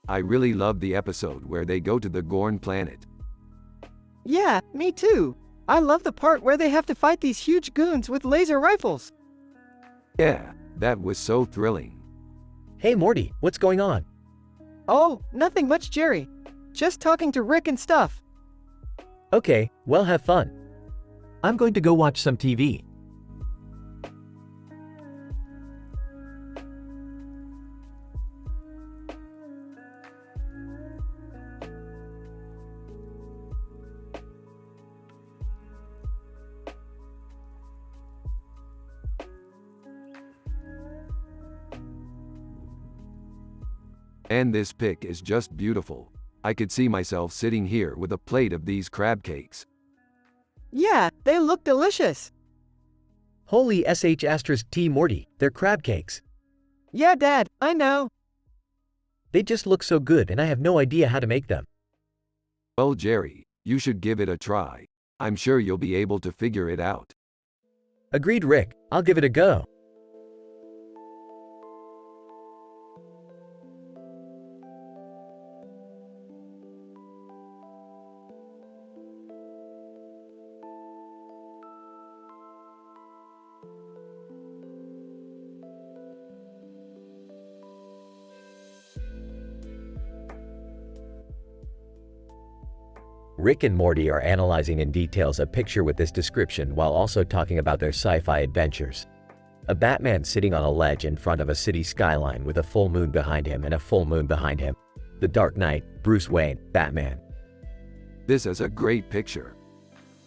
I really love the episode where they go to the Gorn planet. Yeah, me too. I love the part where they have to fight these huge goons with laser rifles. Yeah, that was so thrilling. Hey Morty, what's going on? Oh, nothing much, Jerry. Just talking to Rick and stuff. Okay, well have fun. I'm going to go watch some TV. And this pic is just beautiful. I could see myself sitting here with a plate of these crab cakes. Yeah, they look delicious. Holy sh*T Morty, they're crab cakes. Yeah, Dad, I know. They just look so good and I have no idea how to make them. Well, Jerry, you should give it a try. I'm sure you'll be able to figure it out. Agreed, Rick, I'll give it a go. Rick and Morty are analyzing in details a picture with this description while also talking about their sci-fi adventures. A Batman sitting on a ledge in front of a city skyline with a full moon behind him and a full moon behind him. The Dark Knight, Bruce Wayne, Batman. This is a great picture.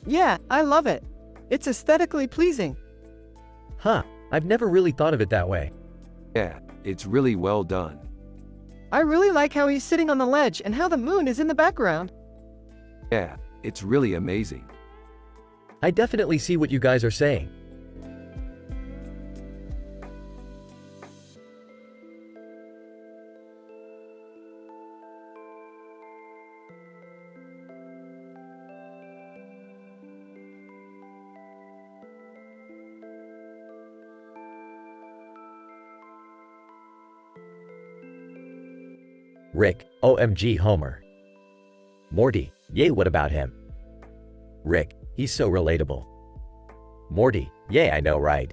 Yeah, I love it. It's aesthetically pleasing. Huh, I've never really thought of it that way. Yeah, it's really well done. I really like how he's sitting on the ledge and how the moon is in the background. Yeah, it's really amazing. I definitely see what you guys are saying. Rick, OMG Homer. Morty, yay, what about him? Rick, he's so relatable. Morty, yay, I know, right?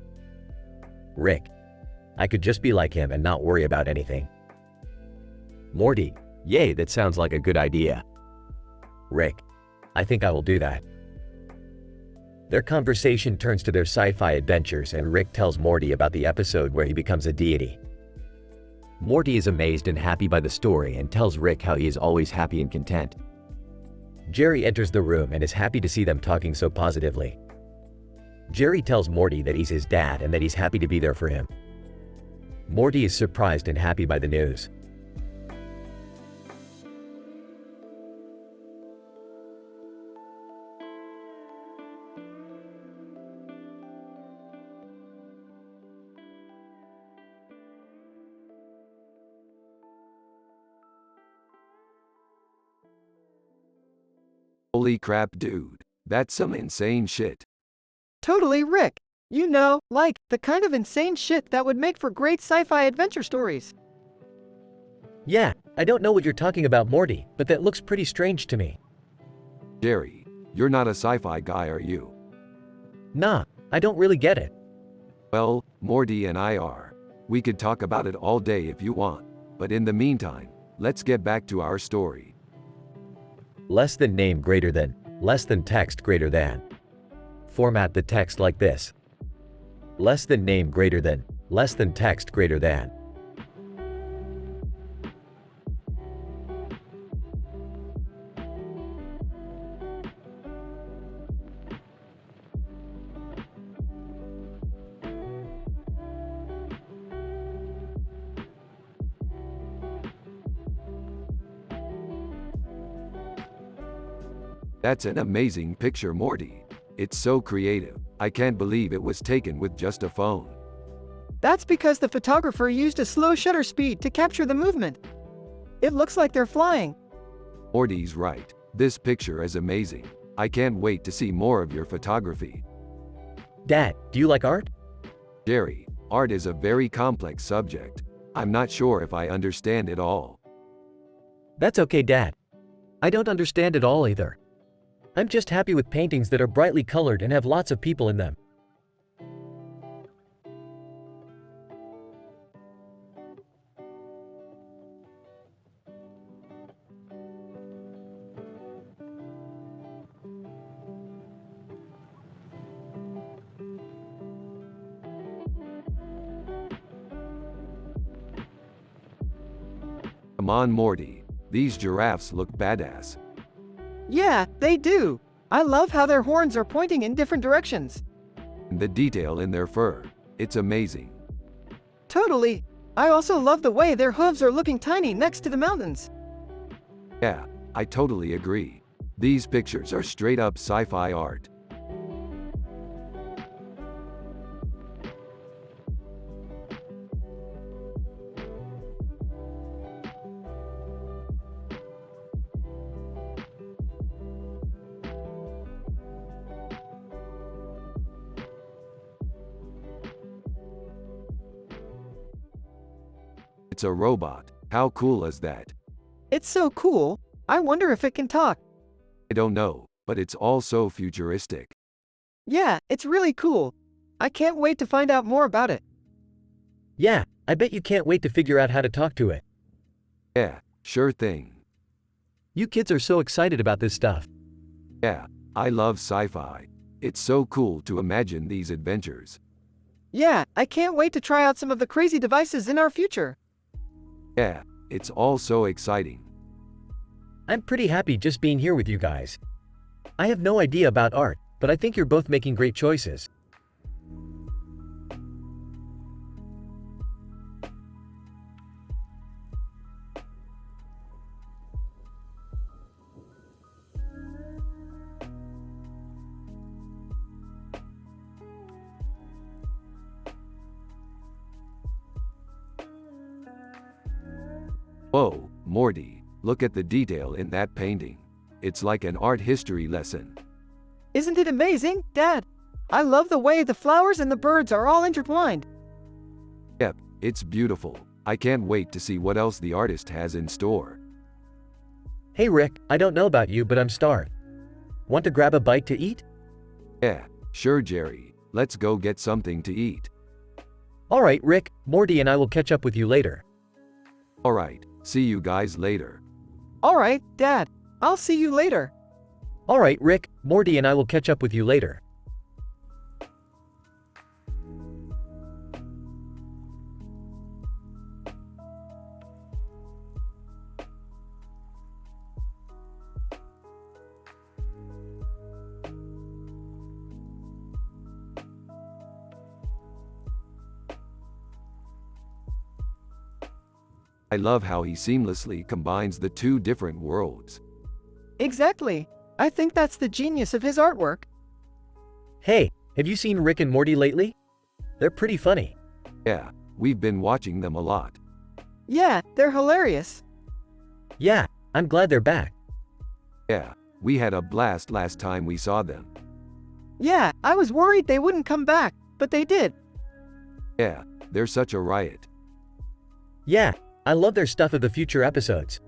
Rick, I could just be like him and not worry about anything. Morty, yay, that sounds like a good idea. Rick, I think I will do that. Their conversation turns to their sci-fi adventures and Rick tells Morty about the episode where he becomes a deity. Morty is amazed and happy by the story and tells Rick how he is always happy and content. Jerry enters the room and is happy to see them talking so positively. Jerry tells Morty that he's his dad and that he's happy to be there for him. Morty is surprised and happy by the news. Holy crap, dude. That's some insane shit. Totally, Rick. You know, like, the kind of insane shit that would make for great sci-fi adventure stories. Yeah, I don't know what you're talking about, Morty, but that looks pretty strange to me. Jerry, you're not a sci-fi guy, are you? Nah, I don't really get it. Well, Morty and I are. We could talk about it all day if you want. But in the meantime, let's get back to our story. Less than name greater than, less than text greater than. Format the text like this. Less than name greater than, less than text greater than. That's an amazing picture, Morty. It's so creative. I can't believe it was taken with just a phone. That's because the photographer used a slow shutter speed to capture the movement. It looks like they're flying. Morty's right. This picture is amazing. I can't wait to see more of your photography. Dad, do you like art? Jerry, art is a very complex subject. I'm not sure if I understand it all. That's okay, Dad. I don't understand it all either. I'm just happy with paintings that are brightly colored and have lots of people in them. Come on, Morty. These giraffes look badass. Yeah, they do. I love how their horns are pointing in different directions. And the detail in their fur. It's amazing. Totally. I also love the way their hooves are looking tiny next to the mountains. Yeah, I totally agree. These pictures are straight up sci-fi art. It's a robot. How cool is that? It's so cool. I wonder if it can talk. I don't know, but it's all so futuristic. Yeah, it's really cool. I can't wait to find out more about it. Yeah, I bet you can't wait to figure out how to talk to it. Yeah, sure thing. You kids are so excited about this stuff. Yeah, I love sci-fi. It's so cool to imagine these adventures. Yeah, I can't wait to try out some of the crazy devices in our future. Yeah, it's all so exciting. I'm pretty happy just being here with you guys. I have no idea about art, but I think you're both making great choices. Whoa, Morty, look at the detail in that painting. It's like an art history lesson. Isn't it amazing, Dad? I love the way the flowers and the birds are all intertwined. Yep, it's beautiful. I can't wait to see what else the artist has in store. Hey Rick, I don't know about you, but I'm starved. Want to grab a bite to eat? Yeah, sure Jerry, let's go get something to eat. Alright Rick, Morty and I will catch up with you later. Alright, see you guys later. Alright, Dad. I'll see you later. Alright Rick, Morty and I will catch up with you later. I love how he seamlessly combines the two different worlds. Exactly. I think that's the genius of his artwork. Hey, have you seen Rick and Morty lately? They're pretty funny. Yeah, we've been watching them a lot. Yeah, they're hilarious. Yeah, I'm glad they're back. Yeah, we had a blast last time we saw them. Yeah, I was worried they wouldn't come back, but they did. Yeah, they're such a riot. Yeah, I love their Stuff of the Future episodes.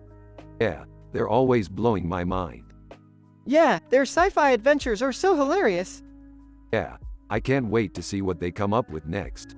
Yeah, they're always blowing my mind. Yeah, their sci-fi adventures are so hilarious. Yeah, I can't wait to see what they come up with next.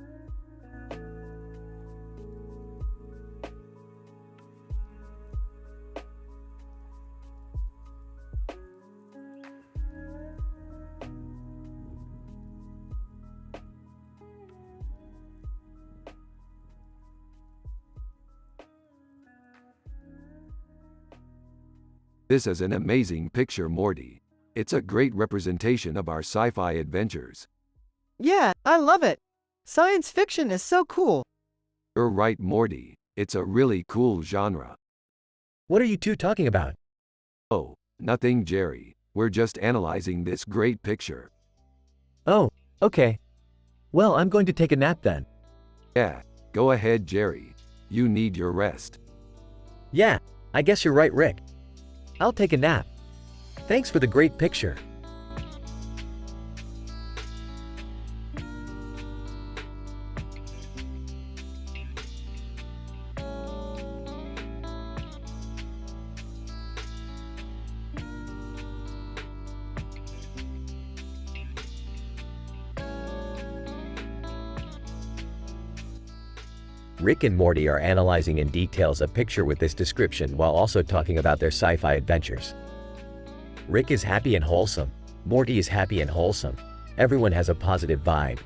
This is an amazing picture, Morty. It's a great representation of our sci-fi adventures. Yeah, I love it. Science fiction is so cool. You're right, Morty. It's a really cool genre. What are you two talking about? Oh, nothing, Jerry. We're just analyzing this great picture. Oh, okay. Well, I'm going to take a nap then. Yeah, go ahead, Jerry. You need your rest. Yeah, I guess you're right, Rick. I'll take a nap. Thanks for the great picture. Rick and Morty are analyzing in details a picture with this description while also talking about their sci-fi adventures. Rick is happy and wholesome. Morty is happy and wholesome. Everyone has a positive vibe.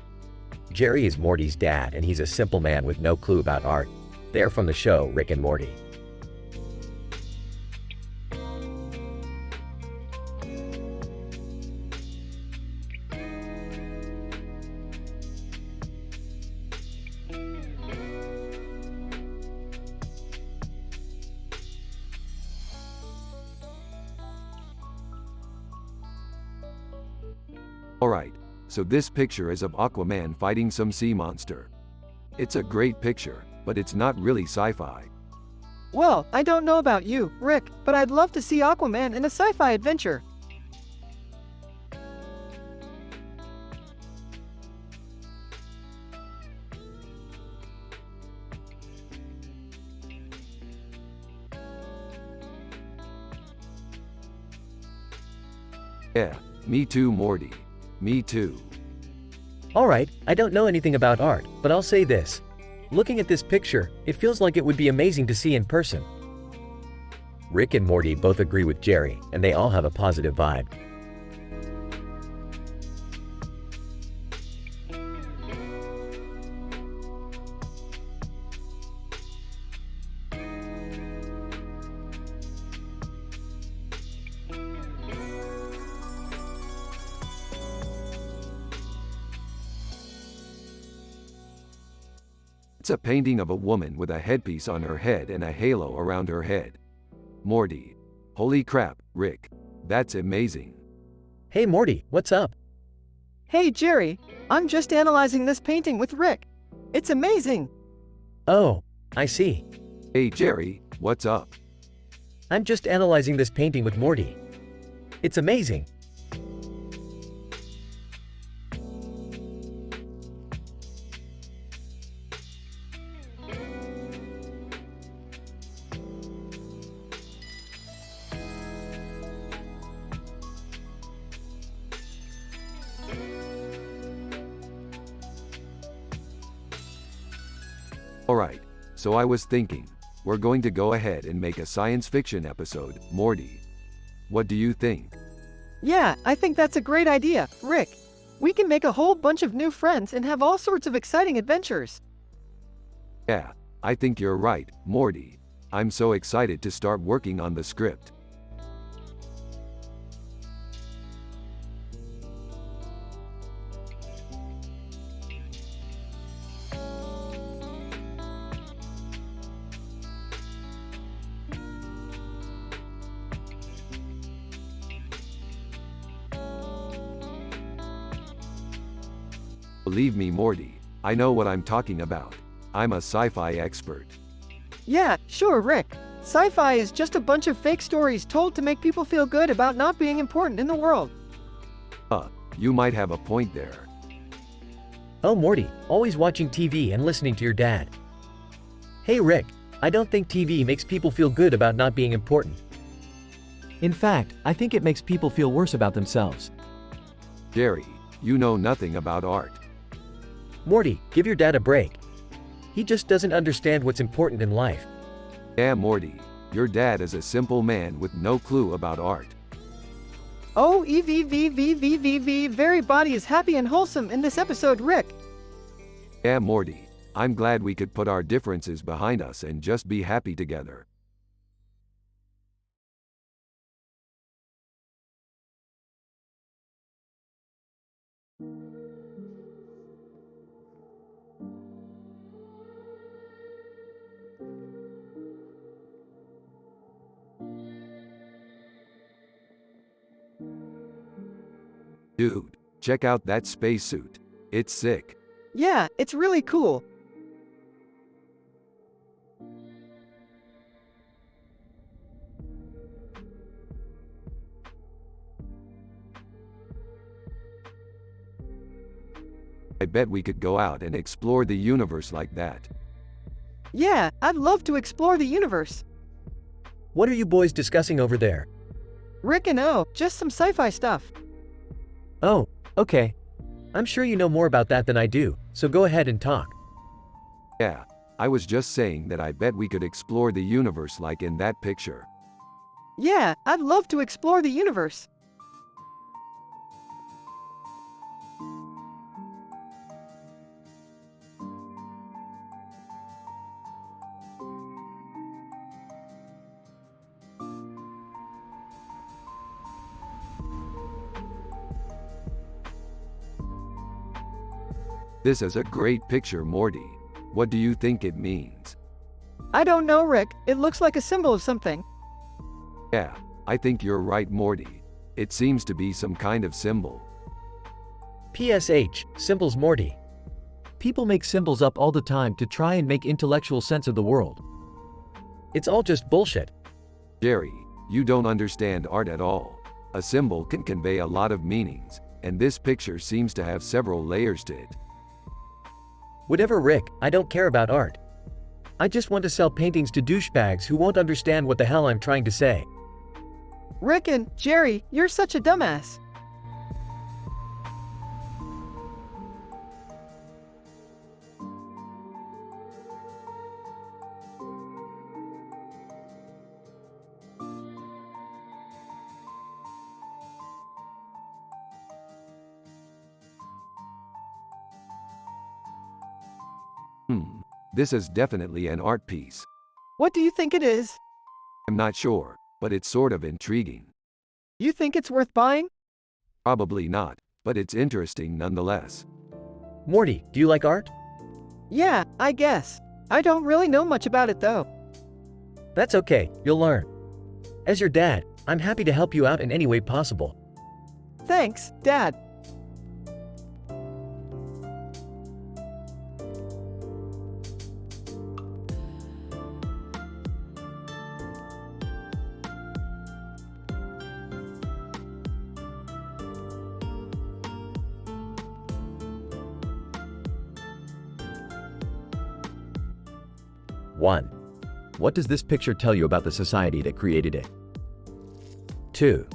Jerry is Morty's dad and he's a simple man with no clue about art. They're from the show Rick and Morty. Alright, so this picture is of Aquaman fighting some sea monster. It's a great picture, but it's not really sci-fi. Well, I don't know about you, Rick, but I'd love to see Aquaman in a sci-fi adventure. Yeah, me too, Morty. Me too. Alright, I don't know anything about art, but I'll say this. Looking at this picture, it feels like it would be amazing to see in person. Rick and Morty both agree with Jerry and they all have a positive vibe. It's a painting of a woman with a headpiece on her head and a halo around her head. Morty. Holy crap, Rick. That's amazing. Hey Morty, what's up? Hey Jerry, I'm just analyzing this painting with Rick. It's amazing. Oh, I see. Hey Jerry, what's up? I'm just analyzing this painting with Morty. It's amazing. Alright, so I was thinking, we're going to go ahead and make a science fiction episode, Morty. What do you think? Yeah, I think that's a great idea, Rick. We can make a whole bunch of new friends and have all sorts of exciting adventures. Yeah, I think you're right, Morty. I'm so excited to start working on the script. Believe me, Morty, I know what I'm talking about. I'm a sci-fi expert. Yeah, sure, Rick. Sci-fi is just a bunch of fake stories told to make people feel good about not being important in the world. You might have a point there. Oh Morty, always watching TV and listening to your dad. Hey Rick, I don't think TV makes people feel good about not being important. In fact, I think it makes people feel worse about themselves. Jerry, you know nothing about art. Morty, give your dad a break. He just doesn't understand what's important in life. Yeah, Morty, your dad is a simple man with no clue about art. Oh, very body is happy and wholesome in this episode, Rick. Yeah, Morty, I'm glad we could put our differences behind us and just be happy together. Dude, check out that spacesuit. It's sick. Yeah, it's really cool. I bet we could go out and explore the universe like that. Yeah, I'd love to explore the universe. What are you boys discussing over there? Rick and just some sci-fi stuff. Oh, okay. I'm sure you know more about that than I do, so go ahead and talk. Yeah, I was just saying that I bet we could explore the universe like in that picture. Yeah, I'd love to explore the universe. This is a great picture, Morty. What do you think it means? I don't know, Rick. It looks like a symbol of something. Yeah, I think you're right, Morty. It seems to be some kind of symbol. PSH, symbols Morty. People make symbols up all the time to try and make intellectual sense of the world. It's all just bullshit. Jerry, you don't understand art at all. A symbol can convey a lot of meanings, and this picture seems to have several layers to it. Whatever, Rick, I don't care about art. I just want to sell paintings to douchebags who won't understand what the hell I'm trying to say. Rick and Jerry, you're such a dumbass. This is definitely an art piece. What do you think it is? I'm not sure, but it's sort of intriguing. You think it's worth buying? Probably not, but it's interesting nonetheless. Morty, do you like art? Yeah, I guess. I don't really know much about it though. That's okay, you'll learn. As your dad, I'm happy to help you out in any way possible. Thanks, Dad. One. What does this picture tell you about the society that created it? 2.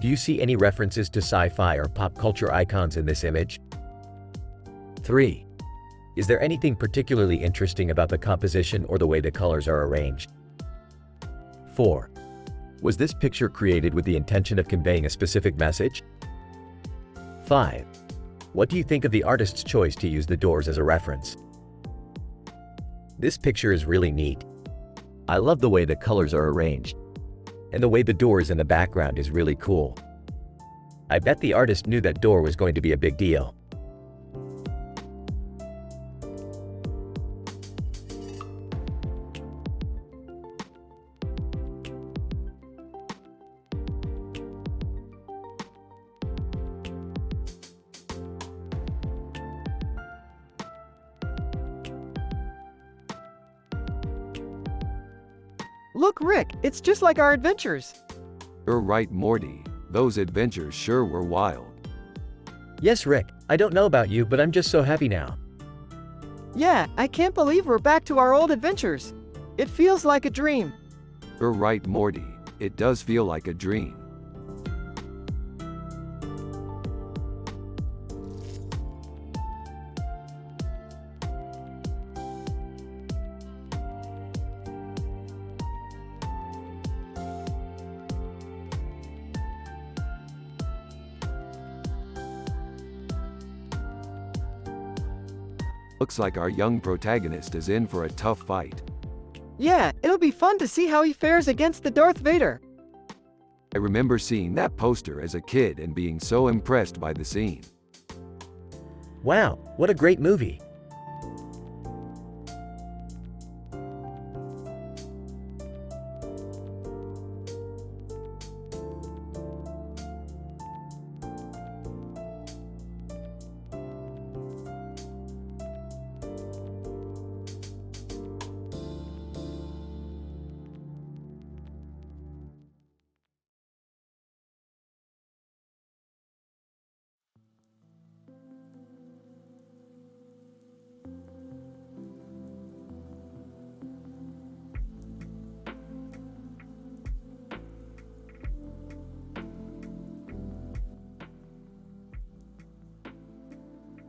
Do you see any references to sci-fi or pop culture icons in this image? 3. Is there anything particularly interesting about the composition or the way the colors are arranged? 4. Was this picture created with the intention of conveying a specific message? 5. What do you think of the artist's choice to use the doors as a reference? This picture is really neat. I love the way the colors are arranged. And the way the doors in the background is really cool. I bet the artist knew that door was going to be a big deal. Look, Rick, it's just like our adventures. You're right, Morty. Those adventures sure were wild. Yes, Rick, I don't know about you, but I'm just so happy now. Yeah, I can't believe we're back to our old adventures. It feels like a dream. You're right, Morty. It does feel like a dream. Looks like our young protagonist is in for a tough fight. Yeah, it'll be fun to see how he fares against the Darth Vader. I remember seeing that poster as a kid and being so impressed by the scene. Wow, what a great movie.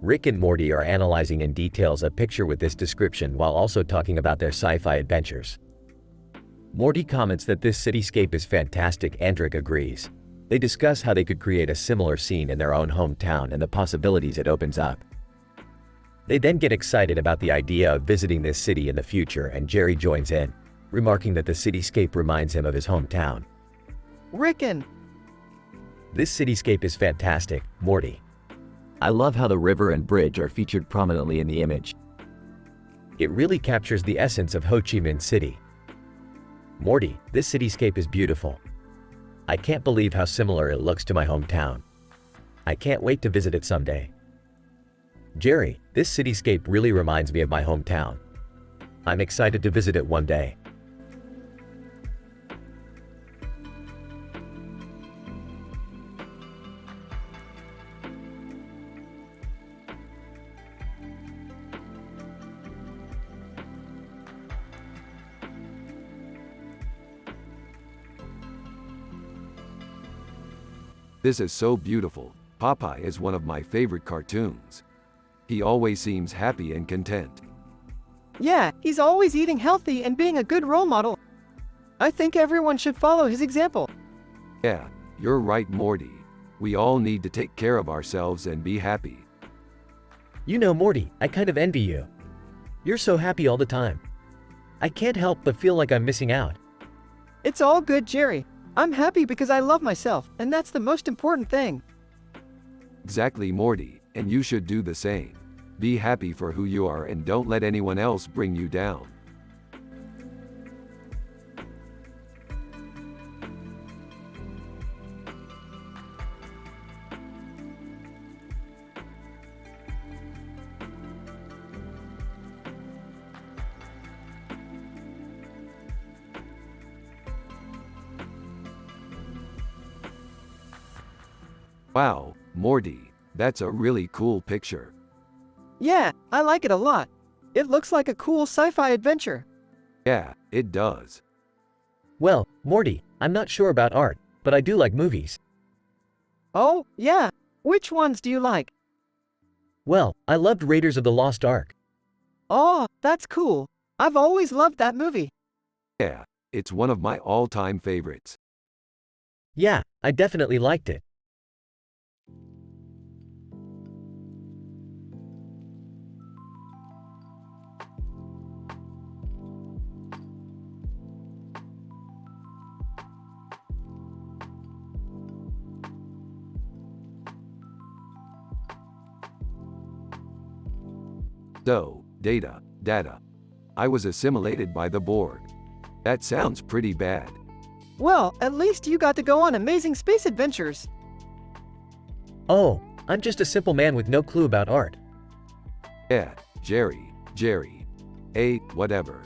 Rick and Morty are analyzing in details a picture with this description while also talking about their sci-fi adventures. Morty comments that this cityscape is fantastic and Rick agrees. They discuss how they could create a similar scene in their own hometown and the possibilities it opens up. They then get excited about the idea of visiting this city in the future, and Jerry joins in, remarking that the cityscape reminds him of his hometown. Rickon. This cityscape is fantastic, Morty. I love how the river and bridge are featured prominently in the image. It really captures the essence of Ho Chi Minh City. Morty, this cityscape is beautiful. I can't believe how similar it looks to my hometown. I can't wait to visit it someday. Jerry, this cityscape really reminds me of my hometown. I'm excited to visit it one day. This is so beautiful. Popeye is one of my favorite cartoons. He always seems happy and content. Yeah, he's always eating healthy and being a good role model. I think everyone should follow his example. Yeah, you're right, Morty. We all need to take care of ourselves and be happy. You know, Morty, I kind of envy you. You're so happy all the time. I can't help but feel like I'm missing out. It's all good, Jerry. I'm happy because I love myself, and that's the most important thing. Exactly, Morty, and you should do the same. Be happy for who you are and don't let anyone else bring you down. Wow, Morty, that's a really cool picture. Yeah, I like it a lot. It looks like a cool sci-fi adventure. Yeah, it does. Well, Morty, I'm not sure about art, but I do like movies. Oh, yeah. Which ones do you like? Well, I loved Raiders of the Lost Ark. Oh, that's cool. I've always loved that movie. Yeah, it's one of my all-time favorites. Yeah, I definitely liked it. So, data. I was assimilated by the Borg. That sounds pretty bad. Well, at least you got to go on amazing space adventures. Oh, I'm just a simple man with no clue about art. Yeah, Jerry. Whatever.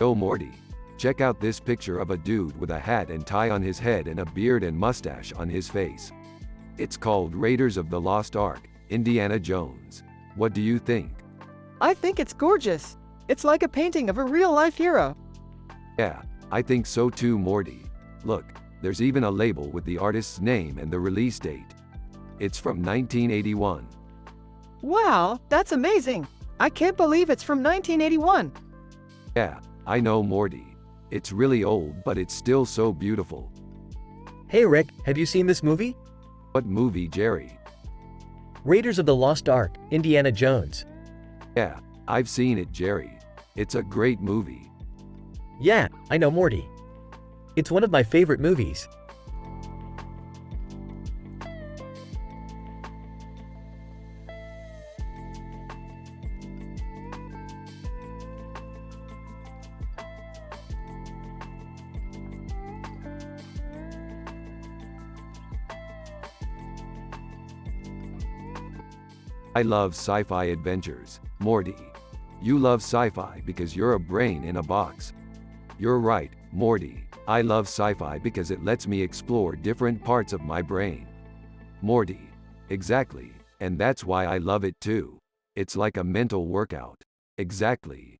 Oh Morty, check out this picture of a dude with a hat and tie on his head and a beard and mustache on his face. It's called Raiders of the Lost Ark, Indiana Jones. What do you think? I think it's gorgeous. It's like a painting of a real-life hero. Yeah, I think so too, Morty. Look, there's even a label with the artist's name and the release date. It's from 1981. Wow, that's amazing. I can't believe it's from 1981. Yeah, I know, Morty. It's really old, but it's still so beautiful. Hey Rick, have you seen this movie? What movie, Jerry? Raiders of the Lost Ark, Indiana Jones. Yeah, I've seen it, Jerry. It's a great movie. Yeah, I know, Morty. It's one of my favorite movies. I love sci-fi adventures, Morty. You love sci-fi because you're a brain in a box. You're right, Morty. I love sci-fi because it lets me explore different parts of my brain. Morty. Exactly, and that's why I love it too. It's like a mental workout. Exactly.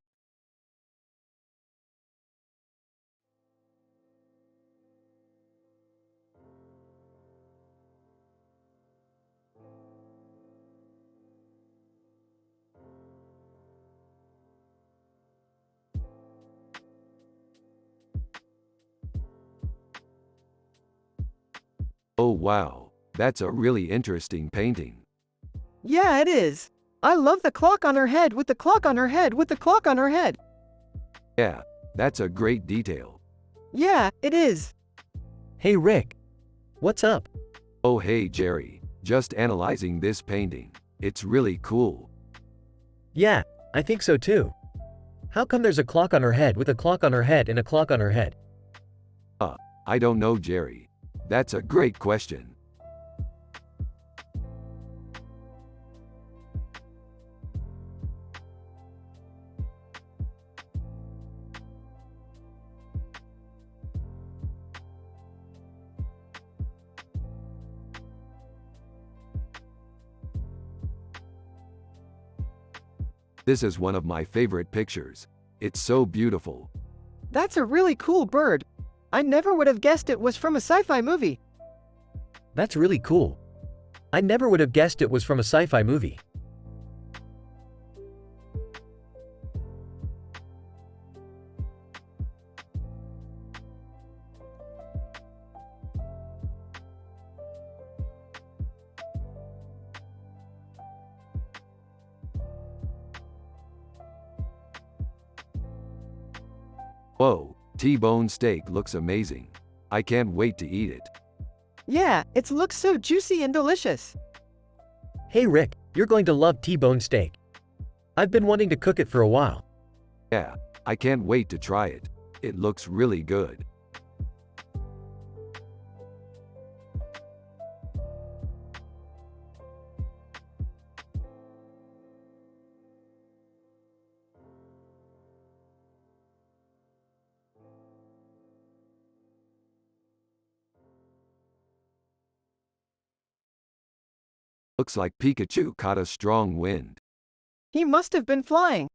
Oh wow, that's a really interesting painting. Yeah, it is. I love the clock on her head with the clock on her head with the clock on her head. Yeah, that's a great detail. Yeah, it is. Hey Rick. What's up? Oh hey Jerry, just analyzing this painting. It's really cool. Yeah, I think so too. How come there's a clock on her head with a clock on her head and a clock on her head? I don't know, Jerry. That's a great question. This is one of my favorite pictures. It's so beautiful. That's a really cool bird. I never would have guessed it was from a sci-fi movie. That's really cool. I never would have guessed it was from a sci-fi movie. Whoa, T-bone steak looks amazing. I can't wait to eat it. Yeah, it looks so juicy and delicious. Hey Rick, you're going to love T-bone steak. I've been wanting to cook it for a while. Yeah, I can't wait to try it. It looks really good. Looks like Pikachu caught a strong wind. He must have been flying.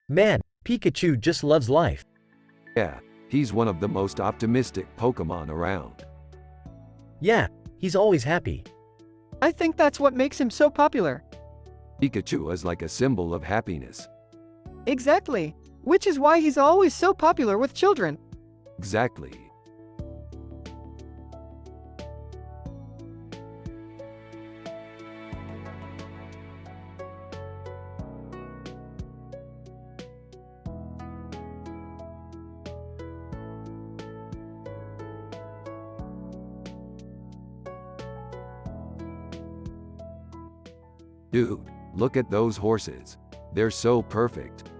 Man, Pikachu just loves life. Yeah, he's one of the most optimistic Pokemon around. Yeah, he's always happy. I think that's what makes him so popular. Pikachu is like a symbol of happiness. Exactly. Which is why he's always so popular with children. Exactly. Dude, look at those horses. They're so perfect.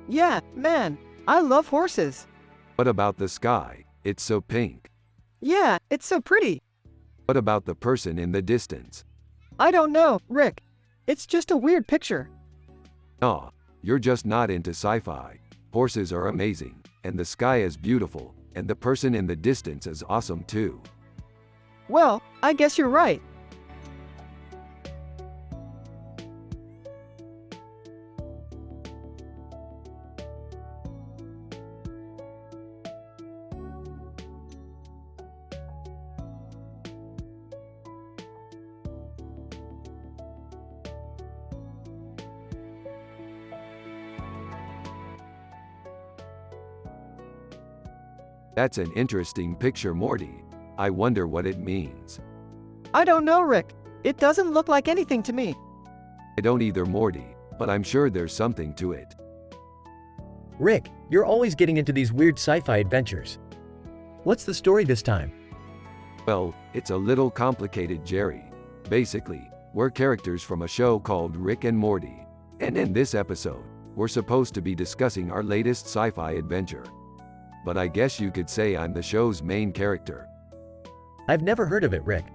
Yeah, man, I love horses. What about the sky? It's so pink. Yeah, it's so pretty. What about the person in the distance? I don't know, Rick. It's just a weird picture. Aw, you're just not into sci-fi. Horses are amazing, and the sky is beautiful, and the person in the distance is awesome too. Well, I guess you're right. That's an interesting picture, Morty. I wonder what it means. I don't know, Rick. It doesn't look like anything to me. I don't either, Morty, but I'm sure there's something to it. Rick, you're always getting into these weird sci-fi adventures. What's the story this time? Well, it's a little complicated, Jerry. Basically, we're characters from a show called Rick and Morty. And in this episode, we're supposed to be discussing our latest sci-fi adventure. But I guess you could say I'm the show's main character. I've never heard of it, Rick.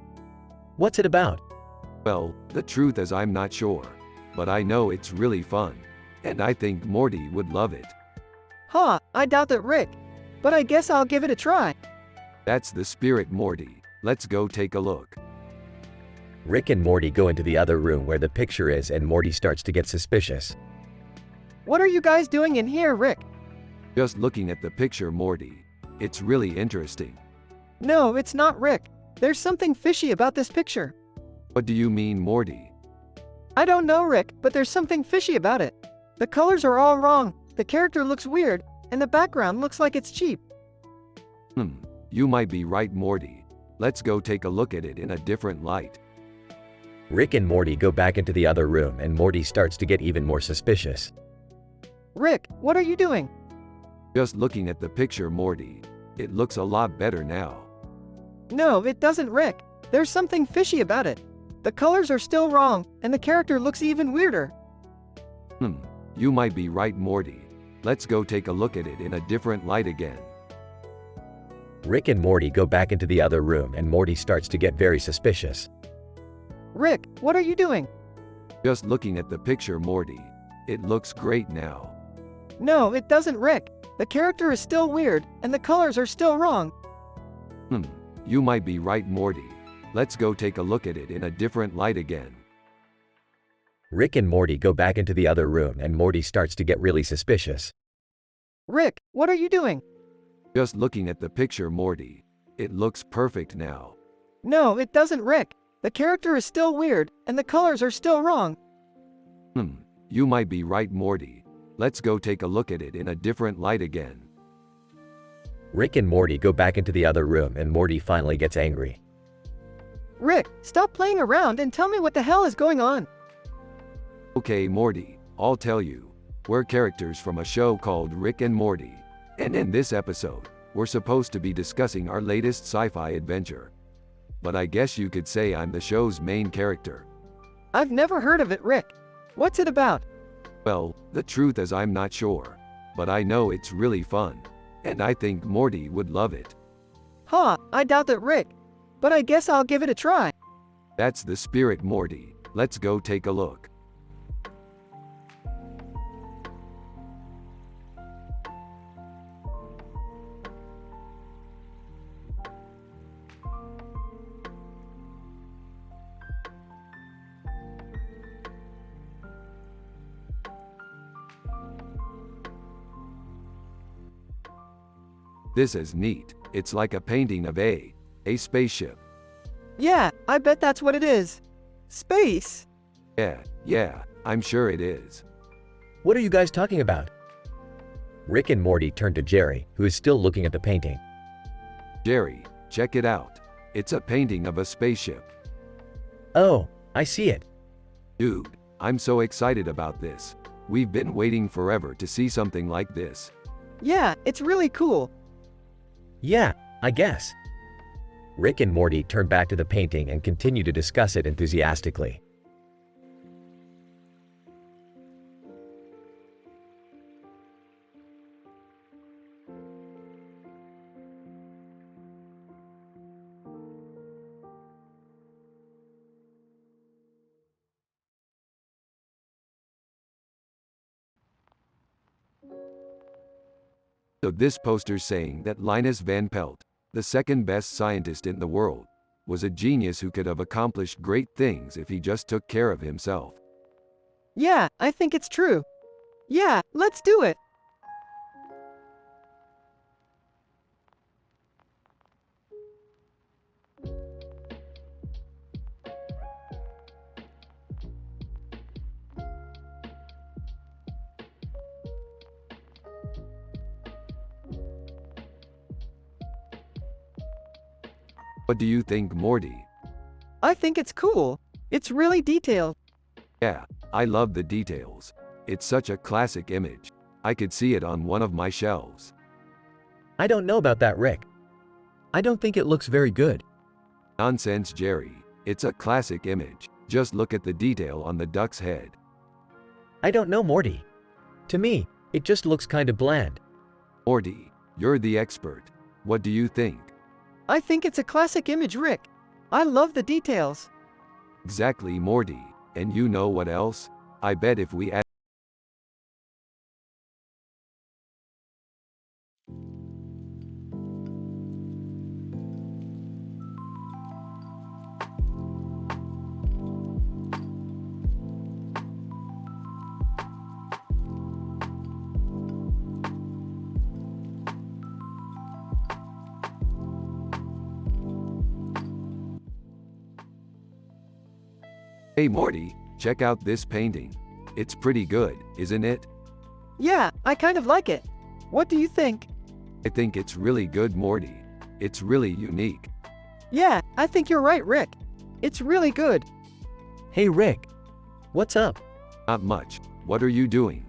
What's it about? Well, the truth is I'm not sure. But I know it's really fun. And I think Morty would love it. Huh, I doubt that, Rick. But I guess I'll give it a try. That's the spirit, Morty. Let's go take a look. Rick and Morty go into the other room where the picture is and Morty starts to get suspicious. What are you guys doing in here, Rick? Just looking at the picture, Morty. It's really interesting. No, it's not, Rick. There's something fishy about this picture. What do you mean, Morty? I don't know, Rick, but there's something fishy about it. The colors are all wrong, the character looks weird, and the background looks like it's cheap. You might be right, Morty. Let's go take a look at it in a different light. Rick and Morty go back into the other room and Morty starts to get even more suspicious. Rick, what are you doing? Just looking at the picture, Morty. It looks a lot better now. No, it doesn't, Rick. There's something fishy about it. The colors are still wrong, and the character looks even weirder. You might be right, Morty. Let's go take a look at it in a different light again. Rick and Morty go back into the other room and Morty starts to get very suspicious. Rick, what are you doing? Just looking at the picture, Morty. It looks great now. No, it doesn't, Rick. The character is still weird, and the colors are still wrong. You might be right, Morty. Let's go take a look at it in a different light again. Rick and Morty go back into the other room and Morty starts to get really suspicious. Rick, what are you doing? Just looking at the picture, Morty. It looks perfect now. No, it doesn't, Rick. The character is still weird, and the colors are still wrong. You might be right, Morty. Let's go take a look at it in a different light again. Rick and Morty go back into the other room and Morty finally gets angry. Rick, stop playing around and tell me what the hell is going on. Okay, Morty, I'll tell you. We're characters from a show called Rick and Morty. And in this episode, we're supposed to be discussing our latest sci-fi adventure. But I guess you could say I'm the show's main character. I've never heard of it, Rick. What's it about? Well, the truth is I'm not sure. But I know it's really fun. And I think Morty would love it. Huh, I doubt that, Rick. But I guess I'll give it a try. That's the spirit, Morty. Let's go take a look. This is neat. It's like a painting of a spaceship. Yeah, I bet that's what it is. Space. Yeah, I'm sure it is. What are you guys talking about? Rick and Morty turn to Jerry, who is still looking at the painting. Jerry, check it out. It's a painting of a spaceship. Oh, I see it. Dude, I'm so excited about this. We've been waiting forever to see something like this. Yeah, it's really cool. Yeah, I guess. Rick and Morty turn back to the painting and continue to discuss it enthusiastically. So this poster's saying that Linus Van Pelt, the second best scientist in the world, was a genius who could have accomplished great things if he just took care of himself. Yeah, I think it's true. Yeah, let's do it. What do you think, Morty? I think it's cool. It's really detailed. Yeah, I love the details. It's such a classic image. I could see it on one of my shelves. I don't know about that, Rick. I don't think it looks very good. Nonsense, Jerry. It's a classic image. Just look at the detail on the duck's head. I don't know, Morty. To me, it just looks kind of bland. Morty, you're the expert. What do you think? I think it's a classic image, Rick. I love the details. Exactly, Morty. And you know what else? I bet if we add Hey Morty, check out this painting. It's pretty good, isn't it? Yeah, I kind of like it. What do you think? I think it's really good, Morty. It's really unique. Yeah, I think you're right, Rick. It's really good. Hey, Rick. What's up? Not much. What are you doing?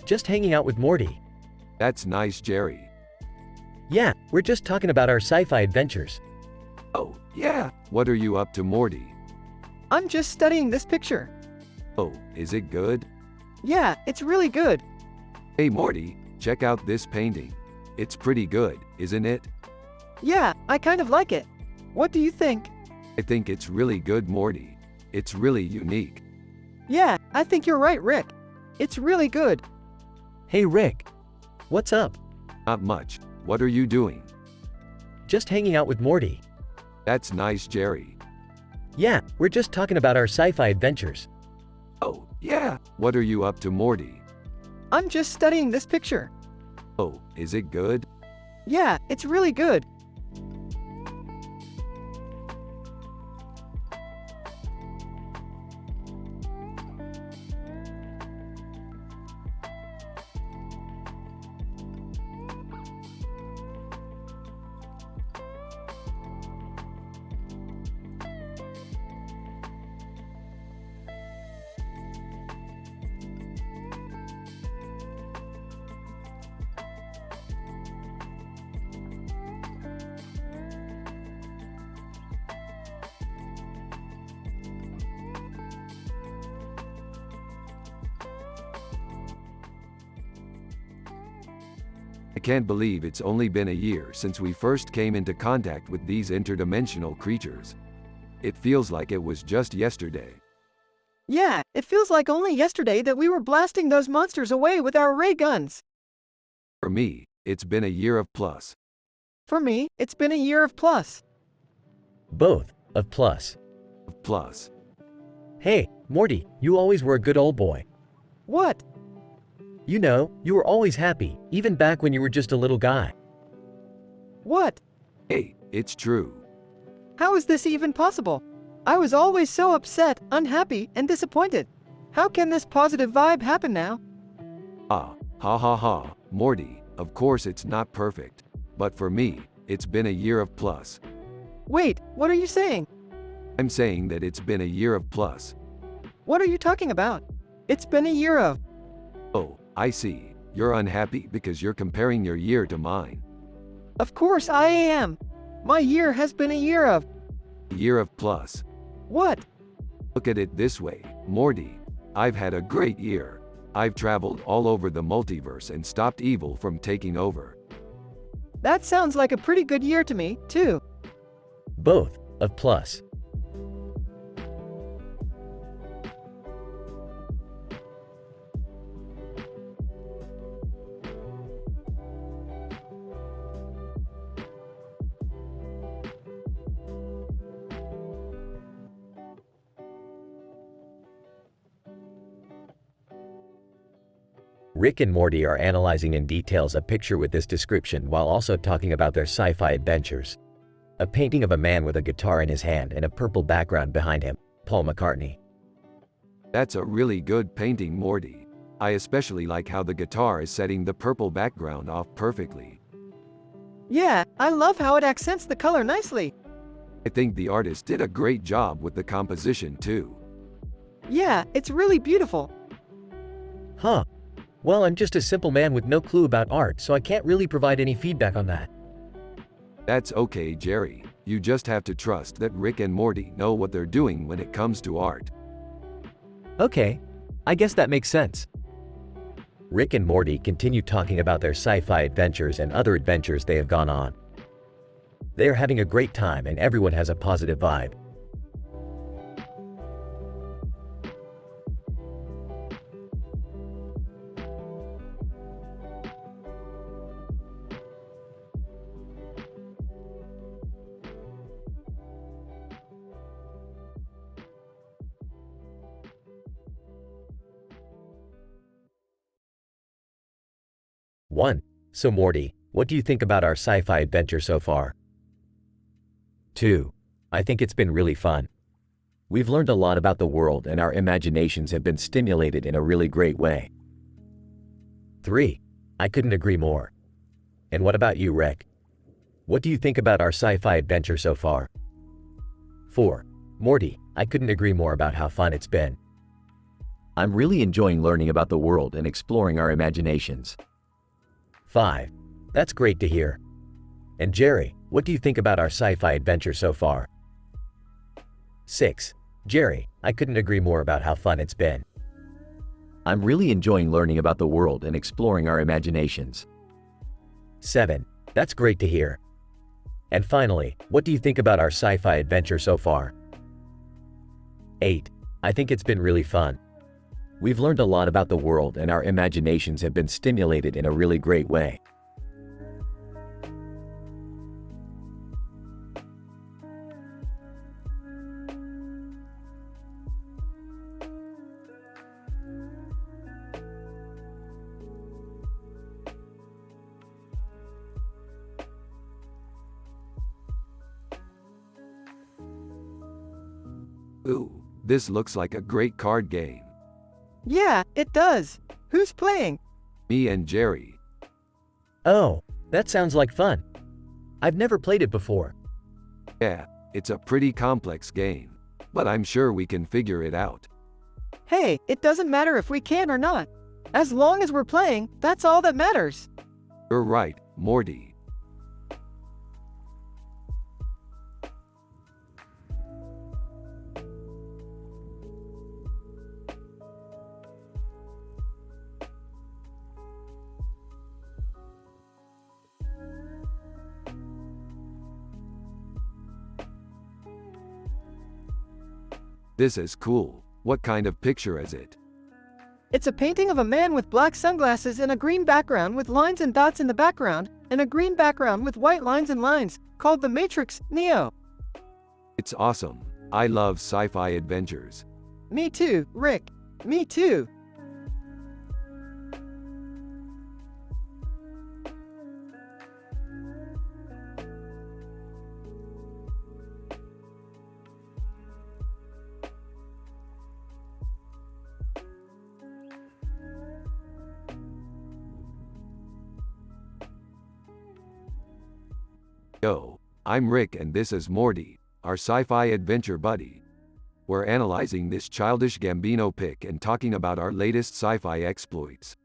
Just hanging out with Morty. That's nice, Jerry. Yeah, we're just talking about our sci-fi adventures. Oh, yeah. What are you up to, Morty? I'm just studying this picture. Oh, is it good? Yeah, it's really good. Hey Morty, check out this painting. It's pretty good, isn't it? Yeah, I kind of like it. What do you think? I think it's really good, Morty. It's really unique. Yeah, I think you're right, Rick. It's really good. Hey, Rick. What's up? Not much. What are you doing? Just hanging out with Morty. That's nice, Jerry. Yeah, we're just talking about our sci-fi adventures. Oh, yeah. What are you up to, Morty? I'm just studying this picture. Oh, is it good? Yeah, it's really good. I can't believe it's only been a year since we first came into contact with these interdimensional creatures. It feels like it was just yesterday. Yeah, it feels like only yesterday that we were blasting those monsters away with our ray guns. For me, it's been a year of plus. For me, it's been a year of plus. Both of plus. Of plus. Hey, Morty, you always were a good old boy. What? You know, you were always happy, even back when you were just a little guy. What? Hey, it's true. How is this even possible? I was always so upset, unhappy, and disappointed. How can this positive vibe happen now? Ah, ha ha ha, Morty, of course it's not perfect. But for me, it's been a year of plus. Wait, what are you saying? I'm saying that it's been a year of plus. What are you talking about? It's been a year of... Oh, I see. You're unhappy because you're comparing your year to mine. Of course I am. My year has been a year of... A year of plus. What? Look at it this way, Morty. I've had a great year. I've traveled all over the multiverse and stopped evil from taking over. That sounds like a pretty good year to me, too. Both of plus. Rick and Morty are analyzing in details a picture with this description while also talking about their sci-fi adventures. A painting of a man with a guitar in his hand and a purple background behind him, Paul McCartney. That's a really good painting, Morty. I especially like how the guitar is setting the purple background off perfectly. Yeah, I love how it accents the color nicely. I think the artist did a great job with the composition too. Yeah, it's really beautiful. Huh. Well, I'm just a simple man with no clue about art, so I can't really provide any feedback on that. That's okay, Jerry. You just have to trust that Rick and Morty know what they're doing when it comes to art. Okay, I guess that makes sense. Rick and Morty continue talking about their sci-fi adventures and other adventures they have gone on. They are having a great time and everyone has a positive vibe. One. So Morty, what do you think about our sci-fi adventure so far? 2. I think it's been really fun. We've learned a lot about the world and our imaginations have been stimulated in a really great way. 3. I couldn't agree more. And what about you, Rick? What do you think about our sci-fi adventure so far? 4. Morty, I couldn't agree more about how fun it's been. I'm really enjoying learning about the world and exploring our imaginations. 5. That's great to hear. And Jerry, what do you think about our sci-fi adventure so far? 6. Jerry, I couldn't agree more about how fun it's been. I'm really enjoying learning about the world and exploring our imaginations. 7. That's great to hear. And finally, what do you think about our sci-fi adventure so far? 8. I think it's been really fun. We've learned a lot about the world and our imaginations have been stimulated in a really great way. Ooh, this looks like a great card game. Yeah, it does. Who's playing? Me and Jerry. Oh, that sounds like fun. I've never played it before. Yeah, it's a pretty complex game. But I'm sure we can figure it out. Hey, it doesn't matter if we can or not. As long as we're playing, that's all that matters. You're right, Morty. This is cool. What kind of picture is it? It's a painting of a man with black sunglasses and a green background with lines and dots in the background, and a green background with white lines and lines, called The Matrix, Neo. It's awesome. I love sci-fi adventures. Me too, Rick. Me too. Yo, I'm Rick and this is Morty, our sci-fi adventure buddy. We're analyzing this childish Gambino pic and talking about our latest sci-fi exploits.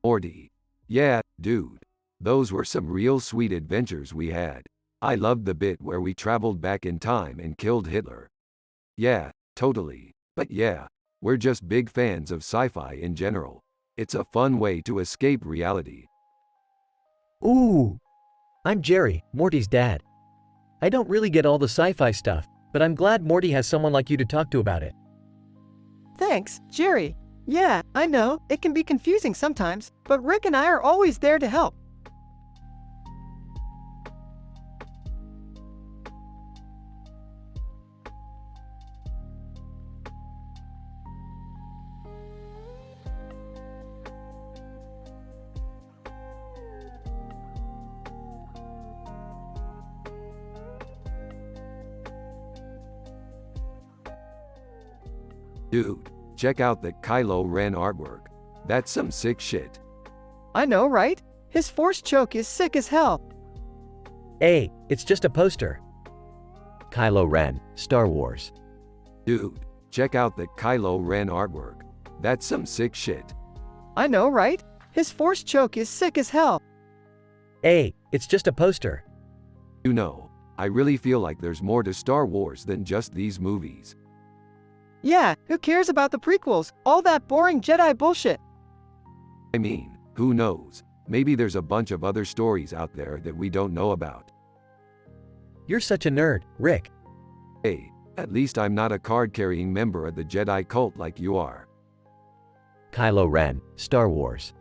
Morty. Yeah, dude. Those were some real sweet adventures we had. I loved the bit where we traveled back in time and killed Hitler. Yeah, totally. But yeah, we're just big fans of sci-fi in general. It's a fun way to escape reality. Ooh! I'm Jerry, Morty's dad. I don't really get all the sci-fi stuff, but I'm glad Morty has someone like you to talk to about it. Thanks, Jerry. Yeah, I know, it can be confusing sometimes, but Rick and I are always there to help. Dude, check out the Kylo Ren artwork. That's some sick shit. I know, right? His force choke is sick as hell. Hey, it's just a poster. Kylo Ren, Star Wars. Dude, check out the Kylo Ren artwork. That's some sick shit. I know, right? His force choke is sick as hell. Hey, it's just a poster. You know, I really feel like there's more to Star Wars than just these movies. Yeah, who cares about the prequels? All that boring Jedi bullshit. I mean, who knows? Maybe there's a bunch of other stories out there that we don't know about. You're such a nerd, Rick. Hey, at least I'm not a card-carrying member of the Jedi cult like you are. Kylo Ren, Star Wars.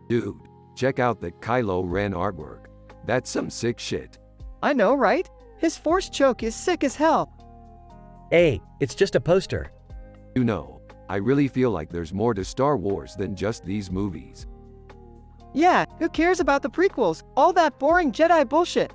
Dude, check out the Kylo Ren artwork. That's some sick shit. I know, right? His force choke is sick as hell. Hey, it's just a poster. You know, I really feel like there's more to Star Wars than just these movies. Yeah, who cares about the prequels? All that boring Jedi bullshit.